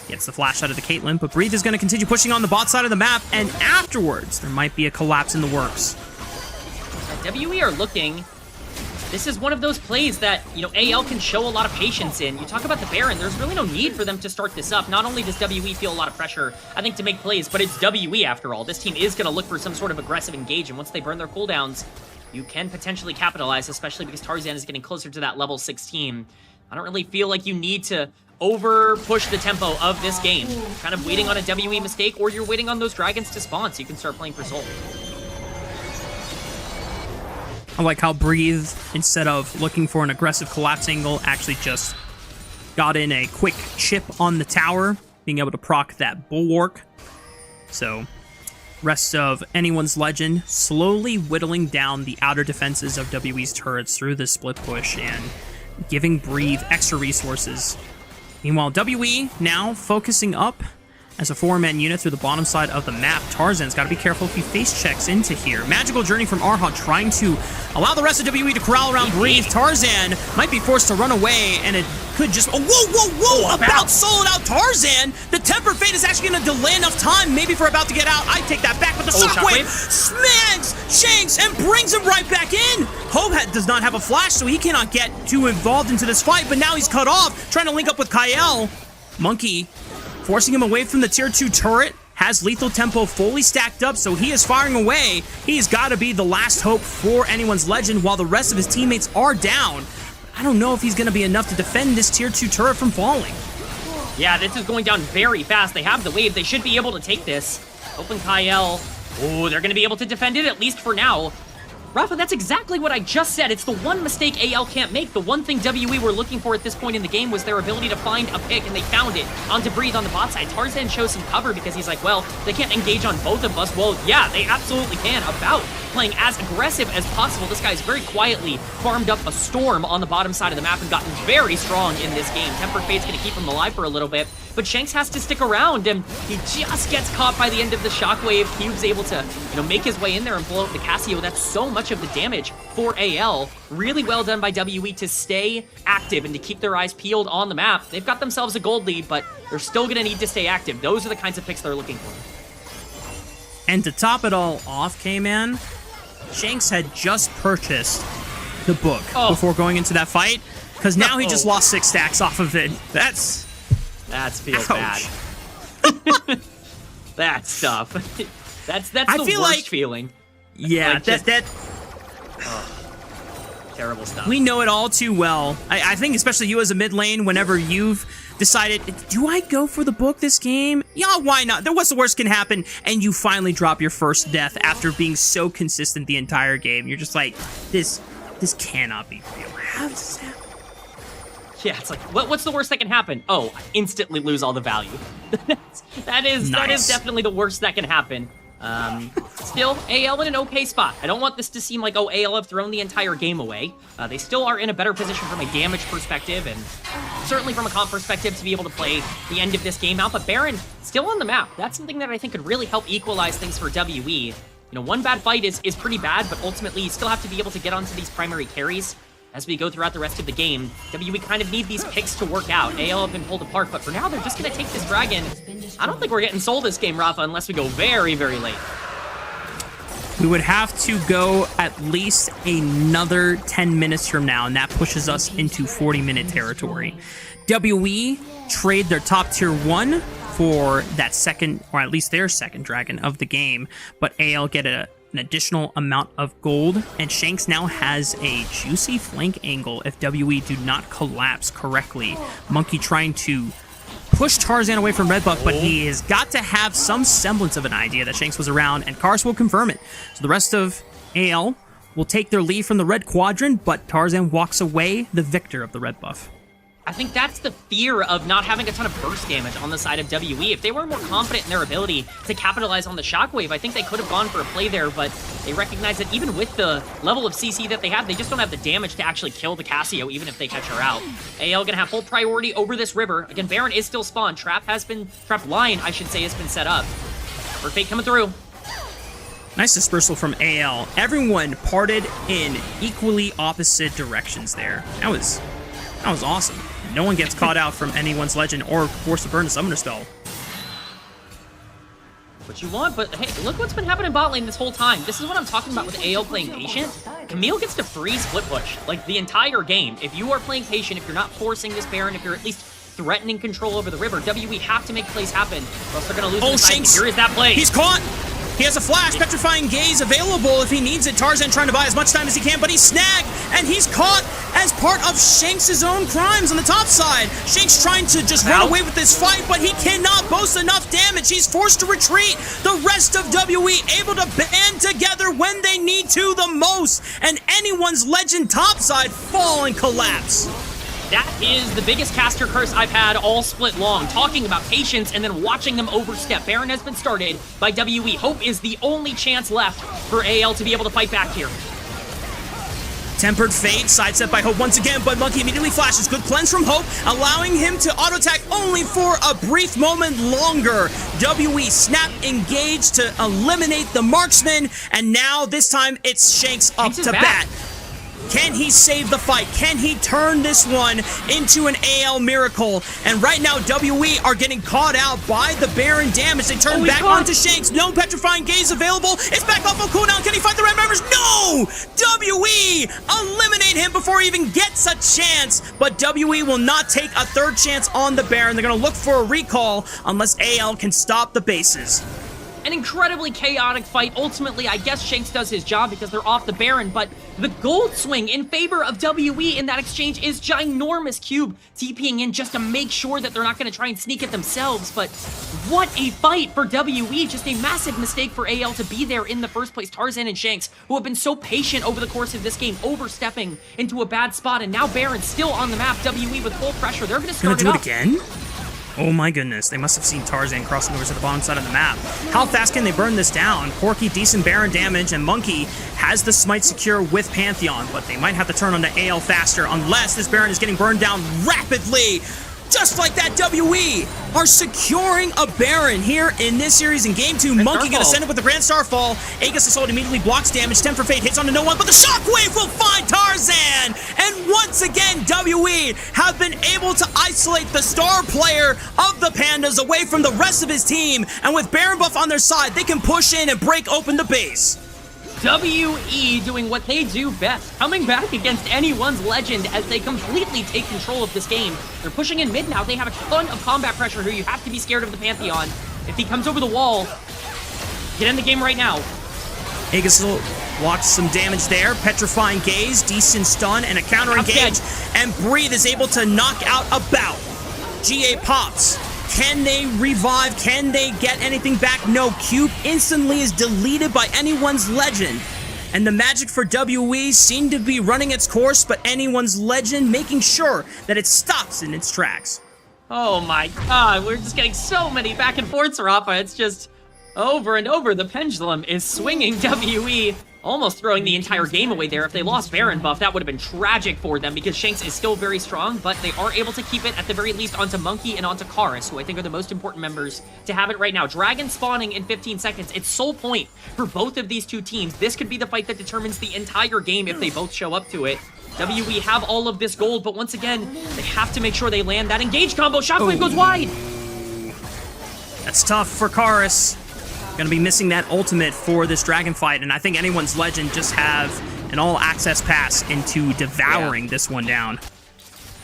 Speaker 9: Gets the flash out of the Caitlyn, but Breathe is going to continue pushing on the bot side of the map, and afterwards, there might be a collapse in the works.
Speaker 10: WE are looking. This is one of those plays that, you know, AL can show a lot of patience in. You talk about the Baron, there's really no need for them to start this up. Not only does WE feel a lot of pressure, I think, to make plays, but it's WE after all. This team is going to look for some sort of aggressive engage, and once they burn their cooldowns, you can potentially capitalize, especially because Tarzan is getting closer to that level 16. I don't really feel like you need to over-push the tempo of this game. Kind of waiting on a WE mistake, or you're waiting on those dragons to spawn so you can start playing for Soul.
Speaker 9: I like how Breathe, instead of looking for an aggressive collapse angle, actually just got in a quick chip on the tower, being able to proc that Bulwark. So, rest of Anyone's Legend slowly whittling down the outer defenses of WE's turrets through this split push and giving Breathe extra resources. Meanwhile, WE now focusing up as a 4-man unit through the bottom side of the map. Tarzan's got to be careful if he face checks into here. Magical Journey from Arha trying to allow the rest of WE to corral around Breathe. Tarzan might be forced to run away, and it could just... Oh, whoa! About sold out Tarzan! The Temper Fate is actually going to delay enough time, maybe for about to get out. I take that back, but the Shockwave smacks Shanks and brings him right back in! Hope does not have a flash, so he cannot get too involved into this fight, but now he's cut off, trying to link up with Kyle. Monkey forcing him away from the tier 2 turret, has lethal tempo fully stacked up, so he is firing away. He's got to be the last hope for Anyone's Legend while the rest of his teammates are down. I don't know if he's going to be enough to defend this tier 2 turret from falling.
Speaker 10: Yeah, this is going down very fast. They have the wave. They should be able to take this. Open Kyle. Oh, they're going to be able to defend it, at least for now. Rafa, that's exactly what I just said. It's the one mistake AL can't make. The one thing WE were looking for at this point in the game was their ability to find a pick, and they found it onto Breathe on the bot side. Tarzan shows some cover because he's like, well, they can't engage on both of us. Well, yeah, they absolutely can. About playing as aggressive as possible. This guy's very quietly farmed up a Storm on the bottom side of the map and gotten very strong in this game. Tempered Fate's going to keep him alive for a little bit, but Shanks has to stick around, and he just gets caught by the end of the Shockwave. Cube's able to, make his way in there and blow up the Casio. That's so much of the damage for AL. Really well done by WE to stay active and to keep their eyes peeled on the map. They've got themselves a gold lead, but they're still going to need to stay active. Those are the kinds of picks they're looking for.
Speaker 9: And to top it all off, K-Man, Shanks had just purchased the book before going into that fight, because now he just lost 6 stacks off of it. That
Speaker 10: feels bad. That's tough. That's the worst feeling.
Speaker 9: Yeah,
Speaker 10: terrible stuff.
Speaker 9: We know it all too well. I think especially you as a mid lane, whenever you've decided, do I go for the book this game? Yeah, why not? What's the worst can happen? And you finally drop your first death after being so consistent the entire game. You're just like, this cannot be real. How does this happen?
Speaker 10: Yeah, it's like, what's the worst that can happen? Oh, I instantly lose all the value. That is definitely the worst that can happen. Still, AL in an okay spot. I don't want this to seem like, AL have thrown the entire game away. They still are in a better position from a damage perspective, and certainly from a comp perspective to be able to play the end of this game out. But Baron, still on the map. That's something that I think could really help equalize things for WE. One bad fight is pretty bad, but ultimately you still have to be able to get onto these primary carries. As we go throughout the rest of the game, WE kind of need these picks to work out. AL have been pulled apart, but for now, they're just going to take this dragon. I don't think we're getting sold this game, Rafa, unless we go very, very late.
Speaker 9: We would have to go at least another 10 minutes from now, and that pushes us into 40-minute territory. WE trade their top tier 1 for that second, or at least their second dragon of the game, but AL get an additional amount of gold, and Shanks now has a juicy flank angle if WE do not collapse correctly. Monkey trying to push Tarzan away from red buff, but he has got to have some semblance of an idea that Shanks was around, and Kars will confirm it. So the rest of AL will take their lead from the red quadrant, but Tarzan walks away the victor of the red buff.
Speaker 10: I think that's the fear of not having a ton of burst damage on the side of WE. If they were more confident in their ability to capitalize on the shockwave, I think they could have gone for a play there, but they recognize that even with the level of CC that they have, they just don't have the damage to actually kill the Casio, even if they catch her out. AL gonna have full priority over this river. Again, Baron is still spawned. Trap line, I should say, has been set up. For Fate coming through.
Speaker 9: Nice dispersal from AL. Everyone parted in equally opposite directions there. That was awesome. No one gets caught out from anyone's legend or forced to burn a summoner spell.
Speaker 10: What you want, but hey, look what's been happening bot lane this whole time. This is what I'm talking about with AL playing patient. Camille gets to free split push, like the entire game. If you are playing patient, if you're not forcing this Baron, if you're at least threatening control over the river, WE have to make plays happen, or else they're gonna lose.
Speaker 9: Oh, Shanks!
Speaker 10: Here is that play.
Speaker 9: He's caught! He has a flash, Petrifying Gaze available if he needs it. Tarzan trying to buy as much time as he can, but he's snagged, and he's caught as part of Shanks' own crimes on the top side. Shanks trying to just run away with this fight, but he cannot boast enough damage. He's forced to retreat. The rest of WE able to band together when they need to the most, and anyone's legend topside fall and collapse.
Speaker 10: That is the biggest caster curse I've had all split long. Talking about patience and then watching them overstep. Baron has been started by WE. Hope is the only chance left for AL to be able to fight back here.
Speaker 9: Tempered Fate, sidestep by Hope once again, but Monkey immediately flashes. Good cleanse from Hope, allowing him to auto-attack only for a brief moment longer. WE snap engage to eliminate the marksman, and now this time it's Shanks up to bat. Can he save the fight? Can he turn this one into an AL miracle? And right now, WE are getting caught out by the Baron damage. They turn back onto Shanks. No Petrifying Gaze available. It's back off on cooldown. Can he fight the red members? No! WE eliminate him before he even gets a chance. But WE will not take a third chance on the Baron. They're going to look for a recall unless AL can stop the bases.
Speaker 10: An incredibly chaotic fight. Ultimately, I guess Shanks does his job because they're off the Baron, but the gold swing in favor of WE in that exchange is ginormous. Cube TPing in just to make sure that they're not going to try and sneak it themselves, but what a fight for WE. Just a massive mistake for AL to be there in the first place. Tarzan and Shanks, who have been so patient over the course of this game, overstepping into a bad spot, and now Baron's still on the map. WE with full pressure. They're going to start it up.
Speaker 9: Again? Oh my goodness, they must have seen Tarzan crossing over to the bottom side of the map. How fast can they burn this down? Porky, decent Baron damage, and Monkey has the smite secure with Pantheon, but they might have to turn on the AL faster unless this Baron is getting burned down rapidly. Just like that, WE are securing a Baron here in this series in Game 2. Monkey gonna send it with the Grand Starfall. Aegis Assault immediately blocks damage. Temper Fate hits onto no one, but the Shockwave will find Tarzan! And once again, WE have been able to isolate the star player of the Pandas away from the rest of his team, and with Baron buff on their side, they can push in and break open the base.
Speaker 10: WE doing what they do best, coming back against anyone's legend as they completely take control of this game. They're pushing in mid now. They have a ton of combat pressure here. You have to be scared of the Pantheon. If he comes over the wall, get in the game right now.
Speaker 9: Aegis blocks some damage there. Petrifying Gaze, decent stun, and a counter engage. And Breathe is able to knock out a bout. GA pops. Can they revive? Can they get anything back? No. Cube instantly is deleted by anyone's legend. And the magic for WE seemed to be running its course, but anyone's legend making sure that it stops in its tracks.
Speaker 10: Oh my god, we're just getting so many back and forths, Rafa. It's just over and over. The pendulum is swinging. WE almost throwing the entire game away there. If they lost Baron buff, that would have been tragic for them because Shanks is still very strong, but they are able to keep it at the very least onto Monkey and onto Karis, who I think are the most important members to have it right now. Dragon spawning in 15 seconds. It's sole point for both of these two teams. This could be the fight that determines the entire game if they both show up to it. WE have all of this gold, but once again, they have to make sure they land that engage combo. Shockwave goes wide.
Speaker 9: That's tough for Karis. Gonna be missing that ultimate for this dragon fight, and I think anyone's legend just have an all-access pass into devouring this one down.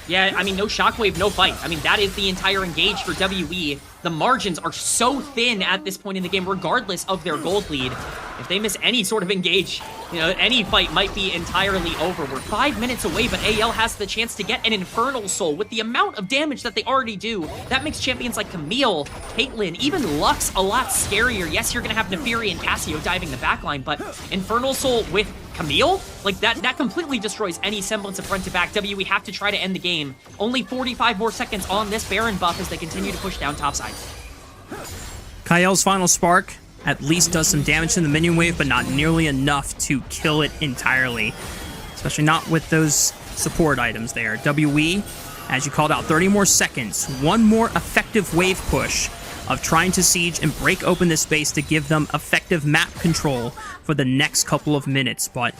Speaker 10: Yeah, I mean, no Shockwave, no fight. I mean, that is the entire engage for WE. The margins are so thin at this point in the game, regardless of their gold lead. If they miss any sort of engage, you know, any fight might be entirely over. We're 5 minutes away, but AL has the chance to get an Infernal Soul. With the amount of damage that they already do, that makes champions like Camille, Caitlyn, even Lux a lot scarier. Yes, you're going to have Neferi and Cassio diving the backline, but Infernal Soul with Camille? Like, that completely destroys any semblance of front-to-back. We have to try to end the game. Only 45 more seconds on this Baron buff as they continue to push down topside.
Speaker 9: Kael's final spark at least does some damage in the minion wave, but not nearly enough to kill it entirely. Especially not with those support items there. WE, as you called out, 30 more seconds. One more effective wave push of trying to siege and break open this space to give them effective map control for the next couple of minutes, but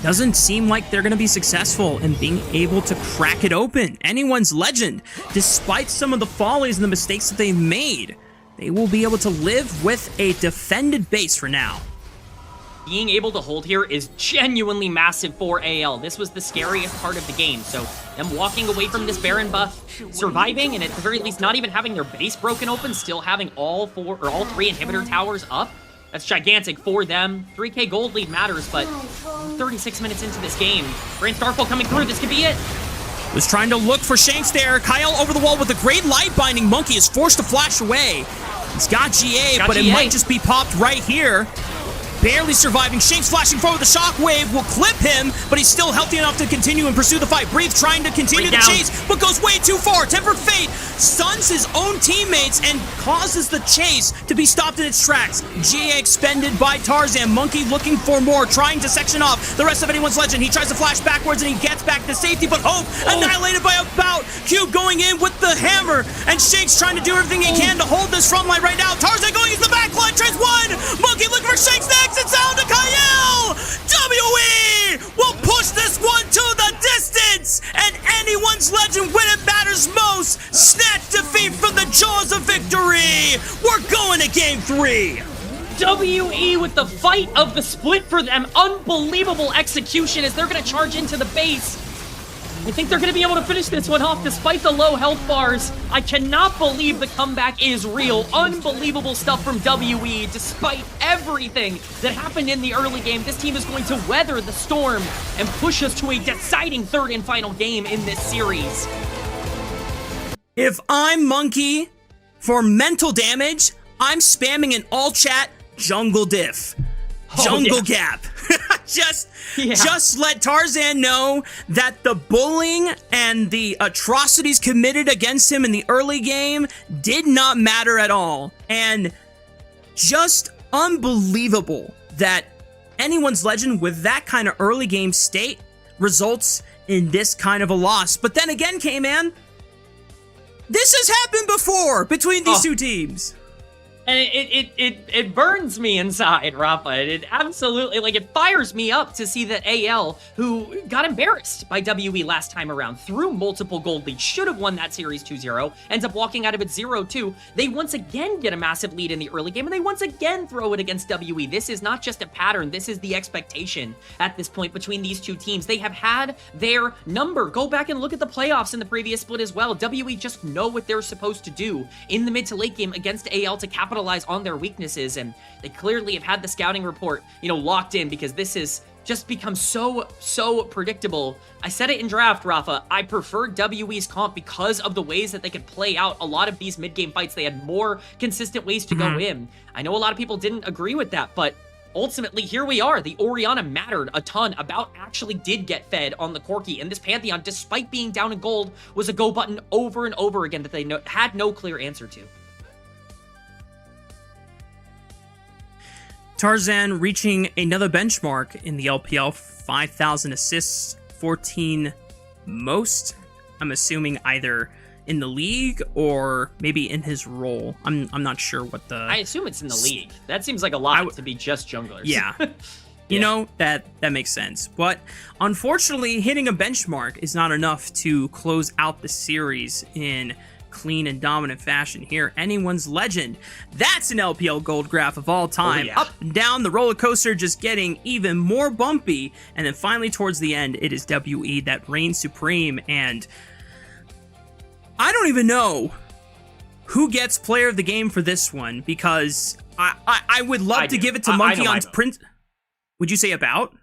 Speaker 9: doesn't seem like they're going to be successful in being able to crack it open. Anyone's Legend, despite some of the follies and the mistakes that they've made, they will be able to live with a defended base for now.
Speaker 10: Being able to hold here is genuinely massive for AL. This was the scariest part of the game, so them walking away from this Baron buff, surviving, and at the very least not even having their base broken open, still having all 3 inhibitor towers up, that's gigantic for them. 3k gold lead matters, but 36 minutes into this game, Grand Starfall coming through, this could be it.
Speaker 9: Was trying to look for Shanks there. Kael over the wall with a great light binding. Monkey is forced to flash away. He's got GA, but it might just be popped right here. Barely surviving. Shanks flashing forward with the shockwave will clip him, but he's still healthy enough to continue and pursue the fight. Breathe trying to continue the chase, but goes way too far. Tempered Fate stuns his own teammates and causes the chase to be stopped in its tracks. GA expended by Tarzan. Monkey looking for more, trying to section off the rest of Anyone's Legend. He tries to flash backwards and he gets back to safety, but Hope annihilated by a bout. Cube going in with the hammer, and Shanks trying to do everything he can to hold this front line right now. Tarzan going into the back line, tries one. Monkey looking for Shanks next. It's down to Kael! WE will push this one to the distance, and Anyone's Legend when it matters most. Snatch defeat from the jaws of victory. We're going to game 3.
Speaker 10: WE with the fight of the split for them. Unbelievable execution as they're going to charge into the base. I think they're going to be able to finish this one off despite the low health bars. I cannot believe the comeback is real. Unbelievable stuff from WE. Despite everything that happened in the early game, this team is going to weather the storm and push us to a deciding third and final game in this series.
Speaker 9: If I'm Monkey, for mental damage, I'm spamming in all chat jungle diff. Jungle gap. Just let Tarzan know that the bullying and the atrocities committed against him in the early game did not matter at all. And just unbelievable that Anyone's Legend with that kind of early game state results in this kind of a loss. But then again, K-Man, this has happened before between these two teams.
Speaker 10: And it burns me inside, Rafa. It absolutely, like, it fires me up to see that AL, who got embarrassed by WE last time around, through multiple gold leads, should have won that series 2-0, ends up walking out of it 0-2. They once again get a massive lead in the early game, and they once again throw it against WE. This is not just a pattern. This is the expectation at this point between these two teams. They have had their number. Go back and look at the playoffs in the previous split as well. WE just know what they're supposed to do in the mid to late game against AL to capitalize on their weaknesses, and they clearly have had the scouting report, locked in, because this has just become so predictable. I said it in draft, Rafa. I preferred WE's comp because of the ways that they could play out a lot of these mid-game fights. They had more consistent ways to go in. I know a lot of people didn't agree with that, but ultimately, here we are. The Orianna mattered a ton. About actually did get fed on the Corki, and this Pantheon, despite being down in gold, was a go button over and over again that they had no clear answer to.
Speaker 9: Tarzan reaching another benchmark in the LPL, 5,000 assists, 14 most. I'm assuming either in the league or maybe in his role. I'm not sure what the...
Speaker 10: I assume it's in the league. That seems like a lot to be just junglers.
Speaker 9: Yeah. You know, that makes sense. But unfortunately, hitting a benchmark is not enough to close out the series in clean and dominant fashion here. Anyone's Legend. That's an LPL gold graph of all time. Up and down, the roller coaster just getting even more bumpy. And then finally towards the end, it is WE that reigns supreme. And I don't even know who gets player of the game for this one, because I would love to give it to Monkey on Prince. Would you say About?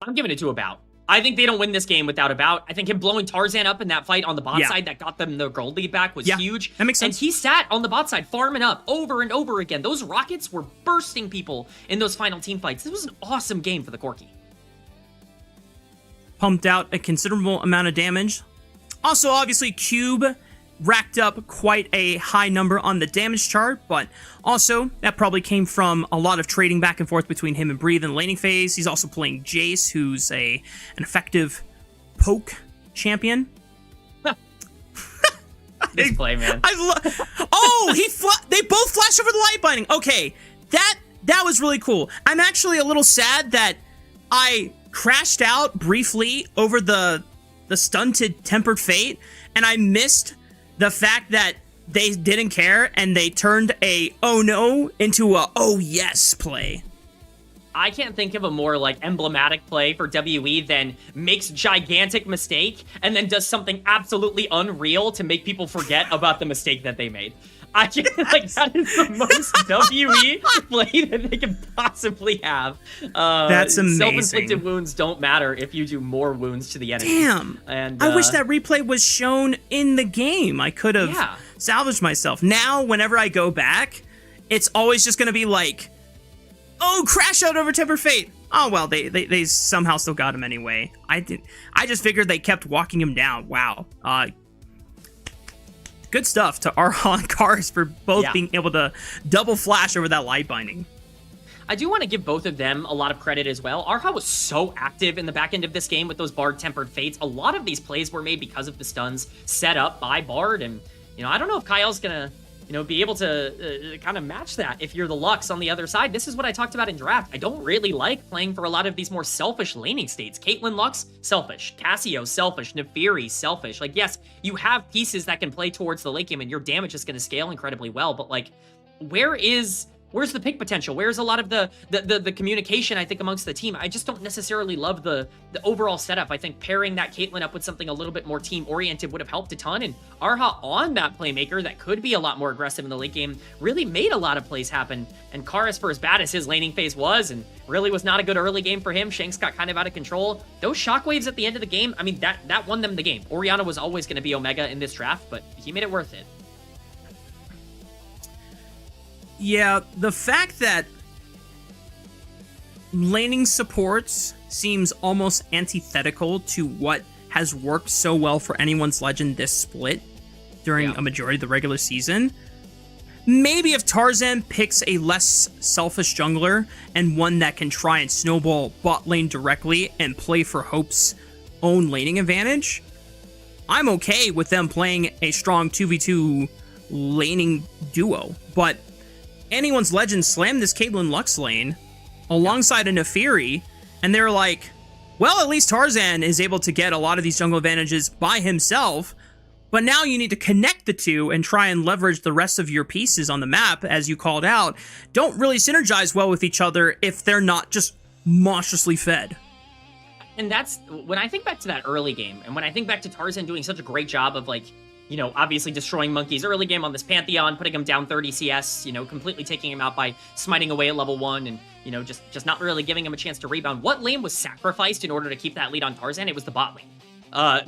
Speaker 10: I'm giving it to About. I think they don't win this game without About. I think him blowing Tarzan up in that fight on the bot side that got them the gold lead back was huge.
Speaker 9: That makes sense.
Speaker 10: And he sat on the bot side farming up over and over again. Those rockets were bursting people in those final team fights. This was an awesome game for the Corki.
Speaker 9: pumped out a considerable amount of damage. Also, obviously, Cube racked up quite a high number on the damage chart, but also that probably came from a lot of trading back and forth between him and Breathe in the laning phase. He's also playing Jace, who's an effective poke champion.
Speaker 10: This play, man.
Speaker 9: They both flash over the light binding. Okay, that was really cool. I'm actually a little sad that I crashed out briefly over the stunted Tempered Fate, and I missed the fact that they didn't care and they turned a oh no into a oh yes play.
Speaker 10: I can't think of a more like emblematic play for WE than makes gigantic mistake and then does something absolutely unreal to make people forget about the mistake that they made. I just like that is the most WE play that they can possibly have.
Speaker 9: That's amazing.
Speaker 10: Self-inflicted wounds don't matter if you do more wounds to the enemy.
Speaker 9: Damn.
Speaker 10: And
Speaker 9: I wish that replay was shown in the game. I could have salvaged myself. Now, whenever I go back, it's always just going to be like, oh, crash out over Tempered Fate. Oh, well, they somehow still got him anyway. I just figured they kept walking him down. Wow. Good stuff to Arha and Kars for both being able to double flash over that light binding.
Speaker 10: I do want to give both of them a lot of credit as well. Arha was so active in the back end of this game with those Bard Tempered Fates. A lot of these plays were made because of the stuns set up by Bard, and I don't know if Kyle's gonna be able to kind of match that if you're the Lux on the other side. This is what I talked about in draft. I don't really like playing for a lot of these more selfish laning states. Caitlyn Lux, selfish. Cassio, selfish. Nefiri, selfish. Like, yes, you have pieces that can play towards the late game and your damage is going to scale incredibly well, but like, where's the pick potential? Where's a lot of the communication, I think, amongst the team? I just don't necessarily love the overall setup. I think pairing that Caitlyn up with something a little bit more team-oriented would have helped a ton, and Arha on that playmaker that could be a lot more aggressive in the late game really made a lot of plays happen, and Karis, for as bad as his laning phase was, and really was not a good early game for him, Shanks got kind of out of control. Those shockwaves at the end of the game, I mean, that won them the game. Orianna was always going to be Omega in this draft, but he made it worth it.
Speaker 9: Yeah, the fact that laning supports seems almost antithetical to what has worked so well for anyone's Legend this split during a majority of the regular season. Maybe if Tarzan picks a less selfish jungler and one that can try and snowball bot lane directly and play for Hope's own laning advantage, I'm okay with them playing a strong 2v2 laning duo. But anyone's Legend slammed this Caitlyn Lux lane alongside a Nefiri, and they're like, well, at least Tarzan is able to get a lot of these jungle advantages by himself, but now you need to connect the two and try and leverage the rest of your pieces on the map, as you called out, don't really synergize well with each other if they're not just monstrously fed.
Speaker 10: And that's, when I think back to that early game, and when I think back to Tarzan doing such a great job of like, obviously destroying Monkey's early game on this Pantheon, putting him down 30 CS, completely taking him out by smiting away at level 1 and, just not really giving him a chance to rebound. What lane was sacrificed in order to keep that lead on Tarzan? It was the bot lane.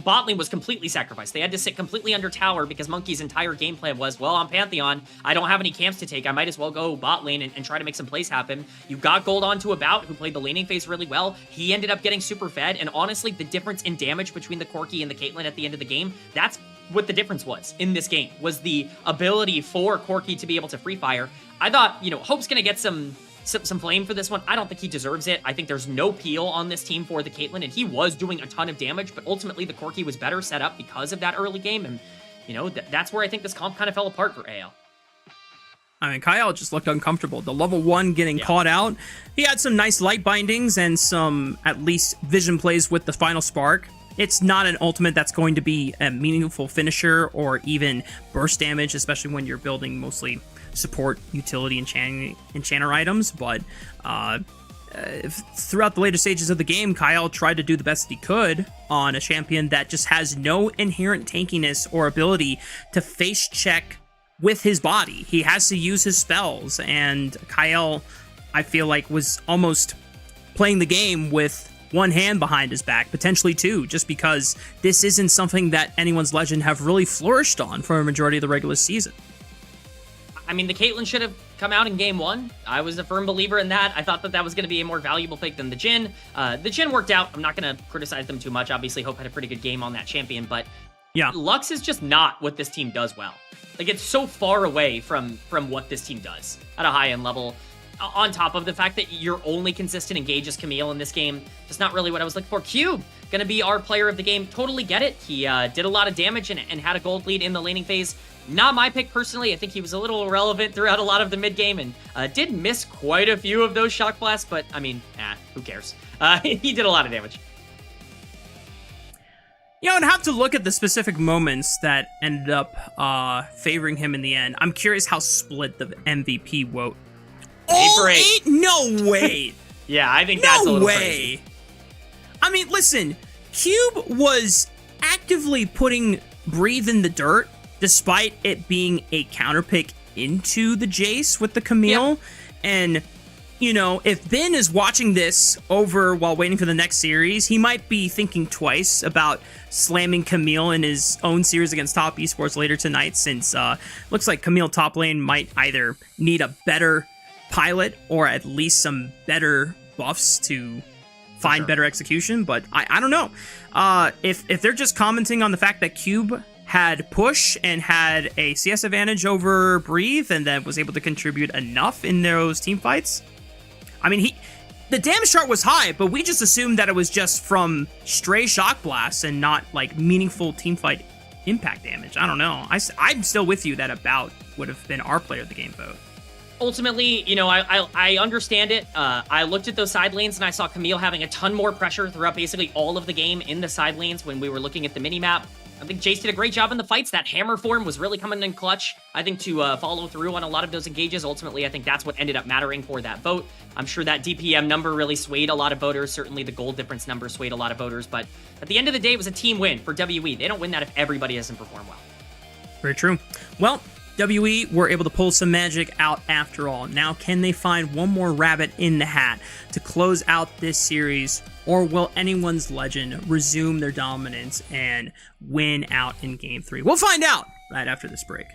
Speaker 10: Bot lane was completely sacrificed. They had to sit completely under tower because Monkey's entire game plan was, well, on Pantheon, I don't have any camps to take. I might as well go bot lane and try to make some plays happen. You got gold onto About, who played the laning phase really well. He ended up getting super fed, and honestly, the difference in damage between the Corki and the Caitlyn at the end of the game, that's what the difference was in this game, was the ability for Corki to be able to free fire. I thought, Hope's gonna get some flame for this one. I don't think he deserves it. I think there's no peel on this team for the Caitlyn, and he was doing a ton of damage, but ultimately the Corki was better set up because of that early game, and, that's where I think this comp kind of fell apart for AL.
Speaker 9: I mean, Kyle just looked uncomfortable. The level 1 getting caught out. He had some nice light bindings and some, at least, vision plays with the final spark. It's not an ultimate that's going to be a meaningful finisher or even burst damage, especially when you're building mostly support, utility, enchanter items, but throughout the later stages of the game, Kyle tried to do the best that he could on a champion that just has no inherent tankiness or ability to face check with his body. He has to use his spells, and Kyle, I feel like, was almost playing the game with one hand behind his back, potentially two, just because this isn't something that anyone's Legend have really flourished on for a majority of the regular season.
Speaker 10: I mean, the Caitlyn should have come out in game 1. I was a firm believer in that. I thought that that was going to be a more valuable pick than the Jhin. The Jhin worked out. I'm not going to criticize them too much. Obviously, Hope had a pretty good game on that champion, but
Speaker 9: yeah,
Speaker 10: Lux is just not what this team does well. Like, it's so far away from what this team does at a high-end level. On top of the fact that your only consistent engage is Camille in this game, just not really what I was looking for. Cube, gonna be our player of the game. Totally get it. He did a lot of damage and had a gold lead in the laning phase. Not my pick personally. I think he was a little irrelevant throughout a lot of the mid game and did miss quite a few of those shock blasts, but I mean, who cares? He did a lot of damage.
Speaker 9: You know, I'd have to look at the specific moments that ended up favoring him in the end. I'm curious how split the MVP vote.
Speaker 10: Oh,
Speaker 9: 8? No way.
Speaker 10: Yeah, I think that's a little
Speaker 9: way.
Speaker 10: crazy.
Speaker 9: I mean, listen, Cube was actively putting Breathe in the dirt, despite it being a counter pick into the Jace with the Camille.
Speaker 10: Yeah.
Speaker 9: And, you know, if Ben is watching this over while waiting for the next series, he might be thinking twice about slamming Camille in his own series against Top Esports later tonight, since looks like Camille top lane might either need a better pilot or at least some better buffs to find better execution. But I don't know. If they're just commenting on the fact that Cube had push and had a CS advantage over Breathe and then was able to contribute enough in those team fights, I mean, the damage chart was high, but we just assumed that it was just from stray shock blasts and not like meaningful team fight impact damage. I don't know. I'm still with you that About would have been our player of the game vote.
Speaker 10: Ultimately, you know, I understand it. I looked at those side lanes and I saw Camille having a ton more pressure throughout basically all of the game in the side lanes when we were looking at the minimap. I think Jace did a great job in the fights. That hammer form was really coming in clutch, I think, to follow through on a lot of those engages. Ultimately, I think that's what ended up mattering for that vote. I'm sure that DPM number really swayed a lot of voters. Certainly the gold difference number swayed a lot of voters. But at the end of the day, it was a team win for WE. They don't win that if everybody doesn't perform well.
Speaker 9: Very true. Well, WE were able to pull some magic out after all. Now, can they find one more rabbit in the hat to close out this series, or will anyone's legend resume their dominance and win out in Game 3? We'll find out right after this break.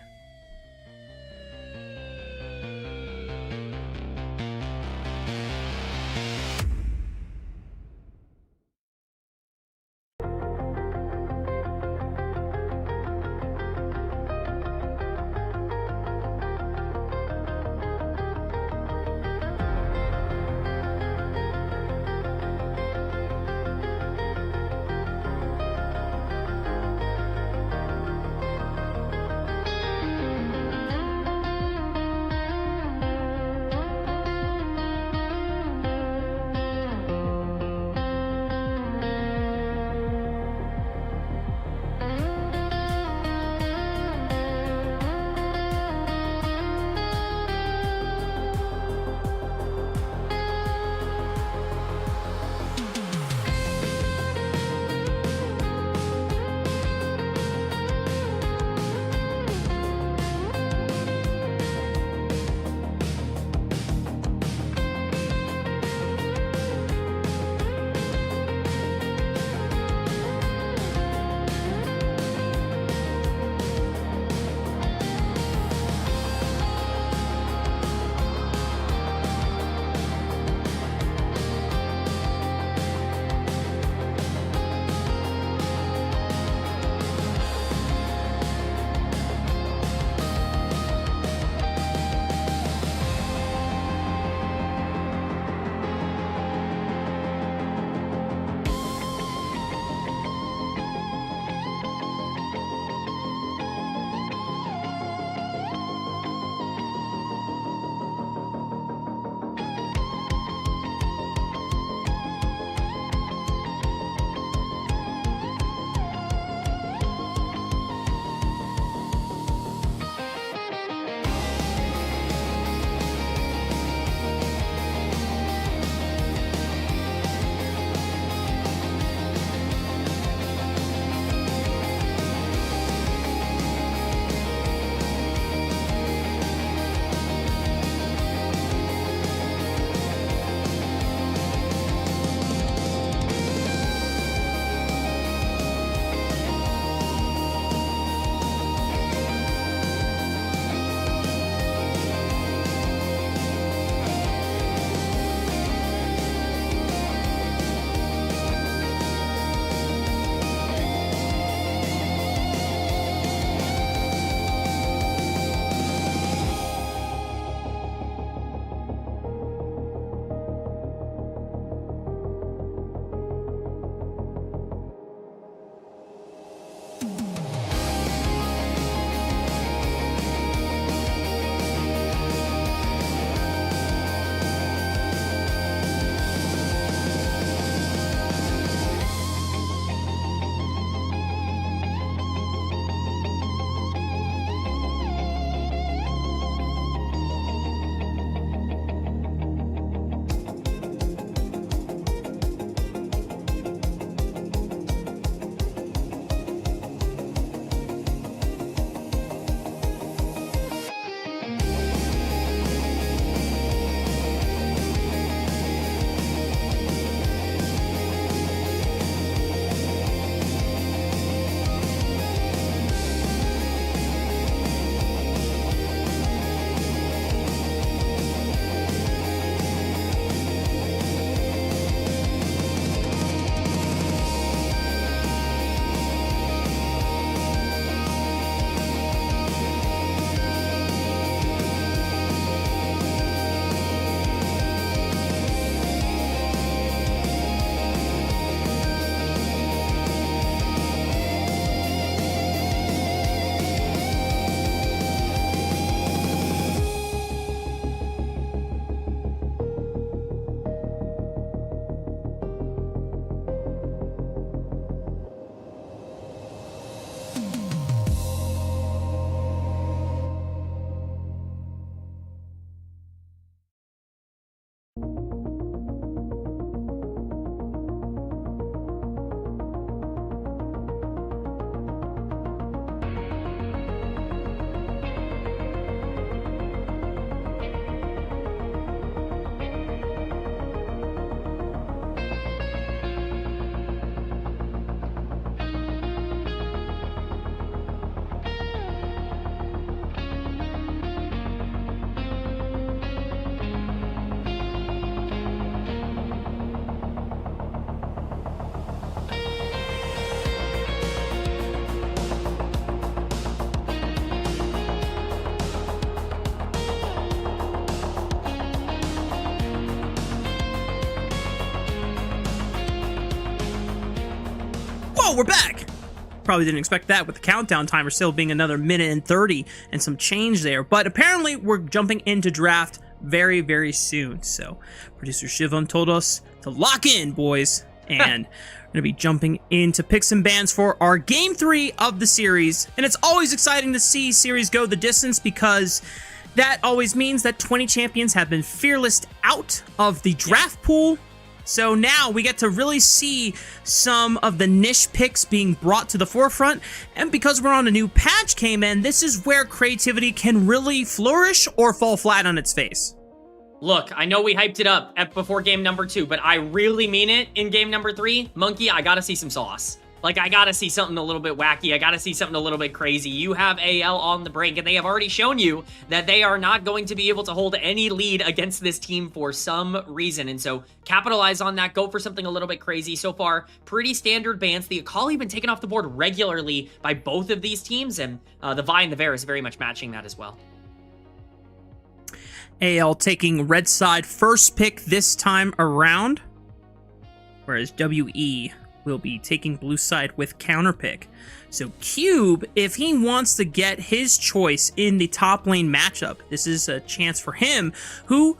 Speaker 9: Whoa, we're back! Probably didn't expect that with the countdown timer still being another minute and 30 and some change there. But apparently we're jumping into draft very, very soon. So producer Shivam told us to lock in, boys. And we're going to be jumping into picks and bans for our game 3 of the series. And it's always exciting to see series go the distance because that always means that 20 champions have been fearless out of the draft pool. So now we get to really see some of the niche picks being brought to the forefront. And because we're on a new patch came in, this is where creativity can really flourish or fall flat on its face.
Speaker 10: Look, I know we hyped it up before game number 2, but I really mean it in game number 3. Monkey, I gotta see some sauce. Like, I gotta see something a little bit wacky. I gotta see something a little bit crazy. You have AL on the brink, and they have already shown you that they are not going to be able to hold any lead against this team for some reason. And so, capitalize on that. Go for something a little bit crazy. So far, pretty standard bans. The Akali have been taken off the board regularly by both of these teams, and the Vi and the Var is very much matching that as well.
Speaker 9: AL taking red side first pick this time around, whereas WE will be taking blue side with counter pick. So Cube, if he wants to get his choice in the top lane matchup, this is a chance for him, who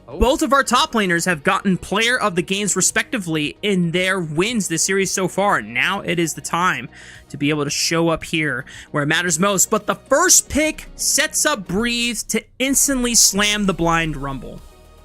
Speaker 9: both of our top laners have gotten player of the games respectively in their wins this series so far. Now it is the time to be able to show up here where it matters most. But the first pick sets up Breathe to instantly slam the blind Rumble.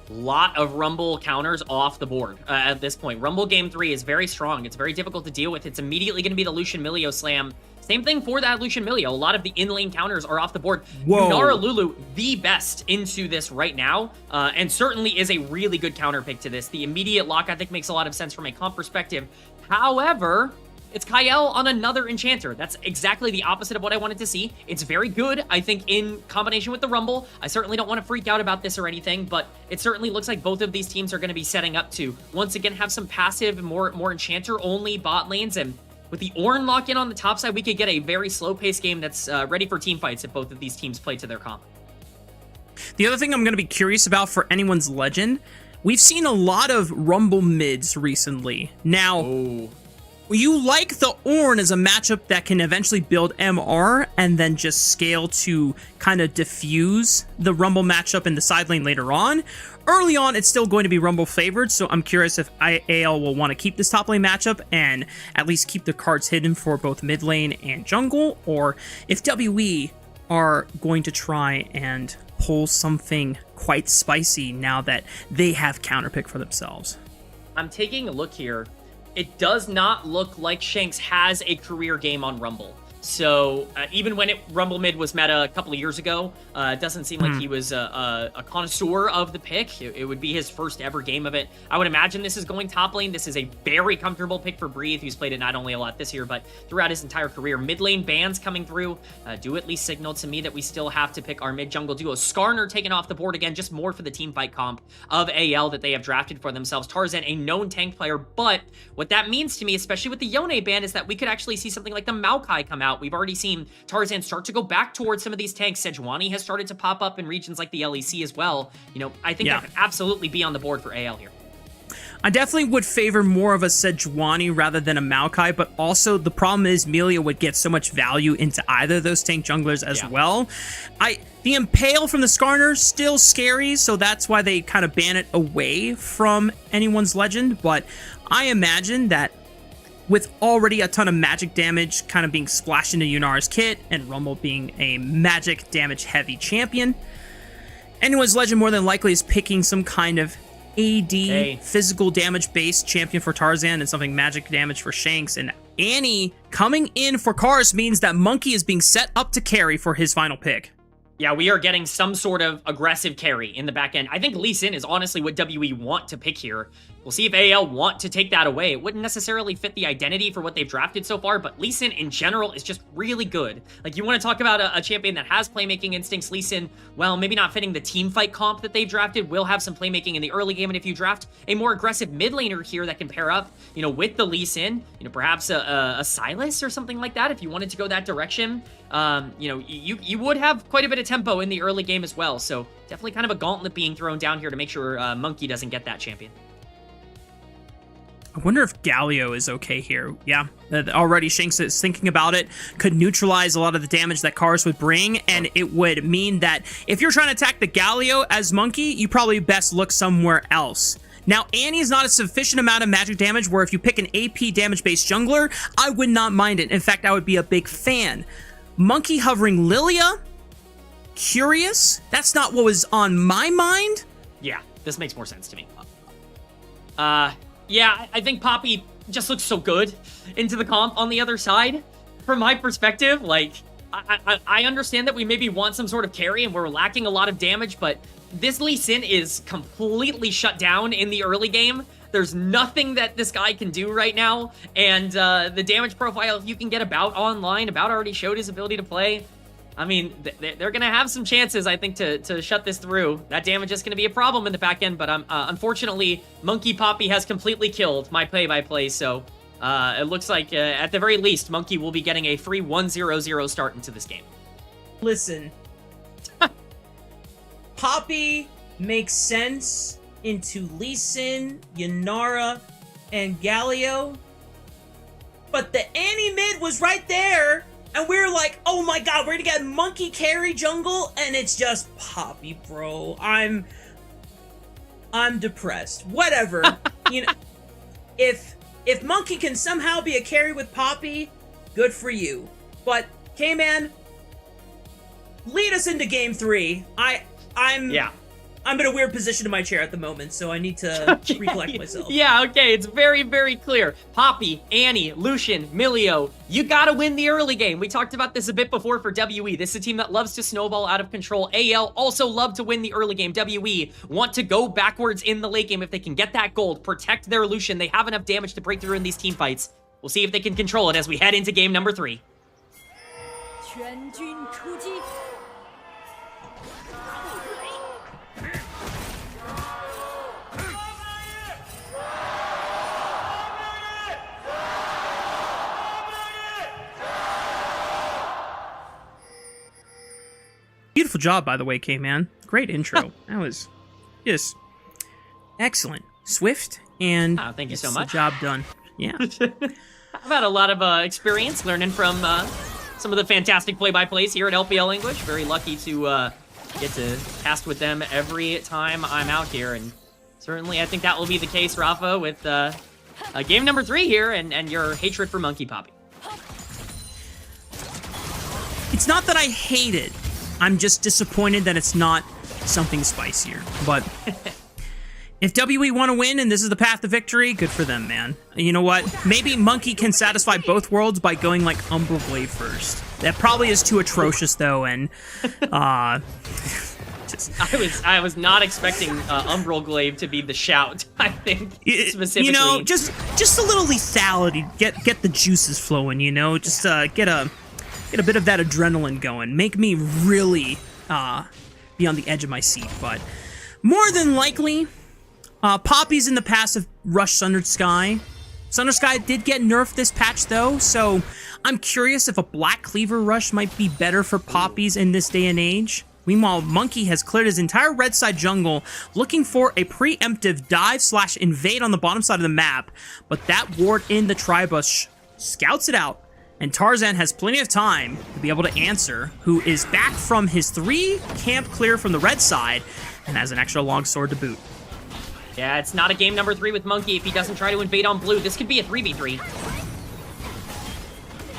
Speaker 10: Lot of Rumble counters off the board at this point. Rumble game 3 is very strong. It's very difficult to deal with. It's immediately going to be the Lucian Milio slam. Same thing for that Lucian Milio. A lot of the in-lane counters are off the board. Yunara Lulu, the best into this right now, and certainly is a really good counter pick to this. The immediate lock, I think, makes a lot of sense from a comp perspective. However, it's Kael on another Enchanter. That's exactly the opposite of what I wanted to see. It's very good, I think, in combination with the Rumble. I certainly don't want to freak out about this or anything, but it certainly looks like both of these teams are going to be setting up to, once again, have some passive, more Enchanter-only bot lanes, and with the Ornn lock-in on the top side, we could get a very slow-paced game that's ready for team fights if both of these teams play to their comp.
Speaker 9: The other thing I'm going to be curious about for anyone's legend, we've seen a lot of Rumble mids recently. Now, you like the Ornn as a matchup that can eventually build MR and then just scale to kind of diffuse the Rumble matchup in the side lane later on. Early on, it's still going to be Rumble favored, so I'm curious if AL will want to keep this top lane matchup and at least keep the cards hidden for both mid lane and jungle, or if WE are going to try and pull something quite spicy now that they have counterpick for themselves.
Speaker 10: I'm taking a look here. It does not look like Shanks has a career game on Rumble. So even when Rumble mid was meta a couple of years ago, it doesn't seem like he was a connoisseur of the pick. It would be his first ever game of it. I would imagine this is going top lane. This is a very comfortable pick for Breathe, who's played it not only a lot this year, but throughout his entire career. Mid lane bans coming through do at least signal to me that we still have to pick our mid jungle duo. Skarner taken off the board again, just more for the team fight comp of AL that they have drafted for themselves. Tarzan, a known tank player, but what that means to me, especially with the Yone ban, is that we could actually see something like the Maokai come out. We've already seen Tarzan start to go back towards some of these tanks. Sejuani has started to pop up in regions like the LEC as well. You know, I think that could absolutely be on the board for AL here.
Speaker 9: I definitely would favor more of a Sejuani rather than a Maokai, but also the problem is Melia would get so much value into either of those tank junglers as well. The Impale from the Skarner, still scary, so that's why they kind of ban it away from anyone's legend, but I imagine that with already a ton of magic damage kind of being splashed into Yunara's kit, and Rumble being a magic damage heavy champion, anyone's legend more than likely is picking some kind of AD physical damage based champion for Tarzan and something magic damage for Shanks, and Annie coming in for Kars means that Monkey is being set up to carry for his final pick.
Speaker 10: Yeah, we are getting some sort of aggressive carry in the back end. I think Lee Sin is honestly what WE want to pick here. We'll see if AL want to take that away. It wouldn't necessarily fit the identity for what they've drafted so far, but Lee Sin in general is just really good. Like, you want to talk about a champion that has playmaking instincts. Lee Sin, well, maybe not fitting the team fight comp that they've drafted, will have some playmaking in the early game, and if you draft a more aggressive mid laner here that can pair up, you know, with the Lee Sin, you know, perhaps a Sylas or something like that, if you wanted to go that direction, you know, you would have quite a bit of tempo in the early game as well. So definitely kind of a gauntlet being thrown down here to make sure Monkey doesn't get that champion.
Speaker 9: I wonder if Galio is okay here. Yeah, already Shanks is thinking about it. Could neutralize a lot of the damage that Cars would bring, and it would mean that if you're trying to attack the Galio as Monkey, you probably best look somewhere else. Now, Annie's not a sufficient amount of magic damage where if you pick an AP damage-based jungler, I would not mind it. In fact, I would be a big fan. Monkey hovering Lilia? Curious? That's not what was on my mind.
Speaker 10: Yeah, this makes more sense to me. Yeah, I think Poppy just looks so good into the comp on the other side. From my perspective, like, I understand that we maybe want some sort of carry and we're lacking a lot of damage, but this Lee Sin is completely shut down in the early game. There's nothing that this guy can do right now, and the damage profile, if you can get About online, About already showed his ability to play. I mean, they're going to have some chances, I think, to shut this through. That damage is going to be a problem in the back end, but unfortunately, Monkey Poppy has completely killed my play-by-play, so it looks like, at the very least, Monkey will be getting a free 1-0-0 start into this game.
Speaker 9: Listen. Poppy makes sense into Lee Sin, Yanara, and Galio, but the Annie mid was right there. And we were like, oh my god, we're gonna get Monkey carry jungle, and it's just Poppy, bro. I'm depressed. Whatever. You know, if Monkey can somehow be a carry with Poppy, good for you. But K-Man, lead us into game 3. I'm in a weird position in my chair at the moment, so I need to recollect myself.
Speaker 10: Yeah, okay, it's very, very clear. Poppy, Annie, Lucian, Milio, you gotta win the early game. We talked about this a bit before for WE. This is a team that loves to snowball out of control. AL also love to win the early game. WE want to go backwards in the late game if they can get that gold, protect their Lucian. They have enough damage to break through in these team fights. We'll see if they can control it as we head into game number 3.
Speaker 9: Beautiful job, by the way, K-Man. Great intro. That was just excellent. Swift, and
Speaker 10: thank you so much.
Speaker 9: Job done. Yeah.
Speaker 10: I've had a lot of experience learning from some of the fantastic play-by-plays here at LPL English. Very lucky to get to cast with them every time I'm out here, and certainly I think that will be the case, Rafa, with game number 3 here and your hatred for Monkey Poppy.
Speaker 9: It's not that I hate it. I'm just disappointed that it's not something spicier. But if WE want to win and this is the path to victory, good for them, man. You know what? Maybe Monkey can satisfy both worlds by going like Umbral Blade first. That probably is too atrocious, though, and
Speaker 10: I was not expecting Umbral Glaive to be the shout. I think specifically.
Speaker 9: You know, just a little lethality. Get the juices flowing. You know, just get a bit of that adrenaline going. Make me really be on the edge of my seat. But more than likely, Poppy's in the passive Rush Sundered Sky. Sundered Sky did get nerfed this patch, though, so I'm curious if a Black Cleaver Rush might be better for Poppies in this day and age. Meanwhile, Monkey has cleared his entire red side jungle, looking for a preemptive dive/invade on the bottom side of the map, but that ward in the Tribush scouts it out, and Tarzan has plenty of time to be able to answer, who is back from his 3 camp clear from the red side, and has an extra long sword to boot.
Speaker 10: Yeah, it's not a game number 3 with Monkey if he doesn't try to invade on blue. This could be a 3v3.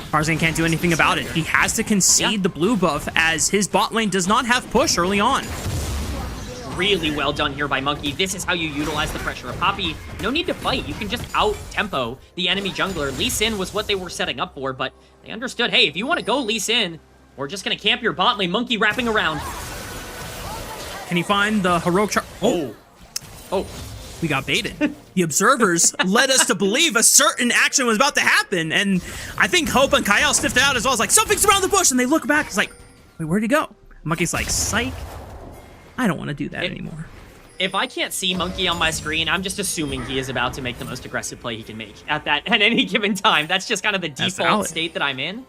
Speaker 9: Tarzan can't do anything about it. He has to concede the blue buff as his bot lane does not have push early on.
Speaker 10: Really well done here by Monkey. This is how you utilize the pressure of Poppy. No need to fight. You can just out-tempo the enemy jungler. Lee Sin was what they were setting up for, but they understood, hey, if you want to go Lee Sin, we're just going to camp your bot lane. Monkey wrapping around.
Speaker 9: Can he find the heroic char- Oh, we got baited. The observers led us to believe a certain action was about to happen, and I think Hope and Kyle sniffed it out as well. It's like, something's around the bush, and they look back. It's like, wait, where'd he go? Monkey's like, psych. I don't want to do that anymore.
Speaker 10: If I can't see Monkey on my screen, I'm just assuming he is about to make the most aggressive play he can make at any given time. That's just kind of the default state that I'm in.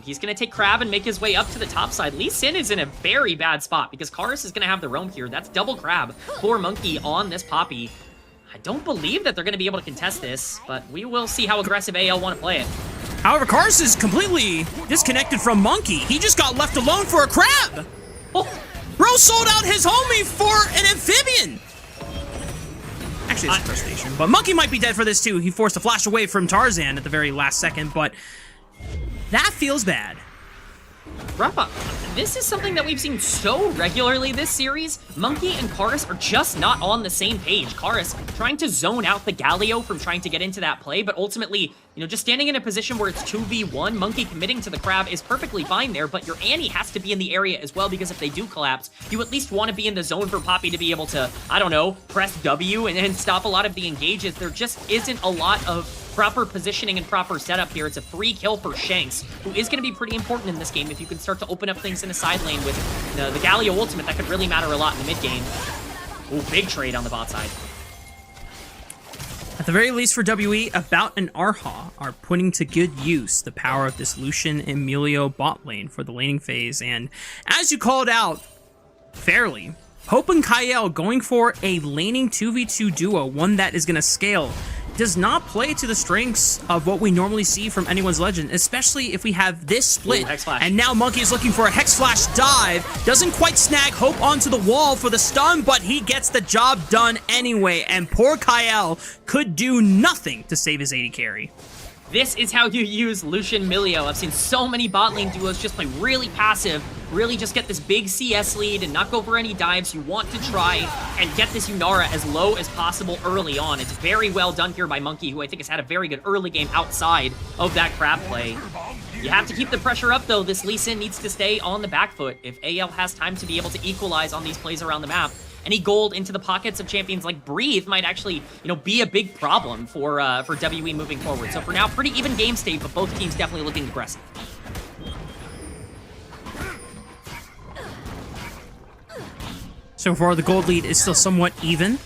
Speaker 10: He's going to take Crab and make his way up to the top side. Lee Sin is in a very bad spot because Karis is going to have the roam here. That's double Crab for Monkey on this Poppy. I don't believe that they're going to be able to contest this, but we will see how aggressive AL want to play it.
Speaker 9: However, Cars is completely disconnected from Monkey. He just got left alone for a crab. Oh, bro sold out his homie for an amphibian. Actually, it's a crustacean, but Monkey might be dead for this too. He forced a flash away from Tarzan at the very last second, but that feels bad.
Speaker 10: Rappa, this is something that we've seen so regularly this series. Monkey and Karis are just not on the same page. Karis trying to zone out the Galio from trying to get into that play, but ultimately, just standing in a position where it's 2v1, Monkey committing to the crab is perfectly fine there, but your Annie has to be in the area as well, because if they do collapse, you at least want to be in the zone for Poppy to be able to, I don't know, press W and stop a lot of the engages. There just isn't a lot of proper positioning and proper setup here. It's a free kill for Shanks, who is going to be pretty important in this game if you can start to open up things in the side lane with the Galio ultimate. That could really matter a lot in the mid game. Ooh, big trade on the bot side.
Speaker 9: At the very least for WE, About and Arha are putting to good use the power of this Lucian Emilio bot lane for the laning phase, and as you called out fairly, Hope and Kyle going for a laning 2v2 duo, one that is going to scale, does not play to the strengths of what we normally see from anyone's Legend, especially if we have this split.
Speaker 10: Ooh,
Speaker 9: and now Monkey is looking for a Hex Flash dive. Doesn't quite snag Hope onto the wall for the stun, but he gets the job done anyway. And poor Kyle could do nothing to save his AD carry.
Speaker 10: This is how you use Lucian Milio. I've seen so many bot lane duos just play really passive, really just get this big CS lead and not go for any dives. You want to try and get this Yunara as low as possible early on. It's very well done here by Monkey, who I think has had a very good early game outside of that crab play. You have to keep the pressure up, though. This Lee Sin needs to stay on the back foot if AL has time to be able to equalize on these plays around the map. Any gold into the pockets of champions like Breathe might actually, be a big problem for WE moving forward. So for now, pretty even game state, but both teams definitely looking aggressive.
Speaker 9: So far, the gold lead is still somewhat even,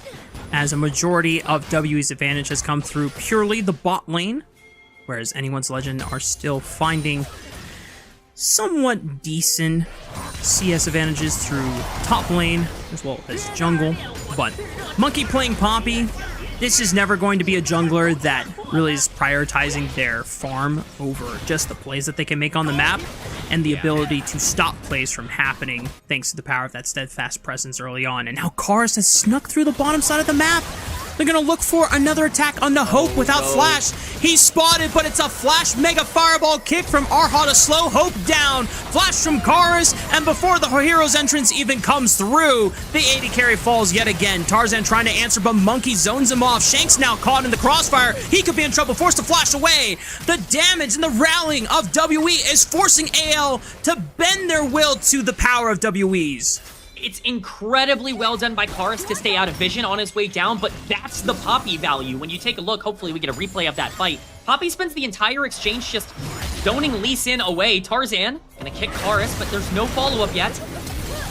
Speaker 9: as a majority of WE's advantage has come through purely the bot lane, whereas Anyone's Legend are still finding somewhat decent CS advantages through top lane as well as jungle. But Monkey playing Poppy, this is never going to be a jungler that really is prioritizing their farm over just the plays that they can make on the map and the ability to stop plays from happening thanks to the power of that steadfast presence early on. And now Karis has snuck through the bottom side of the map. They're going to look for another attack on the Hope without Flash. He's spotted, but it's a Flash Mega Fireball kick from Arha to slow Hope down. Flash from Karis, and before the hero's entrance even comes through, the AD carry falls yet again. Tarzan trying to answer, but Monkey zones him off. Shanks now caught in the crossfire. He could be in trouble, forced to flash away. The damage and the rallying of WE is forcing AL to bend their will to the power of WE's.
Speaker 10: It's incredibly well done by Karis to stay out of vision on his way down, but that's the Poppy value. When you take a look, hopefully we get a replay of that fight. Poppy spends the entire exchange just stoning Lee Sin away. Tarzan gonna kick Karis, but there's no follow-up yet.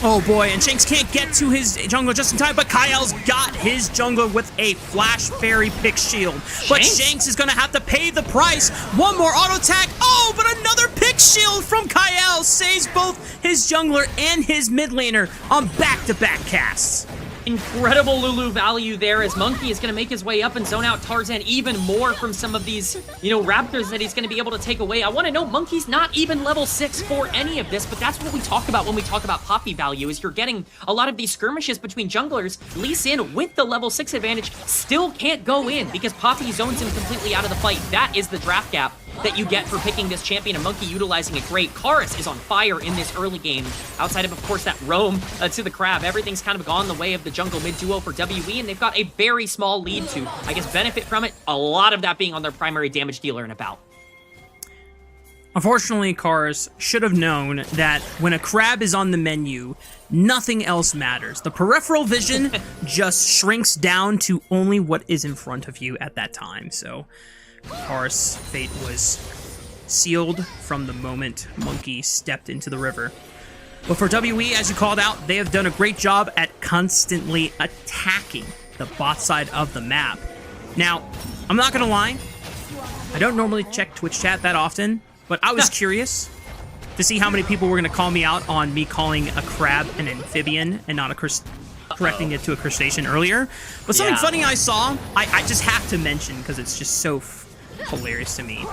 Speaker 9: Oh boy, and Shanks can't get to his jungler just in time, but Kyle's got his jungler with a Flash Fairy Pick Shield. But Shanks is gonna have to pay the price. One more auto attack. Oh, but another Pick Shield from Kyle saves both his jungler and his mid laner on back-to-back casts.
Speaker 10: Incredible Lulu value there as Monkey is going to make his way up and zone out Tarzan even more from some of these, Raptors that he's going to be able to take away. I want to know, Monkey's not even level 6 for any of this, but that's what we talk about when we talk about Poppy value, is you're getting a lot of these skirmishes between junglers. Lee Sin, with the level 6 advantage, still can't go in because Poppy zones him completely out of the fight. That is the draft gap that you get for picking this champion, and Monkey utilizing it great. Karis is on fire in this early game. Outside of course, that roam to the crab, everything's kind of gone the way of the jungle mid duo for WE, and they've got a very small lead to, I guess, benefit from it. A lot of that being on their primary damage dealer and About.
Speaker 9: Unfortunately, Karis should have known that when a crab is on the menu, nothing else matters. The peripheral vision just shrinks down to only what is in front of you at that time. So Karis' fate was sealed from the moment Monkey stepped into the river. But for WE, as you called out, they have done a great job at constantly attacking the bot side of the map. Now, I'm not gonna lie, I don't normally check Twitch chat that often, but I was curious to see how many people were gonna call me out on me calling a crab an amphibian and not a correcting it to a crustacean earlier. But something funny I saw, I just have to mention because it's just so hilarious to me.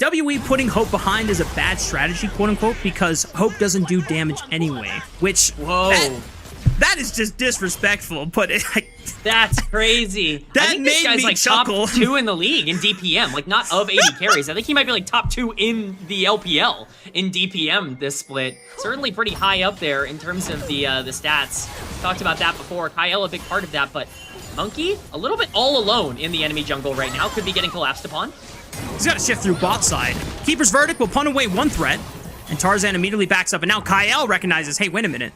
Speaker 9: WE putting Hope behind is a bad strategy, quote unquote, because Hope doesn't do damage anyway, which that is just disrespectful, but
Speaker 10: that's crazy.
Speaker 9: That
Speaker 10: I think
Speaker 9: made
Speaker 10: this guy's
Speaker 9: me
Speaker 10: like
Speaker 9: chuckle.
Speaker 10: top 2 in the league in DPM, like not of 80 carries. I think he might be like top 2 in the LPL in DPM this split. Certainly pretty high up there in terms of the stats. Talked about that before. Kyle a big part of that, but Monkey a little bit all alone in the enemy jungle right now. Could be getting collapsed upon.
Speaker 9: He's got to shift through bot side. Keeper's Verdict will punt away one threat, and Tarzan immediately backs up, and now Kyle recognizes, hey, wait a minute.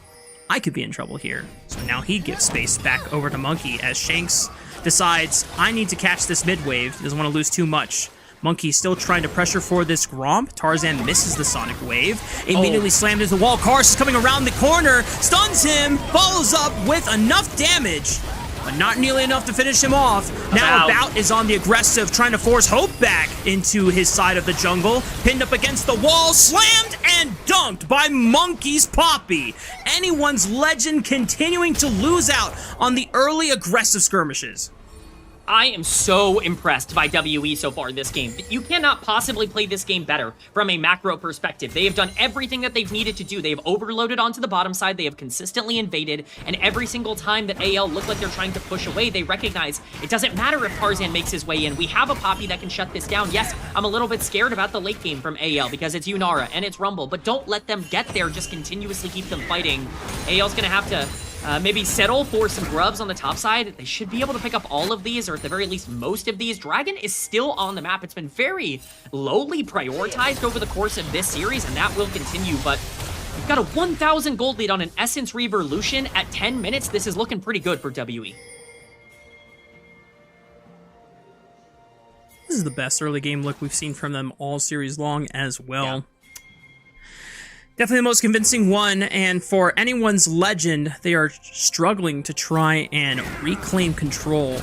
Speaker 9: I could be in trouble here. So now he gives space back over to Monkey as Shanks decides, I need to catch this mid wave. He doesn't want to lose too much. Monkey still trying to pressure for this Gromp. Tarzan misses the Sonic Wave. Immediately slammed into the wall. Kars is coming around the corner. Stuns him. Follows up with enough damage, but not nearly enough to finish him off. Now About is on the aggressive, trying to force Hope back into his side of the jungle. Pinned up against the wall, slammed and dunked by Monkey's Poppy. Anyone's Legend continuing to lose out on the early aggressive skirmishes.
Speaker 10: I am so impressed by WE so far this game. You cannot possibly play this game better from a macro perspective. They have done everything that they've needed to do. They have overloaded onto the bottom side. They have consistently invaded. And every single time that AL look like they're trying to push away, they recognize it doesn't matter if Tarzan makes his way in. We have a Poppy that can shut this down. Yes, I'm a little bit scared about the late game from AL because it's Yunara and it's Rumble, but don't let them get there. Just continuously keep them fighting. AL's going to have to maybe settle for some grubs on the top side. They should be able to pick up all of these, or at the very least most of these. Dragon is still on the map. It's been very lowly prioritized over the course of this series, and that will continue, but we've got a 1,000 gold lead on an Essence Reaver Lucian at 10 minutes. This is looking pretty good for WE.
Speaker 9: This is the best early game look we've seen from them all series long as well. Yeah. Definitely the most convincing one, and for anyone's Legend, they are struggling to try and reclaim control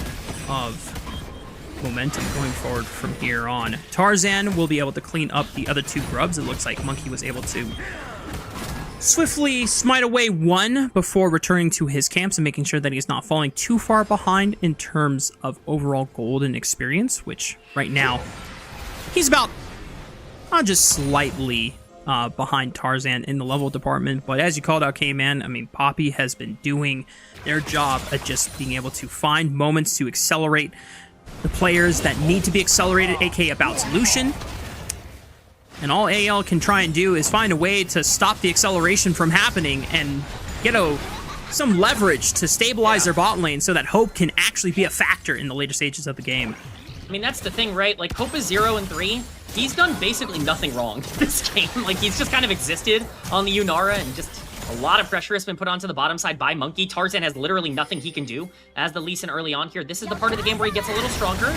Speaker 9: of momentum going forward from here on. Tarzan will be able to clean up the other two grubs. It looks like Monkey was able to swiftly smite away one before returning to his camps and making sure that he's not falling too far behind in terms of overall gold and experience, which right now he's about just slightly behind Tarzan in the level department. But as you called out, K-Man, I mean, Poppy has been doing their job at just being able to find moments to accelerate the players that need to be accelerated, aka About Solution. And all AL can try and do is find a way to stop the acceleration from happening and get some leverage to stabilize their bot lane so that Hope can actually be a factor in the later stages of the game.
Speaker 10: I mean, that's the thing, right? Like, Hope is 0-3. He's done basically nothing wrong this game. Like, he's just kind of existed on the Yunara, and just a lot of pressure has been put onto the bottom side by Monkey. Tarzan has literally nothing he can do as the Lee Sin early on here. This is the part of the game where he gets a little stronger.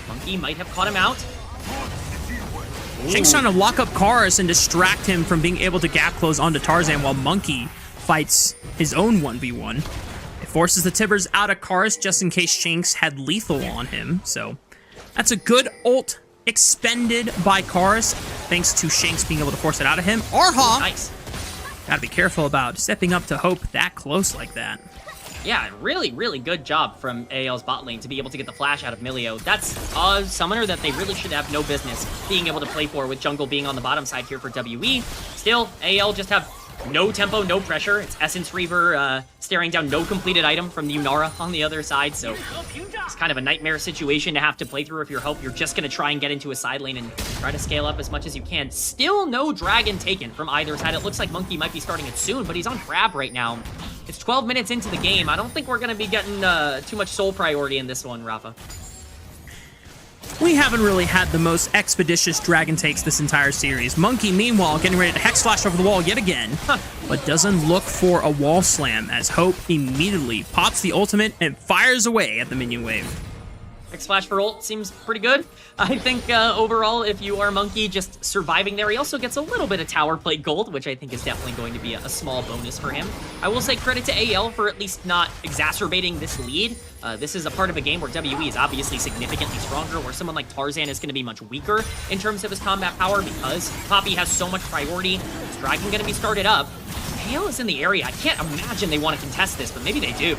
Speaker 10: Monkey might have caught him out.
Speaker 9: Shank's trying to lock up Kars and distract him from being able to gap close onto Tarzan while Monkey fights his own 1v1. It forces the Tibbers out of Kars just in case Shanks had lethal on him, so that's a good ult expended by Kars, thanks to Shanks being able to force it out of him. Arha!
Speaker 10: Nice.
Speaker 9: Gotta be careful about stepping up to Hope that close like that.
Speaker 10: Yeah, really, really good job from AL's bot lane to be able to get the flash out of Milio. That's a summoner that they really should have no business being able to play for, with jungle being on the bottom side here for WE. Still, AL just have no tempo, no pressure. It's Essence Reaver staring down no completed item from the Yunara on the other side, so it's kind of a nightmare situation to have to play through if you're Hope. You're just going to try and get into a side lane and try to scale up as much as you can. Still no Dragon taken from either side. It looks like Monkey might be starting it soon, but he's on grab right now. It's 12 minutes into the game. I don't think we're going to be getting too much soul priority in this one, Rafa.
Speaker 9: We haven't really had the most expeditious Dragon takes this entire series. Monkey, meanwhile, getting ready to Hex Flash over the wall yet again, but doesn't look for a wall slam as Hope immediately pops the ultimate and fires away at the minion wave.
Speaker 10: X-Flash for ult seems pretty good. I think overall, if you are Monkey, just surviving there, he also gets a little bit of tower plate gold, which I think is definitely going to be a small bonus for him. I will say credit to AL for at least not exacerbating this lead. This is a part of a game where WE is obviously significantly stronger, where someone like Tarzan is going to be much weaker in terms of his combat power because Poppy has so much priority. Is Dragon going to be started up? AL is in the area. I can't imagine they want to contest this, but maybe they do.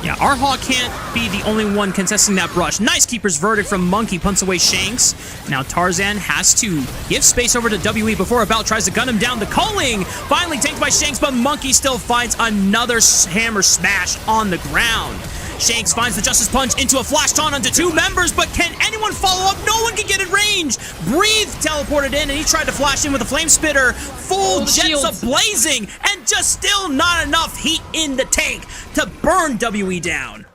Speaker 9: Yeah, Arha can't be the only one contesting that brush. Nice keeper's verdict from Monkey, punts away Shanks. Now Tarzan has to give space over to WE before About tries to gun him down. The culling finally tanked by Shanks, but Monkey still finds another hammer smash on the ground. Shanks finds the Justice Punch into a flash taunt onto two members, but can anyone follow up? No one can get in range. Breathe teleported in, and he tried to flash in with a Flame Spitter. Full jets ablazing, and just still not enough heat in the tank to burn WE down.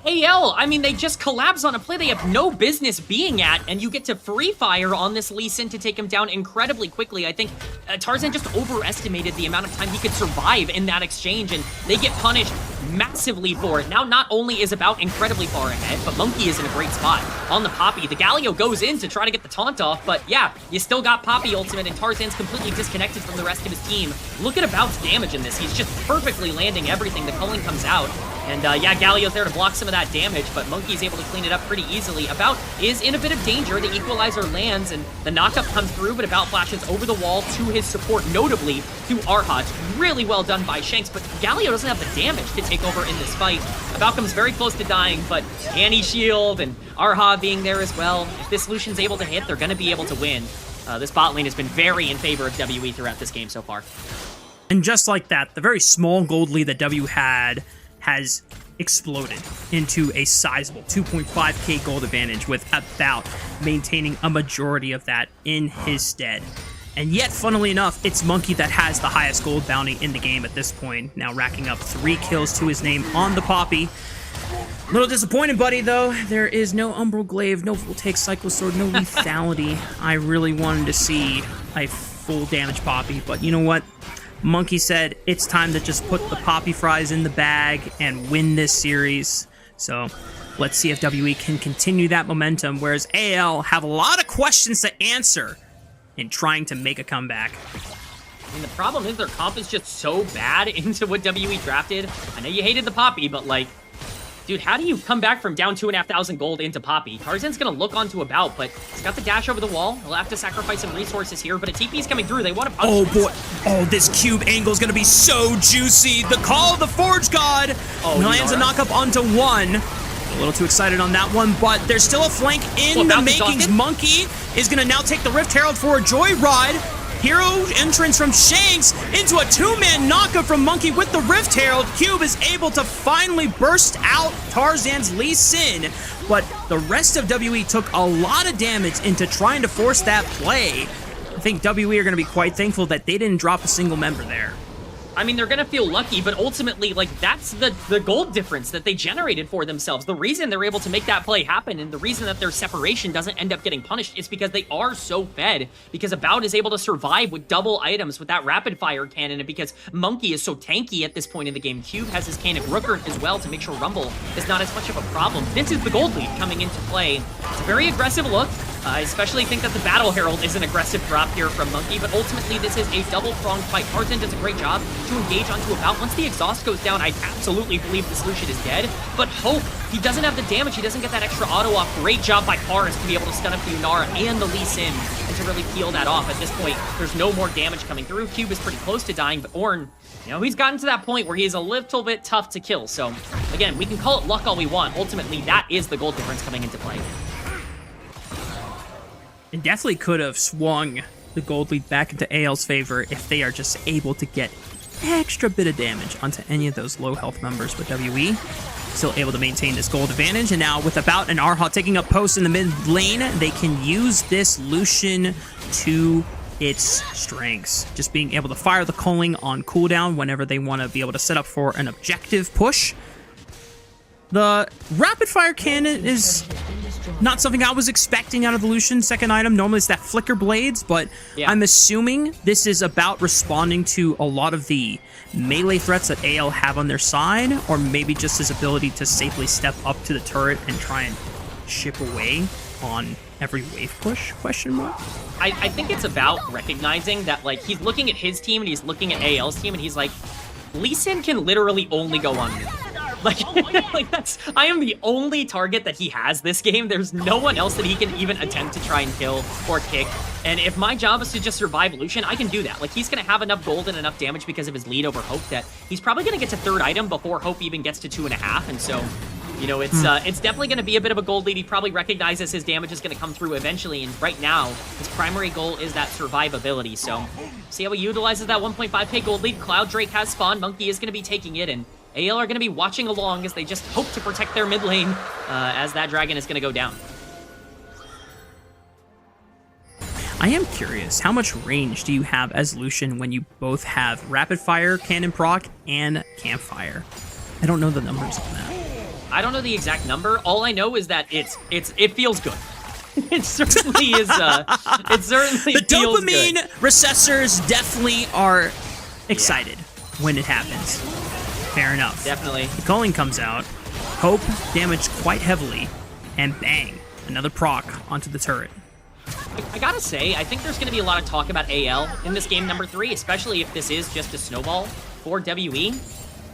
Speaker 10: AL, I mean, they just collapse on a play they have no business being at, and you get to free fire on this Lee Sin to take him down incredibly quickly. I think Tarzan just overestimated the amount of time he could survive in that exchange, and they get punished massively for it. Now, not only is About incredibly far ahead, but Monkey is in a great spot. On the Poppy, the Galio goes in to try to get the taunt off, but yeah, you still got Poppy ultimate, and Tarzan's completely disconnected from the rest of his team. Look at About's damage in this. He's just perfectly landing everything. The culling comes out. And yeah, Galio's there to block some of that damage, but Monkey's able to clean it up pretty easily. About is in a bit of danger. The equalizer lands, and the knockup comes through, but About flashes over the wall to his support, notably to Arha. It's really well done by Shanks, but Galio doesn't have the damage to take over in this fight. About comes very close to dying, but anti-shield and Arha being there as well. If this Lucian's able to hit, they're going to be able to win. This bot lane has been very in favor of WE throughout this game so far.
Speaker 9: And just like that, the very small gold lead that W had has exploded into a sizable 2.5k gold advantage, with About maintaining a majority of that in his stead. And yet, funnily enough, it's Monkey that has the highest gold bounty in the game at this point, now racking up 3 kills to his name on the Poppy. A little disappointed, buddy, though. There is no Umbral Glaive, no full take Cycle Sword, no lethality. I really wanted to see a full damage Poppy, but you know what? Monkey said it's time to just put the Poppy Fries in the bag and win this series. So let's see if WE can continue that momentum, whereas AL have a lot of questions to answer in trying to make a comeback.
Speaker 10: I mean, the problem is their comp is just so bad into what WE drafted. I know you hated the Poppy, but like, dude, how do you come back from down 2,500 gold into Poppy? Tarzan's gonna look onto About, but he's got the dash over the wall. He'll have to sacrifice some resources here, but a TP's coming through. They want to punch.
Speaker 9: Oh boy. Oh, this cube angle is gonna be so juicy. The call of the Forge God.
Speaker 10: Oh,
Speaker 9: lands a knock up onto one. A little too excited on that one, but there's still a flank in the makings. Monkey is gonna now take the Rift Herald for a joyride. Hero entrance from Shanks into a 2-man knockup from Monkey with the Rift Herald. Cube is able to finally burst out Tarzan's Lee Sin, but the rest of WE took a lot of damage into trying to force that play. I think WE are going to be quite thankful that they didn't drop a single member there.
Speaker 10: I mean, they're going to feel lucky, but ultimately, like, that's the gold difference that they generated for themselves. The reason they're able to make that play happen and the reason that their separation doesn't end up getting punished is because they are so fed, because About is able to survive with double items with that rapid fire cannon, and because Monkey is so tanky at this point in the game. Cube has his Canic Rooker as well to make sure Rumble is not as much of a problem. This is the gold lead coming into play. It's a very aggressive look. I especially think that the Battle Herald is an aggressive drop here from Monkey, but ultimately this is a double-pronged fight. Tarzan does a great job to engage onto About. Once the exhaust goes down, I absolutely believe the solution is dead, but Hope, he doesn't have the damage, he doesn't get that extra auto off. Great job by Paris to be able to stun up the Unara and the Lee Sin, and to really peel that off. At this point, there's no more damage coming through. Cube is pretty close to dying, but Ornn, you know, he's gotten to that point where he's a little bit tough to kill. So, again, we can call it luck all we want. Ultimately, that is the gold difference coming into play.
Speaker 9: It definitely could have swung the gold lead back into AL's favor if they are just able to get extra bit of damage onto any of those low health members with WE. Still able to maintain this gold advantage, and now with About and Arha taking up posts in the mid lane, they can use this Lucian to its strengths. Just being able to fire the culling on cooldown whenever they want to be able to set up for an objective push. The rapid fire cannon is not something I was expecting out of the Lucian second item. Normally it's that flicker blades, but yeah. I'm assuming this is about responding to a lot of the melee threats that AL have on their side, or maybe just his ability to safely step up to the turret and try and chip away on every wave push, question mark?
Speaker 10: I think it's about recognizing that, like, he's looking at his team and he's looking at AL's team and he's like, Lee Sin can literally only go on mid. I am the only target that he has this game. There's no one else that he can even attempt to try and kill or kick. And if my job is to just survive Lucian, I can do that. Like, he's going to have enough gold and enough damage because of his lead over Hope that he's probably going to get to 3rd item before Hope even gets to 2.5. And so, you know, it's definitely going to be a bit of a gold lead. He probably recognizes his damage is going to come through eventually. And right now, his primary goal is that survivability. So, see how he utilizes that 1.5k gold lead. Cloud Drake has spawned. Monkey is going to be taking it, and AL are going to be watching along as they just hope to protect their mid lane as that dragon is going to go down.
Speaker 9: I am curious, how much range do you have as Lucian when you both have Rapid Fire, Cannon Proc, and Campfire? I don't know the numbers on that.
Speaker 10: I don't know the exact number. All I know is that it feels good. It certainly is. It certainly
Speaker 9: the
Speaker 10: feels
Speaker 9: dopamine
Speaker 10: good.
Speaker 9: recessors definitely are excited when it happens. Fair enough.
Speaker 10: Definitely.
Speaker 9: The calling comes out. Hope damaged quite heavily, and bang, another proc onto the turret.
Speaker 10: I gotta say, I think there's gonna be a lot of talk about AL in this game number 3, especially if this is just a snowball for WE.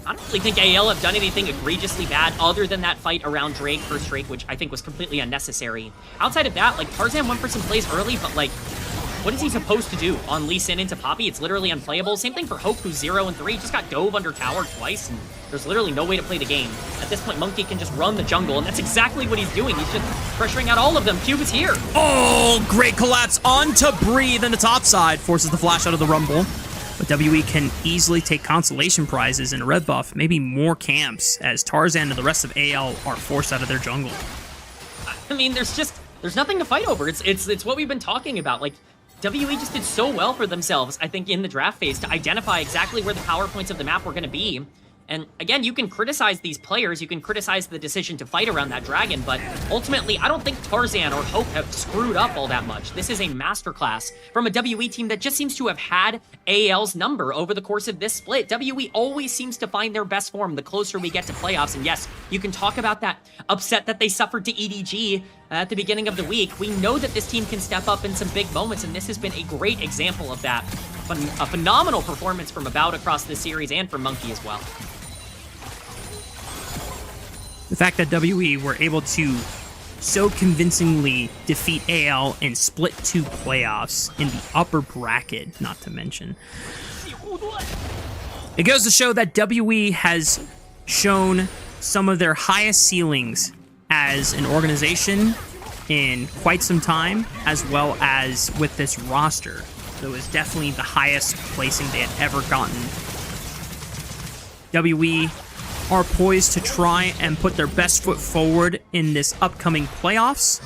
Speaker 10: I don't really think AL have done anything egregiously bad other than that fight around Drake first Drake, which I think was completely unnecessary. Outside of that, like, Tarzan went for some plays early, but like, what is he supposed to do on Lee Sin into Poppy? It's literally unplayable. Same thing for Hope, who's 0 and 3. Just got dove under tower twice, and there's literally no way to play the game. At this point, Monkey can just run the jungle, and that's exactly what he's doing. He's just pressuring out all of them. Cube is here.
Speaker 9: Oh, great collapse onto Breathe in the top side. Forces the flash out of the Rumble. But WE can easily take consolation prizes in a red buff, maybe more camps, as Tarzan and the rest of AL are forced out of their jungle.
Speaker 10: I mean, there's nothing to fight over. It's what we've been talking about. Like, WE just did so well for themselves, I think, in the draft phase to identify exactly where the power points of the map were going to be. And again, you can criticize these players, you can criticize the decision to fight around that dragon, but ultimately, I don't think Tarzan or Hope have screwed up all that much. This is a masterclass from a WE team that just seems to have had AL's number over the course of this split. WE always seems to find their best form the closer we get to playoffs, and yes, you can talk about that upset that they suffered to EDG at the beginning of the week. We know that this team can step up in some big moments, and this has been a great example of that. A phenomenal performance from About across this series and from Monkey as well.
Speaker 9: The fact that WE were able to so convincingly defeat AL in Split 2 playoffs in the upper bracket, not to mention. It goes to show that WE has shown some of their highest ceilings as an organization in quite some time, as well as with this roster. So it was definitely the highest placing they had ever gotten. WE are poised to try and put their best foot forward in this upcoming playoffs.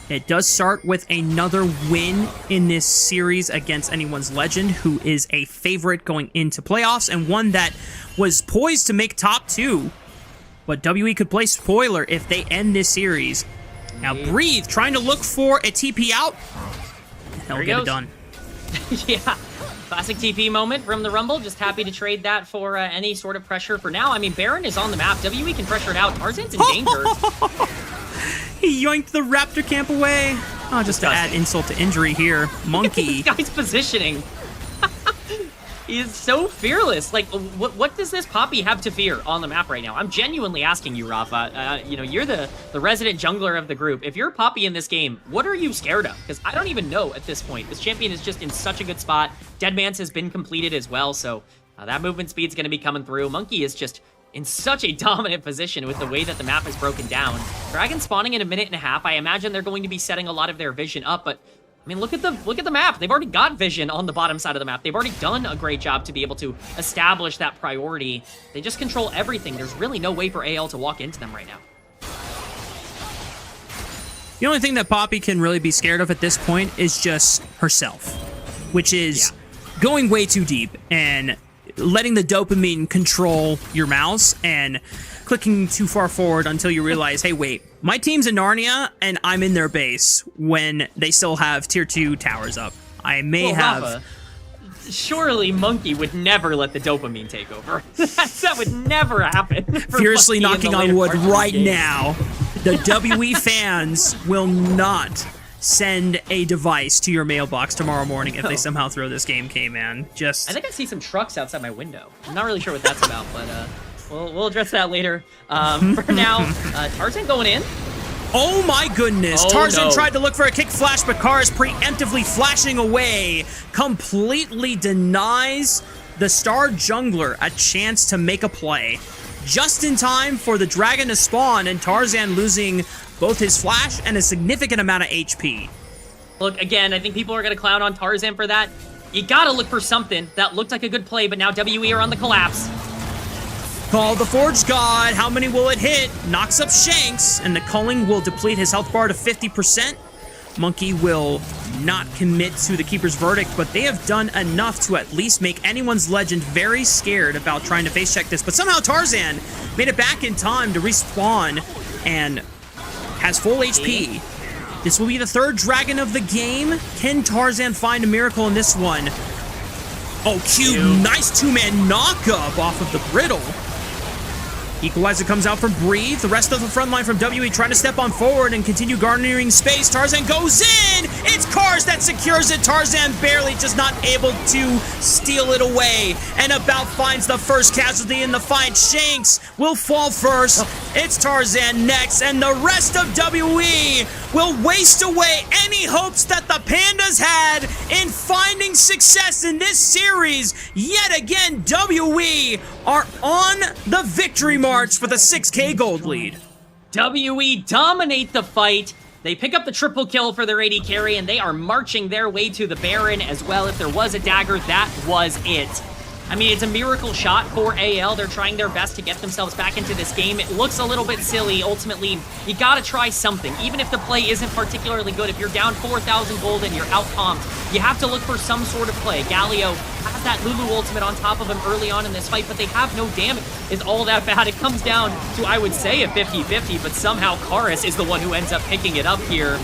Speaker 9: It does start with another win in this series against Anyone's Legend, who is a favorite going into playoffs, and one that was poised to make top 2. But WE could play spoiler if they end this series. Now Breathe, trying to look for a TP out. He'll get it done.
Speaker 10: Yeah. Classic TP moment from the Rumble. Just happy to trade that for any sort of pressure for now. I mean, Baron is on the map. WE can pressure it out. Tarzan's in danger.
Speaker 9: He yoinked the Raptor camp away. Oh, just to add insult to injury here. Monkey.
Speaker 10: This guy's positioning. He is so fearless. Like, what does this Poppy have to fear on the map right now? I'm genuinely asking you, Rafa. You know, you're the resident jungler of the group. If you're Poppy in this game, what are you scared of? Because I don't even know at this point. This champion is just in such a good spot. Deadman's has been completed as well, so that movement speed's going to be coming through. Monkey is just in such a dominant position with the way that the map is broken down. Dragon spawning in a minute and a half. I imagine they're going to be setting a lot of their vision up, but I mean, look at the map. They've already got vision on the bottom side of the map. They've already done a great job to be able to establish that priority. They just control everything. There's really no way for AL to walk into them right now.
Speaker 9: The only thing that Poppy can really be scared of at this point is just herself, which is going way too deep and letting the dopamine control your mouse and clicking too far forward until you realize, hey, wait, my team's in Narnia and I'm in their base when they still have tier 2 towers up. I may have...
Speaker 10: Rafa, surely Monkey would never let the dopamine take over. That would never happen.
Speaker 9: Fiercely knocking on wood right now. The WE fans will not send a device to your mailbox tomorrow morning if they somehow throw this game, K-Man. Just...
Speaker 10: I think I see some trucks outside my window. I'm not really sure what that's about, but We'll address that later. For now, Tarzan going in.
Speaker 9: Oh my goodness,
Speaker 10: Oh,
Speaker 9: Tarzan
Speaker 10: no.
Speaker 9: tried to look for a kick flash, but Kara's preemptively flashing away, completely denies the star jungler a chance to make a play. Just in time for the dragon to spawn, and Tarzan losing both his flash and a significant amount of HP.
Speaker 10: Look, again, I think people are going to clown on Tarzan for that. You gotta look for something. That looked like a good play, but now WE are on the collapse.
Speaker 9: Call the Forge God. How many will it hit? Knocks up Shanks, and the culling will deplete his health bar to 50%. Monkey will not commit to the Keeper's Verdict, but they have done enough to at least make anyone's legend very scared about trying to face check this. But somehow Tarzan made it back in time to respawn and has full HP. This will be the third dragon of the game. Can Tarzan find a miracle in this one? Oh, Cube, nice two-man knock-up off of the Brittle. Equalizer comes out from Breathe. The rest of the front line from WE trying to step on forward and continue garnering space. Tarzan goes in! It's Cars that secures it. Tarzan barely just not able to steal it away. And about finds the first casualty in the fight. Shanks will fall first. It's Tarzan next. And the rest of WE will waste away any hopes that the Pandas had in finding success in this series. Yet again, WE are on the victory march with a 6K gold lead.
Speaker 10: WE dominate the fight. They pick up the triple kill for their AD carry, and they are marching their way to the Baron as well. If there was a dagger, that was it. I mean, it's a miracle shot for AL. They're trying their best to get themselves back into this game. It looks a little bit silly. Ultimately, you gotta try something. Even if the play isn't particularly good, if you're down 4,000 gold and you're out-comped, you have to look for some sort of play. Galio has that Lulu ultimate on top of him early on in this fight, but they have no damage. Is all that bad? It comes down to, I would say, a 50-50, but somehow Karis is the one who ends up picking it up here.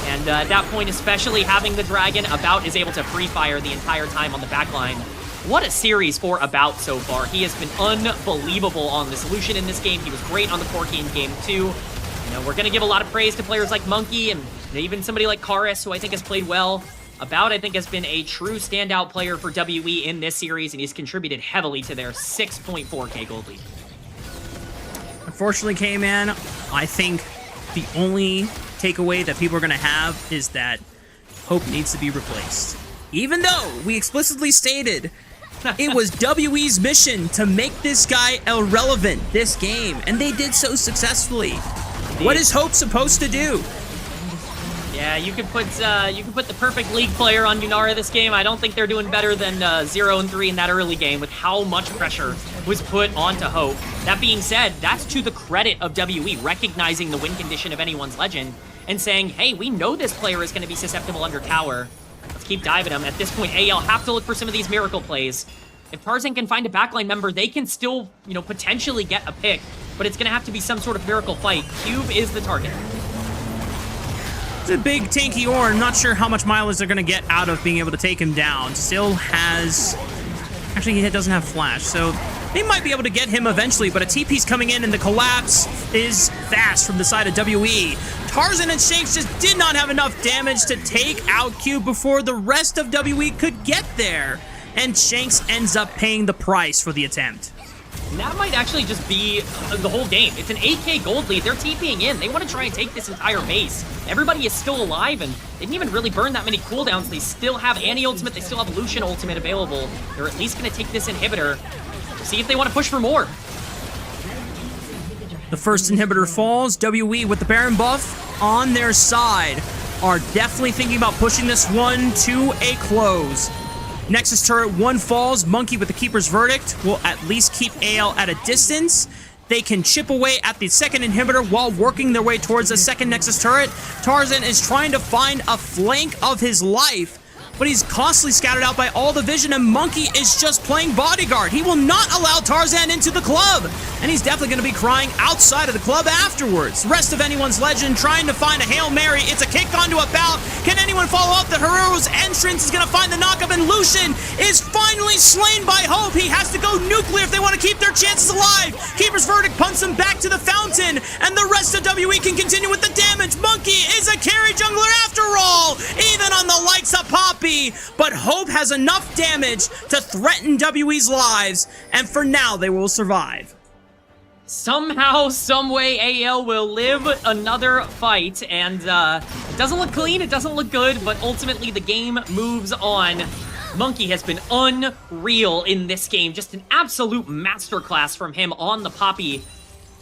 Speaker 10: And at that point, especially having the Dragon, About is able to free fire the entire time on the backline. What a series for About so far. He has been unbelievable on the solution in this game. He was great on the Corki in game 2. You know, we're going to give a lot of praise to players like Monkey and even somebody like Karis, who I think has played well. About, I think, has been a true standout player for WE in this series, and he's contributed heavily to their 6.4K gold lead.
Speaker 9: Unfortunately, K-Man, I think the only takeaway that people are going to have is that Hope needs to be replaced. Even though we explicitly stated it was WE's mission to make this guy irrelevant this game, and they did so successfully. What is Hope supposed to do?
Speaker 10: Yeah, you could put the perfect League player on Yunara this game. I don't think they're doing better than 0-3 in that early game with how much pressure was put onto Hope. That being said, that's to the credit of WE, recognizing the win condition of anyone's legend and saying, hey, we know this player is going to be susceptible under tower. Let's keep diving him. At this point, AL have to look for some of these miracle plays. If Tarzan can find a backline member, they can still, potentially get a pick, but it's going to have to be some sort of miracle fight. Cube is the target.
Speaker 9: It's a big tanky Ornn. Not sure how much mileage they're going to get out of being able to take him down. Still has... Actually, he doesn't have flash, so they might be able to get him eventually, but a TP's coming in, and the collapse is fast from the side of WE. Tarzan and Shanks just did not have enough damage to take out Cube before the rest of WE could get there, and Shanks ends up paying the price for the attempt.
Speaker 10: And that might actually just be the whole game. It's an 8K gold lead. They're TPing in. They want to try and take this entire base. Everybody is still alive, and they didn't even really burn that many cooldowns. They still have Annie-ultimate. They still have Lucian ultimate available. They're at least going to take this inhibitor. See if they want to push for more.
Speaker 9: The first inhibitor falls. WE with the Baron buff on their side are definitely thinking about pushing this one to a close. Nexus turret 1 falls. Monkey with the Keeper's Verdict will at least keep AL at a distance. They can chip away at the second inhibitor while working their way towards the second Nexus turret. Tarzan is trying to find a flank of his life, but he's constantly scouted out by all the vision, and Monkey is just playing bodyguard. He will not allow Tarzan into the club, and he's definitely going to be crying outside of the club afterwards. Rest of anyone's legend trying to find a Hail Mary. It's a kick onto About. Can anyone follow up? The Hero's entrance is going to find the knockup, and Lucian is finally slain by Hope. He has to go nuclear if they want to keep their chances alive. Keeper's Verdict punts him back to the fountain, and the rest of WE can continue with the damage. Monkey is a carry jungler after all, even on the likes of Poppy. But Hope has enough damage to threaten WE's lives, and for now they will survive.
Speaker 10: Somehow, someway, AL will live another fight, and it doesn't look clean, it doesn't look good, but ultimately the game moves on. Monkey has been unreal in this game, just an absolute masterclass from him on the Poppy.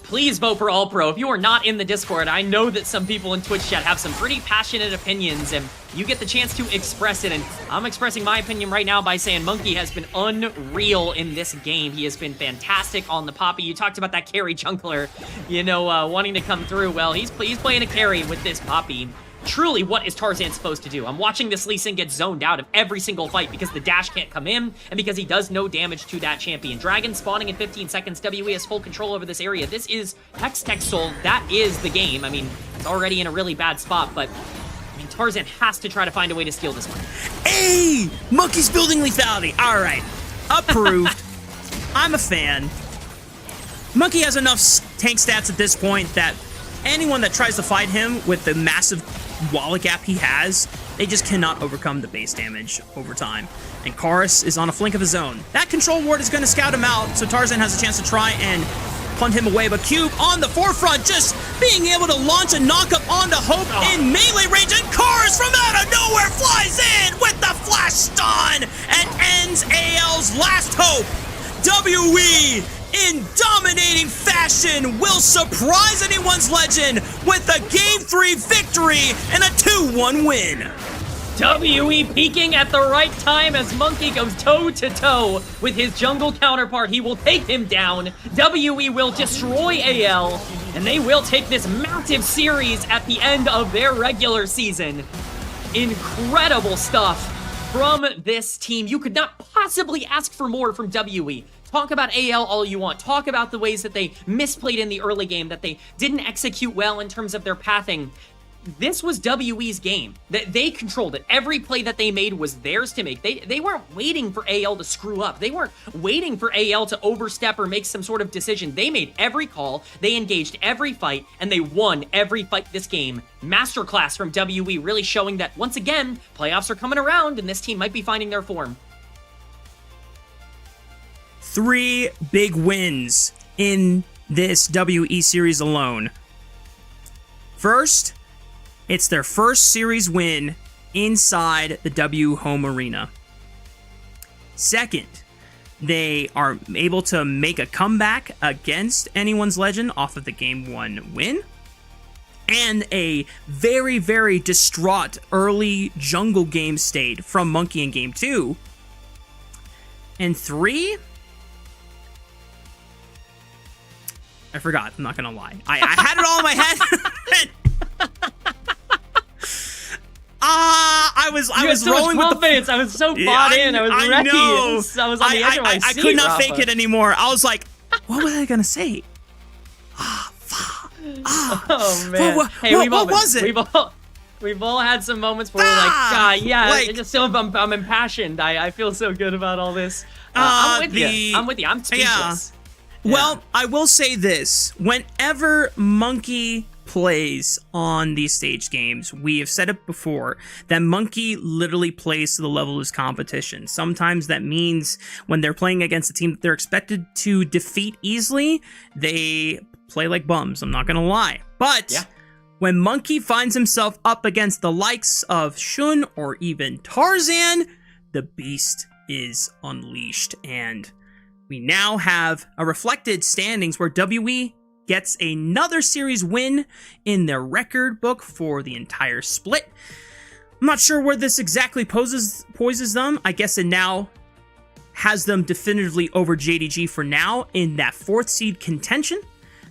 Speaker 10: Please vote for All Pro. If you are not in the Discord, I know that some people in Twitch chat have some pretty passionate opinions, and you get the chance to express it, and I'm expressing my opinion right now by saying Monkey has been unreal in this game. He has been fantastic on the Poppy. You talked about that carry jungler, you know, wanting to come through. Well, he's playing a carry with this Poppy. Truly, what is Tarzan supposed to do? I'm watching this Lee Sin get zoned out of every single fight because the dash can't come in and because he does no damage to that champion. Dragon spawning in 15 seconds. WE has full control over this area. This is Hextech Soul. That is the game. I mean, it's already in a really bad spot, but I mean, Tarzan has to try to find a way to steal this one.
Speaker 9: Hey! Monkey's building lethality. All right. Approved. I'm a fan. Monkey has enough tank stats at this point that anyone that tries to fight him with the massive wallet gap he has, they just cannot overcome the base damage over time. And Chorus is on a flank of his own. That control ward is going to scout him out, so Tarzan has a chance to try and punt him away. But Cube on the forefront, just being able to launch a knockup onto Hope in melee range, and Chorus from out of nowhere flies in with the flash stun and ends AL's last hope. WE in dominating fashion will surprise anyone's legend with a Game 3 victory and a 2-1 win.
Speaker 10: WE peaking at the right time as Monkey goes toe-to-toe with his jungle counterpart. He will take him down. WE will destroy AL, and they will take this massive series at the end of their regular season. Incredible stuff from this team. You could not possibly ask for more from WE. Talk about AL all you want. Talk about the ways that they misplayed in the early game, that they didn't execute well in terms of their pathing. This was WE's game. They controlled it. Every play that they made was theirs to make. They weren't waiting for AL to screw up. They weren't waiting for AL to overstep or make some sort of decision. They made every call, they engaged every fight, and they won every fight this game. Masterclass from WE, really showing that, once again, playoffs are coming around and this team might be finding their form.
Speaker 9: 3 big wins in this WE series alone. First, it's their first series win inside the W home arena. Second, they are able to make a comeback against anyone's legend off of the Game 1 win. And a very, very distraught early jungle game state from Monkey in Game 2. And 3, I forgot. I'm not gonna lie. I had it all in my head. I was rolling with the confidence.
Speaker 10: I was so bought in. I was ready. I was on the edge of my seat.
Speaker 9: I could not fake it anymore. I was like, what was I gonna say?
Speaker 10: Oh man.
Speaker 9: What was it?
Speaker 10: We've all had some moments where we're like, yeah, like, just so I'm impassioned. I feel so good about all this. I'm with you. I'm speechless.
Speaker 9: Yeah. Well, I will say this. Whenever Monkey plays on these stage games, we have said it before, that Monkey literally plays to the level of his competition. Sometimes that means when they're playing against a team that they're expected to defeat easily, they play like bums, I'm not gonna lie. But when Monkey finds himself up against the likes of Shun or even Tarzan, the beast is unleashed, and we now have a reflected standings where WE gets another series win in their record book for the entire split. I'm not sure where this exactly poises them. I guess it now has them definitively over JDG for now in that 4th seed contention.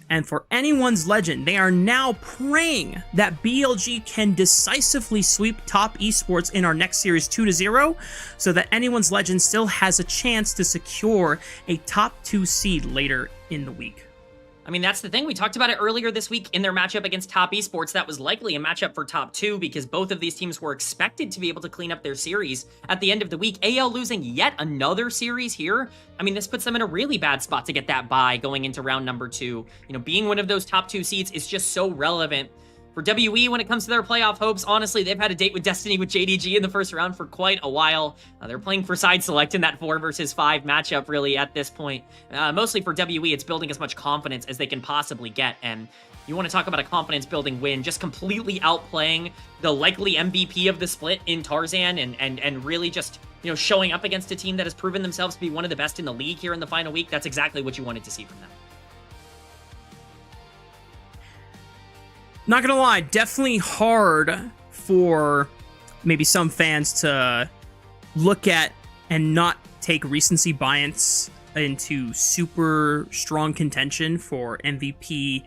Speaker 9: And for anyone's legend, they are now praying that BLG can decisively sweep Top Esports in our next series 2-0, so that anyone's legend still has a chance to secure a top 2 seed later in the week.
Speaker 10: I mean, that's the thing. We talked about it earlier this week in their matchup against Top Esports. That was likely a matchup for top 2 because both of these teams were expected to be able to clean up their series at the end of the week. AL losing yet another series here. I mean, this puts them in a really bad spot to get that bye going into round number 2. You know, being one of those top 2 seeds is just so relevant. For WE, when it comes to their playoff hopes, honestly, they've had a date with Destiny with JDG in the first round for quite a while. They're playing for side select in that 4 versus 5 matchup, really, at this point. Mostly for WE, it's building as much confidence as they can possibly get, and you want to talk about a confidence-building win, just completely outplaying the likely MVP of the split in Tarzan, and really just, you know, showing up against a team that has proven themselves to be one of the best in the league here in the final week. That's exactly what you wanted to see from them.
Speaker 9: Not gonna lie, definitely hard for maybe some fans to look at and not take recency bias into super strong contention for MVP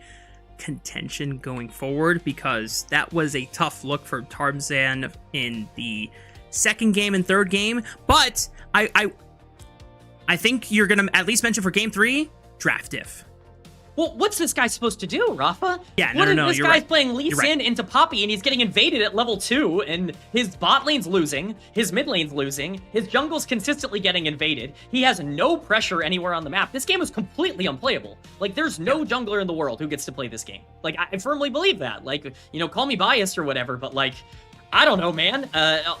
Speaker 9: contention going forward, because that was a tough look for Tarzan in the second game and third game. But I think you're gonna at least mention for game 3, draft diff.
Speaker 10: Well, what's this guy supposed to do, Rafa?
Speaker 9: Yeah, no,
Speaker 10: this
Speaker 9: you're
Speaker 10: guy's
Speaker 9: right.
Speaker 10: playing Lee Sin into Poppy, and he's getting invaded at level 2, and his bot lane's losing, his mid lane's losing, his jungle's consistently getting invaded. He has no pressure anywhere on the map. This game is completely unplayable. Like, there's no jungler in the world who gets to play this game. Like, I firmly believe that. Like, you know, call me biased or whatever, but like, I don't know, man.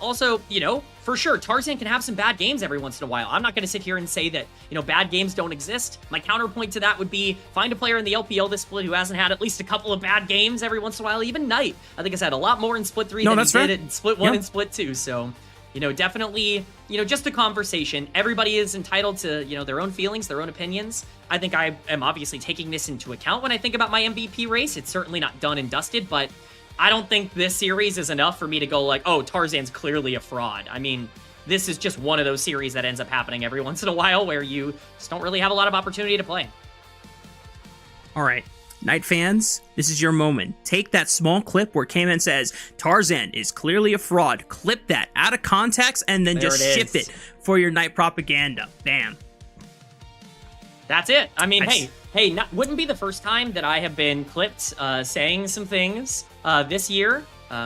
Speaker 10: Also, you know, for sure, Tarzan can have some bad games every once in a while. I'm not going to sit here and say that, you know, bad games don't exist. My counterpoint to that would be find a player in the LPL this split who hasn't had at least a couple of bad games every once in a while. Even Knight, I think, has had a lot more in Split 3 than he did in Split 1 and Split 2. So, you know, definitely, you know, just a conversation. Everybody is entitled to, you know, their own feelings, their own opinions. I think I am obviously taking this into account when I think about my MVP race. It's certainly not done and dusted, but I don't think this series is enough for me to go like, oh, Tarzan's clearly a fraud. I mean, this is just one of those series that ends up happening every once in a while where you just don't really have a lot of opportunity to play.
Speaker 9: All right, Knight fans, this is your moment. Take that small clip where K-Man says, Tarzan is clearly a fraud. Clip that out of context and then just shift it for your Knight propaganda. Bam.
Speaker 10: That's it. I mean,
Speaker 9: Nice.
Speaker 10: hey, wouldn't be the first time that I have been clipped saying some things this year.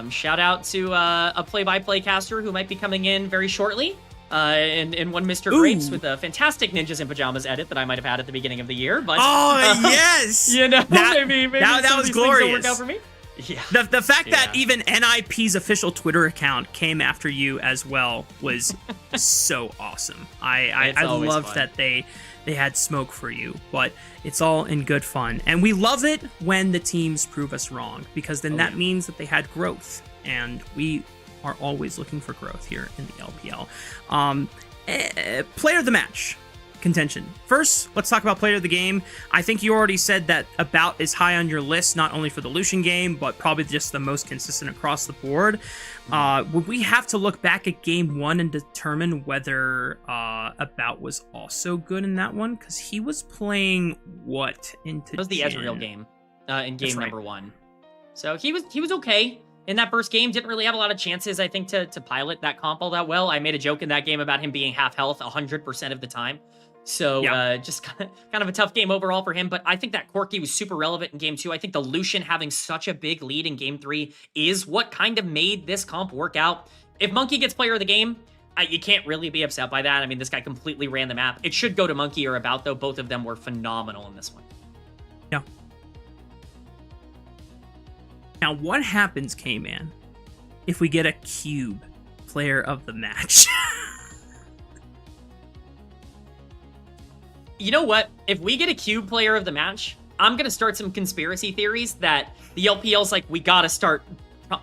Speaker 10: Shout out to a play-by-play caster who might be coming in very shortly. And one Mr. Grapes with a fantastic Ninjas in Pajamas edit that I might have had at the beginning of the year. But
Speaker 9: yes!
Speaker 10: you know,
Speaker 9: That-
Speaker 10: maybe
Speaker 9: that
Speaker 10: some of
Speaker 9: was
Speaker 10: these things don't
Speaker 9: glorious.
Speaker 10: work out for me. Yeah.
Speaker 9: The fact that even NIP's official Twitter account came after you as well was so awesome. I
Speaker 10: always
Speaker 9: loved
Speaker 10: fun.
Speaker 9: that they had smoke for you, but it's all in good fun. And we love it when the teams prove us wrong, because then that means that they had growth, and we are always looking for growth here in the LPL. Player of the match contention. First, let's talk about player of the game. I think you already said that About is high on your list, not only for the Lucian game, but probably just the most consistent across the board. Would we have to look back at game 1 and determine whether About was also good in that one? Because he was playing what into
Speaker 10: It was the Ezreal game in game
Speaker 9: right.
Speaker 10: number 1. So he was okay in that first game. Didn't really have a lot of chances, I think, to pilot that comp all that well. I made a joke in that game about him being half health 100% of the time. So just kind of a tough game overall for him. But I think that Corki was super relevant in game 2. I think the Lucian having such a big lead in game 3 is what kind of made this comp work out. If Monkey gets player of the game, you can't really be upset by that. I mean, this guy completely ran the map. It should go to Monkey or About, though. Both of them were phenomenal in this one.
Speaker 9: Yeah. Now, what happens, K-Man, if we get a Cube player of the match?
Speaker 10: You know what? If we get a Cube player of the match, I'm going to start some conspiracy theories that the LPL's like, we got to start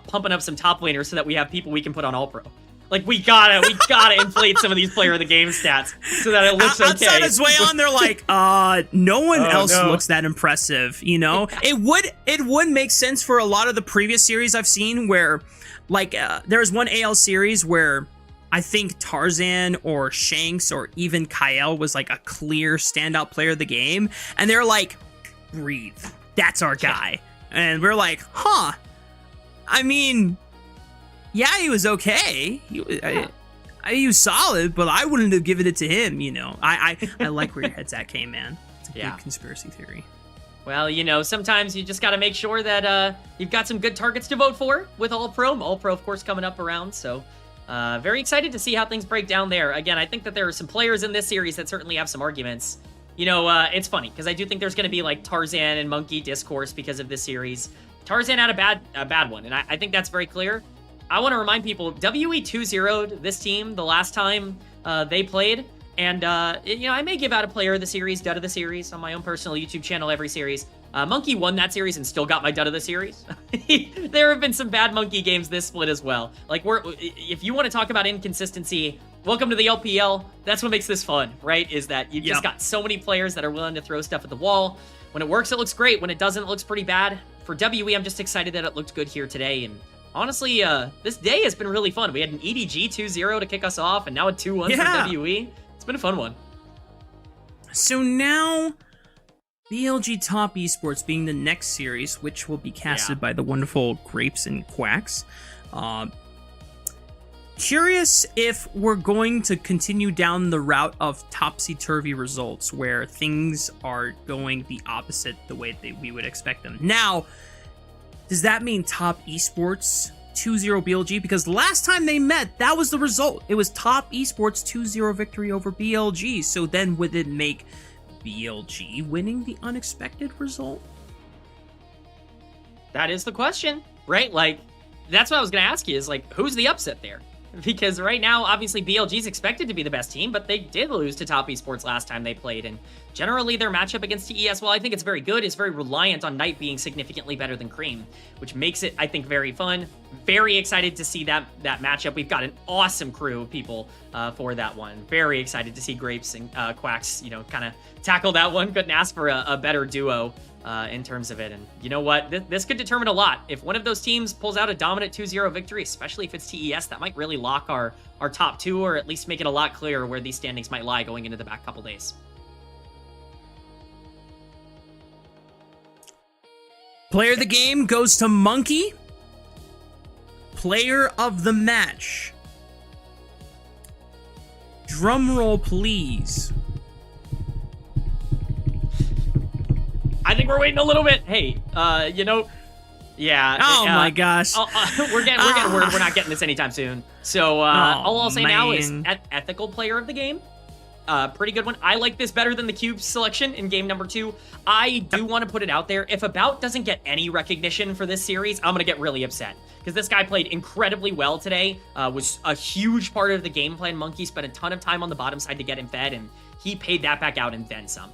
Speaker 10: pumping up some top laners so that we have people we can put on All-Pro. Like, we gotta inflate some of these player of the game stats so that it looks okay.
Speaker 9: Outside of Zwayon, they're like, no one else looks that impressive, you know? Yeah. It would make sense for a lot of the previous series I've seen where, like, there's one AL series where I think Tarzan or Shanks or even Kael was like a clear standout player of the game, and they're like, breathe, that's our guy. And we're like, huh, I mean, yeah, he was okay. He was solid, but I wouldn't have given it to him, you know. I like where your head's at, K-Man. It's a good conspiracy theory.
Speaker 10: Well, you know, sometimes you just got to make sure that you've got some good targets to vote for with All-Pro. All-Pro, of course, coming up around, so very excited to see how things break down there. Again, I think that there are some players in this series that certainly have some arguments. You know, it's funny, because I do think there's going to be, like, Tarzan and Monkey discourse because of this series. Tarzan had a bad one, and I think that's very clear. I want to remind people, WE 2-0'd this team the last time they played, and I may give out a player of the series, dud of the series, on my own personal YouTube channel every series. Monkey won that series and still got my dud of the series. There have been some bad Monkey games this split as well. Like, if you want to talk about inconsistency, welcome to the LPL. That's what makes this fun, right? Is that you've just got so many players that are willing to throw stuff at the wall. When it works, it looks great. When it doesn't, it looks pretty bad. For WE, I'm just excited that it looked good here today. And honestly, this day has been really fun. We had an EDG 2-0 to kick us off, and now a 2-1 for WE. It's been a fun one.
Speaker 9: So now, BLG Top Esports being the next series, which will be casted by the wonderful Grapes and Quacks. Curious if we're going to continue down the route of topsy-turvy results, where things are going the opposite the way we would expect them. Now, does that mean Top Esports 2-0 BLG? Because last time they met, that was the result. It was Top Esports 2-0 victory over BLG. So then would it make BLG winning the unexpected result?
Speaker 10: That is the question, right? Like, that's what I was going to ask you is, like, who's the upset there? Because right now, obviously, BLG's expected to be the best team, but they did lose to Top Esports last time they played, and generally their matchup against TES, while I think it's very good, is very reliant on Knight being significantly better than Cream, which makes it, I think, very fun. Very excited to see that matchup. We've got an awesome crew of people for that one. Very excited to see Grapes and Quacks, kind of tackle that one. Couldn't ask for a better duo in terms of it. And you know what? This could determine a lot. If one of those teams pulls out a dominant 2-0 victory, especially if it's TES, that might really lock our top two, or at least make it a lot clearer where these standings might lie going into the back couple days.
Speaker 9: Player of the game goes to Monkey. Player of the match. Drum roll, please.
Speaker 10: I think we're waiting a little bit. Hey, yeah.
Speaker 9: Oh my gosh.
Speaker 10: We're not getting this anytime soon. So all I'll say now is ethical player of the game. Pretty good one. I like this better than the Cube selection in game number 2. I do want to put it out there. If About doesn't get any recognition for this series, I'm going to get really upset. Because this guy played incredibly well today. Was a huge part of the game plan. Monkey spent a ton of time on the bottom side to get him fed, and he paid that back out and then some.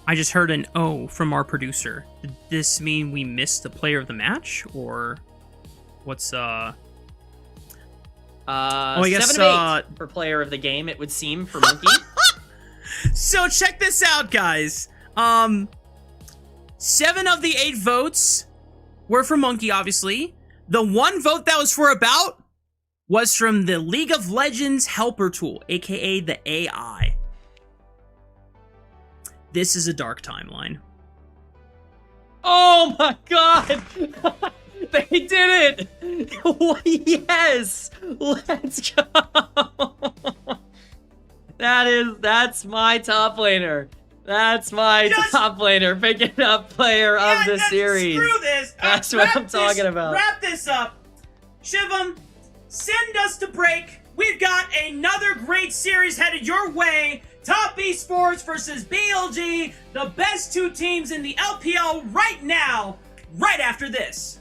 Speaker 9: I just heard an O from our producer. Did this mean we missed the player of the match? Or what's
Speaker 10: I guess 7 of 8 for player of the game, it would seem, for Monkey.
Speaker 9: So check this out, guys. 7 of the 8 votes were for Monkey, obviously. The 1 vote that was for About was from the League of Legends helper tool, aka the AI. This is a dark timeline.
Speaker 10: Oh my god! They did it! Yes! Let's go! That's my top laner. That's my top laner. Picking up player of the series.
Speaker 9: Screw this!
Speaker 10: That's what I'm talking about.
Speaker 9: Wrap this up. Shivam, send us to break. We've got another great series headed your way. Top Esports versus BLG, the best 2 teams in the LPL right now, right after this.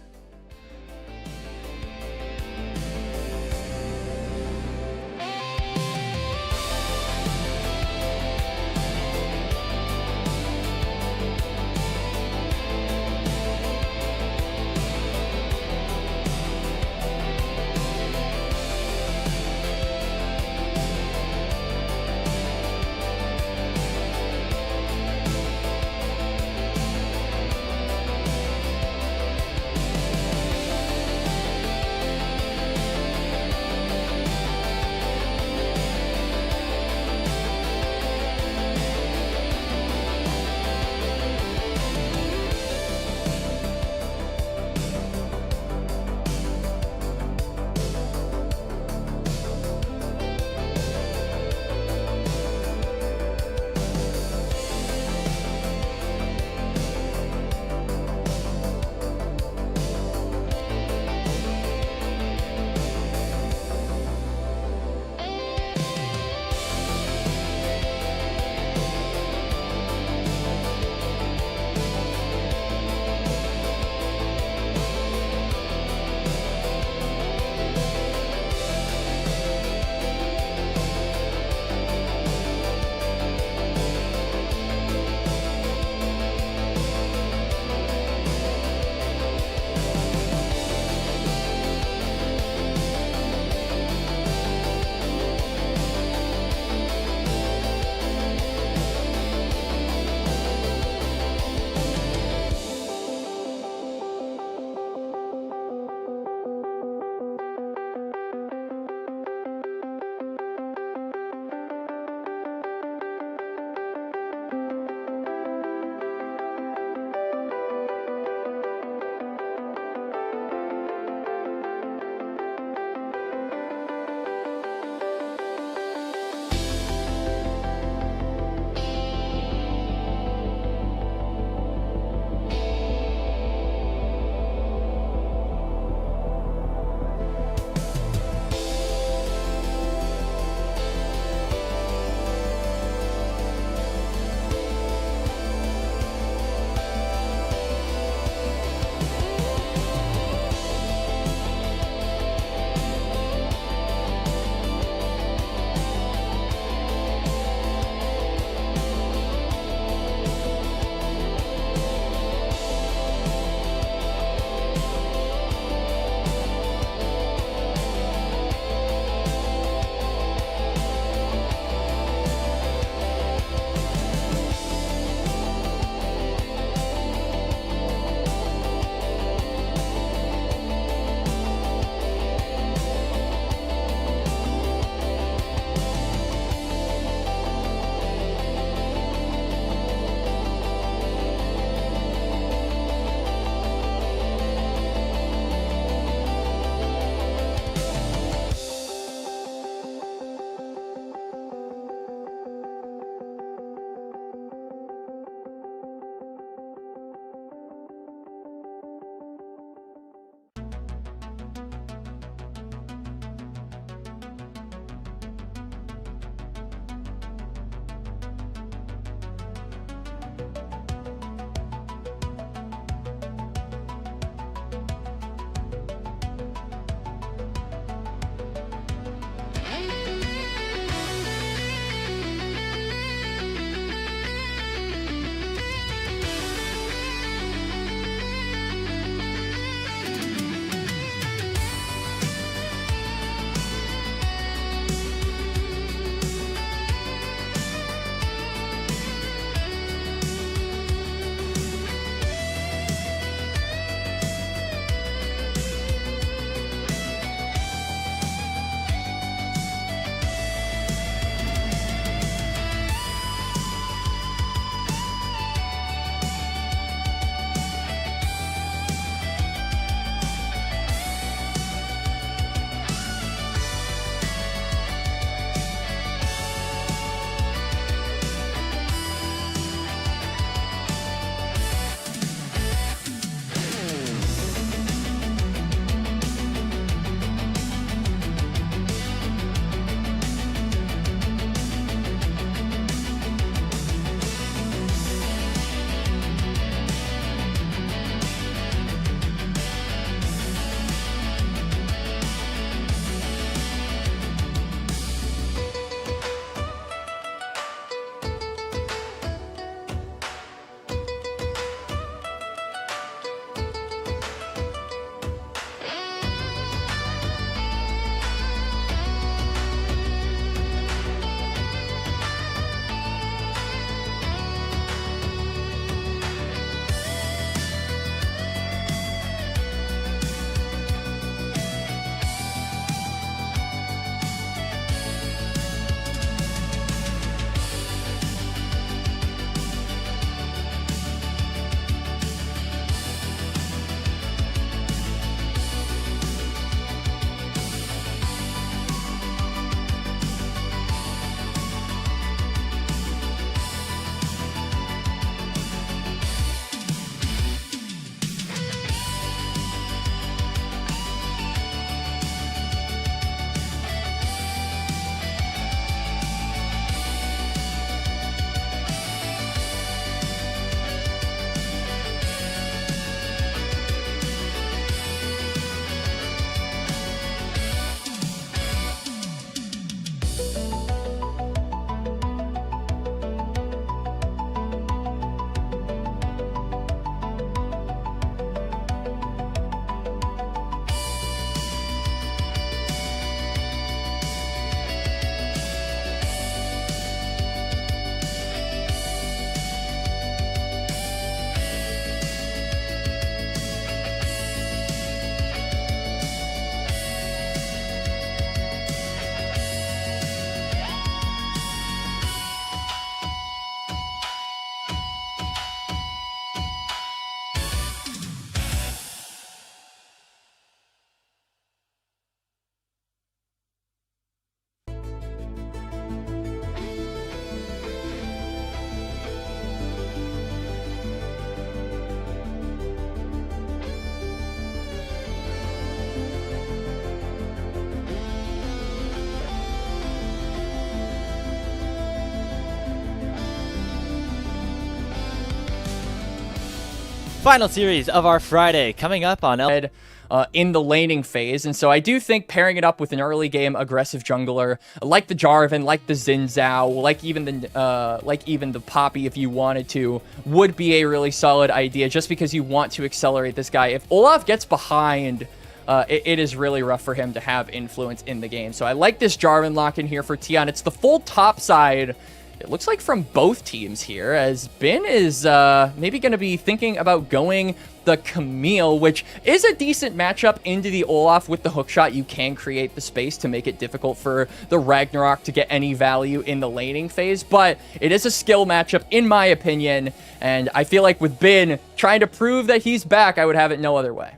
Speaker 3: final series of our Friday coming up on
Speaker 6: in the laning phase, and so I do think pairing it up with an early game aggressive jungler like the Jarvan, like the Xin Zhao, like even the Poppy if you wanted to, would be a really solid idea just because you want to accelerate this guy. If Olaf gets behind, it is really rough for him to have influence in the game. So I like this Jarvan lock in here for Tion. It's the full top side. It looks like from both teams here, as Bin is maybe going to be thinking about going the Camille, which is a decent matchup into the Olaf. With the hookshot, you can create the space to make it difficult for the Ragnarok to get any value in the laning phase, but it is a skill matchup in my opinion, and I feel like with Bin trying to prove that he's back, I would have it no other way.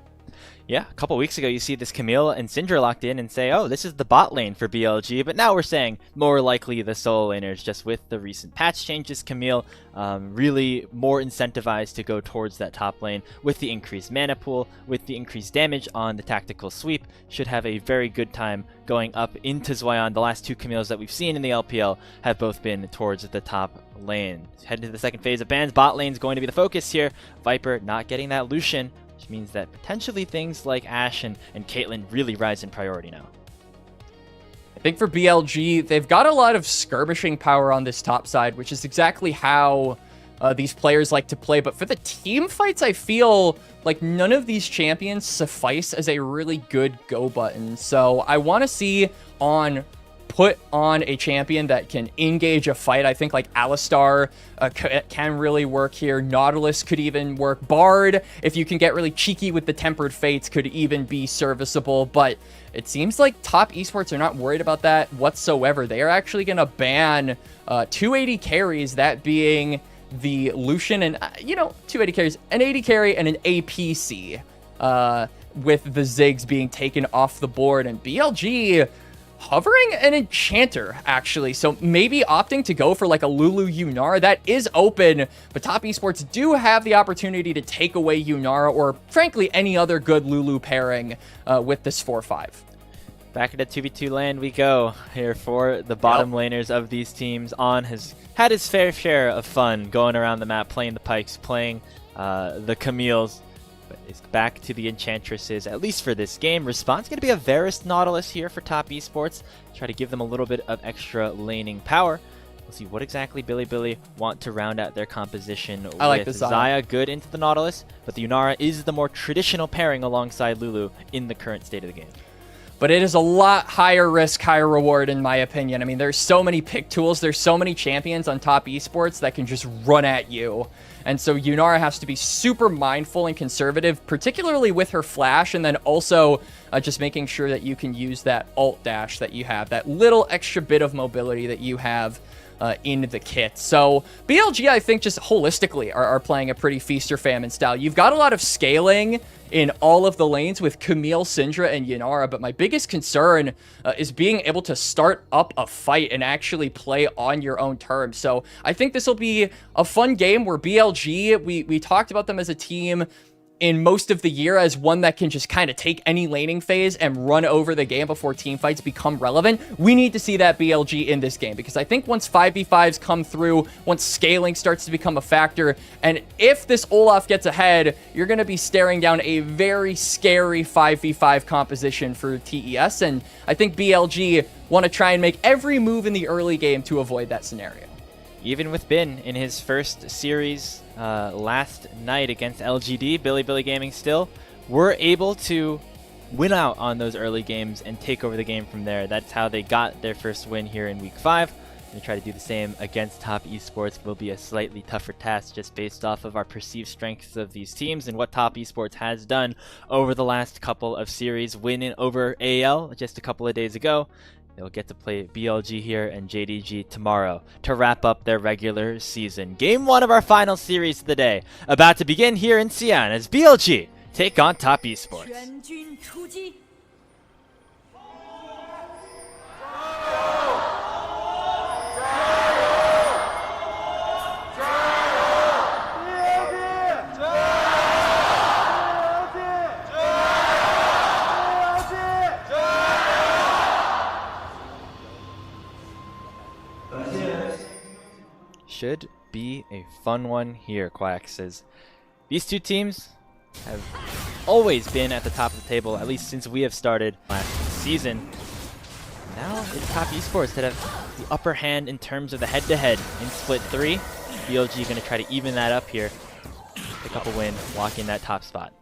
Speaker 3: Yeah, a couple weeks ago, you see this Camille and Syndra locked in and say, oh, this is the bot lane for BLG, but now we're saying more likely the solo laners, just with the recent patch changes. Camille really more incentivized to go towards that top lane with the increased mana pool, with the increased damage on the tactical sweep. Should have a very good time going up into Zoyan. The last two Camilles that we've seen in the LPL have both been towards the top lane. Heading to the second phase of bans, bot lane is going to be the focus here. Viper not getting that Lucian, which means that potentially things like Ashe and Caitlyn really rise in priority now.
Speaker 6: I think for BLG, they've got a lot of skirmishing power on this top side, which is exactly how these players like to play. But for the team fights, I feel like none of these champions suffice as a really good go button. So I want to see put on a champion that can engage a fight. I think like Alistar can really work here. Nautilus could even work. Bard, if you can get really cheeky with the Tempered Fates, could even be serviceable. But it seems like top esports are not worried about that whatsoever. They are actually going to ban 280 carries, that being the Lucian and, 280 carries, an 80 carry and an APC, with the Ziggs being taken off the board. And BLG hovering an Enchanter, actually. So maybe opting to go for like a Lulu Yunara. That is open, but top esports do have the opportunity to take away Yunara, or frankly any other good Lulu pairing with this 4-5.
Speaker 3: Back into 2v2 land we go here for the bottom laners of these teams. On has had his fair share of fun going around the map, playing the Pikes, playing the Camille's. Is back to the Enchantresses, at least for this game. Response going to be a Varus Nautilus here for top esports. Try to give them a little bit of extra laning power. We'll see what exactly Billy want to round out their composition.
Speaker 6: I like
Speaker 3: with
Speaker 6: the
Speaker 3: Xayah good into the Nautilus, but the Yunara is the more traditional pairing alongside Lulu in the current state of the game.
Speaker 6: But it is a lot higher risk, higher reward, in my opinion. I mean, there's so many pick tools. There's so many champions on top esports that can just run at you. And so Yunara has to be super mindful and conservative, particularly with her flash, and then also just making sure that you can use that alt dash that you have, that little extra bit of mobility that you have in the kit. So BLG, I think, just holistically are playing a pretty feast or famine style. You've got a lot of scaling in all of the lanes with Camille, Syndra, and Yunara, but my biggest concern is being able to start up a fight and actually play on your own terms. So I think this will be a fun game where BLG, we talked about them as a team in most of the year as one that can just kind of take any laning phase and run over the game before team fights become relevant. We need to see that BLG in this game, because I think once 5v5s come through, once scaling starts to become a factor, and if this Olaf gets ahead, you're going to be staring down a very scary 5v5 composition for TES, and I think BLG want to try and make every move in the early game to avoid that scenario.
Speaker 3: Even with Bin in his first series last night against LGD, Billy Gaming still were able to win out on those early games and take over the game from there. That's how they got their first win here in week 5. And to try to do the same against top esports will be a slightly tougher task, just based off of our perceived strengths of these teams and what top esports has done over the last couple of series. Winning over AL just a couple of days ago. They'll get to play BLG here and JDG tomorrow to wrap up their regular season. Game 1 of our final series of the day about to begin here in Xi'an as BLG take on top esports. Should be a fun one here, Quack says. These two teams have always been at the top of the table, at least since we have started last season. Now it's Top Esports that have the upper hand in terms of the head-to-head in Split 3. BLG going to try to even that up here, pick up a win, lock in that top spot.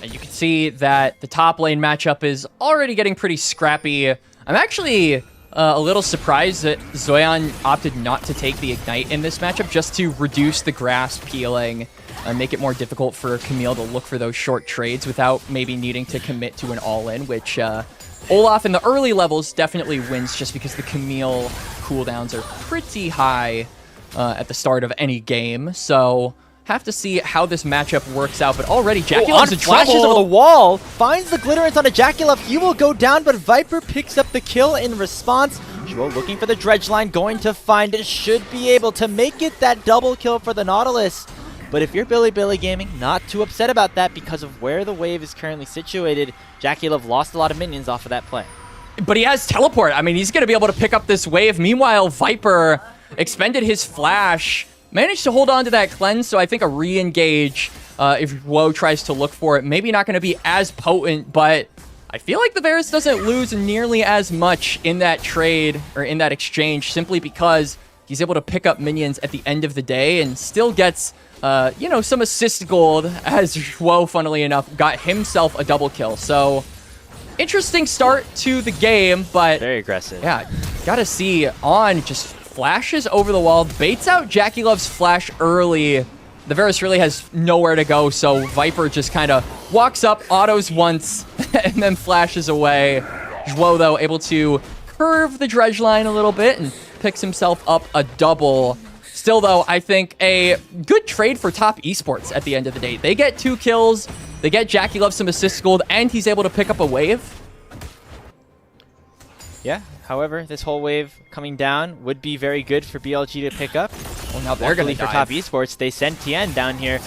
Speaker 6: And you can see that the top lane matchup is already getting pretty scrappy. I'm actually a little surprised that Zoyan opted not to take the Ignite in this matchup just to reduce the grass peeling and make it more difficult for Camille to look for those short trades without maybe needing to commit to an all-in, which Olaf in the early levels definitely wins just because the Camille cooldowns are pretty high at the start of any game. So have to see how this matchup works out, but already JackeyLove's in trouble.
Speaker 3: Flashes over the wall, finds the glitterance on a JackeyLove. He will go down, but Viper picks up the kill in response. Joel looking for the dredge line, going to find it, should be able to make it that double kill for the Nautilus. But if you're Billy Gaming, not too upset about that because of where the wave is currently situated. JackeyLove lost a lot of minions off of that play.
Speaker 6: But he has teleport. I mean, he's going to be able to pick up this wave. Meanwhile, Viper expended his flash, managed to hold on to that cleanse, so I think a re-engage, if Woe tries to look for it, maybe not going to be as potent, but I feel like the Varus doesn't lose nearly as much in that trade, or in that exchange, simply because he's able to pick up minions at the end of the day and still gets, you know, some assist gold, as Woe, funnily enough, got himself a double kill. So, interesting start to the game, but
Speaker 3: very aggressive.
Speaker 6: Yeah, gotta see On just flashes over the wall, baits out JackeyLove's flash early. The Varus really has nowhere to go, so Viper just kind of walks up, autos once, and then flashes away. Zhuo, though, able to curve the dredge line a little bit and picks himself up a double. Still, though, I think a good trade for Top Esports at the end of the day. They get 2 kills, they get JackeyLove some assist gold, and he's able to pick up a wave.
Speaker 3: Yeah, however, this whole wave coming down would be very good for BLG to pick up.
Speaker 6: Well, now they're going to
Speaker 3: for Top Esports, they send TN down here.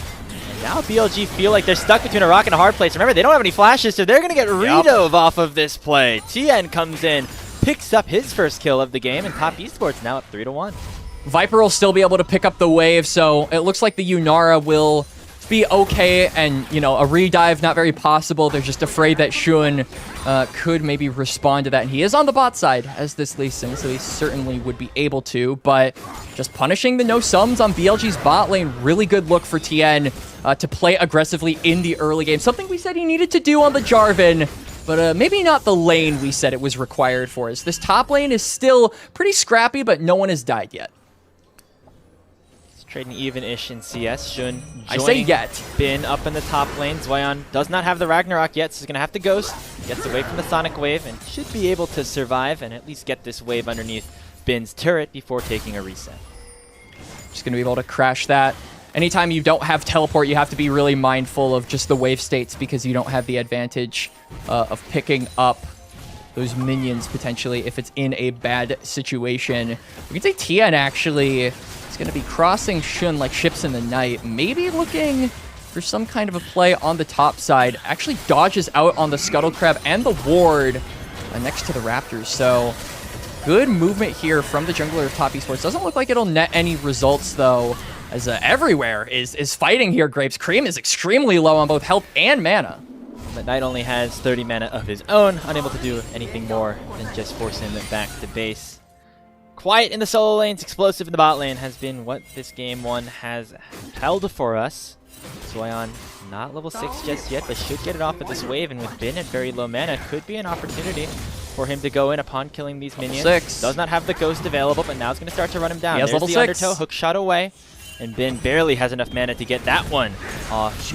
Speaker 3: And now BLG feel like they're stuck between a rock and a hard place. Remember, they don't have any flashes, so they're going to get redove off of this play. TN comes in, picks up his first kill of the game, and Top Esports now up 3-1.
Speaker 6: Viper will still be able to pick up the wave, so it looks like the Yunara will be okay, and, you know, a redive not very possible. They're just afraid that Shun could maybe respond to that, and he is on the bot side as this Lee Sin, so he certainly would be able to, but just punishing the no sums on BLG's bot lane, really good look for TN to play aggressively in the early game, something we said he needed to do on the Jarvan, but maybe not the lane we said it was required for. As this top lane is still pretty scrappy, but no one has died yet.
Speaker 3: Trading even-ish in CS. Shun
Speaker 6: I say yet.
Speaker 3: Bin up in the top lane. Zoyan does not have the Ragnarok yet, so he's going to have to Ghost. Gets away from the Sonic Wave and should be able to survive and at least get this wave underneath Bin's turret before taking a reset.
Speaker 6: Just going to be able to crash that. Anytime you don't have teleport, you have to be really mindful of just the wave states because you don't have the advantage of picking up those minions potentially if it's in a bad situation. We can say TN actually going to be crossing Shun like ships in the night, maybe looking for some kind of a play on the top side. Actually dodges out on the Scuttle Crab and the ward next to the Raptors. So good movement here from the jungler of Top Esports. Doesn't look like it'll net any results though, as everywhere is fighting here. Grapes. Cream is extremely low on both health and mana.
Speaker 3: But Knight only has 30 mana of his own, unable to do anything more than just force him back to base. Quiet in the solo lanes, explosive in the bot lane has been what this game 1 has held for us. Zoyan not level 6 just yet, but should get it off with this wave, and with Bin at very low mana, could be an opportunity for him to go in upon killing these minions.
Speaker 6: 6.
Speaker 3: Does not have the Ghost available, but now it's going to start to run him down.
Speaker 6: He has
Speaker 3: There's
Speaker 6: level
Speaker 3: the
Speaker 6: 6.
Speaker 3: Undertow, hook shot away, and Bin barely has enough mana to get that one off.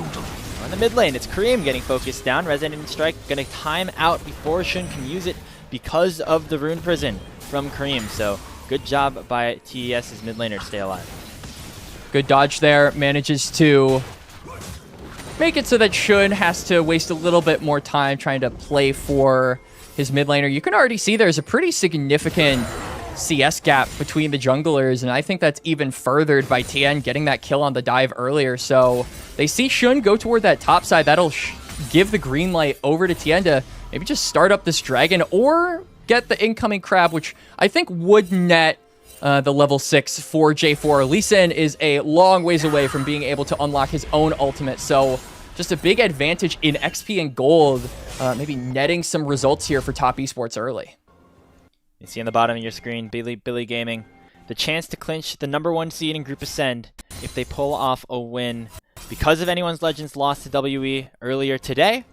Speaker 3: On the mid lane, it's Kareem getting focused down. Resident Strike going to time out before Shun can use it because of the Rune Prison from Kareem. So good job by TES's mid laner to stay alive.
Speaker 6: Good dodge there. Manages to make it so that Shun has to waste a little bit more time trying to play for his mid laner. You can already see there's a pretty significant CS gap between the junglers, and I think that's even furthered by TN getting that kill on the dive earlier. So they see Shun go toward that top side. That'll give the green light over to TN to maybe just start up this dragon or get the incoming crab, which I think would net the level 6 for J4. Lee Sin is a long ways away from being able to unlock his own ultimate, so just a big advantage in XP and gold, maybe netting some results here for Top Esports early.
Speaker 11: You see on the bottom of your screen, Billy Gaming, the chance to clinch the #1 seed in Group Ascend if they pull off a win because of Anyone's Legends lost to WE earlier today,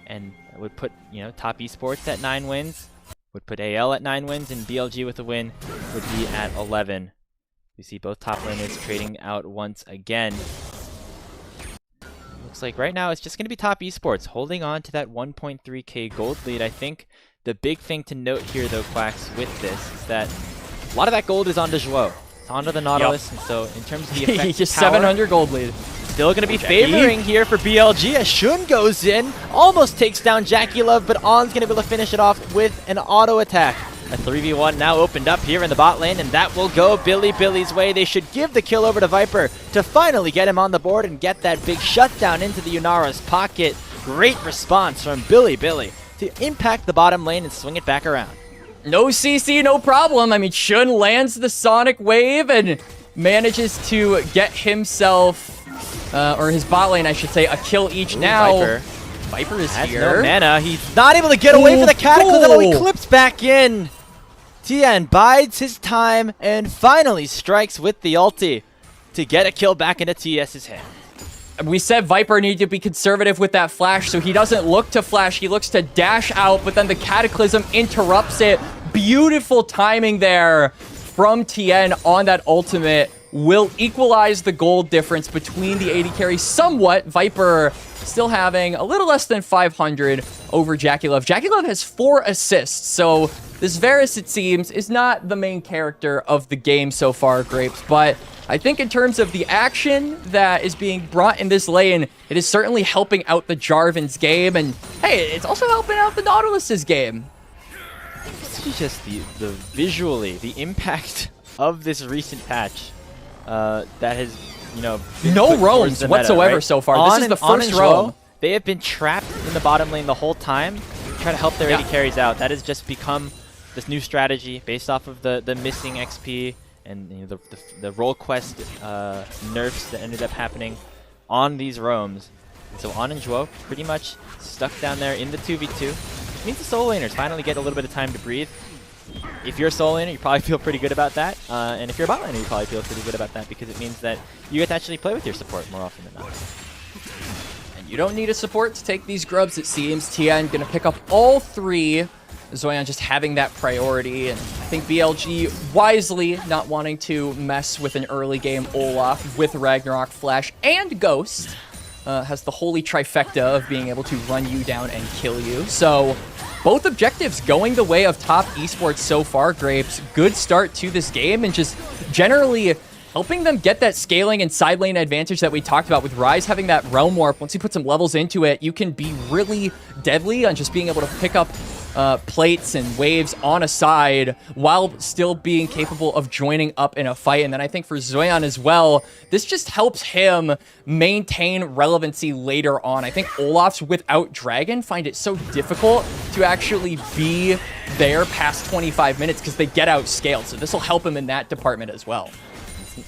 Speaker 11: and it would put, Top Esports at 9 wins, would put AL at 9 wins, and BLG with a win would be at 11. You see both top laners trading out once again. Looks like right now it's just going to be Top Esports holding on to that 1.3k gold lead. I think the big thing to note here, though, Quacks, with this is that a lot of that gold is on Joao. It's onto the Nautilus, and so in terms of the effect
Speaker 6: just
Speaker 11: power,
Speaker 6: 700 gold lead.
Speaker 11: Still going to be favoring here for BLG as Shun goes in, almost takes down Jackie Love, but On's going to be able to finish it off with an auto attack. A 3v1 now opened up here in the bot lane, and that will go Billy's way. They should give the kill over to Viper to finally get him on the board and get that big shutdown into the Yunara's pocket. Great response from Billy to impact the bottom lane and swing it back around.
Speaker 6: No CC, no problem. I mean, Shun lands the Sonic Wave and manages to get himself, or his bot lane, I should say, a kill each. Now, Viper is
Speaker 11: has
Speaker 6: here.
Speaker 11: No mana. He's not able to get away from the Cataclysm. Oh, he clips back in. Tien bides his time and finally strikes with the ulti to get a kill back into TES's hand.
Speaker 6: We said Viper needed to be conservative with that flash, so he doesn't look to flash. He looks to dash out, but then the Cataclysm interrupts it. Beautiful timing there from Tien on that ultimate. Will equalize the gold difference between the AD carry somewhat. Viper still having a little less than 500 over Jackie Love. Jackie Love has 4 assists, so this Varus, it seems, is not the main character of the game so far, Grapes, but I think in terms of the action that is being brought in this lane, it is certainly helping out the Jarvan's game, and hey, it's also helping out the Nautilus's game.
Speaker 11: It's just the visually, the impact of this recent patch that has,
Speaker 6: no roams whatsoever so far. This is the first roam.
Speaker 11: They have been trapped in the bottom lane the whole time, trying to help their AD carries out. That has just become this new strategy based off of the missing XP and the role quest nerfs that ended up happening on these roams. And so On and Joao pretty much stuck down there in the 2v2. It means the solo laners finally get a little bit of time to breathe. If you're a solo laner, you probably feel pretty good about that. And if you're a bot laner, you probably feel pretty good about that because it means that you get to actually play with your support more often than not.
Speaker 6: And you don't need a support to take these grubs, it seems. Tien going to pick up all 3. Zoyan just having that priority, and I think BLG wisely not wanting to mess with an early game Olaf with Ragnarok, Flash, and Ghost. Has the holy trifecta of being able to run you down and kill you. So both objectives going the way of Top Esports so far, Grapes. Good start to this game, and just generally helping them get that scaling and side lane advantage that we talked about with Ryze having that Realm Warp. Once you put some levels into it, you can be really deadly on just being able to pick up plates and waves on a side while still being capable of joining up in a fight. And then I think for Zoyan as well, this just helps him maintain relevancy later on. I think Olafs without Dragon find it so difficult to actually be there past 25 minutes because they get outscaled. So this will help him in that department as well.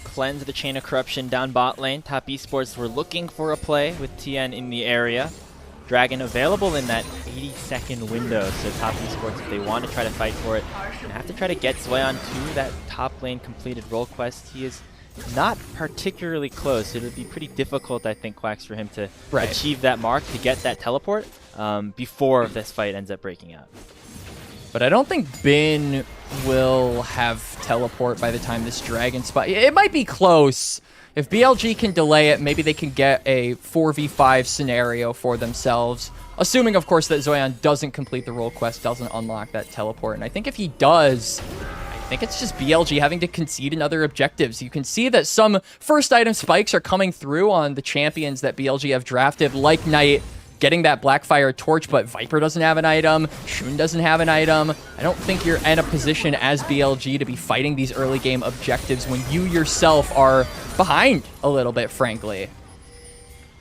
Speaker 11: Cleanse the chain of corruption down bot lane. Top Esports were looking for a play with Tien in the area. Dragon available in that 80-second window, so Top Esports, if they want to try to fight for it, they have to try to get Zoyan to that top lane completed role quest. He is not particularly close. It'll be pretty difficult, I think, Quacks, for him to achieve that mark, to get that teleport before this fight ends up breaking out.
Speaker 6: But I don't think Bin will have teleport by the time this Dragon spot. It might be close. If BLG can delay it, maybe they can get a 4v5 scenario for themselves. Assuming, of course, that Zoyan doesn't complete the role quest, doesn't unlock that teleport. And I think if he does, I think it's just BLG having to concede in other objectives. You can see that some first item spikes are coming through on the champions that BLG have drafted, like Knight, getting that Blackfire torch, but Viper doesn't have an item, Shun doesn't have an item. I don't think you're in a position as BLG to be fighting these early game objectives when you yourself are behind a little bit, frankly.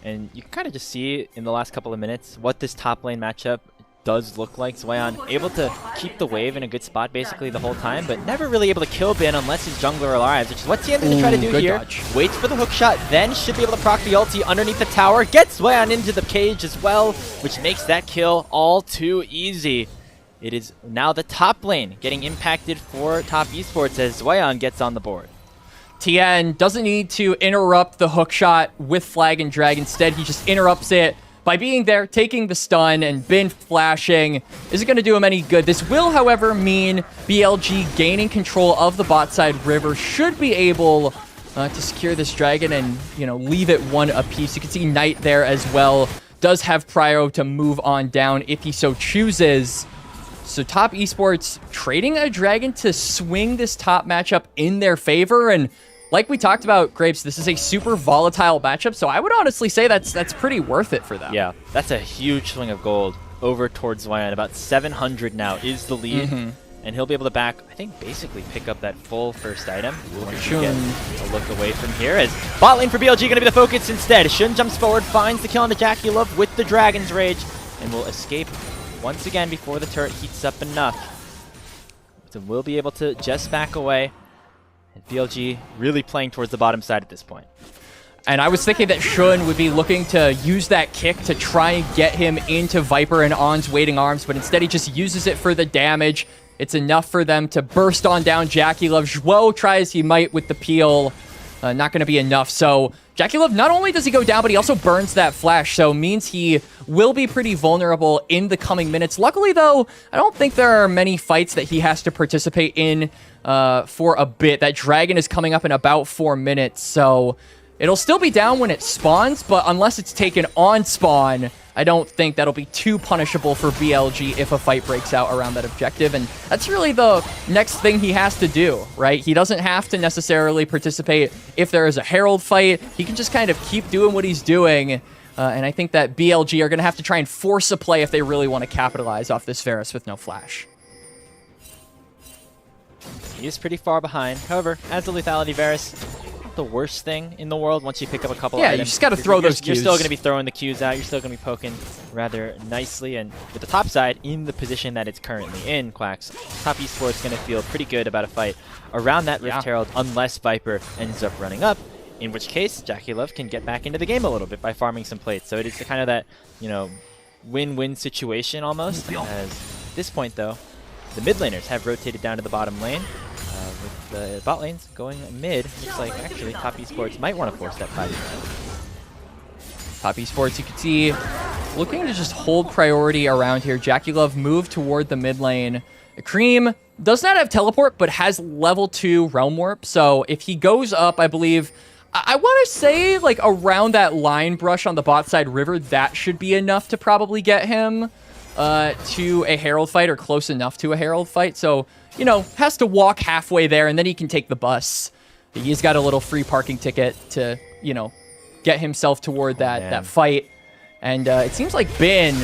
Speaker 11: And you can kind of just see in the last couple of minutes what this top lane matchup does look like Zweon able to keep the wave in a good spot basically the whole time, but never really able to kill Bin unless his jungler arrives, which is what Tien's going to try to do here.
Speaker 6: Dodge.
Speaker 11: Waits for the hook shot, then should be able to proc the ulti underneath the tower, gets Zweon into the cage as well, which makes that kill all too easy. It is now the top lane getting impacted for Top Esports as Zweon gets on the board.
Speaker 6: Tien doesn't need to interrupt the hook shot with Flag and Drag. Instead, he just interrupts it by being there, taking the stun, and Bin flashing isn't going to do him any good. This will, however, mean BLG gaining control of the bot side river, should be able to secure this dragon and, you know, leave it one apiece. You can see Knight there as well. Does have prio to move on down if he so chooses. So Top Esports trading a dragon to swing this top matchup in their favor, and like we talked about, Grapes, this is a super volatile matchup, so I would honestly say that's pretty worth it for them.
Speaker 11: Yeah, that's a huge swing of gold over towards Zweon. About 700 now is the lead, and he'll be able to back, I think, basically pick up that full first item. We'll get a look away from here as bot lane for BLG going to be the focus instead. Shun jumps forward, finds the kill on the Jackie Love with the Dragon's Rage, and will escape once again before the turret heats up enough. So we'll be able to just back away. And BLG really playing towards the bottom side at this point.
Speaker 6: And I was thinking that Shun would be looking to use that kick to try and get him into Viper and On's waiting arms, but instead he just uses it for the damage. It's enough for them to burst on down Jackie Love. Zhuo tries he might with the peel. Not going to be enough. So Jackie Love, not only does he go down, but he also burns that flash, so means he will be pretty vulnerable in the coming minutes. Luckily, though, I don't think there are many fights that he has to participate in for a bit. That dragon is coming up in about 4 minutes, so it'll still be down when it spawns, but unless it's taken on spawn, I don't think that'll be too punishable for BLG if a fight breaks out around that objective, and that's really the next thing he has to do, right? He doesn't have to necessarily participate if there is a Herald fight. He can just kind of keep doing what he's doing, and I think that BLG are going to have to try and force a play if they really want to capitalize off this Varus with no flash.
Speaker 11: He is pretty far behind. However, as the lethality Varus, the worst thing in the world once you pick up a couple items.
Speaker 6: You just got to throw those Qs.
Speaker 11: You're still going to be throwing the Qs out. You're still going to be poking rather nicely. And with the top side in the position that it's currently in, Quacks, Top Esports going to feel pretty good about a fight around that Rift Herald unless Viper ends up running up, in which case Jackie Love can get back into the game a little bit by farming some plates. So it is kind of that, you know, win-win situation almost. As at this point, though, the mid laners have rotated down to the bottom lane. With the bot lanes going mid, looks like actually Top Esports might want to force that 5.
Speaker 6: Top Esports, you can see, looking to just hold priority around here. Jackie Love moved toward the mid lane. Cream does not have teleport, but has level 2 Realm Warp. So if he goes up, I believe, I want to say like around that line brush on the bot side river, that should be enough to probably get him to a Herald fight or close enough to a Herald fight. So, you know, has to walk halfway there and then he can take the bus. He's got a little free parking ticket to, you know, get himself toward that fight. And it seems like Bin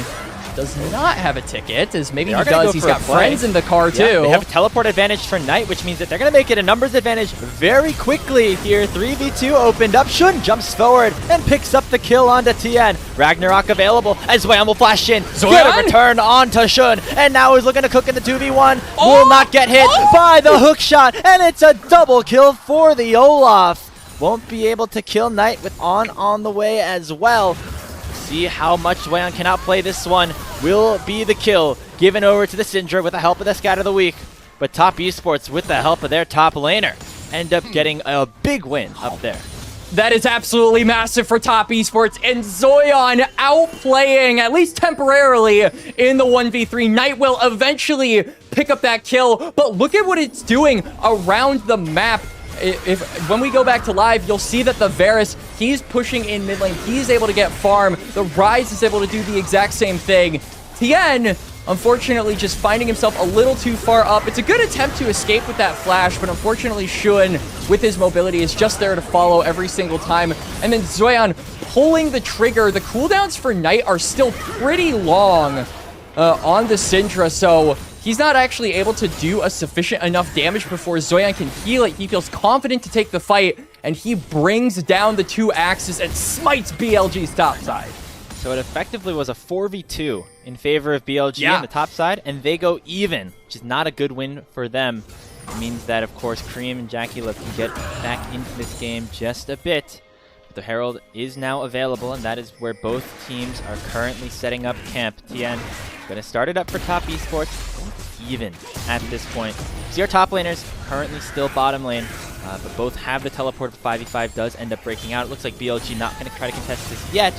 Speaker 6: does not have a ticket, as maybe he does. He's got friends in the car, too.
Speaker 11: They have a teleport advantage for Knight, which means that they're going to make it a numbers advantage very quickly here. 3v2 opened up. Shun jumps forward and picks up the kill onto Tien. Ragnarok available as Zweon will flash in. Get a return onto Shun, and now he's looking to cook in the 2v1. Will not get hit by the hook shot, and it's a double kill for the Olaf. Won't be able to kill Knight with on the way as well. See how much Zweon can outplay this one. Will be the kill given over to the Syndra with the help of the Scat of the Week. But Top Esports, with the help of their top laner, end up getting a big win up there.
Speaker 6: That is absolutely massive for Top Esports, and Zoyan outplaying, at least temporarily, in the 1v3. Knight will eventually pick up that kill, but look at what it's doing around the map. When we go back to live, you'll see that the Varus, he's pushing in mid lane. He's able to get farm. The Ryze is able to do the exact same thing. Tien, unfortunately, just finding himself a little too far up. It's a good attempt to escape with that flash, but unfortunately, Shun, with his mobility, is just there to follow every single time. And then Zoyan pulling the trigger. The cooldowns for Knight are still pretty long on the Syndra, so he's not actually able to do a sufficient enough damage before Zoyan can heal it. He feels confident to take the fight, and he brings down the 2 axes and smites BLG's top side.
Speaker 11: So it effectively was a 4v2 in favor of BLG on the top side, and they go even, which is not a good win for them. It means that, of course, Cream and Jackie Love can get back into this game just a bit. The Herald is now available, and that is where both teams are currently setting up camp. TN going to start it up for top esports, going even at this point. See our top laners currently still bottom lane, but both have the teleport. 5v5 does end up breaking out. It looks like BLG not going to try to contest this yet.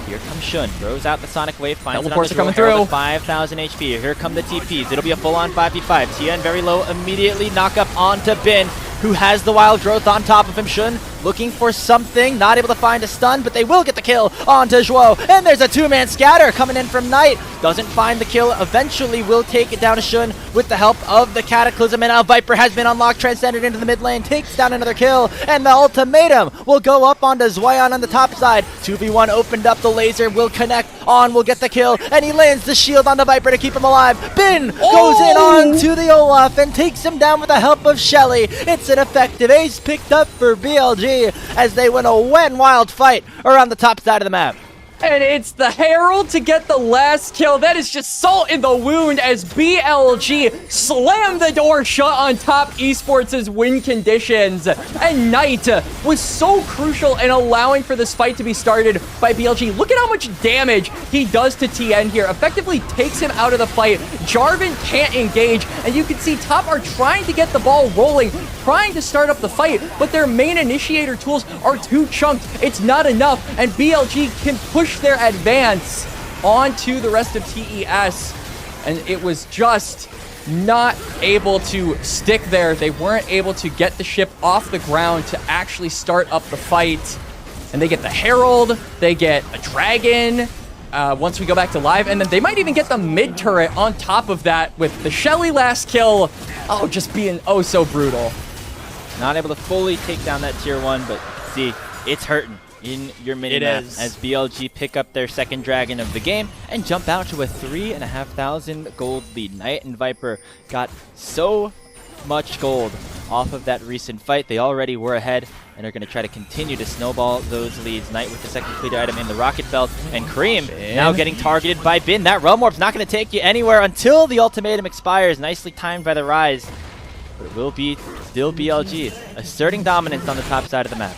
Speaker 11: Here comes Shun, throws out the Sonic Wave, finds
Speaker 6: Teleports
Speaker 11: it
Speaker 6: are
Speaker 11: on the
Speaker 6: coming through.
Speaker 11: 5,000 HP. Here come the TPs. It'll be a full-on 5v5. TN very low, immediately knock up onto Bin, who has the Wild Growth on top of him. Shun looking for something, not able to find a stun, but they will get the kill onto Zhuo. And there's a two-man scatter coming in from Knight. Doesn't find the kill, eventually will take it down to Shun with the help of the Cataclysm. And now Viper has been unlocked, transcended into the mid lane, takes down another kill, and the ultimatum will go up onto Zhuan on the top side. 2v1 opened up, the laser will connect, On will get the kill, and he lands the shield on the Viper to keep him alive. Bin goes in on to the Olaf and takes him down with the help of Shelly. It's an effective ace picked up for BLG as they win a wild fight around the top side of the map.
Speaker 6: And it's the Herald to get the last kill. That is just salt in the wound as BLG slammed the door shut on top esports' win conditions. And Knight was so crucial in allowing for this fight to be started by BLG. Look at how much damage he does to TN here. Effectively takes him out of the fight. Jarvan can't engage, and you can see top are trying to get the ball rolling, trying to start up the fight, but their main initiator tools are too chunked. It's not enough, and BLG can push their advance onto the rest of TES, and it was just not able to stick there. They weren't able to get the ship off the ground to actually start up the fight, and they get the Herald, they get a Dragon once we go back to live, and then they might even get the mid turret on top of that with the Shelly last kill. Oh, just being oh so brutal.
Speaker 11: Not able to fully take down that tier 1, but see, it's hurting in your mini-map as BLG pick up their second dragon of the game and jump out to a 3,500 gold lead. Knight and Viper got so much gold off of that recent fight. They already were ahead and are going to try to continue to snowball those leads. Knight with the second completed item in the rocket belt, and Cream now getting targeted by Bin. That Realm Orb's not going to take you anywhere until the ultimatum expires. Nicely timed by the Rise, but it will be still BLG asserting dominance on the top side of the map.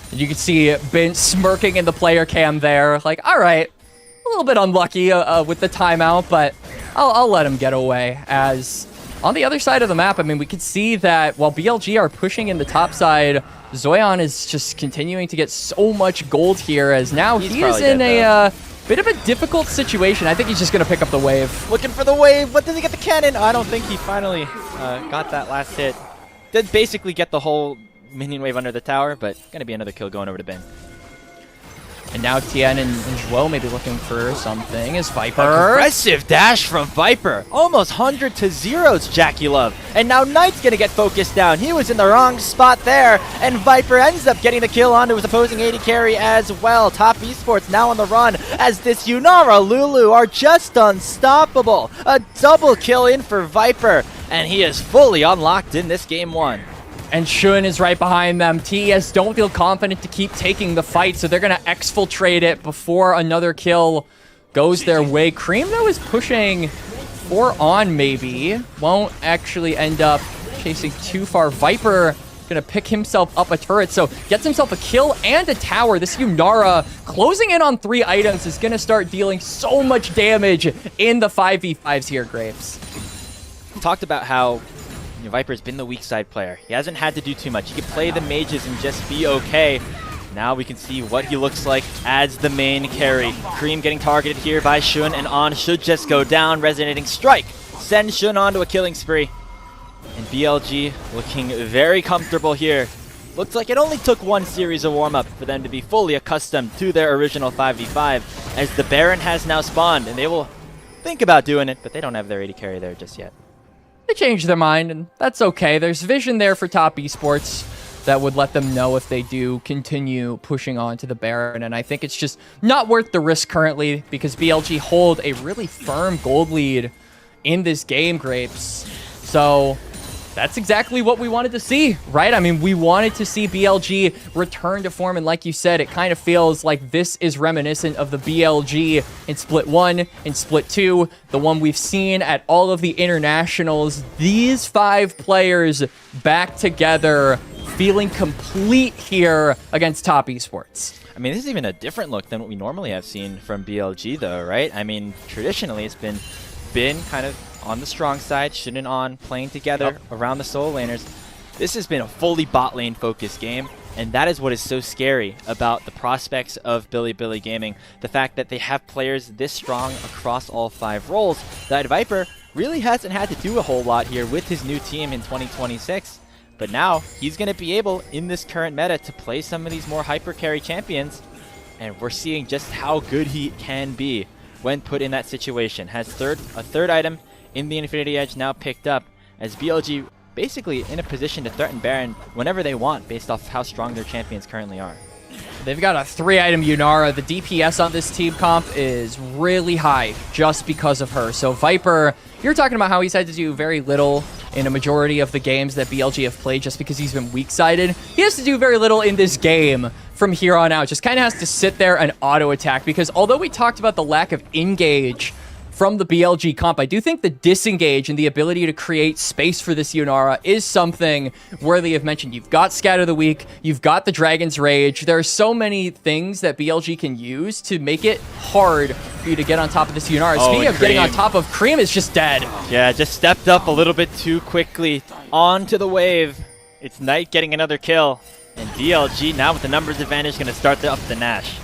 Speaker 6: You can see Bin smirking in the player cam there, like, all right, a little bit unlucky with the timeout, but I'll let him get away. As on the other side of the map, I mean, we could see that while BLG are pushing in the top side, Zoyan is just continuing to get so much gold here, as now he is in a bit of a difficult situation. I think he's just going to pick up the wave.
Speaker 11: Looking for the wave. What does he get the cannon? I don't think he finally got that last hit. Did basically get the whole minion wave under the tower, but gonna be another kill going over to Ben.
Speaker 6: And now Tien and Zhuo may be looking for something as Viper.
Speaker 11: Aggressive dash from Viper. Almost 100 to 0's Jackie Love. And now Knight's gonna get focused down. He was in the wrong spot there, and Viper ends up getting the kill onto his opposing AD carry as well. Top esports now on the run as this Yunara Lulu are just unstoppable. A double kill in for Viper, and he is fully unlocked in this game 1.
Speaker 6: And Shun is right behind them. TES don't feel confident to keep taking the fight, so they're going to exfiltrate it before another kill goes their way. Cream, though, is pushing 4 on, maybe. Won't actually end up chasing too far. Viper going to pick himself up a turret, so gets himself a kill and a tower. This Yunara closing in on 3 items is going to start dealing so much damage in the 5v5s here, Grapes.
Speaker 11: Talked about how Viper's been the weak side player. He hasn't had to do too much. He can play the mages and just be okay. Now we can see what he looks like as the main carry. Cream getting targeted here by Shun, and On should just go down. Resonating strike sends Shun on to a killing spree. And BLG looking very comfortable here. Looks like it only took 1 series of warm-up for them to be fully accustomed to their original 5v5, as the Baron has now spawned, and they will think about doing it, but they don't have their AD carry there just yet.
Speaker 6: They changed their mind, and that's okay. There's vision there for top esports that would let them know if they do continue pushing on to the Baron, and I think it's just not worth the risk currently because BLG hold a really firm gold lead in this game, Grapes. So That's exactly what we wanted to see, right? I mean, we wanted to see BLG return to form, and like you said, it kind of feels like this is reminiscent of the BLG in Split 1, in Split 2, the one we've seen at all of the internationals. These 5 players back together, feeling complete here against Top Esports.
Speaker 11: I mean, this is even a different look than what we normally have seen from BLG, though, right? I mean, traditionally, it's been kind of on the strong side, Shin and On playing together around the solo laners. This has been a fully bot lane focused game, and that is what is so scary about the prospects of Bilibili Gaming. The fact that they have players this strong across all 5 roles, that Viper really hasn't had to do a whole lot here with his new team in 2026. But now, he's going to be able, in this current meta, to play some of these more hyper carry champions, and we're seeing just how good he can be when put in that situation. Has a third item in the Infinity Edge now picked up, as BLG basically in a position to threaten Baron whenever they want based off how strong their champions currently are.
Speaker 6: They've got a 3-item Yunara. The DPS on this team comp is really high just because of her. So Viper, you're talking about how he's had to do very little in a majority of the games that BLG have played just because he's been weak-sided. He has to do very little in this game from here on out. Just kind of has to sit there and auto-attack, because although we talked about the lack of engage from the BLG comp, I do think the disengage and the ability to create space for this Yunara is something worthy of mention. You've got Scatter the Weak, you've got the Dragon's Rage. There are so many things that BLG can use to make it hard for you to get on top of this Yunara. Speaking of getting on top of, Cream is just dead.
Speaker 11: Yeah, just stepped up a little bit too quickly onto the wave. It's Knight getting another kill, and BLG now with the numbers advantage going to start up the Nash.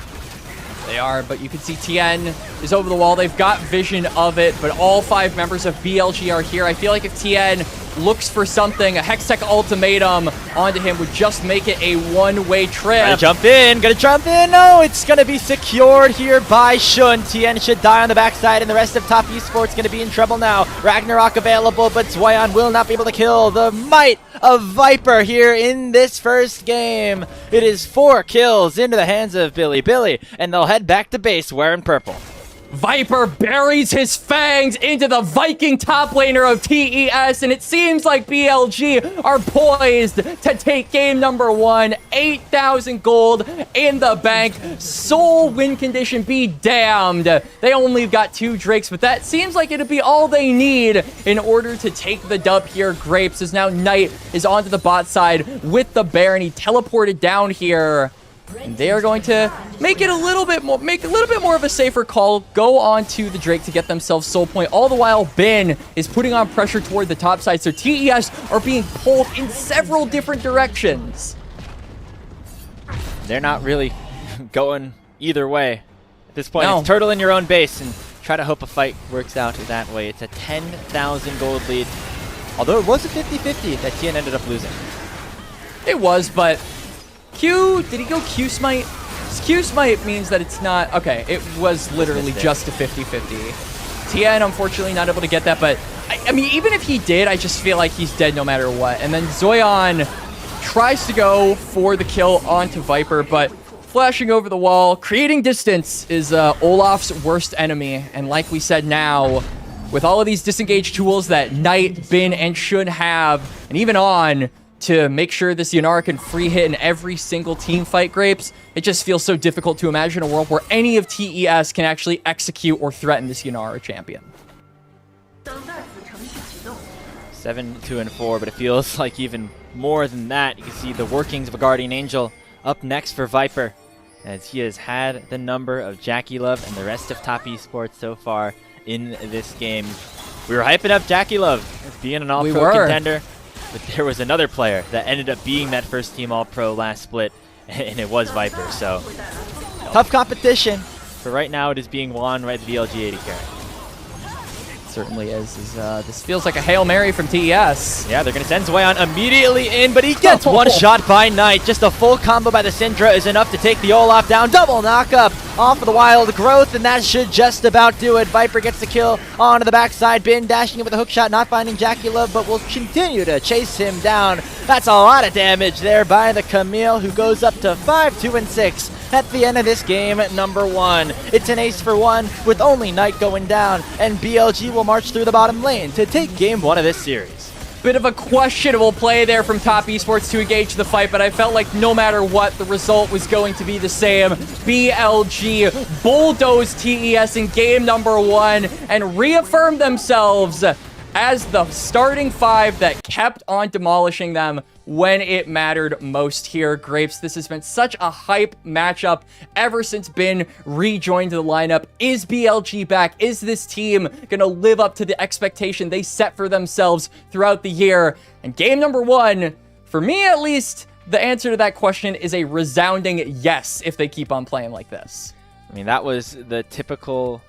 Speaker 6: They are, but you can see TN is over the wall. They've got vision of it, but all 5 members of BLG are here. I feel like if TN looks for something, a Hextech ultimatum onto him would just make it a one-way trip.
Speaker 11: Gonna jump in. No, it's gonna be secured here by Shun. TN should die on the backside, and the rest of Top Esports gonna be in trouble now. Ragnarok available, but Zwayan will not be able to kill the might of Viper here in this first game. It is 4 kills into the hands of Bilibili, and they'll head back to base wearing purple.
Speaker 6: Viper buries his fangs into the Viking top laner of TES, and it seems like BLG are poised to take game number 1. 8,000 gold in the bank. Soul win condition be damned. They only got 2 Drakes, but that seems like it'd be all they need in order to take the dub here. Grapes, as now Knight is onto the bot side with the Baron. He teleported down here. And they are going to make it a little bit more of a safer call. Go on to the Drake to get themselves soul point. All the while, Ben is putting on pressure toward the top side. So TES are being pulled in several different directions.
Speaker 11: They're not really going either way. At this point, it's turtle in your own base and try to hope a fight works out that way. It's a 10,000 gold lead. Although it was a 50-50 that TN ended up losing.
Speaker 6: It was, but did he go Q Smite? Q Smite means that it's not, okay, it was literally just a 50-50. TN, unfortunately, not able to get that, but, I mean, even if he did, I just feel like he's dead no matter what. And then Zoyan tries to go for the kill onto Viper, but flashing over the wall, creating distance is Olaf's worst enemy. And like we said now, with all of these disengage tools that Knight, Bin, and Shun have, and even On, to make sure this Yunara can free hit in every single team fight, Grapes, it just feels so difficult to imagine a world where any of TES can actually execute or threaten this Yunara champion.
Speaker 11: 7-2-4, but it feels like even more than that. You can see the workings of a Guardian Angel up next for Viper, as he has had the number of Jackie Love and the rest of Top Esports so far in this game. We were hyping up Jackie Love as being an all-pro contender. But there was another player that ended up being that first team All-Pro last split, and it was Viper. So, tough competition. But right now, it is being won by the BLG AD carry.
Speaker 6: Certainly is. This feels like a Hail Mary from TES.
Speaker 11: Yeah, they're going to send Zwayan immediately in, but he gets one shot by Knight. Just a full combo by the Syndra is enough to take the Olaf down. Double knockup off of the Wild Growth, and that should just about do it. Viper gets the kill onto the backside. Bin dashing in with a hook shot, not finding Jackie Love, but will continue to chase him down. That's a lot of damage there by the Camille, who goes up to 5-2-6. At the end of this game, number 1. It's an ace for 1 with only Knight going down, and BLG will march through the bottom lane to take game 1 of this series.
Speaker 6: Bit of a questionable play there from Top Esports to engage the fight, but I felt like no matter what, the result was going to be the same. BLG bulldozed TES in game number 1 and reaffirmed themselves as the starting 5 that kept on demolishing them when it mattered most here. Grapes, this has been such a hype matchup ever since Bin rejoined the lineup. Is BLG back? Is this team gonna live up to the expectation they set for themselves throughout the year? And game number 1, for me at least, the answer to that question is a resounding yes if they keep on playing like this.
Speaker 11: I mean, that was the typical,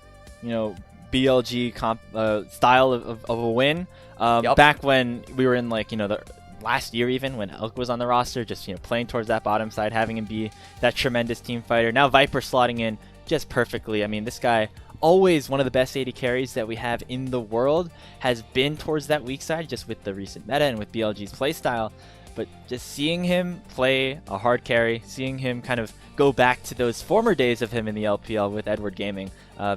Speaker 11: BLG style of a win. Back when we were in the last year, even when Elk was on the roster, just playing towards that bottom side, having him be that tremendous team fighter. Now Viper slotting in just perfectly. I mean, this guy, always one of the best AD carries that we have in the world, has been towards that weak side just with the recent meta and with BLG's playstyle. But just seeing him play a hard carry, seeing him kind of go back to those former days of him in the LPL with Edward Gaming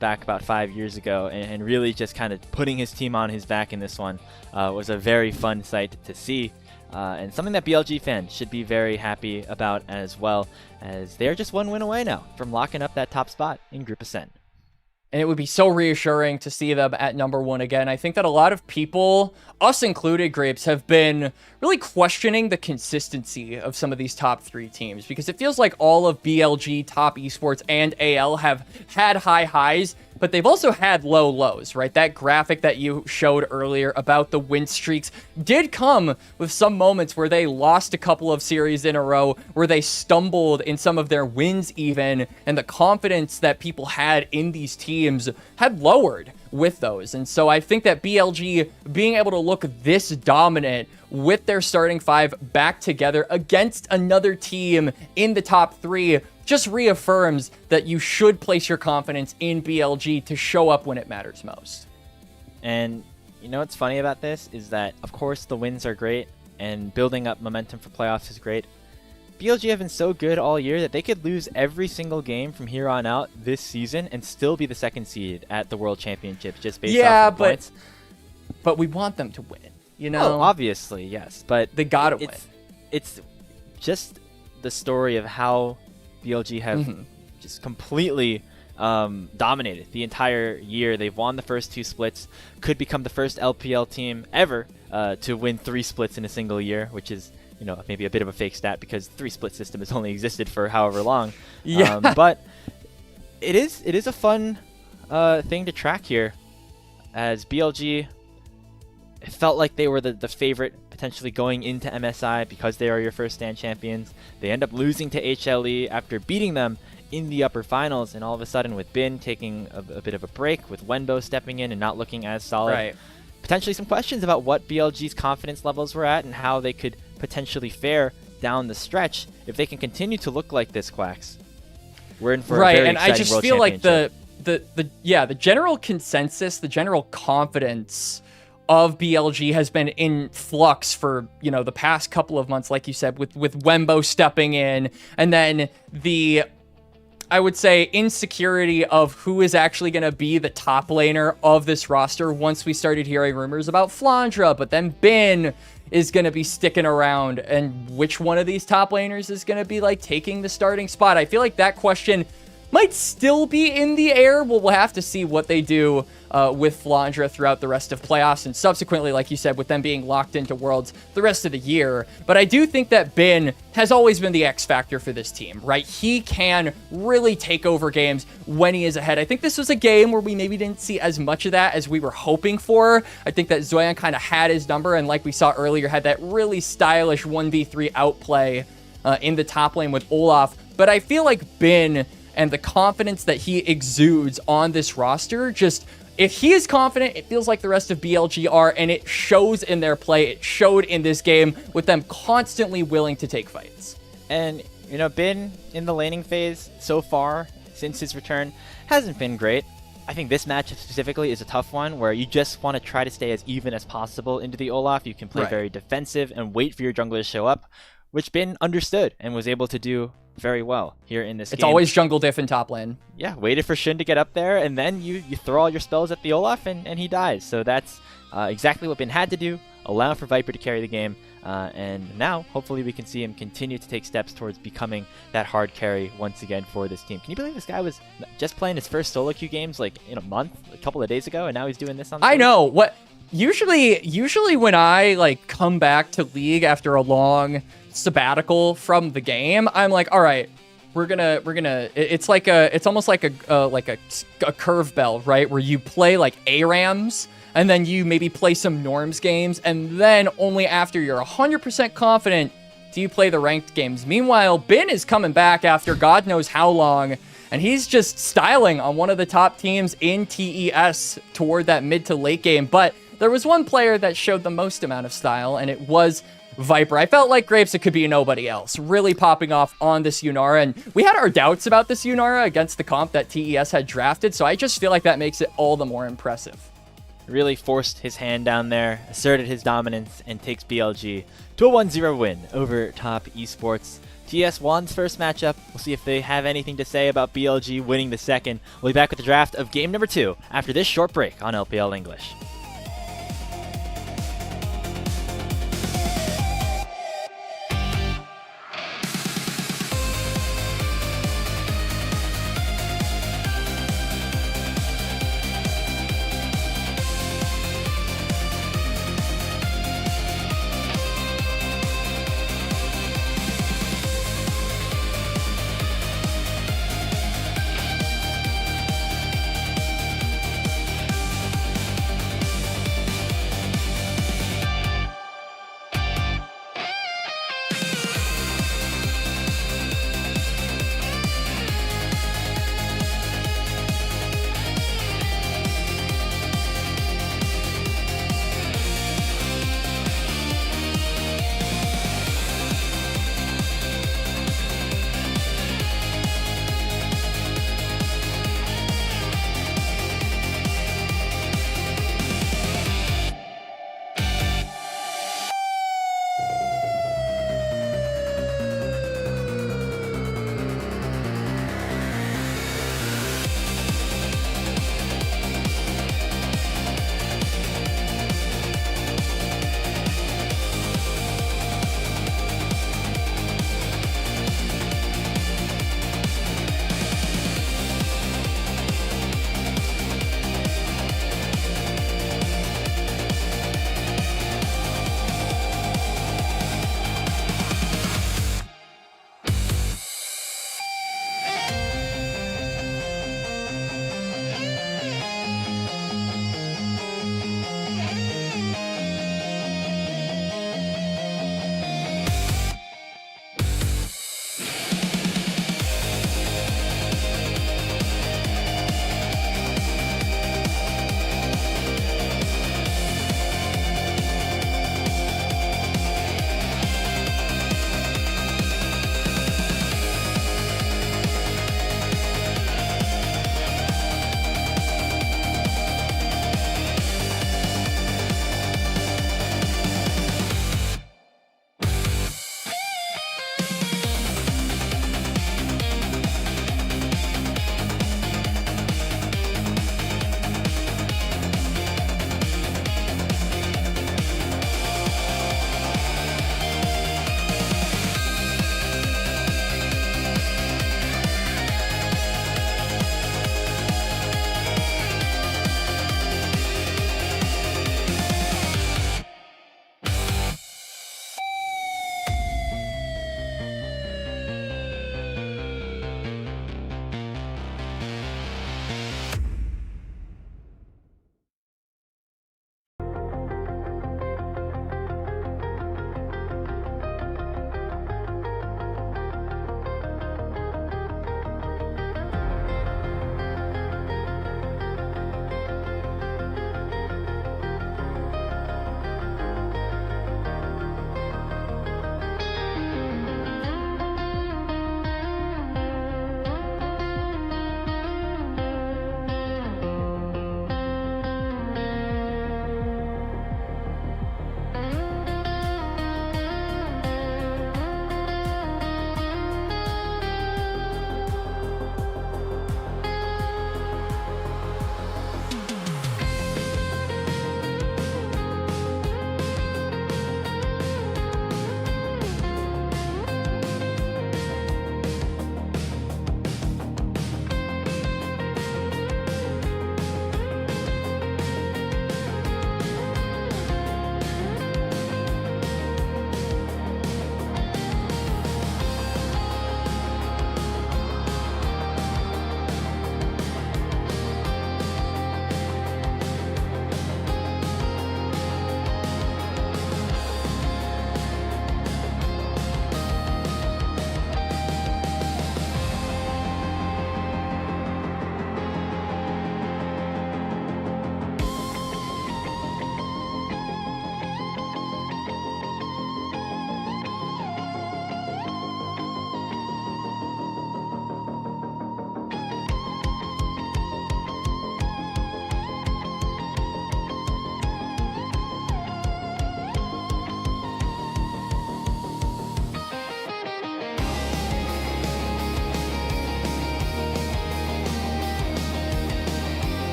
Speaker 11: back about 5 years ago, and really just kind of putting his team on his back in this one was a very fun sight to see. And something that BLG fans should be very happy about, as well, as they're just 1 win away now from locking up that top spot in Group Ascent.
Speaker 6: And it would be so reassuring to see them at number 1 again. I think that a lot of people, us included, Grapes, have been really questioning the consistency of some of these top 3 teams, because it feels like all of BLG, Top Esports, and AL have had high highs, but they've also had low lows, right? That graphic that you showed earlier about the win streaks did come with some moments where they lost a couple of series in a row, where they stumbled in some of their wins even, and the confidence that people had in these teams had lowered with those. And so I think that BLG being able to look this dominant with their starting 5 back together against another team in the top 3 just reaffirms that you should place your confidence in BLG to show up when it matters most.
Speaker 11: And what's funny about this is that, of course, the wins are great and building up momentum for playoffs is great. BLG have been so good all year that they could lose every single game from here on out this season and still be the 2nd seed at the World Championships just based off of the points.
Speaker 6: But we want them to win,
Speaker 11: Oh, obviously, yes. But
Speaker 6: they gotta win.
Speaker 11: It's just the story of how BLG have just completely dominated the entire year. They've won the first 2 splits, could become the first LPL team ever to win 3 splits in a single year, which is maybe a bit of a fake stat because the 3-split system has only existed for however long.
Speaker 6: Yeah.
Speaker 11: But it is a fun thing to track here, as BLG, it felt like they were the favorite potentially going into MSI because they are your first stand champions. They end up losing to HLE after beating them in the upper finals, and all of a sudden with Bin taking a bit of a break, with Wenbo stepping in and not looking as solid, potentially some questions about what BLG's confidence levels were at and how they could potentially fare down the stretch if they can continue to look like this, Quacks. We're in for a very
Speaker 6: and
Speaker 11: exciting
Speaker 6: I just
Speaker 11: World
Speaker 6: feel like
Speaker 11: Championship.
Speaker 6: the general consensus, the general confidence of BLG has been in flux for, the past couple of months, like you said, with Wembo stepping in, and then the, I would say, insecurity of who is actually going to be the top laner of this roster once we started hearing rumors about Flandra, but then Bin is going to be sticking around, and which one of these top laners is going to be taking the starting spot. I feel like that question might still be in the air. We'll have to see what they do with Flandra throughout the rest of playoffs, and subsequently, like you said, with them being locked into Worlds the rest of the year. But I do think that Bin has always been the X factor for this team, right? He can really take over games when he is ahead. I think this was a game where we maybe didn't see as much of that as we were hoping for. I think that Zoyan kind of had his number, and like we saw earlier, had that really stylish 1v3 outplay in the top lane with Olaf. But I feel like Bin and the confidence that he exudes on this roster, just, if he is confident, it feels like the rest of BLG are, and it shows in their play. It showed in this game with them constantly willing to take fights.
Speaker 11: And, Bin in the laning phase so far since his return hasn't been great. I think this match specifically is a tough one where you just want to try to stay as even as possible into the Olaf. You can play very defensive and wait for your jungler to show up, which Bin understood and was able to do very well here in this game.
Speaker 6: It's always jungle diff in top lane.
Speaker 11: Yeah, waited for Shin to get up there, and then you throw all your spells at the Olaf, and he dies. So that's exactly what Bin had to do. allow for Viper to carry the game, and now hopefully we can see him continue to take steps towards becoming that hard carry once again for this team. Can you believe this guy was just playing his first solo queue games like in a month, a couple of days ago, and now he's doing this on the
Speaker 6: I know. What usually when I like come back to League after a long sabbatical from the game, I'm like, all right, we're gonna it's almost like a curve bell, right? Where you play like ARAMs and then you maybe play some norms games, and then only after you're 100% confident do you play the ranked games. Meanwhile, Bin is coming back after God knows how long, and he's just styling on one of the top teams in TES toward that mid to late game. But there was one player that showed the most amount of style, and it was Viper. I felt like Grapes, it could be nobody else, really popping off on this Yunara, and we had our doubts about this Yunara against the comp that TES had drafted, so I just feel like that makes it all the more impressive.
Speaker 11: Really forced his hand down there, asserted his dominance, and takes BLG to a 1-0 win over Top Esports. TES won's first matchup. We'll see if they have anything to say about BLG winning the second. We'll be back with the draft of game number 2 after this short break on LPL English.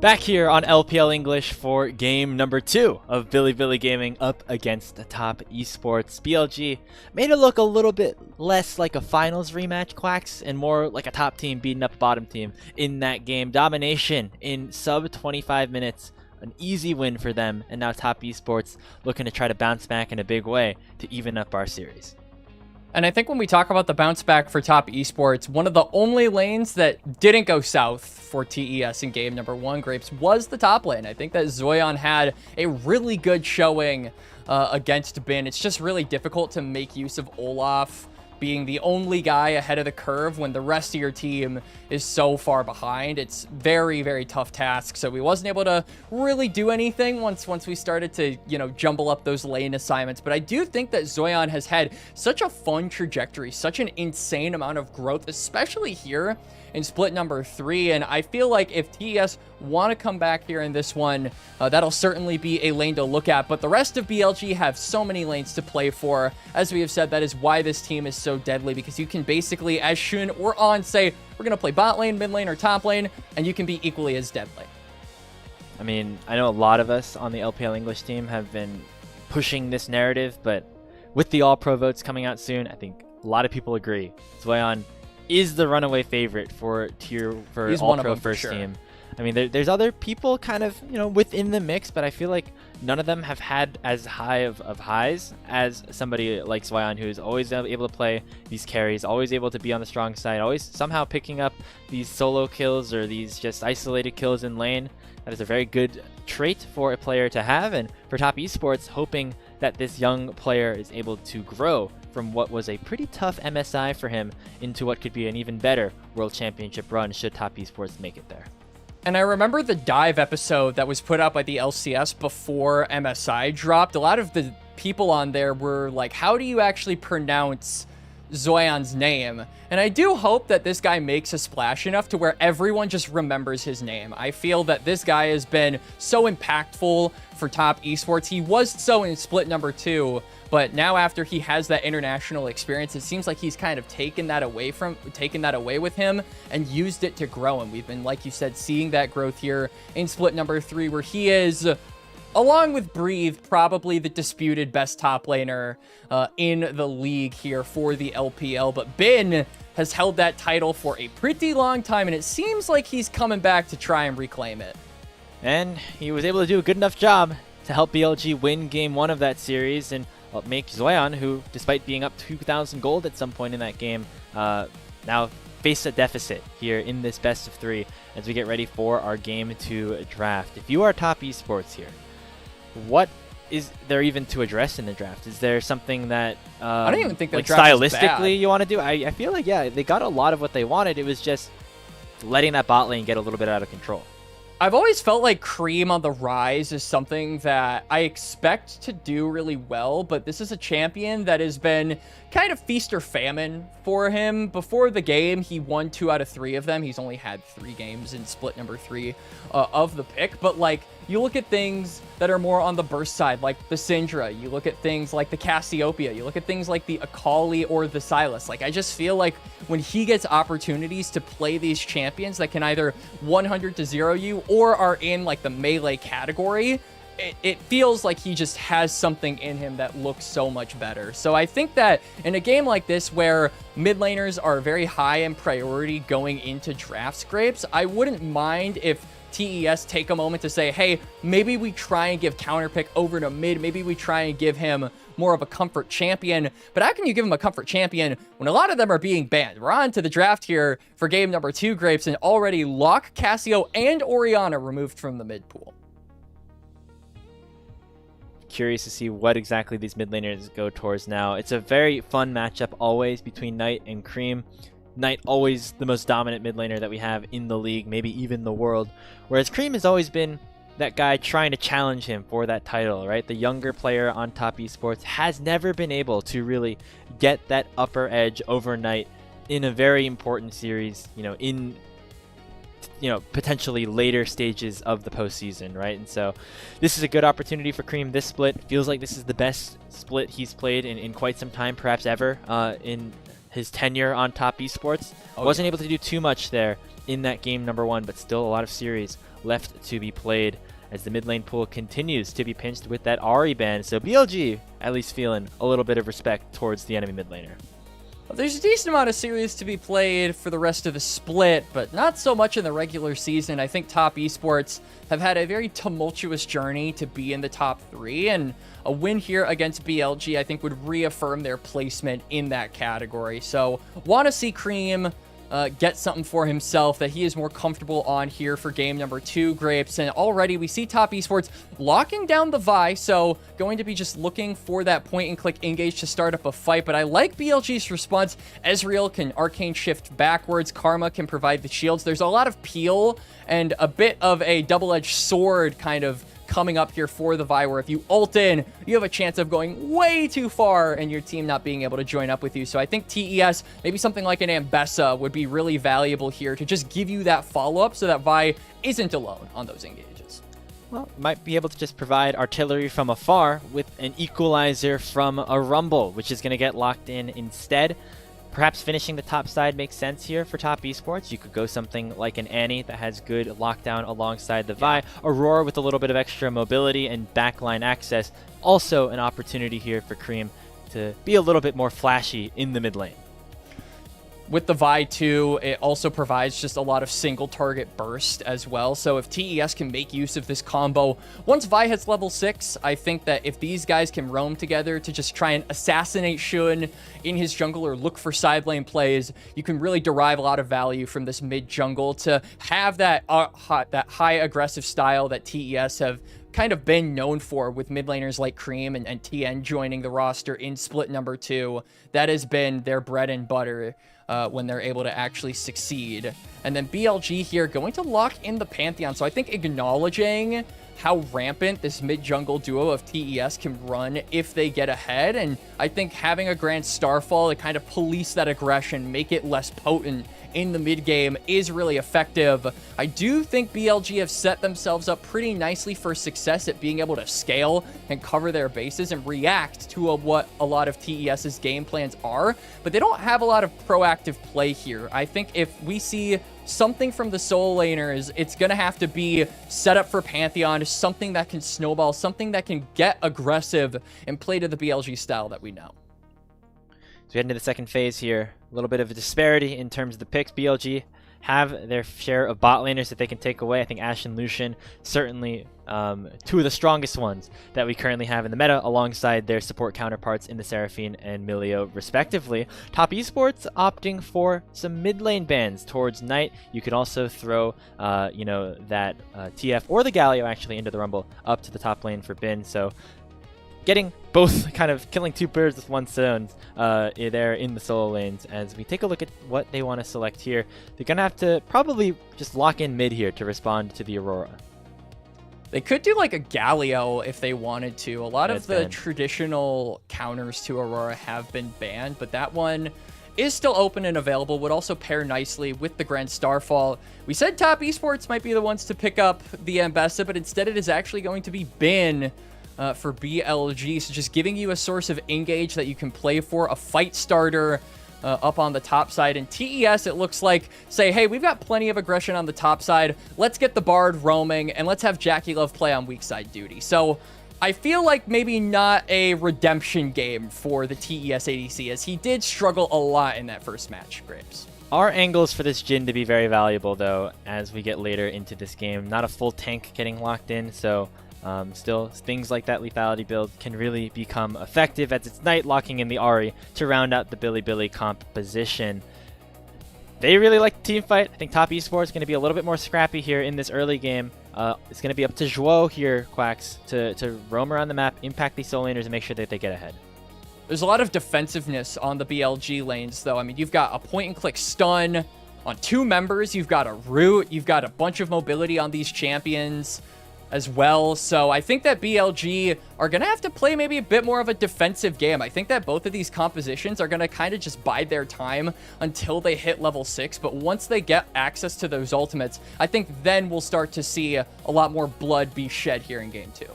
Speaker 11: Back here on LPL English for game number 2 of Billy Billy Gaming up against the Top Esports. BLG made it look a little bit less like a finals rematch, Quacks, and more like a top team beating up a bottom team in that game. Domination in sub 25 minutes. An easy win for them, and now Top Esports looking to try to bounce back in a big way to even up our series.
Speaker 6: And I think when we talk about the bounce back for Top Esports, one of the only lanes that didn't go south for TES in game number 1, Grapes, was the top lane. I think that Zoyan had a really good showing against Bin. It's just really difficult to make use of Olaf being the only guy ahead of the curve when the rest of your team is so far behind. It's very, very tough task. So we wasn't able to really do anything once we started to, jumble up those lane assignments. But I do think that Zoyan has had such a fun trajectory, such an insane amount of growth, especially here in split number 3. And I feel like if TES want to come back here in this one, that'll certainly be a lane to look at. But the rest of BLG have so many lanes to play for. As we have said, that is why this team is so deadly, because you can basically, as Shun or On say, we're going to play bot lane, mid lane, or top lane, and you can be equally as deadly.
Speaker 11: I mean, I know a lot of us on the LPL English team have been pushing this narrative, but with the All-Pro votes coming out soon, I think a lot of people agree. Zoyan is the runaway favorite for All-Pro first team. I mean, there's other people kind of, within the mix, but I feel like none of them have had as high of highs as somebody like Zoyan, who is always able to play these carries, always able to be on the strong side, always somehow picking up these solo kills or these just isolated kills in lane. That is a very good trait for a player to have, and for Top Esports, hoping that this young player is able to grow from what was a pretty tough MSI for him into what could be an even better World Championship run should Top Esports make it there.
Speaker 6: And I remember the dive episode that was put out by the LCS before MSI dropped. A lot of the people on there were like, how do you actually pronounce Zoyan's name? And I do hope that this guy makes a splash enough to where everyone just remembers his name. I feel that this guy has been so impactful for Top Esports. He was so in split number 2, but now after he has that international experience, it seems like he's kind of taken that away with him and used it to grow. And we've been, like you said, seeing that growth here in split number 3, where he is, along with Breathe, probably the disputed best top laner in the league here for the LPL. But Bin has held that title for a pretty long time, and it seems like he's coming back to try and reclaim it.
Speaker 11: And he was able to do a good enough job to help BLG win game 1 of that series and make Zoyan, who, despite being up 2,000 gold at some point in that game, now face a deficit here in this best of 3 as we get ready for our game 2 draft. If you are Top Esports here, what is there even to address in the draft? Is there something that
Speaker 6: I don't even think that
Speaker 11: like
Speaker 6: draft is
Speaker 11: stylistically
Speaker 6: bad.
Speaker 11: You want to do? I feel like, yeah, they got a lot of what they wanted. It was just letting that bot lane get a little bit out of control.
Speaker 6: I've always felt like Cream on the rise is something that I expect to do really well, but this is a champion that has been kind of feast or famine for him. Before the game, he won 2 out of 3 of them. He's only had 3 games in split number 3 of the pick, but like, you look at things that are more on the burst side, like the Syndra. You look at things like the Cassiopeia. You look at things like the Akali or the Sylas. Like, I just feel like when he gets opportunities to play these champions that can either 100 to 0 you or are in like the melee category, it feels like he just has something in him that looks so much better. So I think that in a game like this where mid laners are very high in priority going into draft scrapes, I wouldn't mind if TES take a moment to say, hey, maybe we try and give counterpick over to mid. Maybe we try and give him more of a comfort champion. But how can you give him a comfort champion when a lot of them are being banned? We're on to the draft here for game number 2, Grapes, and already Locke, Cassio, and Orianna removed from the mid pool.
Speaker 11: Curious to see what exactly these mid laners go towards now. It's a very fun matchup always between Knight and Cream. Knight always the most dominant mid laner that we have in the league, maybe even the world. Whereas Cream has always been that guy trying to challenge him for that title, right? The younger player on Top Esports has never been able to really get that upper edge over Knight in a very important series, in potentially later stages of the postseason, right? And so this is a good opportunity for Cream. This split feels like this is the best split he's played in quite some time, perhaps ever, in his tenure on Top Esports. Wasn't able to do too much there in that game number 1, but still a lot of series left to be played as the mid lane pool continues to be pinched with that Ahri ban. So BLG at least feeling a little bit of respect towards the enemy mid laner.
Speaker 6: There's a decent amount of series to be played for the rest of the split, but not so much in the regular season. I think Top Esports have had a very tumultuous journey to be in the top 3, and a win here against BLG I think would reaffirm their placement in that category. So want to see Cream get something for himself that he is more comfortable on here for game number 2, Grapes. And already we see Top Esports locking down the Vi, so going to be just looking for that point-and-click engage to start up a fight. But I like BLG's response. Ezreal can arcane shift backwards. Karma can provide the shields. There's a lot of peel and a bit of a double-edged sword kind of coming up here for the Vi, where if you ult in, you have a chance of going way too far and your team not being able to join up with you. So I think TES, maybe something like an Ambessa, would be really valuable here to just give you that follow-up so that Vi isn't alone on those engages.
Speaker 11: Well, might be able to just provide artillery from afar with an equalizer from a Rumble, which is going to get locked in instead. Perhaps finishing the top side makes sense here for Top Esports. You could go something like an Annie that has good lockdown alongside the Vi. Aurora with a little bit of extra mobility and backline access. Also an opportunity here for Cream to be a little bit more flashy in the mid lane.
Speaker 6: With the Vi too, it also provides just a lot of single target burst as well. So if TES can make use of this combo, once Vi hits level 6, I think that if these guys can roam together to just try and assassinate Shun in his jungle or look for side lane plays, you can really derive a lot of value from this mid jungle to have that high aggressive style that TES have kind of been known for with mid laners like Cream and TN joining the roster in split number 2. That has been their bread and butter when they're able to actually succeed. And then BLG here going to lock in the Pantheon. So I think acknowledging how rampant this mid-jungle duo of TES can run if they get ahead, and I think having a Grand Starfall to kind of police that aggression, make it less potent in the mid game is really effective. I do think BLG have set themselves up pretty nicely for success at being able to scale and cover their bases and react to what a lot of TES's game plans are, but they don't have a lot of proactive play here. I think if we see something from the soul laners, it's gonna have to be set up for Pantheon, something that can snowball, something that can get aggressive and play to the BLG style that we know.
Speaker 11: So we head into the second phase here. A little bit of a disparity in terms of the picks. BLG have their share of bot laners that they can take away. I think Ashe and Lucian certainly two of the strongest ones that we currently have in the meta, alongside their support counterparts in the Seraphine and Milio respectively. Top Esports opting for some mid lane bans towards Knight. You could also throw that TF or the Galio actually into the Rumble up to the top lane for Bin. So getting both, kind of killing two birds with one stone there in the solo lanes. As we take a look at what they want to select here, they're going to have to probably just lock in mid here to respond to the Aurora.
Speaker 6: They could do like a Galio if they wanted to. A lot of the traditional counters to Aurora have been banned, but that one is still open and available, would also pair nicely with the Grand Starfall. We said Top Esports might be the ones to pick up the Ambessa, but instead it is actually going to be Bin for BLG, so just giving you a source of engage that you can play for, a fight starter up on the top side. And TES, it looks like, say, hey, we've got plenty of aggression on the top side, let's get the Bard roaming, and let's have Jackie Love play on weak side duty. So I feel like maybe not a redemption game for the TES ADC, as he did struggle a lot in that first match, Grapes.
Speaker 11: Our angles for this Jhin to be very valuable, though, as we get later into this game. Not a full tank getting locked in, so still, things like that lethality build can really become effective, as it's Knight locking in the Ahri to round out the Billy composition. They really like the team fight. I think Top Esports is going to be a little bit more scrappy here in this early game. It's going to be up to Zhuo here, Quacks, to roam around the map, impact these soul laners, and make sure that they get ahead.
Speaker 6: There's a lot of defensiveness on the BLG lanes, though. I mean, you've got a point-and-click stun on two members. You've got a root. You've got a bunch of mobility on these champions as well. So I think that BLG are going to have to play maybe a bit more of a defensive game. I think that both of these compositions are going to kind of just bide their time until they hit level 6. But once they get access to those ultimates, I think then we'll start to see a lot more blood be shed here in game 2.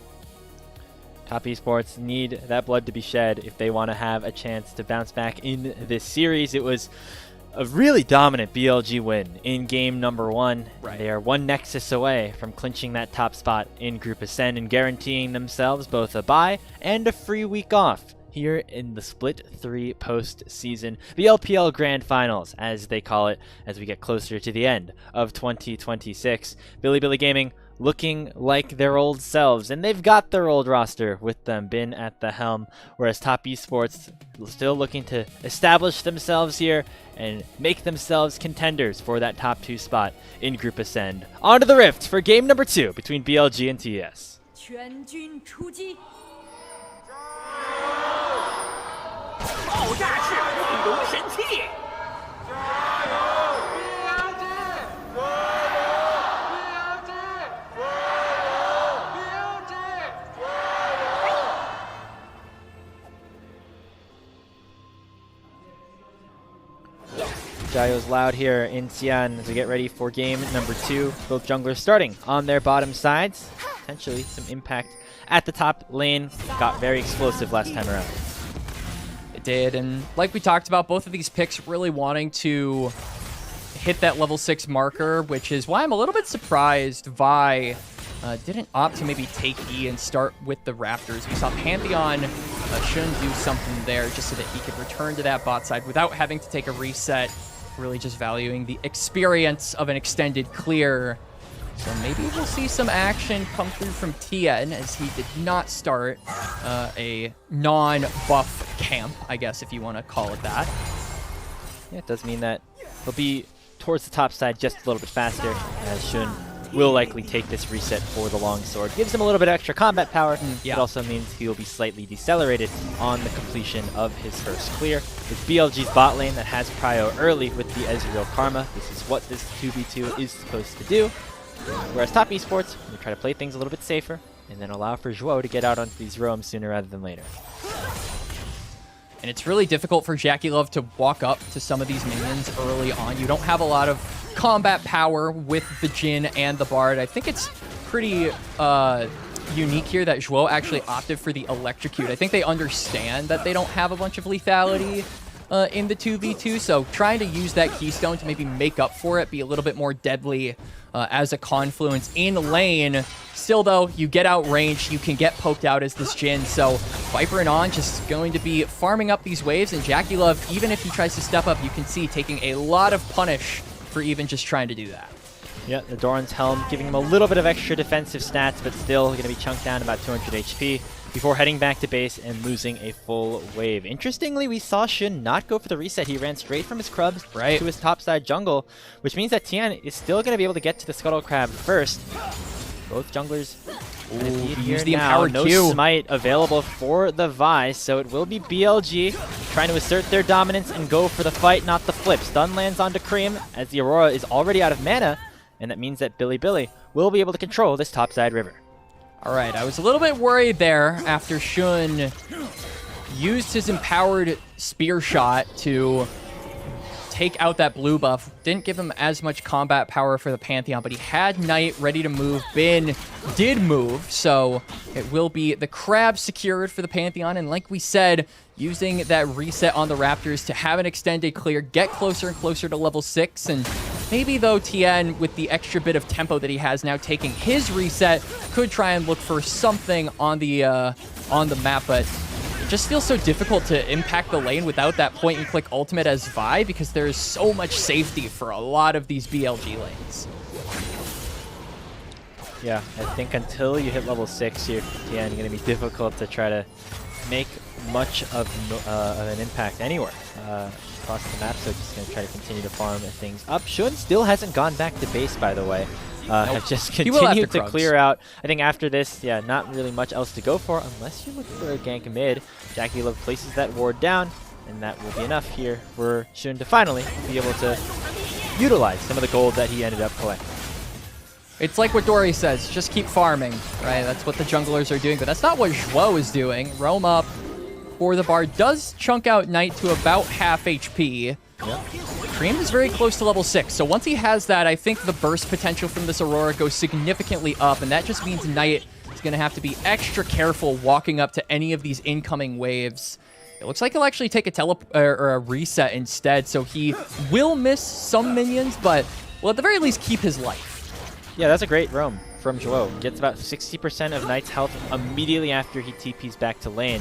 Speaker 11: Top Esports need that blood to be shed if they want to have a chance to bounce back in this series. It was a really dominant BLG win in game number 1. Right. They are one Nexus away from clinching that top spot in Group Ascend and guaranteeing themselves both a bye and a free week off here in the Split 3 postseason, the LPL Grand Finals, as they call it, as we get closer to the end of 2026. Bilibili Gaming looking like their old selves, and they've got their old roster with them, Bin at the helm, whereas Top Esports still looking to establish themselves here and make themselves contenders for that top 2 spot in Group Ascend. On to the Rift for game number 2 between BLG and TES.
Speaker 12: 全军出击！
Speaker 13: 爆炸式地龙神器！
Speaker 11: Jayo's loud here in Xi'an as we get ready for game number 2. Both junglers starting on their bottom sides. Potentially some impact at the top lane. Got very explosive last time around.
Speaker 6: It did, and like we talked about, both of these picks really wanting to hit that level 6 marker, which is why I'm a little bit surprised Vi didn't opt to maybe take E and start with the Raptors. We saw Pantheon shouldn't do something there just so that he could return to that bot side without having to take a reset, really just valuing the experience of an extended clear. So maybe we'll see some action come through from Tien, as he did not start a non-buff camp, I guess, if you want to call it that.
Speaker 11: Yeah, it does mean that he'll be towards the top side just a little bit faster, as Shun will likely take this reset for the longsword. Gives him a little bit of extra combat power. It also means he'll be slightly decelerated on the completion of his first clear. It's BLG's bot lane that has prio early with the Ezreal Karma. This is what this 2v2 is supposed to do. Whereas Top Esports, we try to play things a little bit safer and then allow for Zhuo to get out onto these roams sooner rather than later.
Speaker 6: And it's really difficult for Jackie Love to walk up to some of these minions early on. You don't have a lot of combat power with the Jhin and the Bard. I think it's pretty unique here that Zhuo actually opted for the Electrocute. I think they understand that they don't have a bunch of lethality in the 2v2, so trying to use that Keystone to maybe make up for it, be a little bit more deadly as a confluence in lane. Still though, you get outranged, you can get poked out as this Jhin, so Viper and On just going to be farming up these waves, and Jackie Love, even if he tries to step up, you can see taking a lot of punish for even just trying to do that.
Speaker 11: Yeah, the Doran's Helm giving him a little bit of extra defensive stats, but still going to be chunked down about 200 HP before heading back to base and losing a full wave. Interestingly, we saw Shin not go for the reset. He ran straight from his Krubs to his topside jungle, which means that Tian is still going to be able to get to the Scuttle Crab first. Both junglers use the empowered Q. No smite available for the Vi, so it will be BLG trying to assert their dominance and go for the fight, not the flip. Stun lands onto Cream as the Aurora is already out of mana, and that means that Bilibili will be able to control this topside river.
Speaker 6: All right, I was a little bit worried there after Shun used his empowered spear shot to take out that blue buff. Didn't give him as much combat power for the Pantheon, but he had Knight ready to move. Bin did move, so it will be the crab secured for the Pantheon. And like we said, using that reset on the Raptors to have an extended clear, get closer and closer to level 6. And maybe though Tien, with the extra bit of tempo that he has now taking his reset, could try and look for something on the map, but it just feels so difficult to impact the lane without that point-and-click ultimate as Vi, because there's so much safety for a lot of these BLG lanes.
Speaker 11: Yeah, I think until you hit level 6 here, Tien, going to be difficult to try to make much of an impact anywhere across the map, so just going to try to continue to farm things up. Shun still hasn't gone back to base, by the way. Have just continued to clear out. I think after this, yeah, not really much else to go for unless you're looking for a gank mid. Jackie Love places that ward down, and that will be enough here for Shun to finally be able to utilize some of the gold that he ended up collecting.
Speaker 6: It's like what Dory says, just keep farming, right? That's what the junglers are doing, but that's not what Zhuo is doing. Roam up for the Bard does chunk out Knight to about half HP. Yep. Cream is very close to level 6, so once he has that, I think the burst potential from this Aurora goes significantly up, and that just means Knight He's going to have to be extra careful walking up to any of these incoming waves. It looks like he'll actually take a or a reset instead, so he will miss some minions, but will at the very least keep his life.
Speaker 11: Yeah, that's a great roam from Joao. Gets about 60% of Knight's health immediately after he TPs back to lane,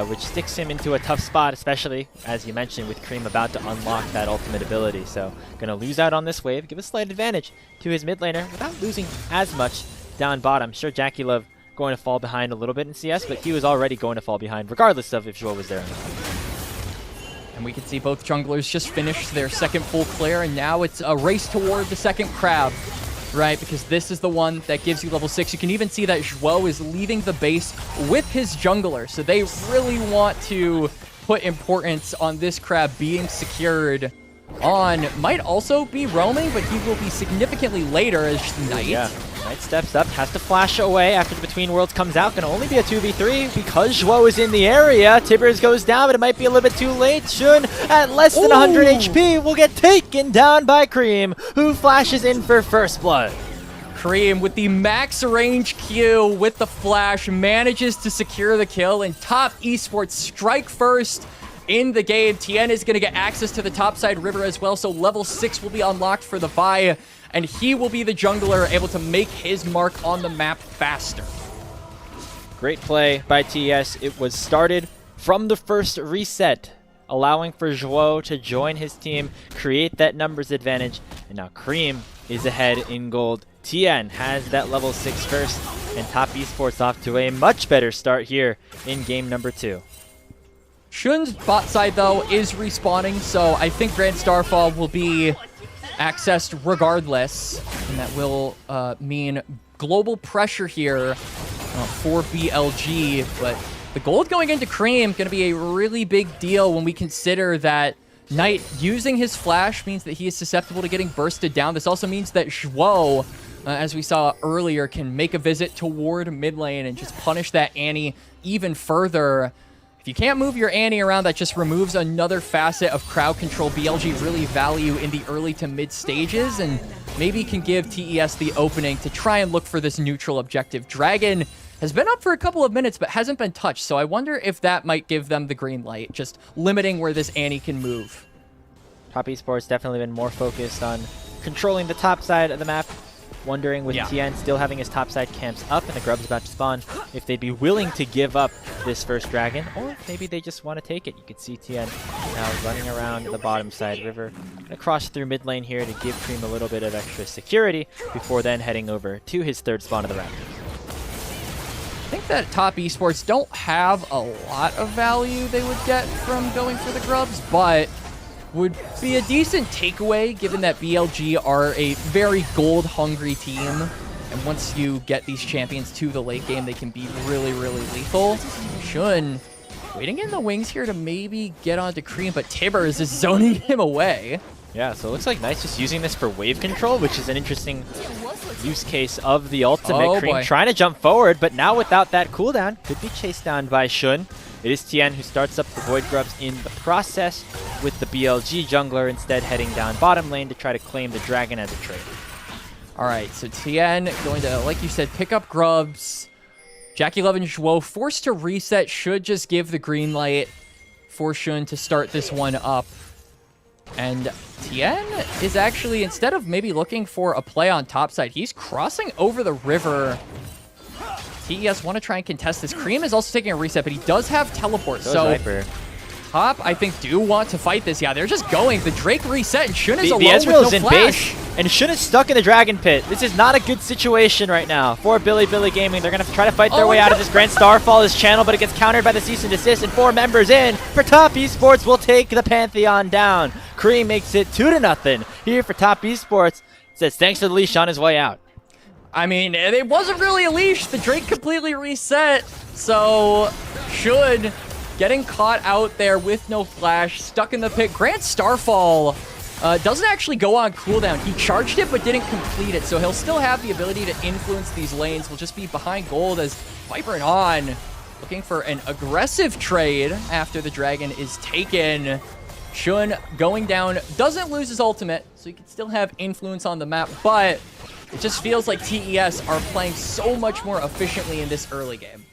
Speaker 11: which sticks him into a tough spot, especially, as you mentioned, with Cream about to unlock that ultimate ability. So, gonna lose out on this wave, give a slight advantage to his mid laner without losing as much down bottom. Sure, Jackie Love going to fall behind a little bit in CS, but he was already going to fall behind, regardless of if Joao was there or not.
Speaker 6: And we can see both junglers just finish their second full clear, and now it's a race toward the second crab, right? Because this is the one that gives you level 6. You can even see that Joao is leaving the base with his jungler, so they really want to put importance on this crab being secured on. Might also be roaming, but he will be significantly later as Knight.
Speaker 11: Yeah. Knight steps up, has to flash away after the Between Worlds comes out. Gonna only be a 2v3 because Joao is in the area. Tibbers goes down, but it might be a little bit too late. Shun, at less than 100 HP, will get taken down by Cream, who flashes in for first blood.
Speaker 6: Cream with the max range Q with the flash manages to secure the kill, and Top Esports strike first in the game. TN is going to get access to the topside river as well, so level 6 will be unlocked for the Vi, and he will be the jungler able to make his mark on the map faster.
Speaker 11: Great play by TES. It was started from the first reset, allowing for Joao to join his team, create that numbers advantage, and now Cream is ahead in gold. TN has that level 6 first, and Top Esports off to a much better start here in game number 2.
Speaker 6: Shun's bot side, though, is respawning, so I think Grand Starfall will be accessed regardless, and that will mean global pressure here for BLG, but the gold going into Cream going to be a really big deal when we consider that Knight using his flash means that he is susceptible to getting bursted down. This also means that Joao, as we saw earlier, can make a visit toward mid lane and just punish that Annie even further. If you can't move your Annie around, that just removes another facet of crowd control BLG really value in the early to mid stages, and maybe can give TES the opening to try and look for this neutral objective. Dragon has been up for a couple of minutes, but hasn't been touched, so I wonder if that might give them the green light, just limiting where this Annie can move.
Speaker 11: Top Esports definitely been more focused on controlling the top side of the map. Wondering with TN still having his topside camps up and the grub's about to spawn, if they'd be willing to give up this first dragon, or maybe they just want to take it. You can see TN now running around the bottom side river. Gonna cross through mid lane here to give Cream a little bit of extra security before then heading over to his third spawn of the round.
Speaker 6: I think that Top Esports don't have a lot of value they would get from going for the grubs, but would be a decent takeaway given that BLG are a very gold-hungry team. And once you get these champions to the late game, they can be really, really lethal. Shun waiting in the wings here to maybe get onto Cream, but Tibbers is zoning him away.
Speaker 11: Yeah, so it looks like Knight's just using this for wave control, which is an interesting use case of the ultimate. Cream trying to jump forward, but now without that cooldown, could be chased down by Shun. It is TN who starts up the Void Grubs in the process, with the BLG jungler instead heading down bottom lane to try to claim the dragon as a trade.
Speaker 6: All right, so TN going to, like you said, pick up grubs. Jackie Love and Joao forced to reset should just give the green light for Shun to start this one up. And TN is actually, instead of maybe looking for a play on top side, he's crossing over the river. TES want to try and contest this. Cream is also taking a reset, but he does have teleport. So Top, I think, do want to fight this. Yeah, they're just going. The Drake reset, and Shun is alone with no
Speaker 11: in
Speaker 6: flash.
Speaker 11: Base, and Shun is stuck in the Dragon Pit. This is not a good situation right now for Billy Gaming. They're going to try to fight their way out of this. Grand Starfall is channeled, but it gets countered by the cease and desist, and 4 members in for Top Esports will take the Pantheon down. Cream makes it 2-0 here for Top Esports. Says thanks for the leash on his way out.
Speaker 6: I mean, it wasn't really a leash. The Drake completely reset. So, Shun getting caught out there with no flash, stuck in the pit. Grand Starfall doesn't actually go on cooldown. He charged it, but didn't complete it. So he'll still have the ability to influence these lanes. Will just be behind gold as Viper and On looking for an aggressive trade after the dragon is taken. Shun going down, doesn't lose his ultimate, so he can still have influence on the map, but it just feels like TES are playing so much more efficiently in this early game.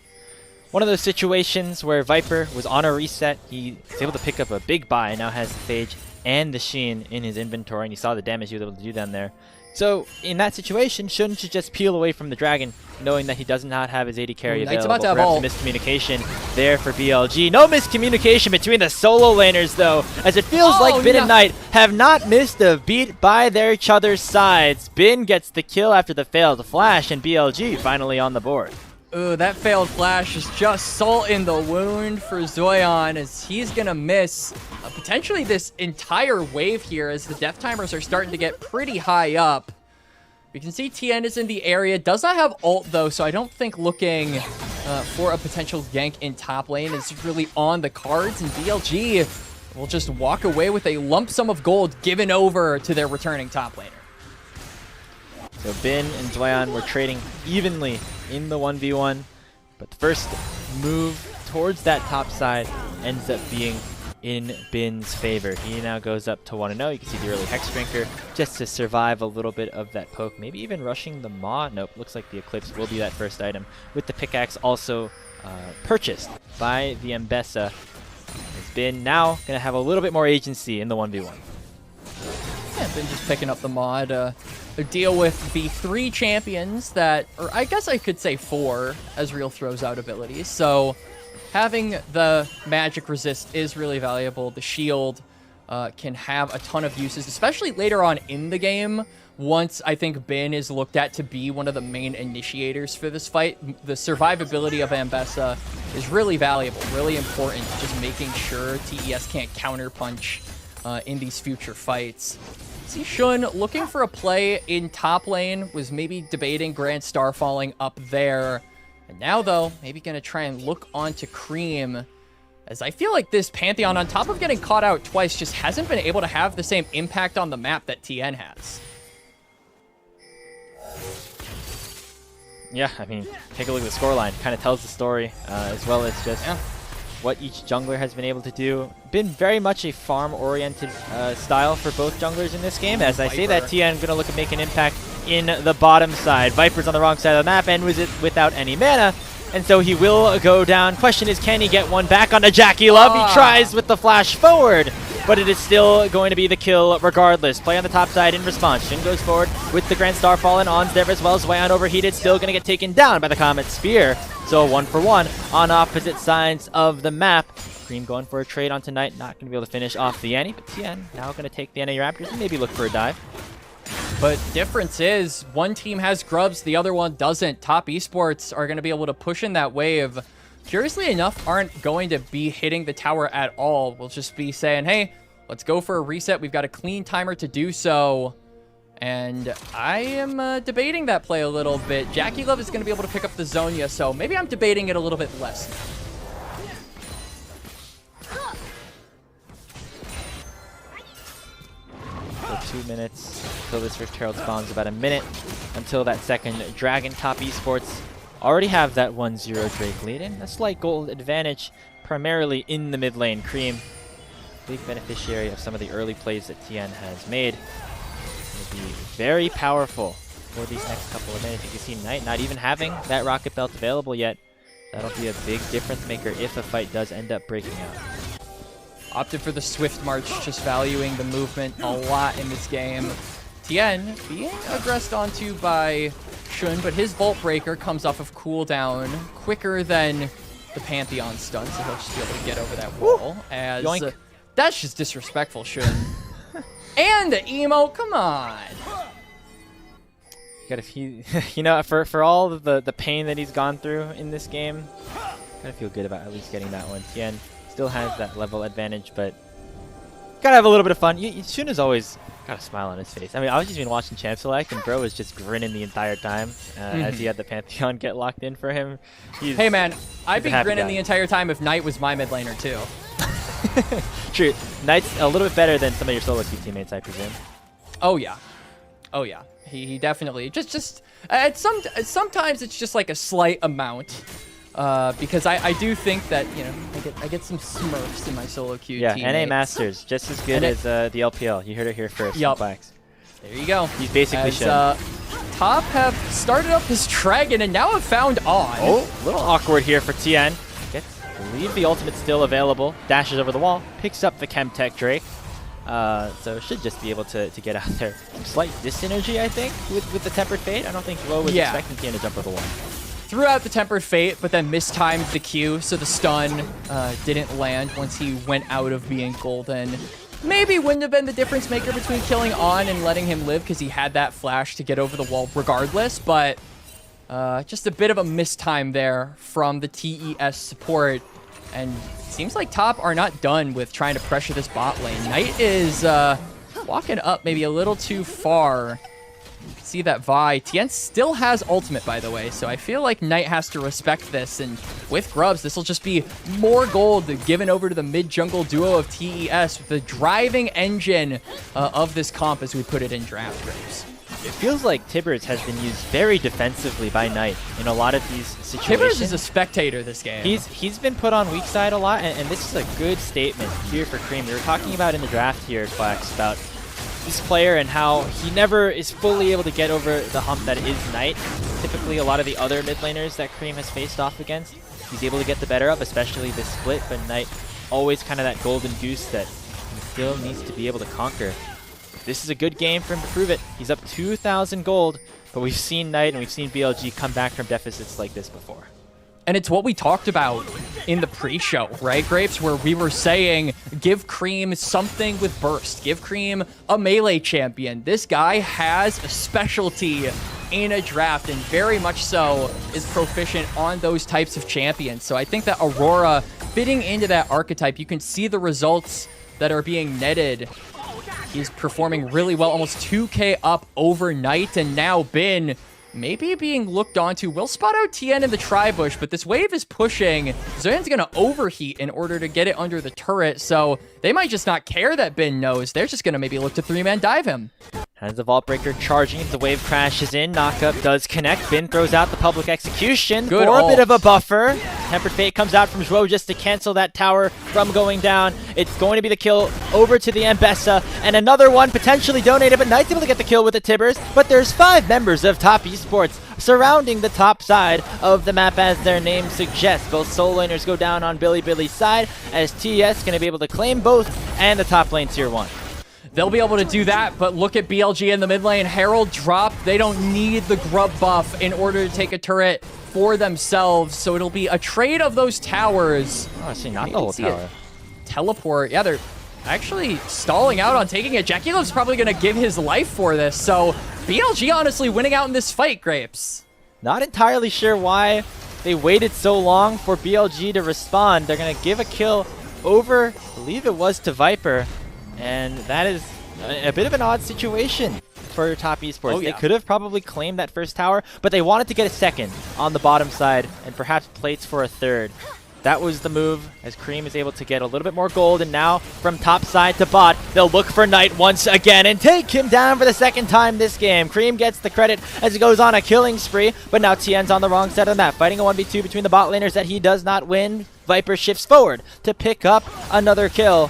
Speaker 11: One of those situations where Viper was on a reset, he was able to pick up a big buy, and now has the Sage and the Sheen in his inventory, and you saw the damage he was able to do down there. So in that situation, shouldn't you just peel away from the Dragon, knowing that he does not have his AD carry available?
Speaker 6: About to have
Speaker 11: Perhaps
Speaker 6: ult.
Speaker 11: a miscommunication there for BLG. No miscommunication between the solo laners, though, as it feels like Bin and Knight have not missed a beat by their each other's sides. Bin gets the kill after the failed flash, and BLG finally on the board.
Speaker 6: Ooh, that failed flash is just salt in the wound for Zoyan, as he's gonna miss potentially this entire wave here as the death timers are starting to get pretty high up. We can see TN is in the area, does not have ult though, so I don't think looking for a potential gank in top lane is really on the cards, and BLG will just walk away with a lump sum of gold given over to their returning top laner.
Speaker 11: So Bin and Zoyan were trading evenly in the 1v1, but the first move towards that top side ends up being in Bin's favor. He now goes up to 1-0. You can see the early Hex Drinker just to survive a little bit of that poke. Maybe even rushing the Maw. Nope, looks like the Eclipse will be that first item. With the pickaxe also purchased by the Mbessa. Has Bin now going to have a little bit more agency in the 1v1.
Speaker 6: Yeah, Bin just picking up the mod. Deal with the 3 champions that, or I guess I could say 4, as Real throws out abilities. So having the magic resist is really valuable. The shield can have a ton of uses, especially later on in the game. Once I think Bin is looked at to be one of the main initiators for this fight, the survivability of Ambessa is really valuable, really important, just making sure TES can't counterpunch in these future fights. See Shun looking for a play in top lane, was maybe debating Grand Star falling up there. And now, though, maybe going to try and look onto Cream, as I feel like this Pantheon, on top of getting caught out twice, just hasn't been able to have the same impact on the map that TN has.
Speaker 11: Yeah, I mean, take a look at the scoreline. Kind of tells the story, as well as just what each jungler has been able to do. Been very much a farm-oriented style for both junglers in this game. As I say that, TN going to look at make an impact in the bottom side. Viper's on the wrong side of the map and was it without any mana, and so he will go down. Question is, can he get one back onto Jackie Love? He tries with the flash forward, but it is still going to be the kill regardless. Play on the top side in response. Shin goes forward with the Grand Star fallen. On's there as well. Zoyan overheated, still going to get taken down by the Comet Spear. So 1-for-1 on opposite sides of the map. Cream going for a trade on tonight. Not going to be able to finish off the Annie, but TN now going to take the NA Raptors and maybe look for a dive.
Speaker 6: But difference is, one team has grubs, the other one doesn't. Top Esports are going to be able to push in that wave. Curiously enough, aren't going to be hitting the tower at all. We'll just be saying, hey, let's go for a reset. We've got a clean timer to do so. And I am debating that play a little bit. Jackie Love is going to be able to pick up the Zonya, so maybe I'm debating it a little bit less.
Speaker 11: So 2 minutes until this Rift Herald spawns. About a minute until that second Dragon. Top Esports already have that 1-0 Drake lead, and a slight gold advantage primarily in the mid lane. Cream, big beneficiary of some of the early plays that TN has made. Will be very powerful for these next couple of minutes. You can see Knight not even having that rocket belt available yet. That'll be a big difference maker if a fight does end up breaking out.
Speaker 6: Opted for the Swift March, just valuing the movement a lot in this game. TN being aggressed onto by Shun, but his Volt Breaker comes off of cooldown quicker than the Pantheon stun, so he'll just be able to get over that wall. As that's just disrespectful, Shun. And the emo, come on.
Speaker 11: You know, for all of the pain that he's gone through in this game, gotta feel good about at least getting that one. TN still has that level advantage, but gotta have a little bit of fun. Shun has always got a smile on his face. I mean, I was just been watching Champ Select, and bro was just grinning the entire time as he had the Pantheon get locked in for him.
Speaker 6: Hey man, I'd be grinning the entire time if Knight was my mid laner too.
Speaker 11: True. Knight's a little bit better than some of your solo queue teammates, I presume.
Speaker 6: Oh yeah. Oh yeah. He definitely just sometimes it's just like a slight amount. Because I do think that, you know, I get some smurfs in my solo queue teammates.
Speaker 11: NA Masters, just as good as the LPL. You heard it here first.
Speaker 6: Yep.
Speaker 11: There
Speaker 6: you go.
Speaker 11: He's basically Shun.
Speaker 6: Top have started up this dragon and now have found On.
Speaker 11: Oh, a little awkward here for TN. I believe the ultimate's still available. Dashes over the wall, picks up the Chemtech Drake. So should just be able to get out there. Some slight dysynergy, I think, with the Tempered Fate. I don't think Lo was expecting TN to jump over the wall.
Speaker 6: Threw out the Tempered Fate, but then mistimed the Q, so the stun didn't land once he went out of being golden. Maybe wouldn't have been the difference maker between killing On and letting him live because he had that flash to get over the wall regardless, but just a bit of a mistime there from the TES support. And seems like Top are not done with trying to pressure this bot lane. Knight is walking up maybe a little too far. You can see that Vi. Tien still has ultimate, by the way, so I feel like Knight has to respect this. And with Grubs, this will just be more gold given over to the mid-jungle duo of TES with the driving engine of this comp as we put it in draft groups.
Speaker 11: It feels like Tibbers has been used very defensively by Knight in a lot of these situations.
Speaker 6: Tibbers is a spectator this game.
Speaker 11: He's been put on weak side a lot, and this is a good statement here for Cream. We were talking about in the draft here, Quax, about this player and how he never is fully able to get over the hump that is Knight. Typically, a lot of the other mid laners that Cream has faced off against, he's able to get the better of, especially this split, but Knight always kind of that golden goose that he still needs to be able to conquer. This is a good game for him to prove it. He's up 2,000 gold, but we've seen Knight and we've seen BLG come back from deficits like this before.
Speaker 6: And it's what we talked about in the pre-show, right, Grapes? Where we were saying, give Cream something with burst. Give Cream a melee champion. This guy has a specialty in a draft, and very much so is proficient on those types of champions. So I think that Aurora fitting into that archetype, you can see the results that are being netted. He's performing really well, almost 2K up overnight, and now Bin maybe being looked onto. We'll spot out Tien in the tri-bush, but this wave is pushing. Zoyan's going to overheat in order to get it under the turret, so they might just not care that Bin knows. They're just going to maybe look to 3-man dive him.
Speaker 11: Hands of Vault Breaker charging, the wave crashes in, knockup does connect, Bin throws out the public execution
Speaker 6: Good
Speaker 11: for a bit
Speaker 6: ult.
Speaker 11: of a buffer. Tempered Fate comes out from Zhuo just to cancel that tower from going down. It's going to be the kill over to the Ambessa, and another one potentially donated, but Knight's able to get the kill with the Tibbers, but there's 5 members of Top Esports surrounding the top side of the map as their name suggests. Both solo laners go down on Billy's side as TES going to be able to claim both and the top lane tier 1.
Speaker 6: They'll be able to do that, but look at BLG in the mid lane. Herald drop. They don't need the grub buff in order to take a turret for themselves, so it'll be a trade of those towers.
Speaker 11: Oh, I see, not the whole tower.
Speaker 6: Teleport. Yeah, they're actually stalling out on taking it. Jackie Love's probably going to give his life for this, so BLG honestly winning out in this fight, Grapes.
Speaker 11: Not entirely sure why they waited so long for BLG to respond. They're going to give a kill over, I believe it was to Viper, and that is a bit of an odd situation for Top Esports.
Speaker 6: Oh, yeah.
Speaker 11: They could have probably claimed that first tower, but they wanted to get a second on the bottom side and perhaps plates for a third. That was the move as Cream is able to get a little bit more gold, and now from top side to bot, they'll look for Knight once again and take him down for the second time this game. Cream gets the credit as he goes on a killing spree, but now Tien's on the wrong side of the map, fighting a 1v2 between the bot laners that he does not win. Viper shifts forward to pick up another kill,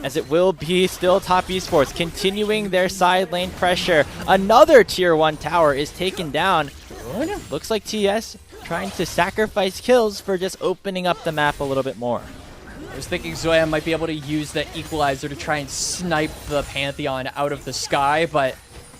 Speaker 11: as it will be still Top Esports continuing their side lane pressure. Another tier 1 tower is taken down. Looks like TES trying to sacrifice kills for just opening up the map a little bit more.
Speaker 6: I was thinking Zoya might be able to use the equalizer to try and snipe the Pantheon out of the sky, but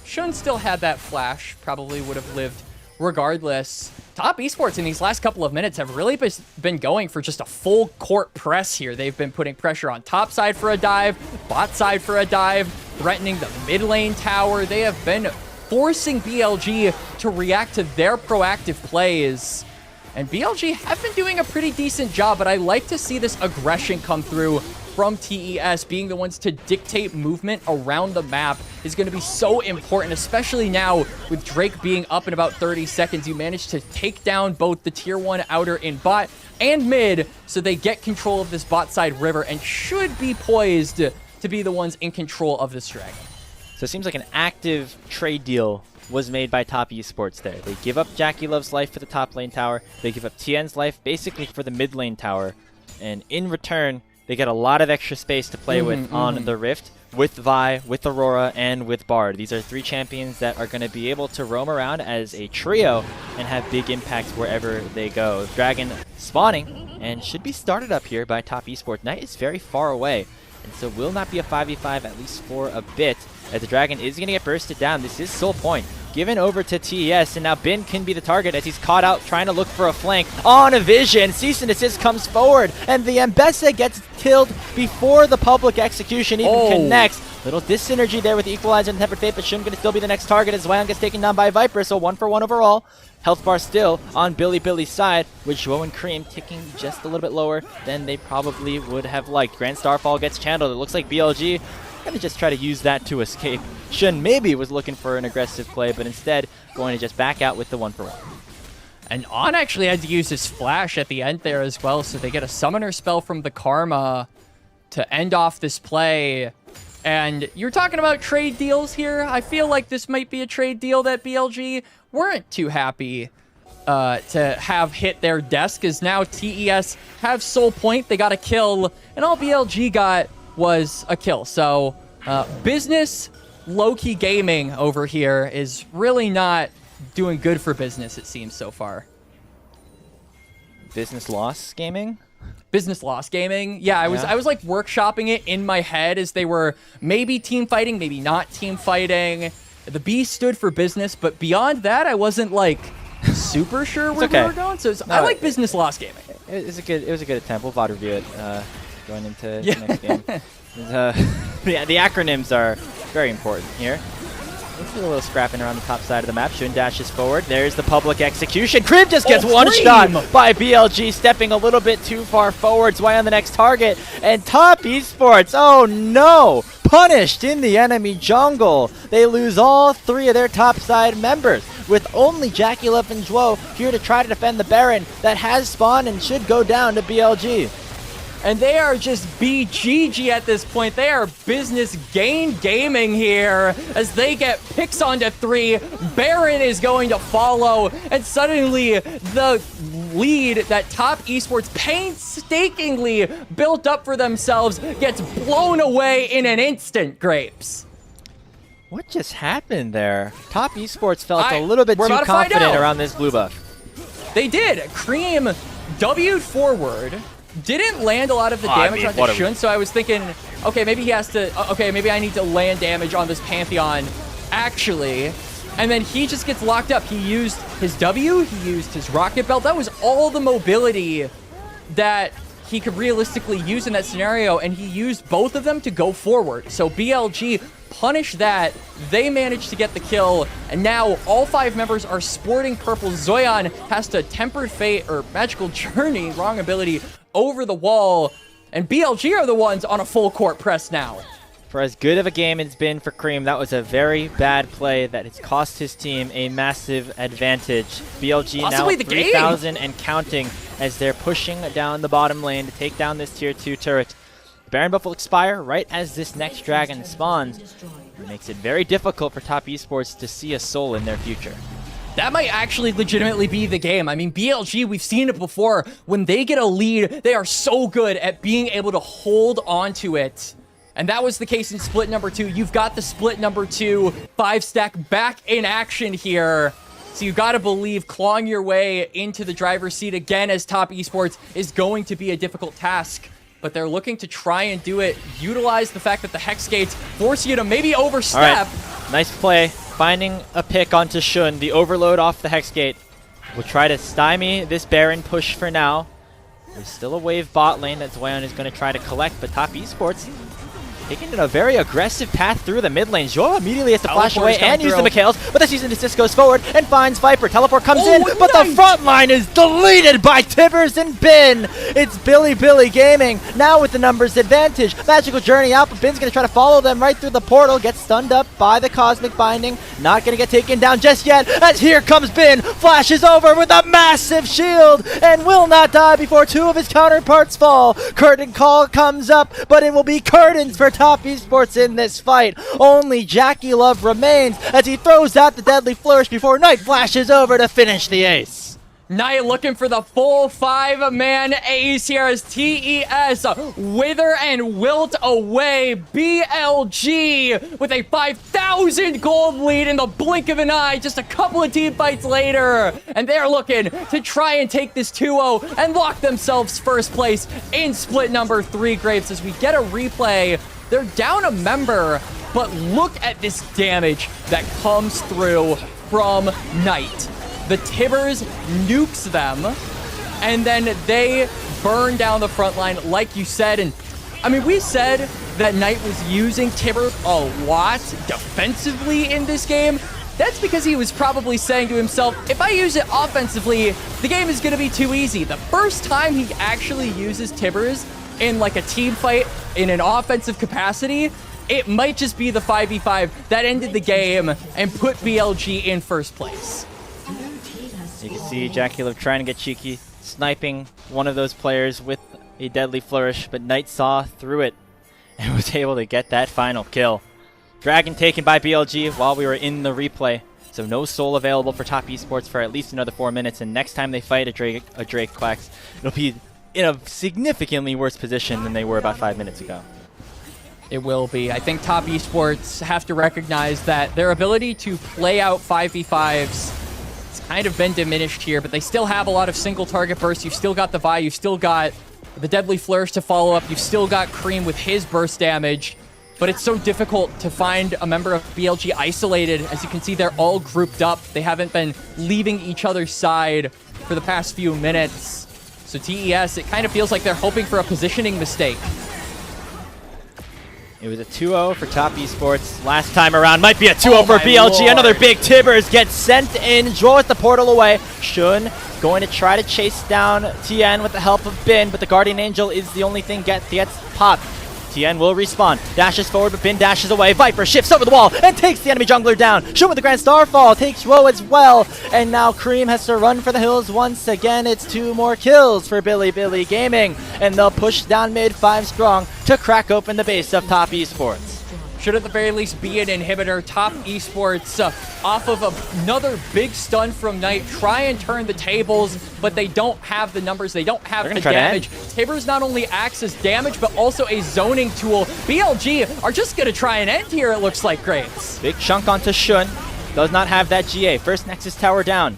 Speaker 6: Shun still had that flash, probably would have lived regardless. Top Esports in these last couple of minutes have really been going for just a full court press here. They've been putting pressure on top side for a dive, bot side for a dive, threatening the mid lane tower. They have been forcing BLG to react to their proactive plays. And BLG have been doing a pretty decent job, but I like to see this aggression come through from TES. Being the ones to dictate movement around the map is going to be so important, especially now with Drake being up in about 30 seconds. You manage to take down both the tier 1 outer in bot and mid, so they get control of this bot side river and should be poised to be the ones in control of this dragon.
Speaker 11: So it seems like an active trade deal was made by Top Esports there. They give up Jackie Love's life for the top lane tower. They give up Tien's life basically for the mid lane tower. And in return, they get a lot of extra space to play with on the Rift. with Vi, with Aurora, and with Bard. These are 3 champions that are going to be able to roam around as a trio and have big impacts wherever they go. Dragon spawning and should be started up here by Top Esports. Knight is very far away, and so will not be a 5v5 at least for a bit, as the Dragon is going to get bursted down. This is Soul Point given over to TES, and now Bin can be the target as he's caught out trying to look for a flank on a vision. Cease and desist comes forward, and the Mbessa gets killed before the public execution even connects. Little dyssynergy there with the Equalizer and Tempered Fate, but Shun gonna still be the next target as Zion gets taken down by Viper, so 1-for-1 overall. Health bar still on Billy's side, with Zhuo and Cream ticking just a little bit lower than they probably would have liked. Grand Starfall gets channeled. It looks like BLG gonna just try to use that to escape. Shun maybe was looking for an aggressive play, but instead going to just back out with the 1-for-1.
Speaker 6: And On actually had to use his flash at the end there as well, so they get a summoner spell from the Karma to end off this play. And you're talking about trade deals here. I feel like this might be a trade deal that BLG weren't too happy to have hit their desk, as now TES have Soul Point. They got a kill, and all BLG got was a kill. So business low-key gaming over here is really not doing good for business, it seems, so far.
Speaker 11: Business loss gaming?
Speaker 6: Business loss gaming. Yeah, I was like workshopping it in my head as they were maybe team fighting, maybe not team fighting. The B stood for business, but beyond that, I wasn't like super sure where we were going. So I like business loss gaming.
Speaker 11: It was a good attempt. We'll VOD review it going into the next game. The acronyms are very important here. Let's do a little scrapping around the top side of the map. Shun dashes forward. There's the public execution. Crib just gets one shot by BLG, stepping a little bit too far forward. Why on the next target? And Top Esports, oh no! Punished in the enemy jungle. They lose all 3 of their top side members, with only Jackie Love and Zhuo here to try to defend the Baron that has spawned and should go down to BLG.
Speaker 6: And they are just BGG at this point. They are business gain gaming here as they get picks onto 3. Baron is going to follow, and suddenly the lead that Top Esports painstakingly built up for themselves gets blown away in an instant, Grapes.
Speaker 11: What just happened there? Top Esports felt a little bit too confident around this blue buff.
Speaker 6: They did. Cream W'd forward. Didn't land a lot of the damage on the Shun, so I was thinking, okay, maybe he has to, okay, maybe I need to land damage on this Pantheon, actually. And then he just gets locked up. He used his W, he used his Rocket Belt. That was all the mobility that he could realistically use in that scenario, and he used both of them to go forward. So BLG punished that. They managed to get the kill, and now all 5 members are sporting purple. Zoyan has to Tempered Fate, or Magical Journey, wrong ability, over the wall, and BLG are the ones on a full court press now.
Speaker 11: For as good of a game it's been for Cream, that was a very bad play that has cost his team a massive advantage. BLG possibly now 3,000 and counting as they're pushing down the bottom lane to take down this tier 2 turret. Baron buff will expire right as this next dragon spawns. It makes it very difficult for Top Esports to see a soul in their future.
Speaker 6: That might actually legitimately be the game. I mean, BLG, we've seen it before. When they get a lead, they are so good at being able to hold on to it. And that was the case in split number 2. You've got the split number 2 5-stack back in action here. So you got to believe clawing your way into the driver's seat again as Top Esports is going to be a difficult task. But they're looking to try and do it. Utilize the fact that the Hex Gates force you to maybe overstep.
Speaker 11: Right. Nice play. Finding a pick onto Shun. The overload off the Hex Gate will try to stymie this Baron push for now. There's still a wave bot lane that Zoyan is going to try to collect, but Top Esports taking a very aggressive path through the mid lane. Zhuo immediately has to flash away and use the Mikhails, but the Season Desist goes forward and finds Viper. Teleport comes in, but the front line is deleted by Tibbers and Bin. It's Billy Gaming, now with the numbers advantage. Magical Journey out, but Bin's going to try to follow them right through the portal. Gets stunned up by the Cosmic Binding. Not going to get taken down just yet, as here comes Bin. Flashes over with a massive shield and will not die before 2 of his counterparts fall. Curtain call comes up, but it will be curtains for Top Esports in this fight. Only Jackie Love remains as he throws out the deadly flourish before Knight flashes over to finish the ace.
Speaker 6: Knight looking for the full 5-man ace here as TES wither and wilt away. BLG with a 5,000 gold lead in the blink of an eye just a couple of team fights later. And they're looking to try and take this 2-0 and lock themselves first place in split number 3, Grapes. As we get a replay, they're down a member, but look at this damage that comes through from Knight. The Tibbers nukes them, and then they burn down the front line, like you said. And I mean, we said that Knight was using Tibbers a lot defensively in this game. That's because he was probably saying to himself, if I use it offensively, the game is going to be too easy. The first time he actually uses Tibbers in like a team fight in an offensive capacity, it might just be the 5v5 that ended the game and put BLG in first place.
Speaker 11: You can see Jackie trying to get cheeky, sniping one of those players with a deadly flourish, but Knight saw through it and was able to get that final kill. Dragon taken by BLG while we were in the replay, so no soul available for Top Esports for at least another 4 minutes, and next time they fight a Drake Quacks, it'll be in a significantly worse position than they were about 5 minutes ago.
Speaker 6: It will be. I think Top Esports have to recognize that their ability to play out 5v5s kind of been diminished here, but they still have a lot of single target bursts. You've still got the Vi, you've still got the Deadly Flourish to follow up, you've still got Cream with his burst damage, but it's so difficult to find a member of BLG isolated. As you can see, they're all grouped up. They haven't been leaving each other's side for the past few minutes. So TES, it kind of feels like they're hoping for a positioning mistake.
Speaker 11: It was a 2-0 for Top Esports. Last time around might be a 2-0 for BLG.
Speaker 6: Lord.
Speaker 11: Another big Tibbers gets sent in. Draws the portal away. Shun going to try to chase down Tien with the help of Bin, but the Guardian Angel is the only thing gets popped. Tien will respawn. Dashes forward, but Bin dashes away. Viper shifts over the wall and takes the enemy jungler down. Shun with the Grand Starfall takes Row as well. And now Cream has to run for the hills once again. It's 2 more kills for Billy Gaming. And they'll push down mid 5 strong to crack open the base of Top Esports.
Speaker 6: Should at the very least be an inhibitor. Top Esports off of another big stun from Knight. Try and turn the tables, but they don't have the numbers. They don't have the damage. Tibbers not only acts as damage, but also a zoning tool. BLG are just going to try and end here, it looks like, Graves.
Speaker 11: Big chunk onto Shun. Does not have that GA. First Nexus Tower down.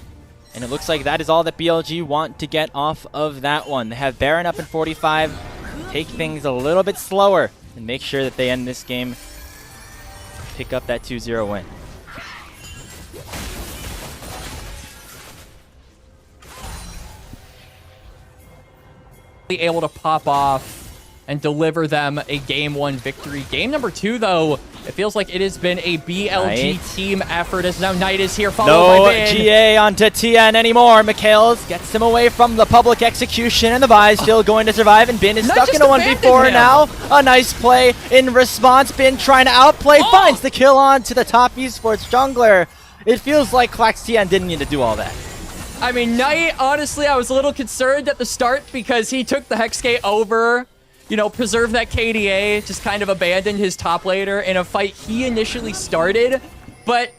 Speaker 11: And it looks like that is all that BLG want to get off of that one. They have Baron up in 45. Take things a little bit slower and make sure that they end this game. Pick up that 2-0 win.
Speaker 6: Able to pop off and deliver them a Game 1 victory. Game number 2, though, it feels like it has been a BLG team effort as now Knight is here, followed by Bin.
Speaker 11: No GA onto Tien anymore. Mikhails gets him away from the public execution, and the Vi is still going to survive, and Bin is stuck in a 1v4 now. A nice play in response. Bin trying to outplay, finds the kill on to the Top Esports jungler. It feels like Quacks Tien didn't need to do all that.
Speaker 6: I mean, Knight, honestly, I was a little concerned at the start because he took the Hexgate over, you know, preserved that KDA, just kind of abandoned his top laner in a fight he initially started, but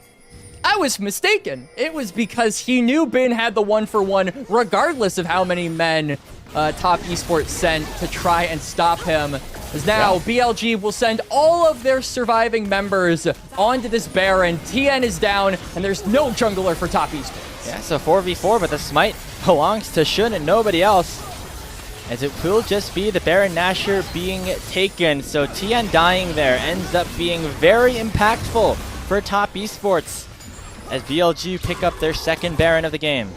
Speaker 6: I was mistaken. It was because he knew Bin had the 1-for-1 regardless of how many men Top Esports sent to try and stop him. As now BLG will send all of their surviving members onto this Baron. Tien is down, and there's no jungler for Top Esports.
Speaker 11: Yeah, so 4v4, but the smite belongs to Shun and nobody else, as it will just be the Baron Nashor being taken. So Tien dying there ends up being very impactful for Top Esports as BLG pick up their second Baron of the game.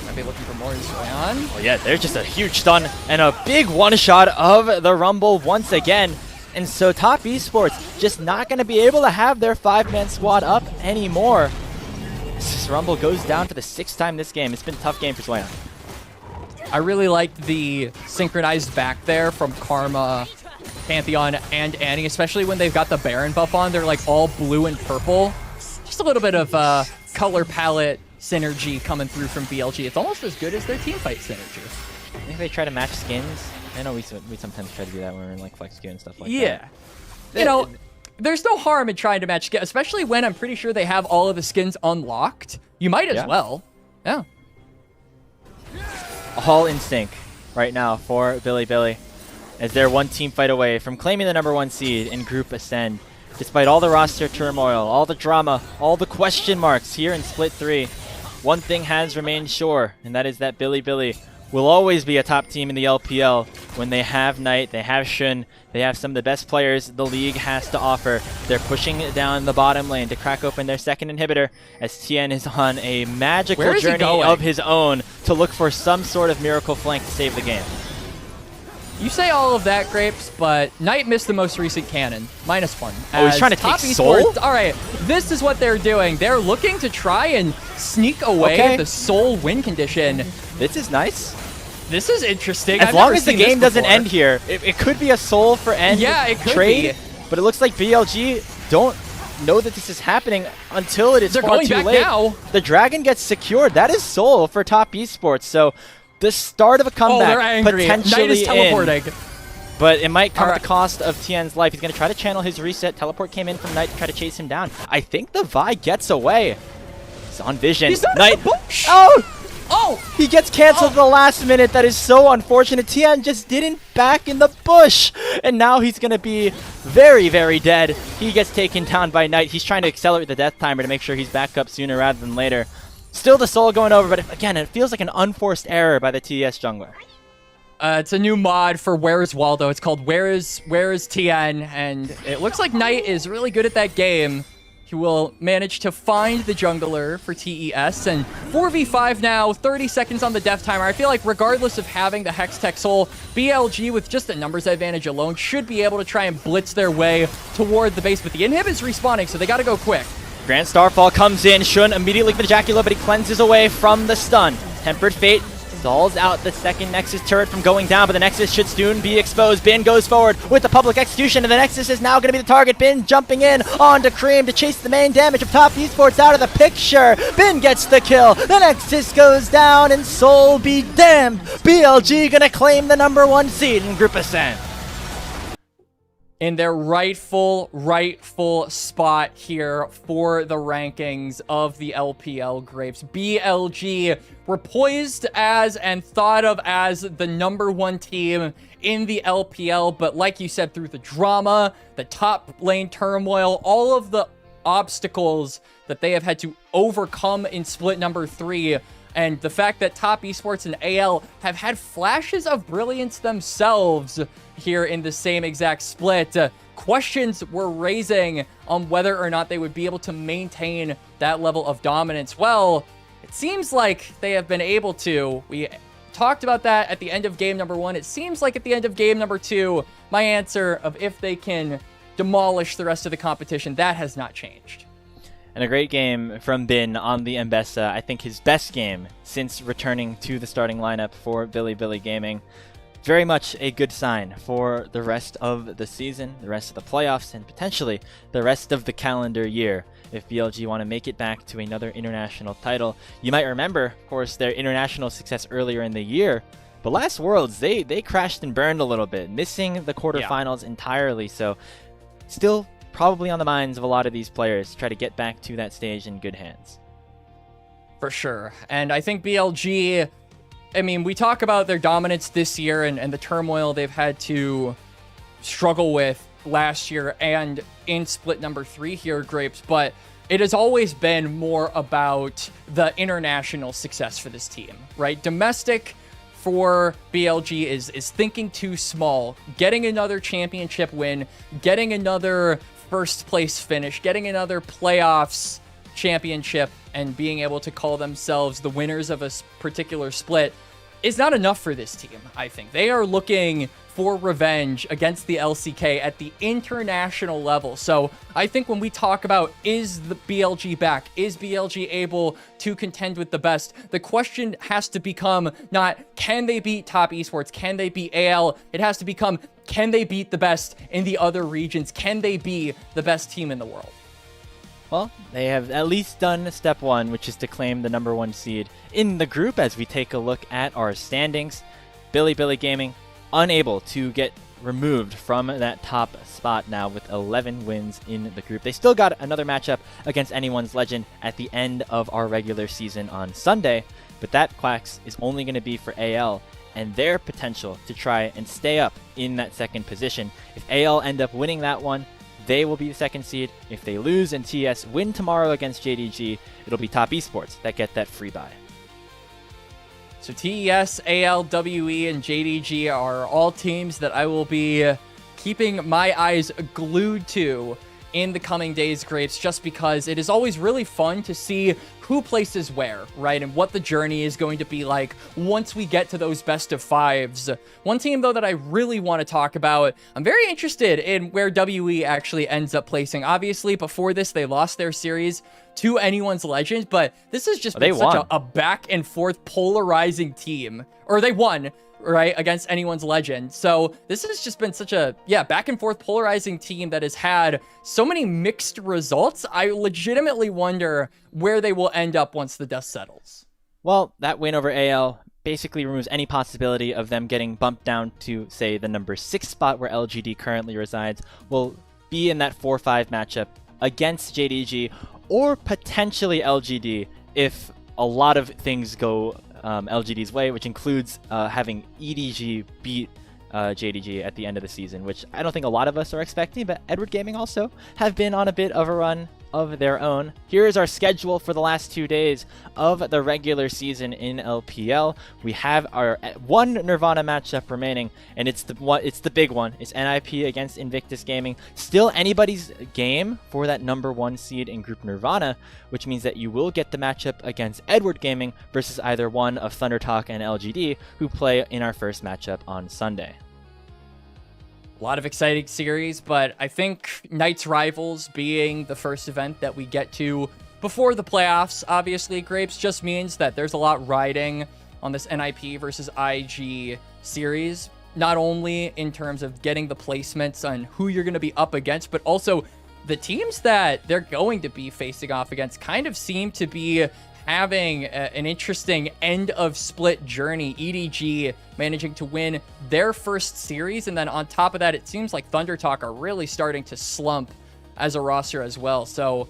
Speaker 6: Might be looking for more Zoyan.
Speaker 11: Oh yeah, there's just a huge stun and a big one-shot of the Rumble once again. And so Top Esports just not going to be able to have their 5-man squad up anymore. This Rumble goes down for the 6th time this game. It's been a tough game for Zoyan.
Speaker 6: I really liked the synchronized back there from Karma, Pantheon, and Annie, especially when they've got the Baron buff on. They're like all blue and purple. Just a little bit of color palette synergy coming through from BLG. It's almost as good as their teamfight synergy.
Speaker 11: I think they try to match skins. I know we sometimes try to do that when we're in like Flex Q and stuff like that.
Speaker 6: Yeah. You know, there's no harm in trying to match skins, especially when I'm pretty sure they have all of the skins unlocked. You might as well. Yeah.
Speaker 11: all in sync right now for Billy, as they're one team fight away from claiming the #1 seed in Group Ascend. Despite all the roster turmoil, all the drama, all the question marks here in Split 3, one thing has remained sure, and that is that Billy will always be a top team in the LPL when they have Knight, they have Shun, they have some of the best players the league has to offer. They're pushing it down the bottom lane to crack open their second inhibitor as TN is on a magical journey of his own to look for some sort of miracle flank to save the game.
Speaker 6: You say all of that, Grapes, but Knight missed the most recent cannon. -1.
Speaker 11: Oh, he's trying to take Soul?
Speaker 6: All right, this is what they're doing. They're looking to try and sneak away the Soul win condition.
Speaker 11: This is nice.
Speaker 6: This is interesting.
Speaker 11: As long as the game doesn't end here, it could be a Soul for end trade, but it looks like BLG don't know that this is happening until it is far too late.
Speaker 6: Now.
Speaker 11: The Dragon gets secured. That is Soul for top esports. So the start of a comeback potentially
Speaker 6: Knight is teleporting.
Speaker 11: But it might come at the cost of TN's life. He's going to try to channel his reset. Teleport came in from Knight to try to chase him down. I think the Vi gets away. He's on vision.
Speaker 6: He's not
Speaker 11: Knight. Oh! He gets canceled at the last minute. That is so unfortunate. TN just didn't back in the bush. And now he's going to be very, very dead. He gets taken down by Knight. He's trying to accelerate the death timer to make sure he's back up sooner rather than later. Still the Soul going over, but again, it feels like an unforced error by the TES jungler.
Speaker 6: It's a new mod for Where is Waldo. It's called Where is TN, and it looks like Knight is really good at that game. He will manage to find the jungler for TES, and 4v5 now, 30 seconds on the death timer. I feel like regardless of having the Hextech Soul, BLG with just the numbers advantage alone should be able to try and blitz their way toward the base, but the inhib is respawning, so they gotta go quick.
Speaker 11: Grand Starfall comes in, Shun immediately for the Jackula, but he cleanses away from the stun. Tempered Fate stalls out the second Nexus turret from going down, but the Nexus should soon be exposed. Bin goes forward with the public execution, and the Nexus is now going to be the target. Bin jumping in onto Cream to chase the main damage of top esports out of the picture. Bin gets the kill. The Nexus goes down, and Soul be damned. BLG going to claim the #1 seed in Group Ascent.
Speaker 6: In their rightful spot here for the rankings of the LPL Grapes. BLG were poised as and thought of as the #1 team in the LPL, but like you said, through the drama, the top lane turmoil, all of the obstacles that they have had to overcome in split number 3, and the fact that top esports and AL have had flashes of brilliance themselves here in the same exact split, questions were raising on whether or not they would be able to maintain that level of dominance. Well, it seems like they have been able to. We talked about that at the end of game number 1. It seems like at the end of game number 2, my answer of if they can demolish the rest of the competition, that has not changed.
Speaker 11: And a great game from Bin on the Mbessa. I think his best game since returning to the starting lineup for Billy Gaming. Very much a good sign for the rest of the season, the rest of the playoffs, and potentially the rest of the calendar year if BLG want to make it back to another international title. You might remember, of course, their international success earlier in the year, but last Worlds, they crashed and burned a little bit, missing the quarterfinals entirely, so still probably on the minds of a lot of these players to try to get back to that stage in good hands.
Speaker 6: For sure. And I think BLG, I mean, we talk about their dominance this year and the turmoil they've had to struggle with last year and in split number 3 here, Grapes, but it has always been more about the international success for this team, right? Domestic for BLG is thinking too small, getting another championship win, getting another first place finish, getting another playoffs championship, and being able to call themselves the winners of a particular split is not enough for this team, I think. They are looking for revenge against the LCK at the international level. So I think when we talk about, is the BLG back? Is BLG able to contend with the best? The question has to become not, can they beat top esports? Can they beat AL? It has to become, can they beat the best in the other regions? Can they be the best team in the world?
Speaker 11: Well, they have at least done step 1, which is to claim the #1 seed in the group as we take a look at our standings. Billy Gaming unable to get removed from that top spot now with 11 wins in the group. They still got another matchup against Anyone's Legend at the end of our regular season on Sunday, but that Quacks is only going to be for AL and their potential to try and stay up in that second position. If AL end up winning that one, they will be the second seed. If they lose and TES win tomorrow against JDG, it'll be Top Esports that get that free bye.
Speaker 6: So TES, AL, WE, and JDG are all teams that I will be keeping my eyes glued to in the coming days, Grapes, just because it is always really fun to see who places where, right? And what the journey is going to be like once we get to those best of fives. One team, though, that I really want to talk about, I'm very interested in where WE actually ends up placing. Obviously, before this, they lost their series to Anyone's Legend, but this has just been such a back and forth polarizing team. Or they won, right, against Anyone's Legend. So this has just been such a, back and forth polarizing team that has had so many mixed results. I legitimately wonder where they will end up once the dust settles.
Speaker 11: Well, that win over AL basically removes any possibility of them getting bumped down to, say, the number 6 spot where LGD currently resides. Will be in that 4-5 matchup against JDG or potentially LGD if a lot of things go LGD's way, which includes having EDG beat JDG at the end of the season, which I don't think a lot of us are expecting, but Edward Gaming also have been on a bit of a run of their own. Here is our schedule for the last 2 days of the regular season in LPL. We have our one Nirvana matchup remaining, and it's the big one. It's NIP against Invictus Gaming. Still anybody's game for that number 1 seed in Group Nirvana, which means that you will get the matchup against Edward Gaming versus either one of Thunder Talk and LGD, who play in our first matchup on Sunday.
Speaker 6: A lot of exciting series, but I think Knights Rivals being the first event that we get to before the playoffs, obviously, Grapes, just means that there's a lot riding on this NIP versus IG series, not only in terms of getting the placements on who you're going to be up against, but also the teams that they're going to be facing off against kind of seem to be having an interesting end of split journey. EDG managing to win their first series, and then on top of that, it seems like Thunder Talk are really starting to slump as a roster as well. So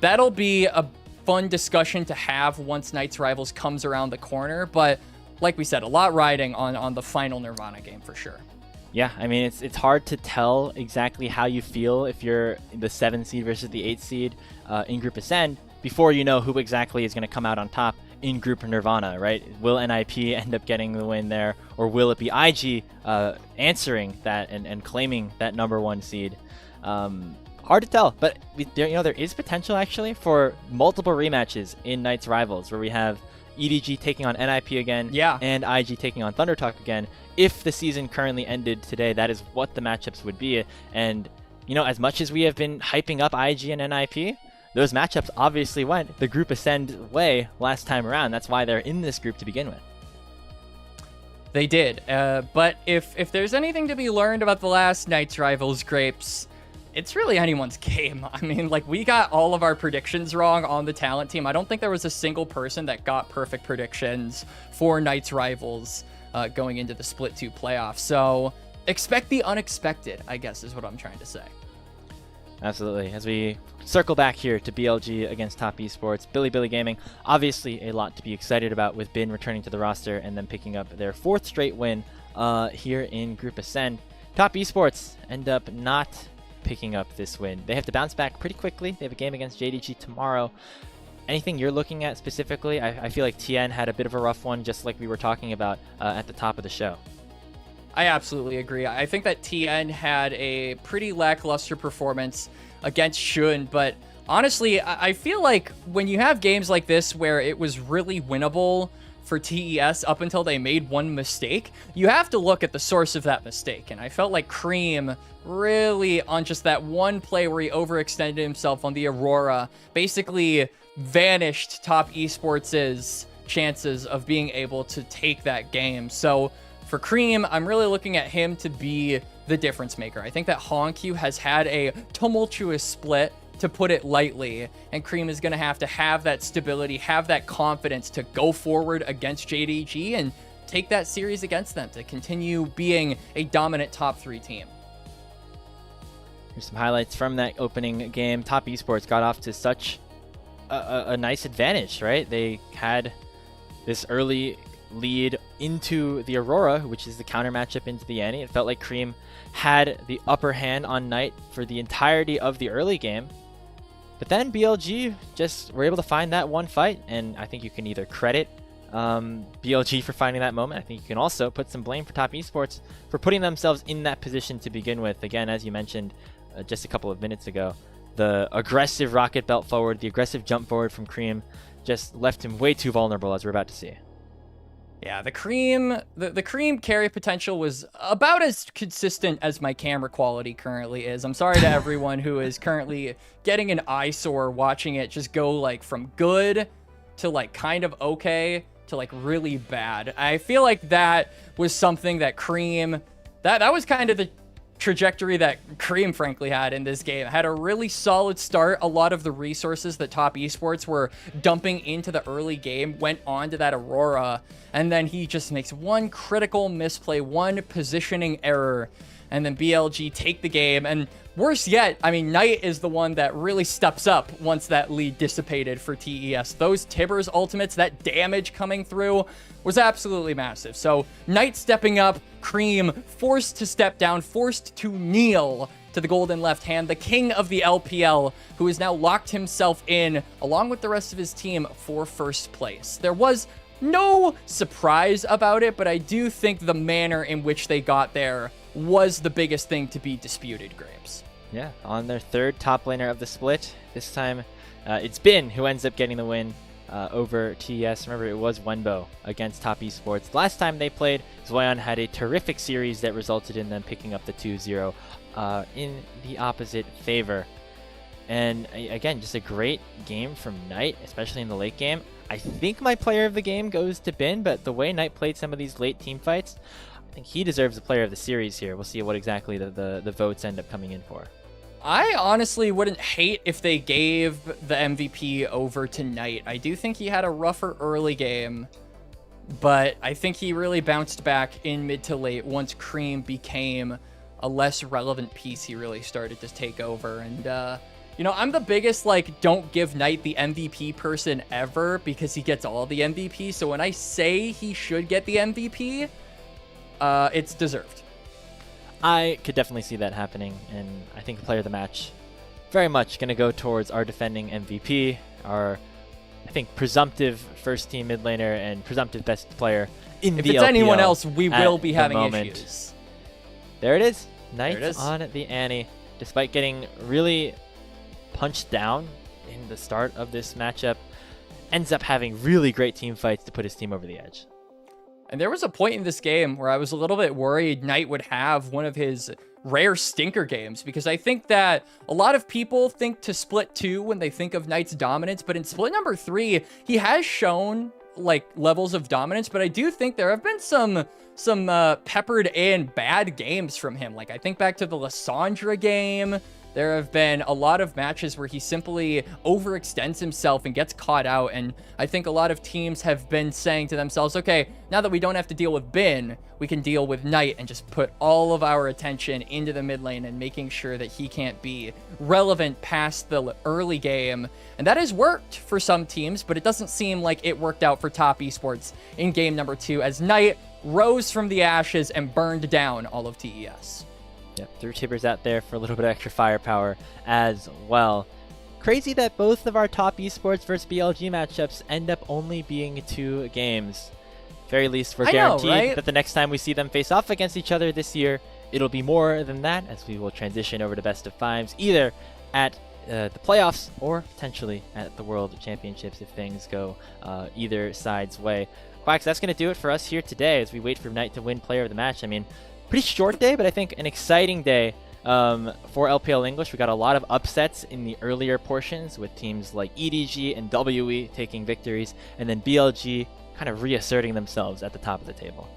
Speaker 6: that'll be a fun discussion to have once Knights Rivals comes around the corner. But like we said, a lot riding on the final Nirvana game for sure.
Speaker 11: Yeah, I mean, it's hard to tell exactly how you feel if you're the 7 seed versus the 8 seed in Group Ascend before you know who exactly is going to come out on top in Group Nirvana, right? Will NIP end up getting the win there, or will it be IG answering that and claiming that number 1 seed? Hard to tell, but there is potential actually for multiple rematches in Knights Rivals, where we have EDG taking on NIP again, and IG taking on Thunder Talk again. If the season currently ended today, that is what the matchups would be. And as much as we have been hyping up IG and NIP, those matchups obviously went the Group Ascend way last time around. That's why they're in this group to begin with.
Speaker 6: They did. But if there's anything to be learned about the last Knights Rivals, Grapes, it's really anyone's game. I mean, we got all of our predictions wrong on the talent team. I don't think there was a single person that got perfect predictions for Knights Rivals going into the Split 2 playoffs. So expect the unexpected, I guess, is what I'm trying to say.
Speaker 11: Absolutely. As we circle back here to BLG against Top Esports, Billy Gaming, obviously a lot to be excited about with Bin returning to the roster and then picking up their 4th straight win here in Group Ascend. Top Esports end up not picking up this win. They have to bounce back pretty quickly. They have a game against JDG tomorrow. Anything you're looking at specifically? I feel like TN had a bit of a rough one, just like we were talking about at the top of the show.
Speaker 6: I absolutely agree. I think that TN had a pretty lackluster performance against Shun, but honestly, I feel like when you have games like this where it was really winnable for TES up until they made one mistake, you have to look at the source of that mistake. And I felt like Cream really, on just that one play where he overextended himself on the Aurora, basically vanished Top Esports' chances of being able to take that game. So for Cream, I'm really looking at him to be the difference maker. I think that Honkyu has had a tumultuous split, to put it lightly, and Cream is going to have that stability, have that confidence to go forward against JDG and take that series against them to continue being a dominant top 3 team.
Speaker 11: Here's some highlights from that opening game. Top Esports got off to such a nice advantage, right? They had this early lead into the Aurora, which is the counter matchup into the Annie. It felt like Cream had the upper hand on Knight for the entirety of the early game. But then BLG just were able to find that one fight, and I think you can either credit BLG for finding that moment. I think you can also put some blame for Top Esports for putting themselves in that position to begin with. Again, as you mentioned just a couple of minutes ago, the aggressive rocket belt forward, the aggressive jump forward from Cream just left him way too vulnerable, as we're about to see.
Speaker 6: Yeah, the Cream carry potential was about as consistent as my camera quality currently is. I'm sorry to everyone who is currently getting an eyesore watching it just go like from good to like kind of okay to like really bad. I feel like that was something that Cream, that was kind of the trajectory that Cream frankly had in this game. Had a really solid start. A lot of the resources that Top Esports were dumping into the early game went on to that Aurora, and then he just makes one critical misplay, one positioning error, and then BLG take the game. And worse yet, I mean, Knight is the one that really steps up once that lead dissipated for TES. Those Tibbers ultimates, that damage coming through was absolutely massive. So Knight stepping up, Cream forced to step down, forced to kneel to the golden left hand, the king of the LPL, who has now locked himself in, along with the rest of his team, for first place. There was no surprise about it, but I do think the manner in which they got there was the biggest thing to be disputed, Grapes.
Speaker 11: Yeah, on their third top laner of the split. This time, it's Bin who ends up getting the win over TES. Remember, it was Wenbo against Top Esports. Last time they played, Zoyan had a terrific series that resulted in them picking up the 2-0 in the opposite favor. And again, just a great game from Knight, especially in the late game. I think my player of the game goes to Bin, but the way Knight played some of these late team fights, I think he deserves the player of the series here. We'll see what exactly the votes end up coming in for.
Speaker 6: I honestly wouldn't hate if they gave the MVP over to Knight. I do think he had a rougher early game, but I think he really bounced back in mid to late once Cream became a less relevant piece. He really started to take over. And, you know, I'm the biggest, like, don't give Knight the MVP person ever because he gets all the MVP. So when I say he should get the MVP, it's deserved.
Speaker 11: I could definitely see that happening, and I think the player of the match very much going to go towards our defending MVP, our, I think, presumptive first team mid laner and presumptive best player in the LPL.
Speaker 6: If it's anyone else, we will be having issues.
Speaker 11: There it is. Knight on the Annie, despite getting really punched down in the start of this matchup, ends up having really great team fights to put his team over the edge.
Speaker 6: And there was a point in this game where I was a little bit worried Knight would have one of his rare stinker games, because I think that a lot of people think to Split 2 when they think of Knight's dominance, but in Split number 3, he has shown like levels of dominance, but I do think there have been some peppered in bad games from him. Like I think back to the Lissandra game. There have been a lot of matches where he simply overextends himself and gets caught out, and I think a lot of teams have been saying to themselves, okay, now that we don't have to deal with Bin, we can deal with Knight and just put all of our attention into the mid lane and making sure that he can't be relevant past the early game. And that has worked for some teams, but it doesn't seem like it worked out for Top Esports in game number 2 as Knight rose from the ashes and burned down all of TES.
Speaker 11: Yep, threw Tibbers out there for a little bit of extra firepower as well. Crazy that both of our Top Esports versus BLG matchups end up only being 2 games. Very least, we're guaranteed that the next time we see them face off against each other this year, it'll be more than that, as we will transition over to best of 5s, either at the playoffs or potentially at the World Championships if things go either side's way. Quacks, that's going to do it for us here today as we wait for Knight to win player of the match. I mean, pretty short day, but I think an exciting day for LPL English. We got a lot of upsets in the earlier portions with teams like EDG and WE taking victories, and then BLG kind of reasserting themselves at the top of the table.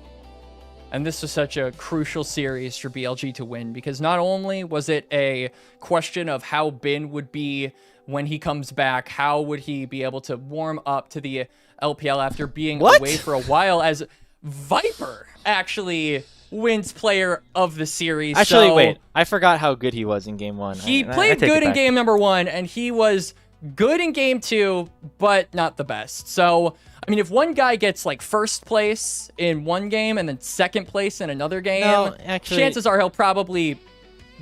Speaker 6: And this was such a crucial series for BLG to win, because not only was it a question of how Bin would be when he comes back, how would he be able to warm up to the LPL after being away for a while, as Viper actually wins player of the series.
Speaker 11: Actually,
Speaker 6: so
Speaker 11: wait. I forgot how good he was in game 1.
Speaker 6: He played good in game number 1, and he was good in game 2, but not the best. So, I mean, if one guy gets like first place in one game and then second place in another game, chances are he'll probably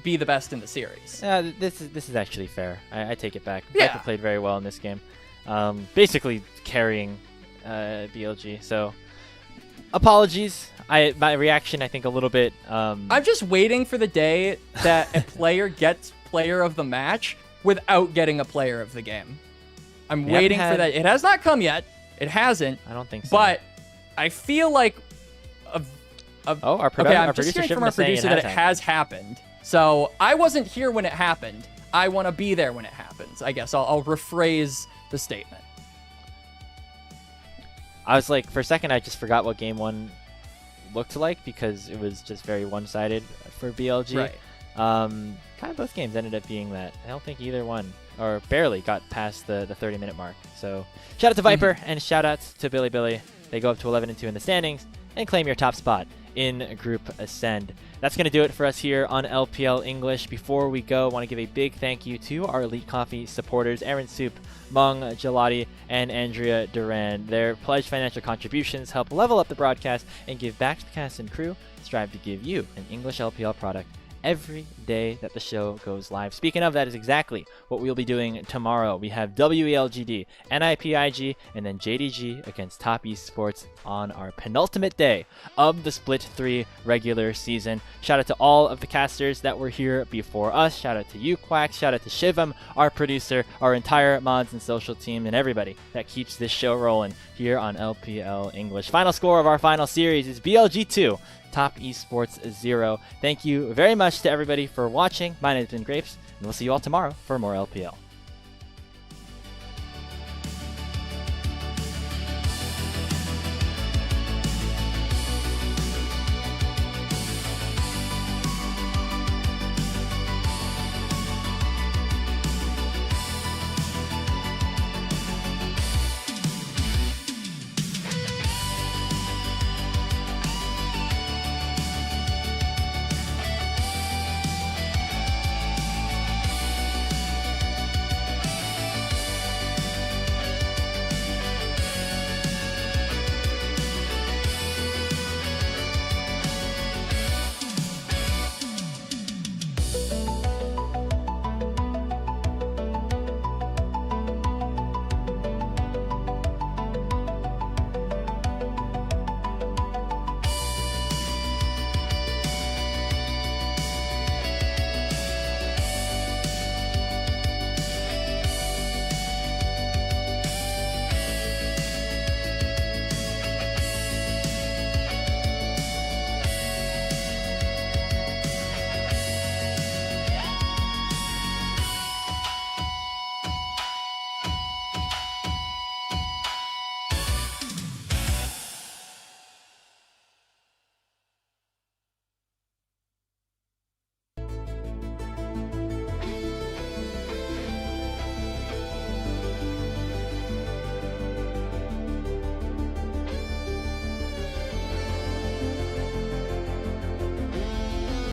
Speaker 6: be the best in the series.
Speaker 11: This is actually fair. I take it back.
Speaker 6: Yeah.
Speaker 11: Viper played very well in this game. Basically carrying BLG. So, apologies. My reaction, I think, a little bit.
Speaker 6: I'm just waiting for the day that a player gets player of the match without getting a player of the game. I'm waiting for that. It has not come yet. It hasn't.
Speaker 11: I don't think so.
Speaker 6: But I feel like
Speaker 11: our
Speaker 6: I'm just hearing from our producer that it has happened. So I wasn't here when it happened. I want to be there when it happens. I guess I'll rephrase the statement.
Speaker 11: I was like, for a second, I just forgot what game 1 looked like because it was just very one-sided for BLG.
Speaker 6: Right.
Speaker 11: Kind of both games ended up being that. I don't think either one, or barely, got past the 30-minute mark. So shout out to Viper and shout outs to Billy. They go up to 11-2 in the standings and claim your top spot in Group Ascend. That's going to do it for us here on LPL English. Before we go, I want to give a big thank you to our Elite Coffee supporters, Aaron Soup, Mung Gelati, and Andrea Duran. Their pledged financial contributions help level up the broadcast and give back to the cast and crew, strive to give you an English LPL product every day that the show goes live. Speaking of, that is exactly what we'll be doing tomorrow. We have WELGD, NIPIG, and then JDG against Top Esports on our penultimate day of the Split 3 regular season. Shout out to all of the casters that were here before us. Shout out to you, Quack. Shout out to Shivam, our producer, our entire mods and social team, and everybody that keeps this show rolling here on LPL English. Final score of our final series is BLG 2. Top Esports 0. Thank you very much to everybody for watching. My name has been Grapes, and we'll see you all tomorrow for more LPL.